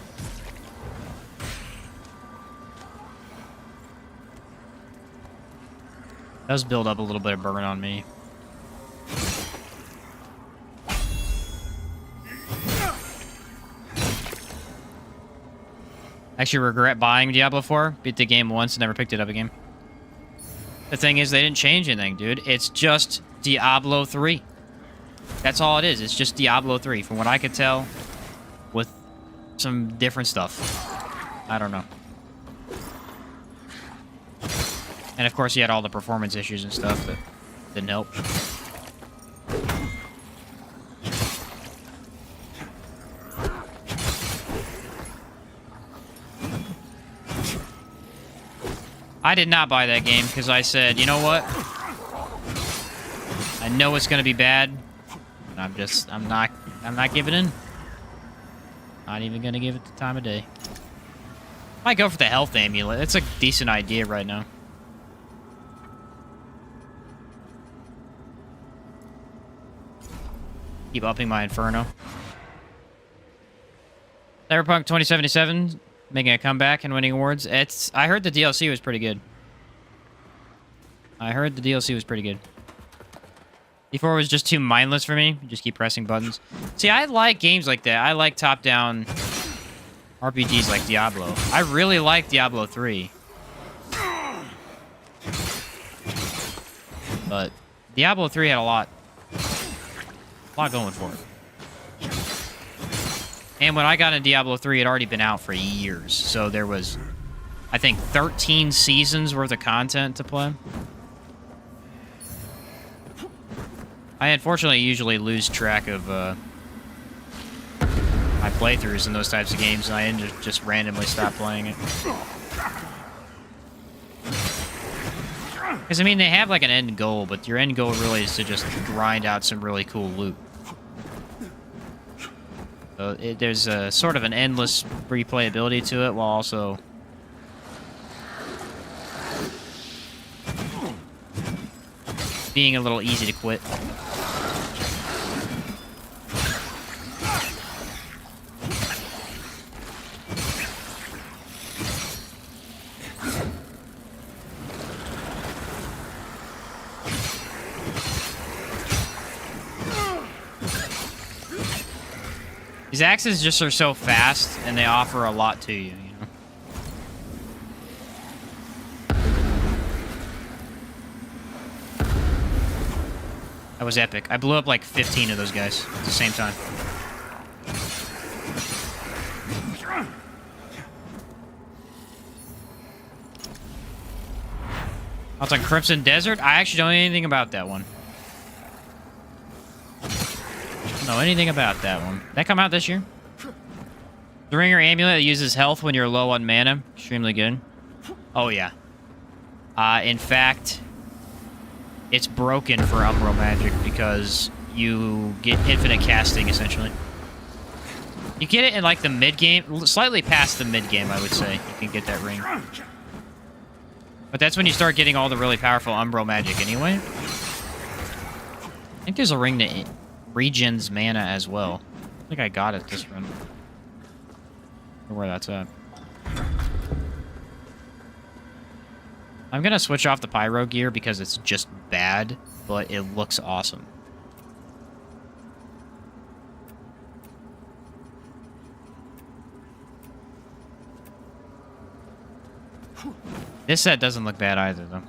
S1: Does build up a little bit of burn on me. Actually regret buying Diablo 4. Beat the game once and never picked it up again. The thing is, they didn't change anything, dude. It's just Diablo 3. That's all it is. It's just Diablo 3, from what I could tell, with some different stuff. I don't know. And of course, you had all the performance issues and stuff that didn't help. I did not buy that game because I said, you know what? I know it's gonna be bad. I'm not giving in. Not even gonna give it the time of day. Might go for the health amulet. It's a decent idea right now. Keep upping my Inferno. Cyberpunk 2077 making a comeback and winning awards. I heard the DLC was pretty good. D4 was just too mindless for me. Just keep pressing buttons. See, I like games like that. I like top-down RPGs like Diablo. I really like Diablo 3. But Diablo 3 had a lot going for it. And when I got into Diablo 3, it had already been out for years. So there was, I think, 13 seasons worth of content to play. I unfortunately usually lose track of my playthroughs in those types of games, and I end up just randomly stop playing it. Because, I mean, they have like an end goal, but your end goal really is to just grind out some really cool loot. So there's a sort of an endless replayability to it, while also being a little easy to quit. These axes just are so fast, and they offer a lot to you, you know? That was epic. I blew up like 15 of those guys at the same time. Oh, it's on Crimson Desert? I actually don't know anything about that one. Don't know anything about that one. Did that come out this year? The Ringer Amulet that uses health when you're low on mana. Extremely good. Oh, yeah. In fact, it's broken for Umbral magic because you get infinite casting, essentially. You get it in, like, the mid-game. Slightly past the mid-game, I would say. You can get that ring. But that's when you start getting all the really powerful Umbral magic anyway. I think there's a ring that regens mana as well. I think I got it this run. I don't know where that's at. I'm gonna switch off the pyro gear because it's just bad, but it looks awesome. This set doesn't look bad either, though.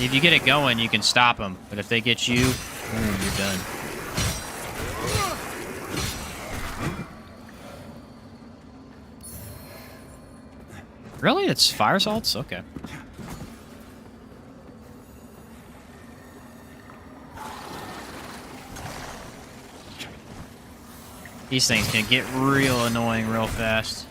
S1: If you get it going, you can stop them. But if they get you, boom, you're done. Really? It's fire salts? Okay. These things can get real annoying real fast.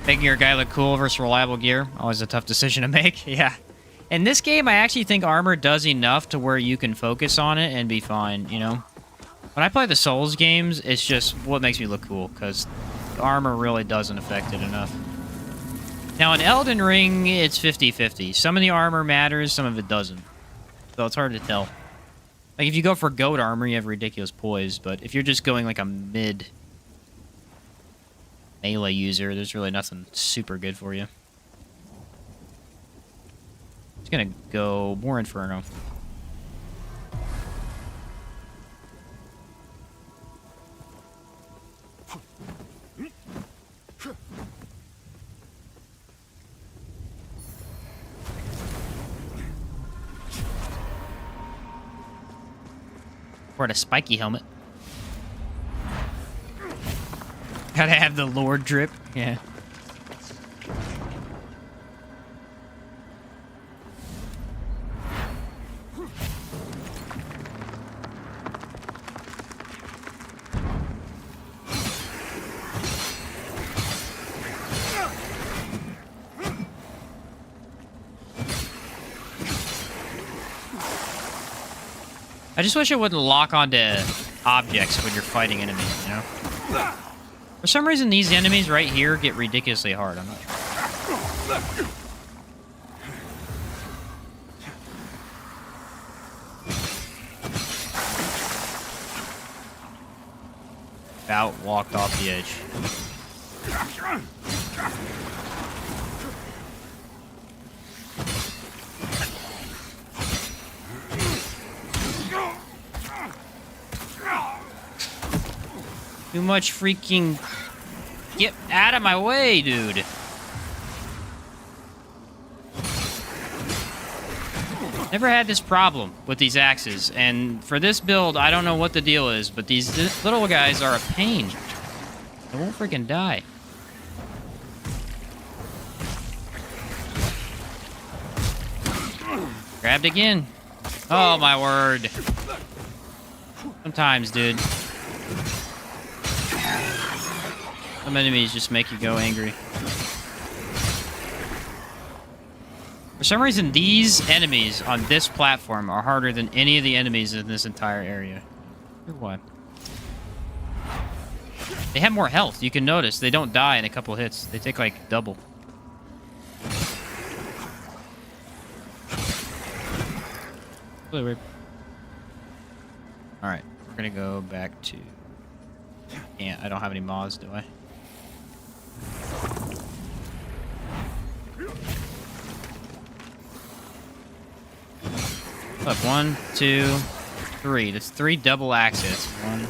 S1: Making your guy look cool versus reliable gear. Always a tough decision to make. Yeah. In this game, I actually think armor does enough to where you can focus on it and be fine, you know? When I play the Souls games, it's just what makes me look cool, because armor really doesn't affect it enough. Now, in Elden Ring, it's 50-50. Some of the armor matters, some of it doesn't. So it's hard to tell. Like, if you go for goat armor, you have ridiculous poise, but if you're just going like a mid melee user, there's really nothing super good for you. It's gonna go more Inferno. Wearing a spiky helmet. Gotta have the Lord drip. Yeah. I just wish it wouldn't lock onto objects when you're fighting enemies, you know? For some reason, these enemies right here get ridiculously hard. I'm not sure. About walked off the edge. Too much freaking... Get out of my way, dude. Never had this problem with these axes, and for this build, I don't know what the deal is, but these little guys are a pain. They won't freaking die. Grabbed again. Oh, my word. Sometimes, dude. Some enemies just make you go angry. For some reason, these enemies on this platform are harder than any of the enemies in this entire area. I wonder why. They have more health. You can notice they don't die in a couple hits. They take like double. Really weird. Alright, we're gonna go back to Can't. I don't have any mods, do I? Look, 1, 2, 3. That's 3 double axes. 1,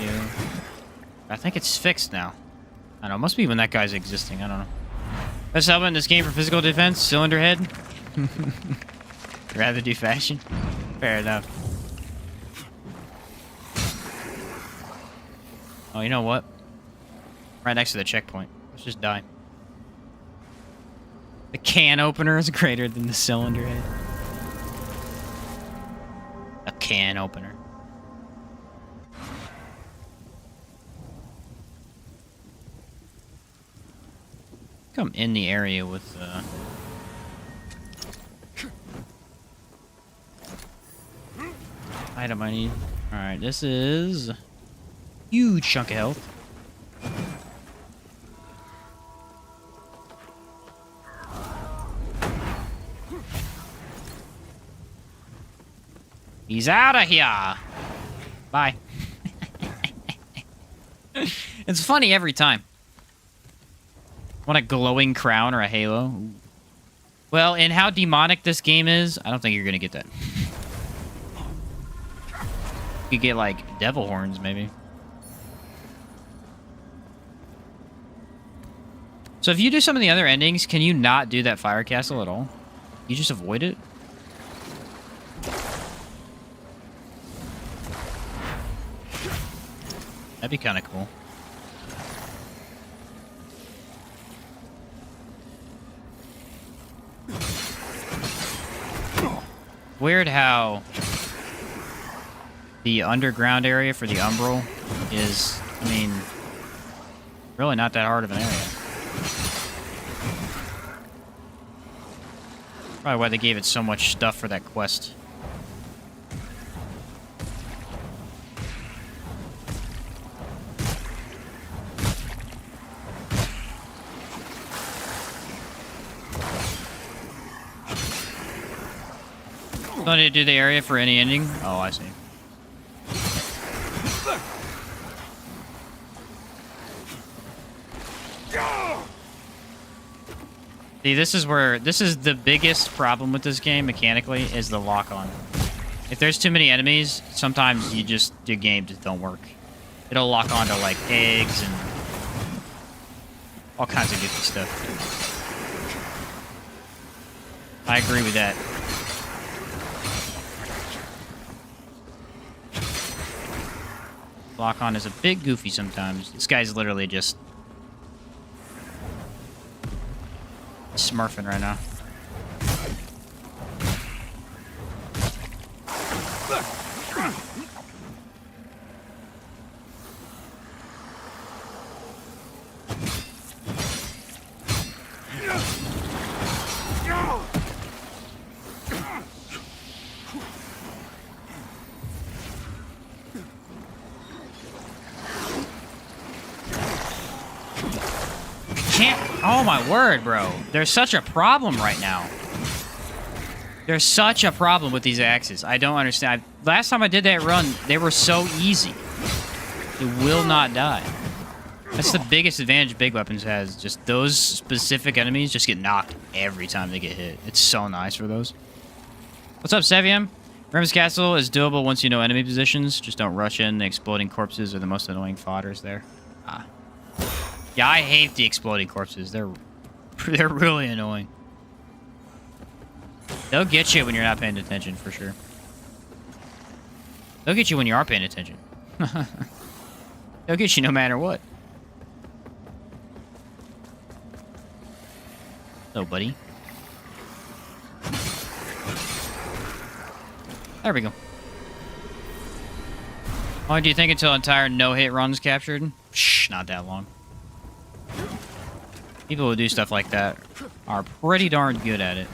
S1: 2. I think it's fixed now. I don't know. It must be when that guy's existing. I don't know. Best helmet in this game for physical defense? Cylinder head? Rather do fashion? Fair enough. Oh, you know what? Right next to the checkpoint. Let's just die. The can opener is greater than the cylinder head. A can opener. Come in the area with item I need. Alright, this is a huge chunk of health. He's out of here. Bye. It's funny every time. Want a glowing crown or a halo? Ooh. Well, in how demonic this game is, I don't think you're gonna get that. You could get like devil horns, maybe. So if you do some of the other endings, can you not do that fire castle at all? You just avoid it? That'd be kind of cool. Weird how the underground area for the Umbral is, I mean, really not that hard of an area. Probably why they gave it so much stuff for that quest. Don't need to do the area for any ending? Oh, I see. See, this is the biggest problem with this game mechanically is the lock-on. If there's too many enemies, sometimes your game just don't work. It'll lock onto like eggs and all kinds of goofy stuff. I agree with that. Lock-on is a bit goofy sometimes. This guy's literally just smurfing right now. Oh my word, bro. There's such a problem right now. There's such a problem with these axes. I don't understand. Last time I did that run, they were so easy. They will not die. That's the biggest advantage big weapons has. Just those specific enemies just get knocked every time they get hit. It's so nice for those. What's up, Sevium? Remember's Castle is doable once you know enemy positions. Just don't rush in. The exploding corpses are the most annoying fodders there. Ah. Yeah, I hate the exploding corpses. They're really annoying. They'll get you when you're not paying attention, for sure. They'll get you when you are paying attention. They'll get you no matter what. So, buddy. There we go. How long do you think until entire no-hit run's captured? Shh, not that long. People who do stuff like that are pretty darn good at it.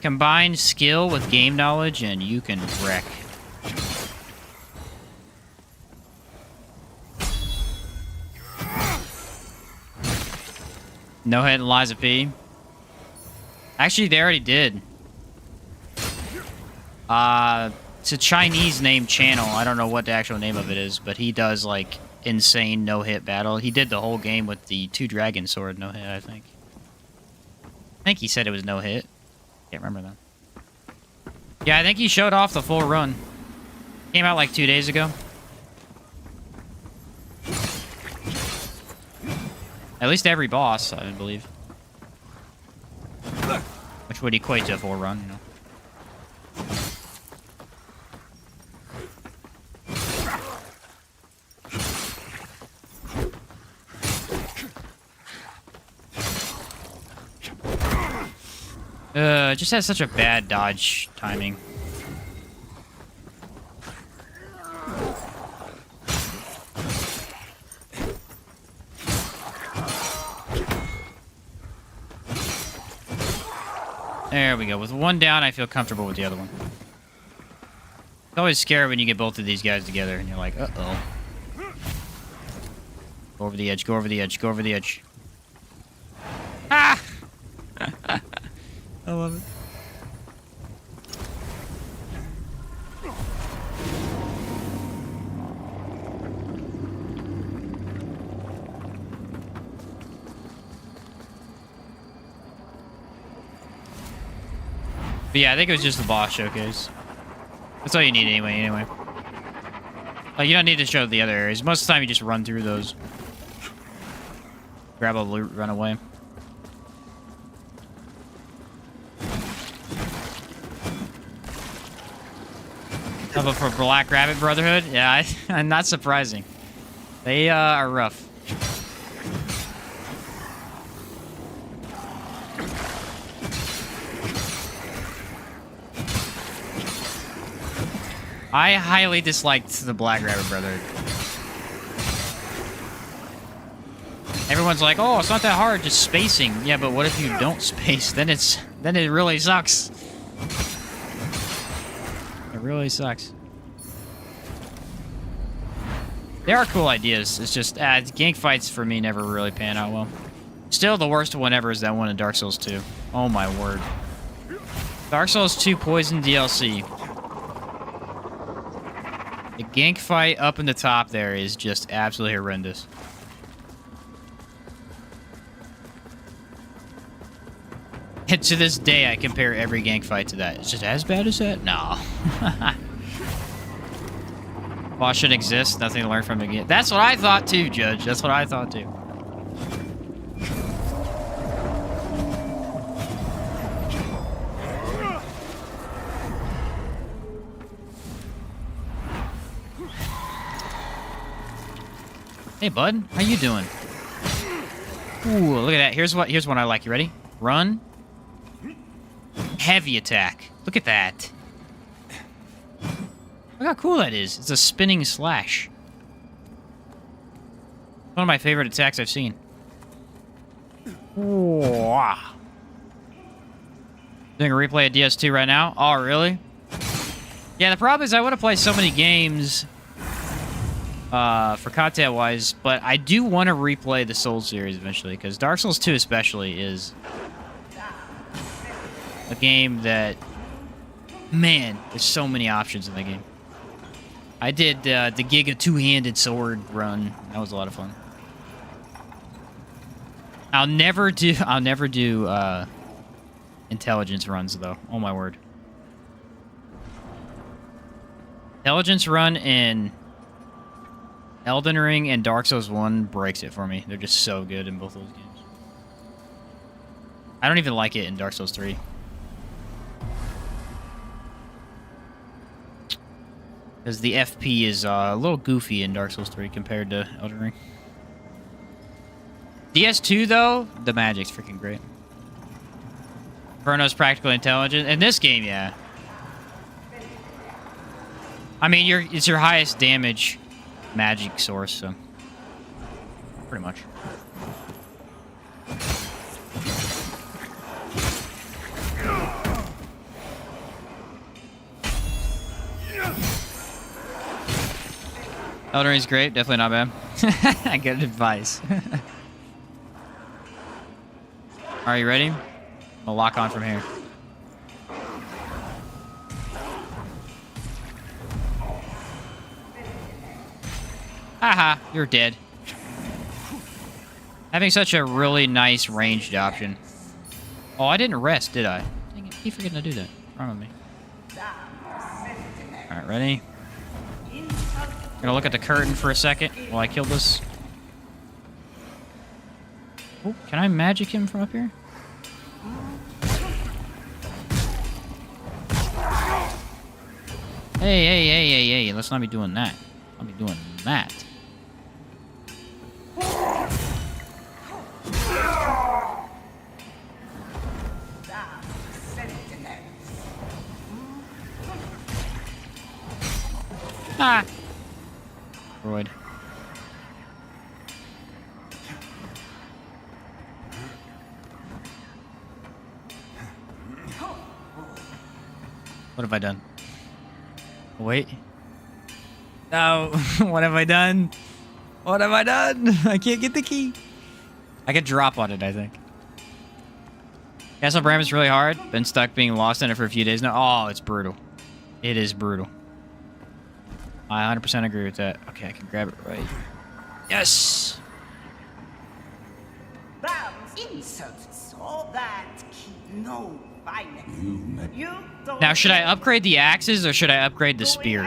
S1: Combine skill with game knowledge and you can wreck. No hit and Liza P. Actually, they already did. It's a Chinese named channel. I don't know what the actual name of it is, but he does like insane no-hit battle. He did the whole game with the 2 dragon sword no-hit, I think. I think he said it was no-hit. Can't remember that. Yeah, I think he showed off the full run. Came out like 2 days ago. At least every boss, I believe. Which would equate to a full run, you know. It just has such a bad dodge timing. There we go. With one down, I feel comfortable with the other one. It's always scary when you get both of these guys together and you're like, uh-oh. Go over the edge, go over the edge, go over the edge. Ah! I love it. But yeah, I think it was just the boss showcase. That's all you need anyway. Like, you don't need to show the other areas. Most of the time, you just run through those. Grab a loot, run away. But for Black Rabbit Brotherhood, yeah, not surprising. They are rough. I highly disliked the Black Rabbit Brotherhood. Everyone's like, "Oh, it's not that hard, just spacing." Yeah, but what if you don't space? Then it really sucks. It really sucks. There are cool ideas. It's just gank fights for me never really pan out well. Still, the worst one ever is that one in Dark Souls 2. Oh my word. Dark Souls 2 Poison DLC. The gank fight up in the top there is just absolutely horrendous. And to this day, I compare every gank fight to that. Is it as bad as that? No. Boss shouldn't exist. Nothing to learn from it again. That's what I thought too, Judge. That's what I thought too. Hey, bud. How you doing? Ooh, look at that. Here's one I like. You ready? Run. Heavy attack. Look at that. Look how cool that is. It's a spinning slash. One of my favorite attacks I've seen. Wow. Doing a replay of DS2 right now? Oh, really? Yeah, the problem is I want to play so many games for content-wise, but I do want to replay the Souls series eventually, because Dark Souls 2 especially is a game that, man, there's so many options in the game. I did the Giga two-handed sword run. That was a lot of fun. I'll never do intelligence runs though. Oh my word. Intelligence run in Elden Ring and Dark Souls 1 breaks it for me. They're just so good in both those games. I don't even like it in Dark Souls 3. Because the FP is a little goofy in Dark Souls 3 compared to Elden Ring. DS2, though, the magic's freaking great. Inferno's practically intelligent. In this game, yeah. I mean, it's your highest damage magic source, so... pretty much. Elden Ring's great, definitely not bad. Good advice. Are you ready? I'll lock on from here. Haha, you're dead. Having such a really nice ranged option. Oh, I didn't rest, did I? Dang it, I keep forgetting to do that. What's wrong with me? Alright, ready? Gonna look at the curtain for a second while I kill this. Oh, can I magic him from up here? Hey, let's not be doing that. I'll be doing that. Ah! Freud. What have I done? Wait. No. What have I done? What have I done? I can't get the key. I could drop on it, I think. Castle Bram is really hard. Been stuck being lost in it for a few days now. Oh, it's brutal. It is brutal. I 100% agree with that. Okay, I can grab it right. Yes! Now, should I upgrade the axes or should I upgrade the spear?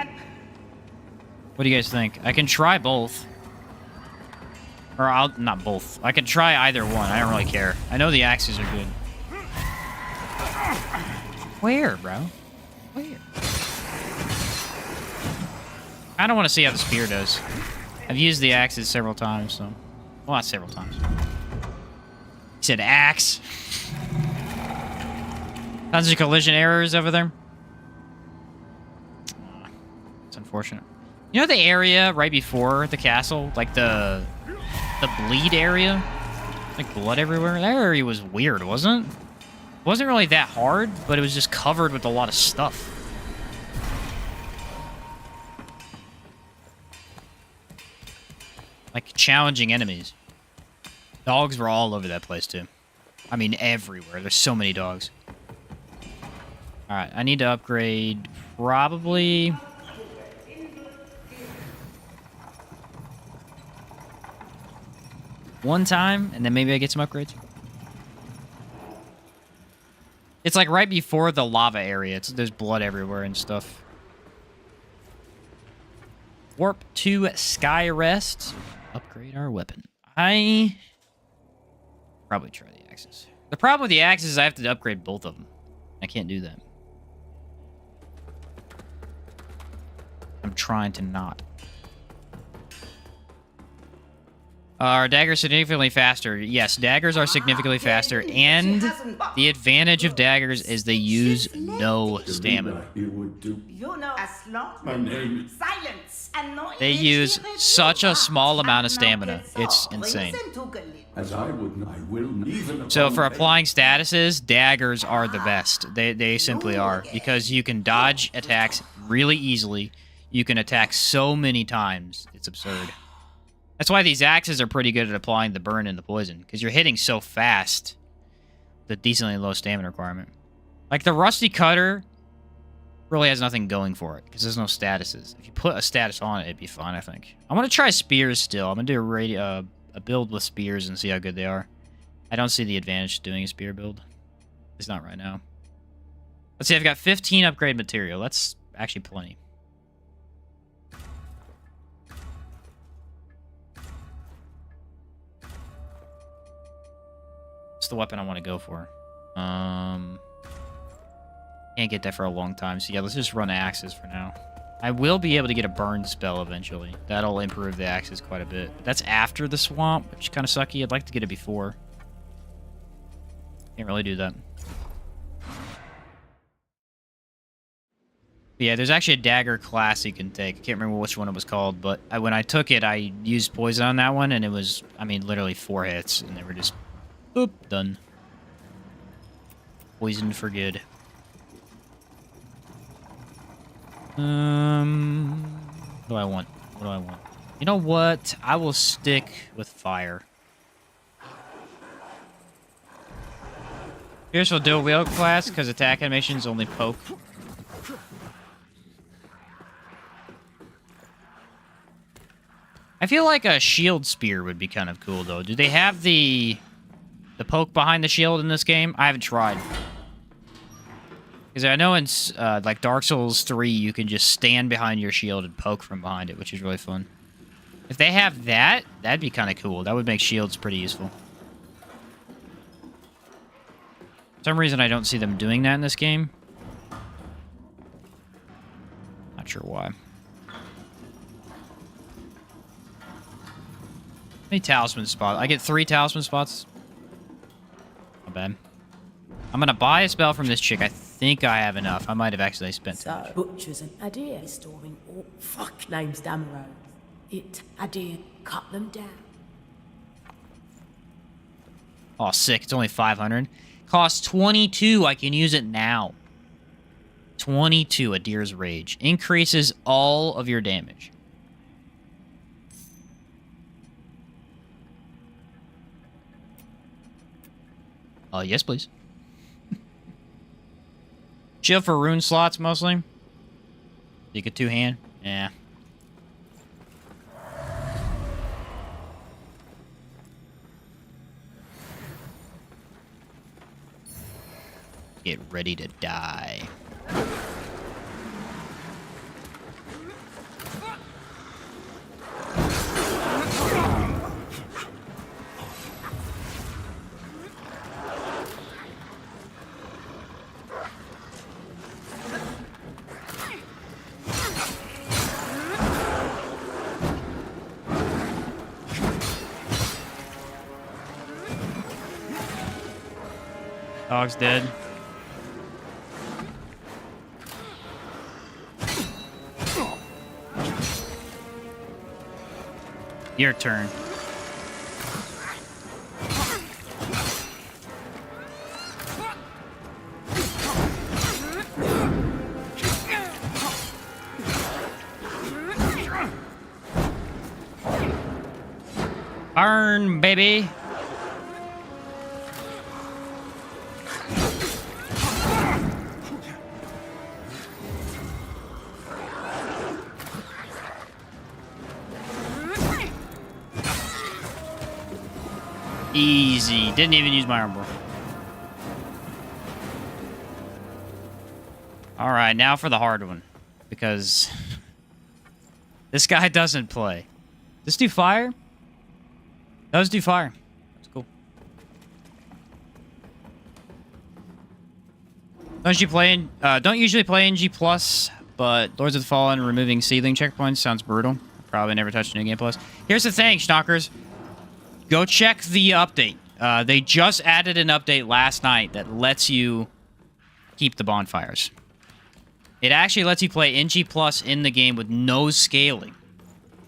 S1: What do you guys think? I can try both. Or not both. I can try either one. I don't really care. I know the axes are good. Where, bro? Where? I don't want to see how the spear does. I've used the axes several times, so... Well, not several times. He said axe. Tons of collision errors over there. It's unfortunate. You know the area right before the castle? Like the bleed area? Like blood everywhere? That area was weird, wasn't it? It wasn't really that hard, but it was just covered with a lot of stuff. Like challenging enemies. Dogs were all over that place too. I mean everywhere. There's so many dogs. Alright, I need to upgrade probably... one time, and then maybe I get some upgrades. It's like right before the lava area. There's blood everywhere and stuff. Warp to Sky Rest. Upgrade our weapon. I probably try the axes. The problem with the axes is I have to upgrade both of them. I can't do that. I'm trying to not. Are daggers significantly faster? Yes, daggers are significantly faster, and the advantage of daggers is they use no stamina. They use such a small amount of stamina. It's insane. So for applying statuses, daggers are the best. They simply are, because you can dodge attacks really easily. You can attack so many times. It's absurd. That's why these axes are pretty good at applying the burn and the poison, because you're hitting so fast. The decently low stamina requirement. Like the rusty cutter really has nothing going for it, because there's no statuses. If you put a status on it, it'd be fine, I think. I want to try spears still. I'm going to do a build with spears and see how good they are. I don't see the advantage to doing a spear build. It's not right now. Let's see, I've got 15 upgrade material. That's actually plenty. What's the weapon I want to go for? Can't get that for a long time. So yeah, let's just run axes for now. I will be able to get a burn spell eventually. That'll improve the axes quite a bit. But that's after the swamp, which is kind of sucky. I'd like to get it before. Can't really do that. But yeah, there's actually a dagger class you can take. I can't remember which one it was called, but when I took it, I used poison on that one, and it was, I mean, literally 4 hits, and they were just... Boop, done. Poisoned for good. What do I want? What do I want? You know what? I will stick with fire. Here's for dual wield class, because attack animations only poke. I I feel like a shield spear would be kind of cool, though. Do they have the poke behind the shield in this game? I haven't tried. Because I know in like Dark Souls 3, you can just stand behind your shield and poke from behind it, which is really fun. If they have that, that'd be kind of cool. That would make shields pretty useful. For some reason, I don't see them doing that in this game. Not sure why. How many talisman spots? I get 3 talisman spots. Not bad. I'm gonna buy a spell from this chick. I think I have enough. I might have actually spent too much.
S13: Butchers and Adir storing all fuck names down the road. It Adir cut them down.
S1: Oh, sick. It's only 500. Costs 22. I can use it now. 22, Adir's Rage. Increases all of your damage. Yes, please. Shield for rune slots, mostly. You get 2-hand? Yeah. Get ready to die. Dog's dead. Your turn. Burn, baby. Easy. Didn't even use my armor. Alright, now for the hard one. Because this guy doesn't play. Does this do fire? Does do fire. That's cool. Don't usually play NG+, but Lords of the Fallen removing seedling checkpoints sounds brutal. Probably never touched New Game Plus. Here's the thing, Schnockers. Go check the update. They just added an update last night that lets you keep the bonfires. It actually lets you play NG Plus in the game with no scaling,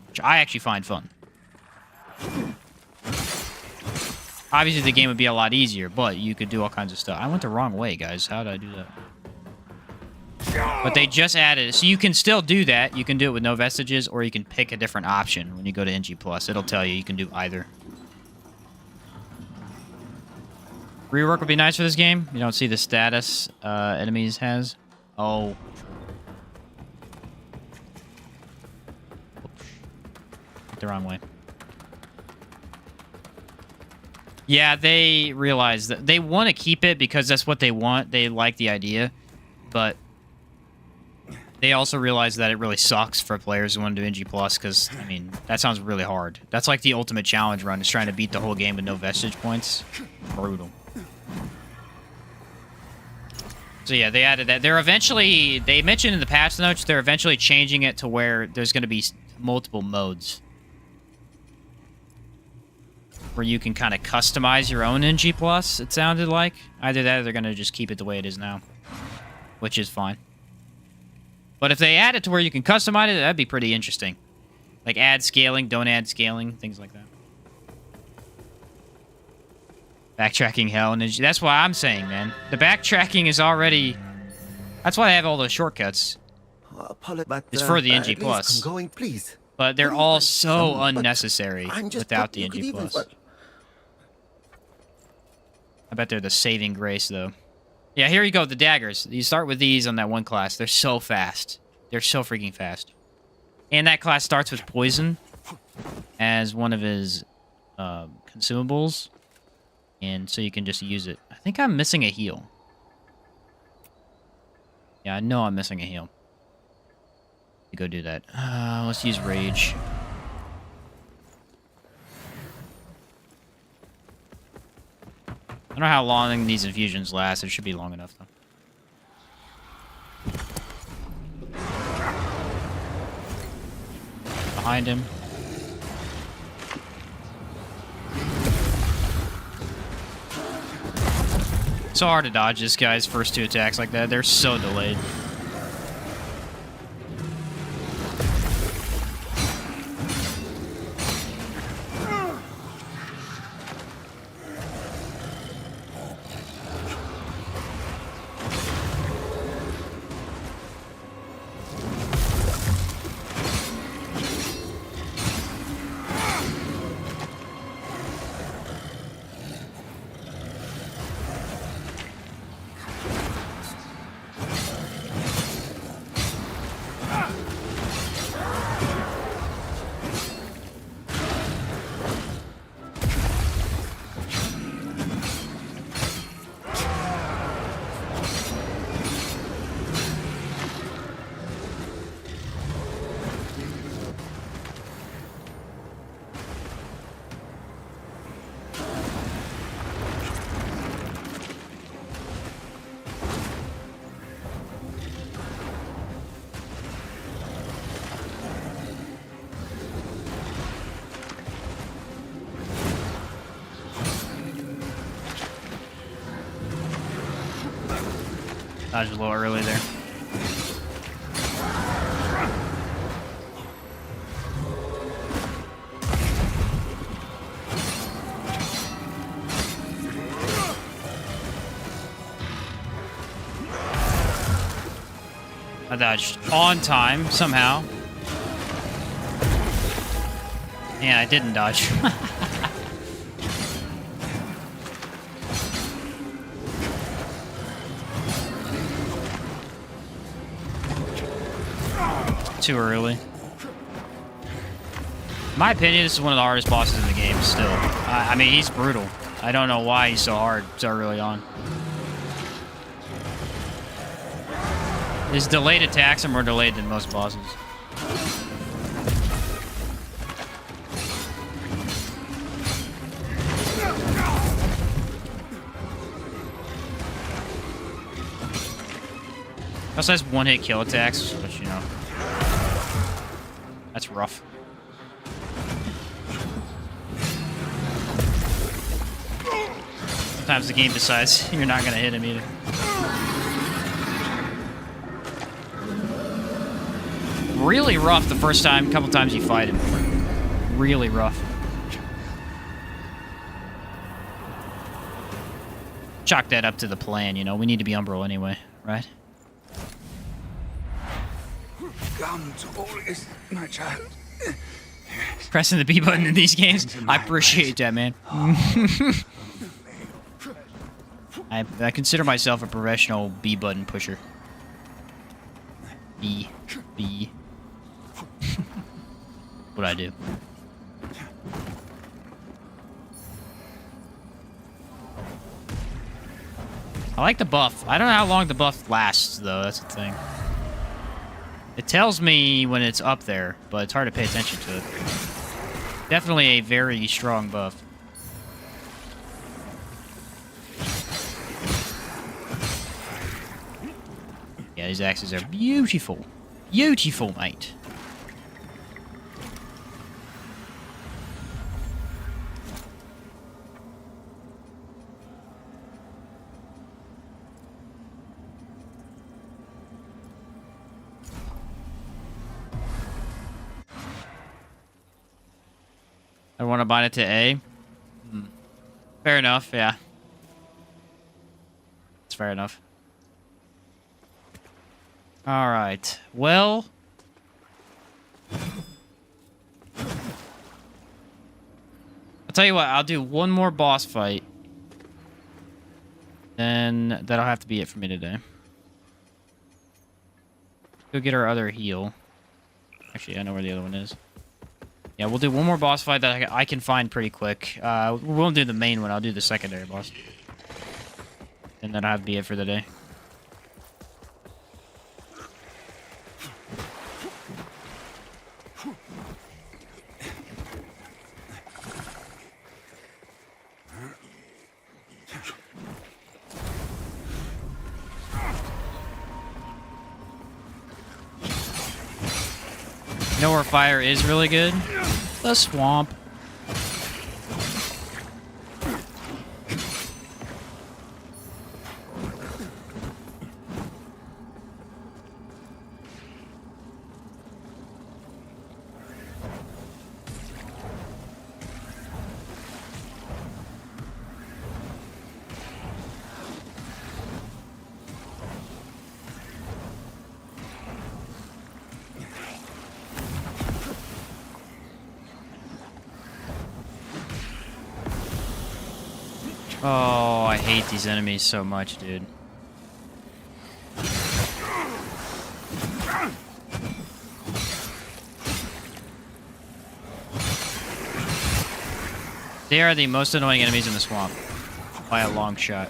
S1: which I actually find fun. Obviously, the game would be a lot easier, but you could do all kinds of stuff. I went the wrong way, guys. How did I do that? But they just added it, so you can still do that. You can do it with no vestiges, or you can pick a different option when you go to NG Plus. It'll tell you you can do either. Rework would be nice for this game. You don't see the status enemies has. Oh. The wrong way. Yeah, they realize that they want to keep it because that's what they want. They like the idea. But they also realize that it really sucks for players who want to do NG+, because, I mean, that sounds really hard. That's like the ultimate challenge run, is trying to beat the whole game with no vestige points. Brutal. So yeah, they added that. They're eventually, they mentioned in the patch notes, they're eventually changing it to where there's going to be multiple modes. Where you can kind of customize your own NG+, it sounded like. Either that or they're going to just keep it the way it is now. Which is fine. But if they add it to where you can customize it, that'd be pretty interesting. Like add scaling, don't add scaling, things like that. Backtracking hell, and that's why I'm saying, man. The backtracking is already... That's why I have all those shortcuts. It's for the NG+.
S2: I'm going, please.
S1: But they're all so unnecessary without the NG+. I bet they're the saving grace, though. Yeah, here you go, the daggers. You start with these on that one class. They're so fast. They're so freaking fast. And that class starts with poison. as one of his consumables, and so you can just use it. I think I'm missing a heal. Yeah, I know I'm missing a heal. Go do that. Let's use rage. I don't know how long these infusions last. It should be long enough, though. Behind him. So hard to dodge this guy's first 2 attacks like that. They're so delayed. Dodged a little early there. I dodged on time, somehow. Yeah, I didn't dodge. Too early. In my opinion, this is one of the hardest bosses in the game still. I mean, he's brutal. I don't know why he's so hard so early on. His delayed attacks are more delayed than most bosses. Also has one-hit kill attacks, which, you know, that's rough. Sometimes the game decides you're not going to hit him either. Really rough the first time, couple times you fight him. Really rough. Chalk that up to the plan, you know. We need to be Umbral anyway, right?
S12: Come to always, my child.
S1: Pressing the B button in these games, I appreciate that, man. I consider myself a professional B button pusher. B. What I do. I like the buff. I don't know how long the buff lasts, though. That's the thing. It tells me when it's up there, but it's hard to pay attention to it. Definitely a very strong buff. Yeah, these axes are beautiful. Beautiful, mate. I want to bind it to A. Fair enough, yeah. It's fair enough. Alright, well... I'll tell you what, I'll do one more boss fight. Then that'll have to be it for me today. Go get our other heal. Actually, I know where the other one is. Yeah, we'll do one more boss fight that I can find pretty quick. We won't do the main one. I'll do the secondary boss. And then that'll be it for the day. You know where fire is really good? The swamp. Oh, I hate these enemies so much, dude. They are the most annoying enemies in the swamp. By a long shot.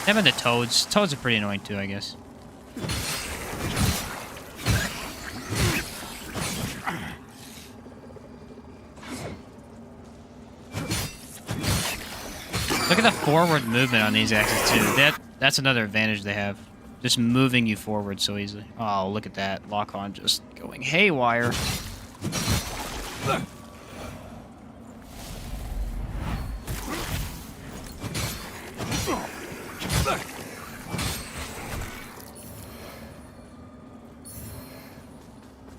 S1: Them and the toads. Toads are pretty annoying too, I guess. Look at the forward movement on these axes too. That's another advantage they have. Just moving you forward so easily. Oh, look at that. Lock-on just going haywire.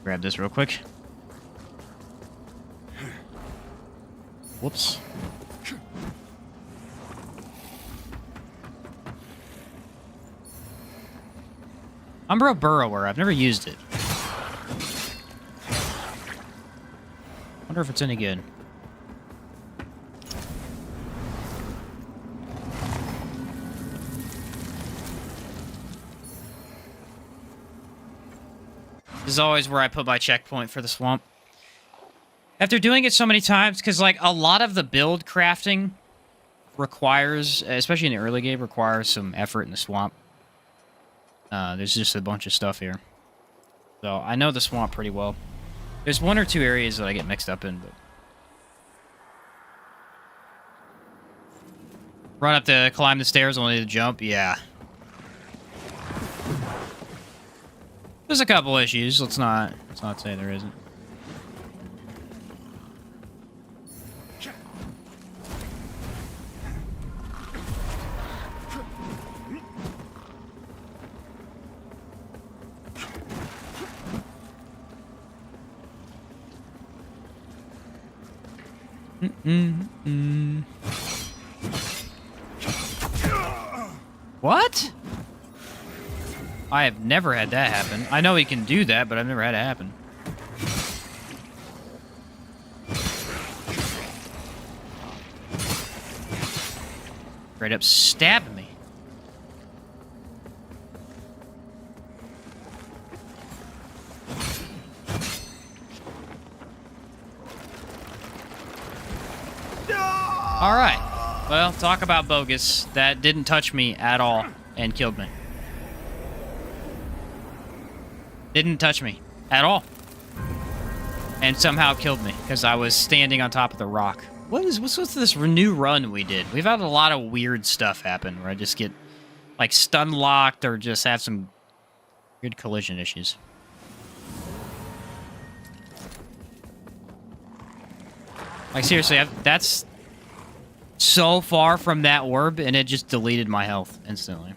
S1: Grab this real quick. Whoops. Umbra Burrower. I've never used it. Wonder if it's any good. This is always where I put my checkpoint for the swamp. After doing it so many times, because like a lot of the build crafting requires, especially in the early game, requires some effort in the swamp. There's just a bunch of stuff here. So I know the swamp pretty well. There's one or two areas that I get mixed up in, but... Run up to climb the stairs only to jump? Yeah. There's a couple issues. Let's not say there isn't. What? I have never had that happen. I know he can do that, but I've never had it happen. Straight up stabbing me. Alright. Well, talk about bogus. That didn't touch me at all and killed me. Didn't touch me at all. And somehow killed me because I was standing on top of the rock. What's with this new run we did? We've had a lot of weird stuff happen where I just get like stun locked or just have some weird collision issues. Like seriously, that's so far from that orb and it just deleted my health instantly.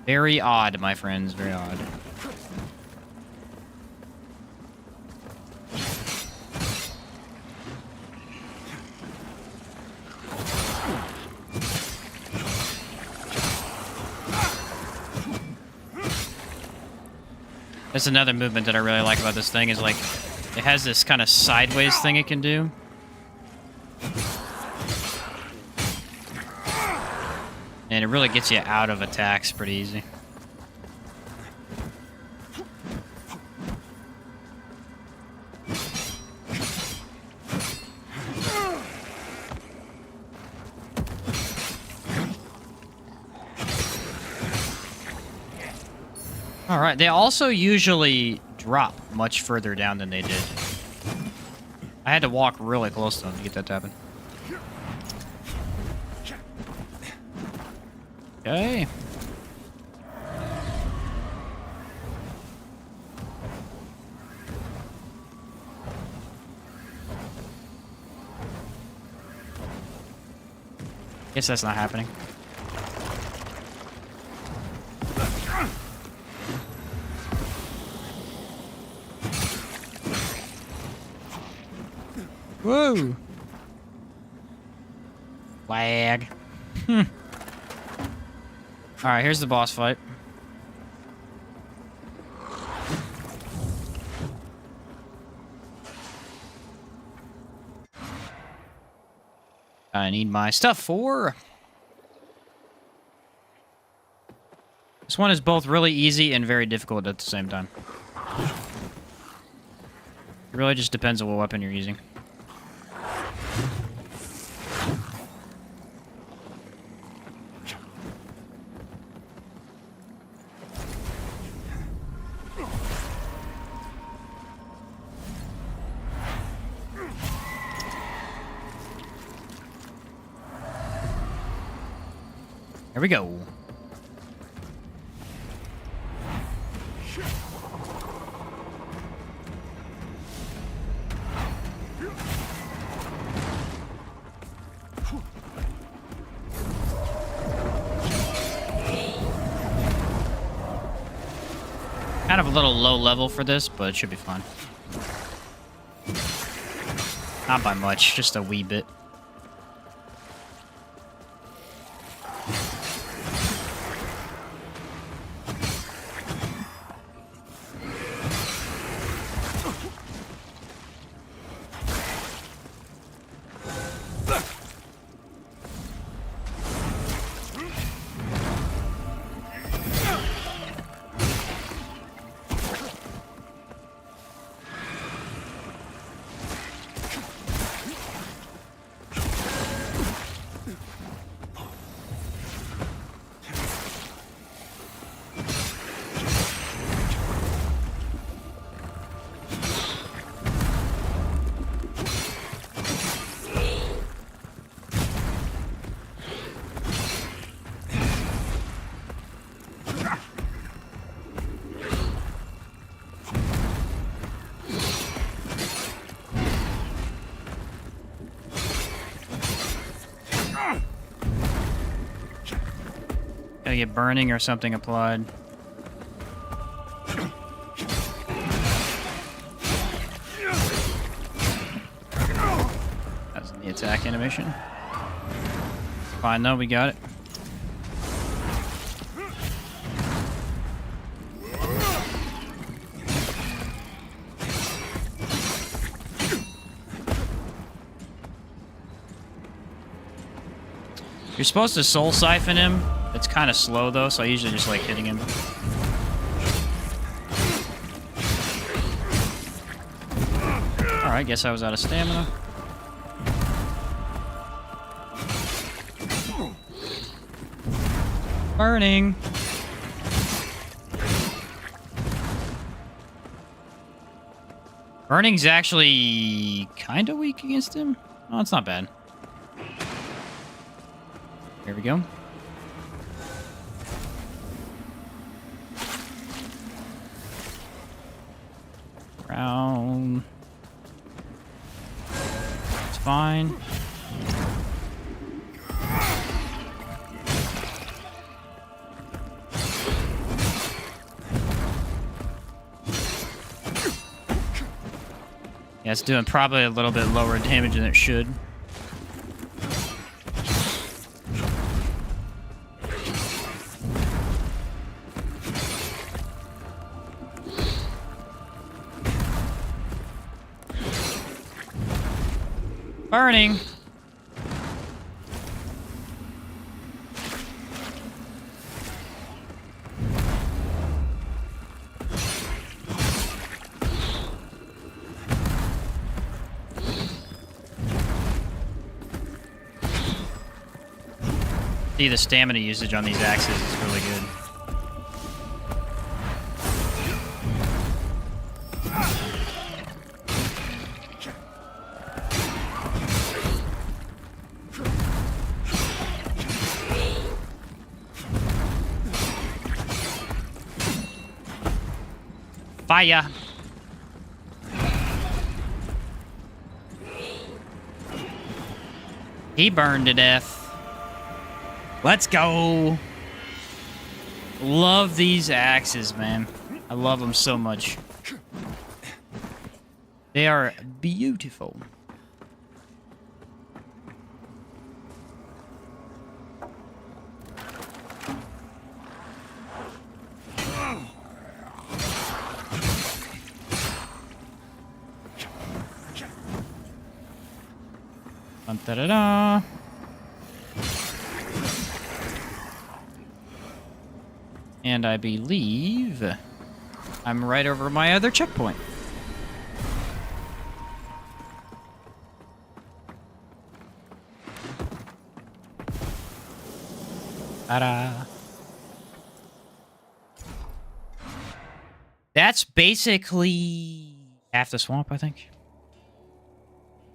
S1: Very odd, my friends. Very odd. That's another movement that I really like about this thing is like It has this kind of sideways thing it can do. And it really gets you out of attacks pretty easy. Alright, they also usually drop much further down than they did. I had to walk really close to them to get that to happen. Okay. Guess that's not happening. Whoa! Lag. Alright, here's the boss fight. I need my stuff for... This one is both really easy and very difficult at the same time. It really just depends on what weapon you're using. Here we go. Kind of a little low level for this, but it should be fun. Not by much, just a wee bit. Gotta get burning or something applied. That's in the attack animation. Fine though, we got it. You're supposed to soul siphon him. It's kind of slow though, so I usually just like hitting him. Alright, guess I was out of stamina. Burning. Burning's actually kind of weak against him. Oh, it's not bad. Here we go. Round. It's fine. Yeah, it's doing probably a little bit lower damage than it should. Burning. See, the stamina usage on these axes is really good. Fire! He burned to death. Let's go! Love these axes, man. I love them so much. They are beautiful. Da-da-da. And I believe I'm right over my other checkpoint. Ta-da. That's basically half the swamp, I think.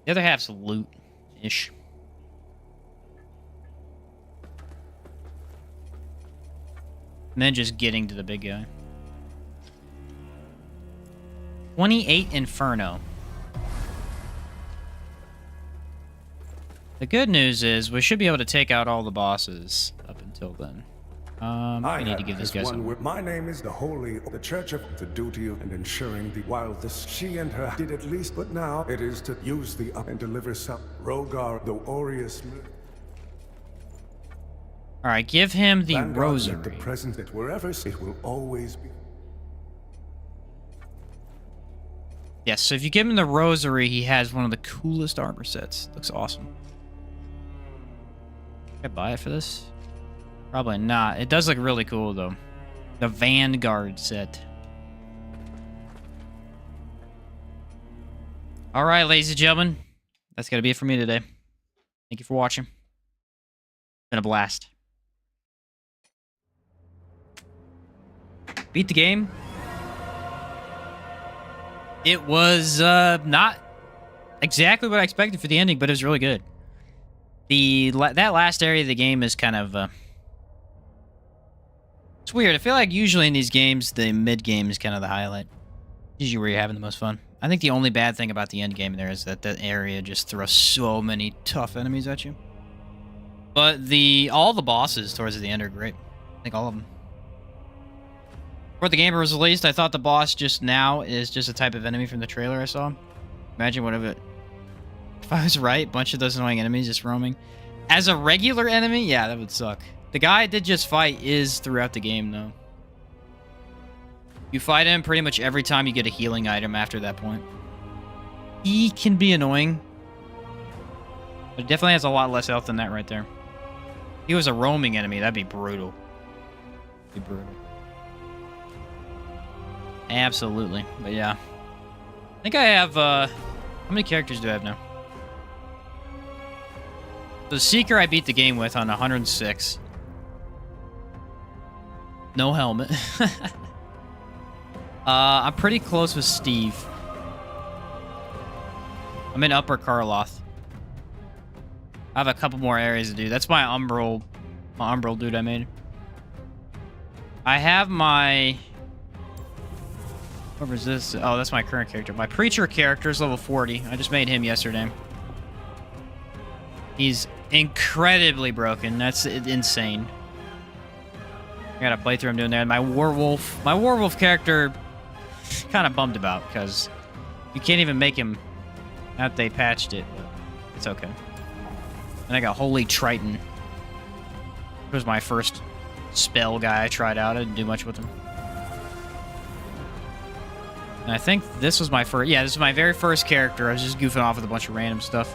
S1: The other half's loot-ish. And then just getting to the big guy. 28 Inferno. The good news is we should be able to take out all the bosses up until then. I need to give this guy some.
S12: My name is the Holy, the Church of the duty of and ensuring the while this she and her did at least, but now it is to use the up and deliver some Rogar, the Aureus.
S1: All right, give him the rosary.
S12: The present that wherever it will always be.
S1: Yes, so if you give him the rosary, he has one of the coolest armor sets. Looks awesome. Can I buy it for this? Probably not. It does look really cool, though. The Vanguard set. All right, ladies and gentlemen. That's going to be it for me today. Thank you for watching. It's been a blast. Beat the game. It was not exactly what I expected for the ending, but it was really good. That last area of the game is kind of... it's weird. I feel like usually in these games, the mid-game is kind of the highlight. Usually where you're having the most fun. I think the only bad thing about the end game there is that that area just throws so many tough enemies at you. But all the bosses towards the end are great. I think all of them. Before the game was released, I thought the boss just now is just a type of enemy from the trailer I saw. Imagine what if I was right, bunch of those annoying enemies just roaming. As a regular enemy, yeah, that would suck. The guy I did just fight is throughout the game, though. You fight him pretty much every time you get a healing item after that point. He can be annoying. But it definitely has a lot less health than that right there. If he was a roaming enemy, that'd be brutal. Be brutal. Absolutely. But yeah. I think I have, how many characters do I have now? The Seeker I beat the game with on 106. No helmet. I'm pretty close with Steve. I'm in Upper Karloth. I have a couple more areas to do. That's my Umbral dude I made. I have my... What was this? Oh, that's my current character. My Preacher character is level 40. I just made him yesterday. He's incredibly broken. That's insane. I got a playthrough I'm doing there. My Werewolf character, kind of bummed about because you can't even make him. Not they patched it, but it's okay. And I got Holy Triton. It was my first spell guy I tried out. I didn't do much with him. And I think this was my first... Yeah, this is my very first character. I was just goofing off with a bunch of random stuff.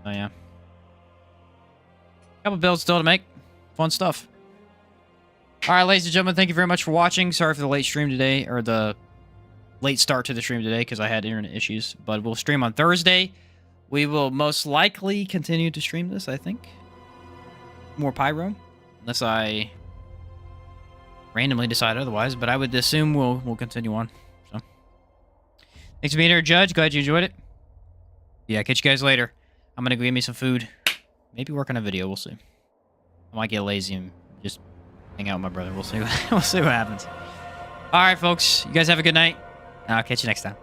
S1: So yeah. Couple builds still to make. Fun stuff. Alright, ladies and gentlemen, thank you very much for watching. Sorry for the late stream today, or the late start to the stream today, because I had internet issues. But we'll stream on Thursday. We will most likely continue to stream this, I think. More Pyro. Unless I randomly decide otherwise, but I would assume we'll continue on. So, thanks for being here, Judge. Glad you enjoyed it. Yeah, catch you guys later. I'm gonna go get me some food. Maybe work on a video. We'll see. I might get lazy and just hang out with my brother. We'll see. We'll see what happens. All right, folks. You guys have a good night. I'll catch you next time.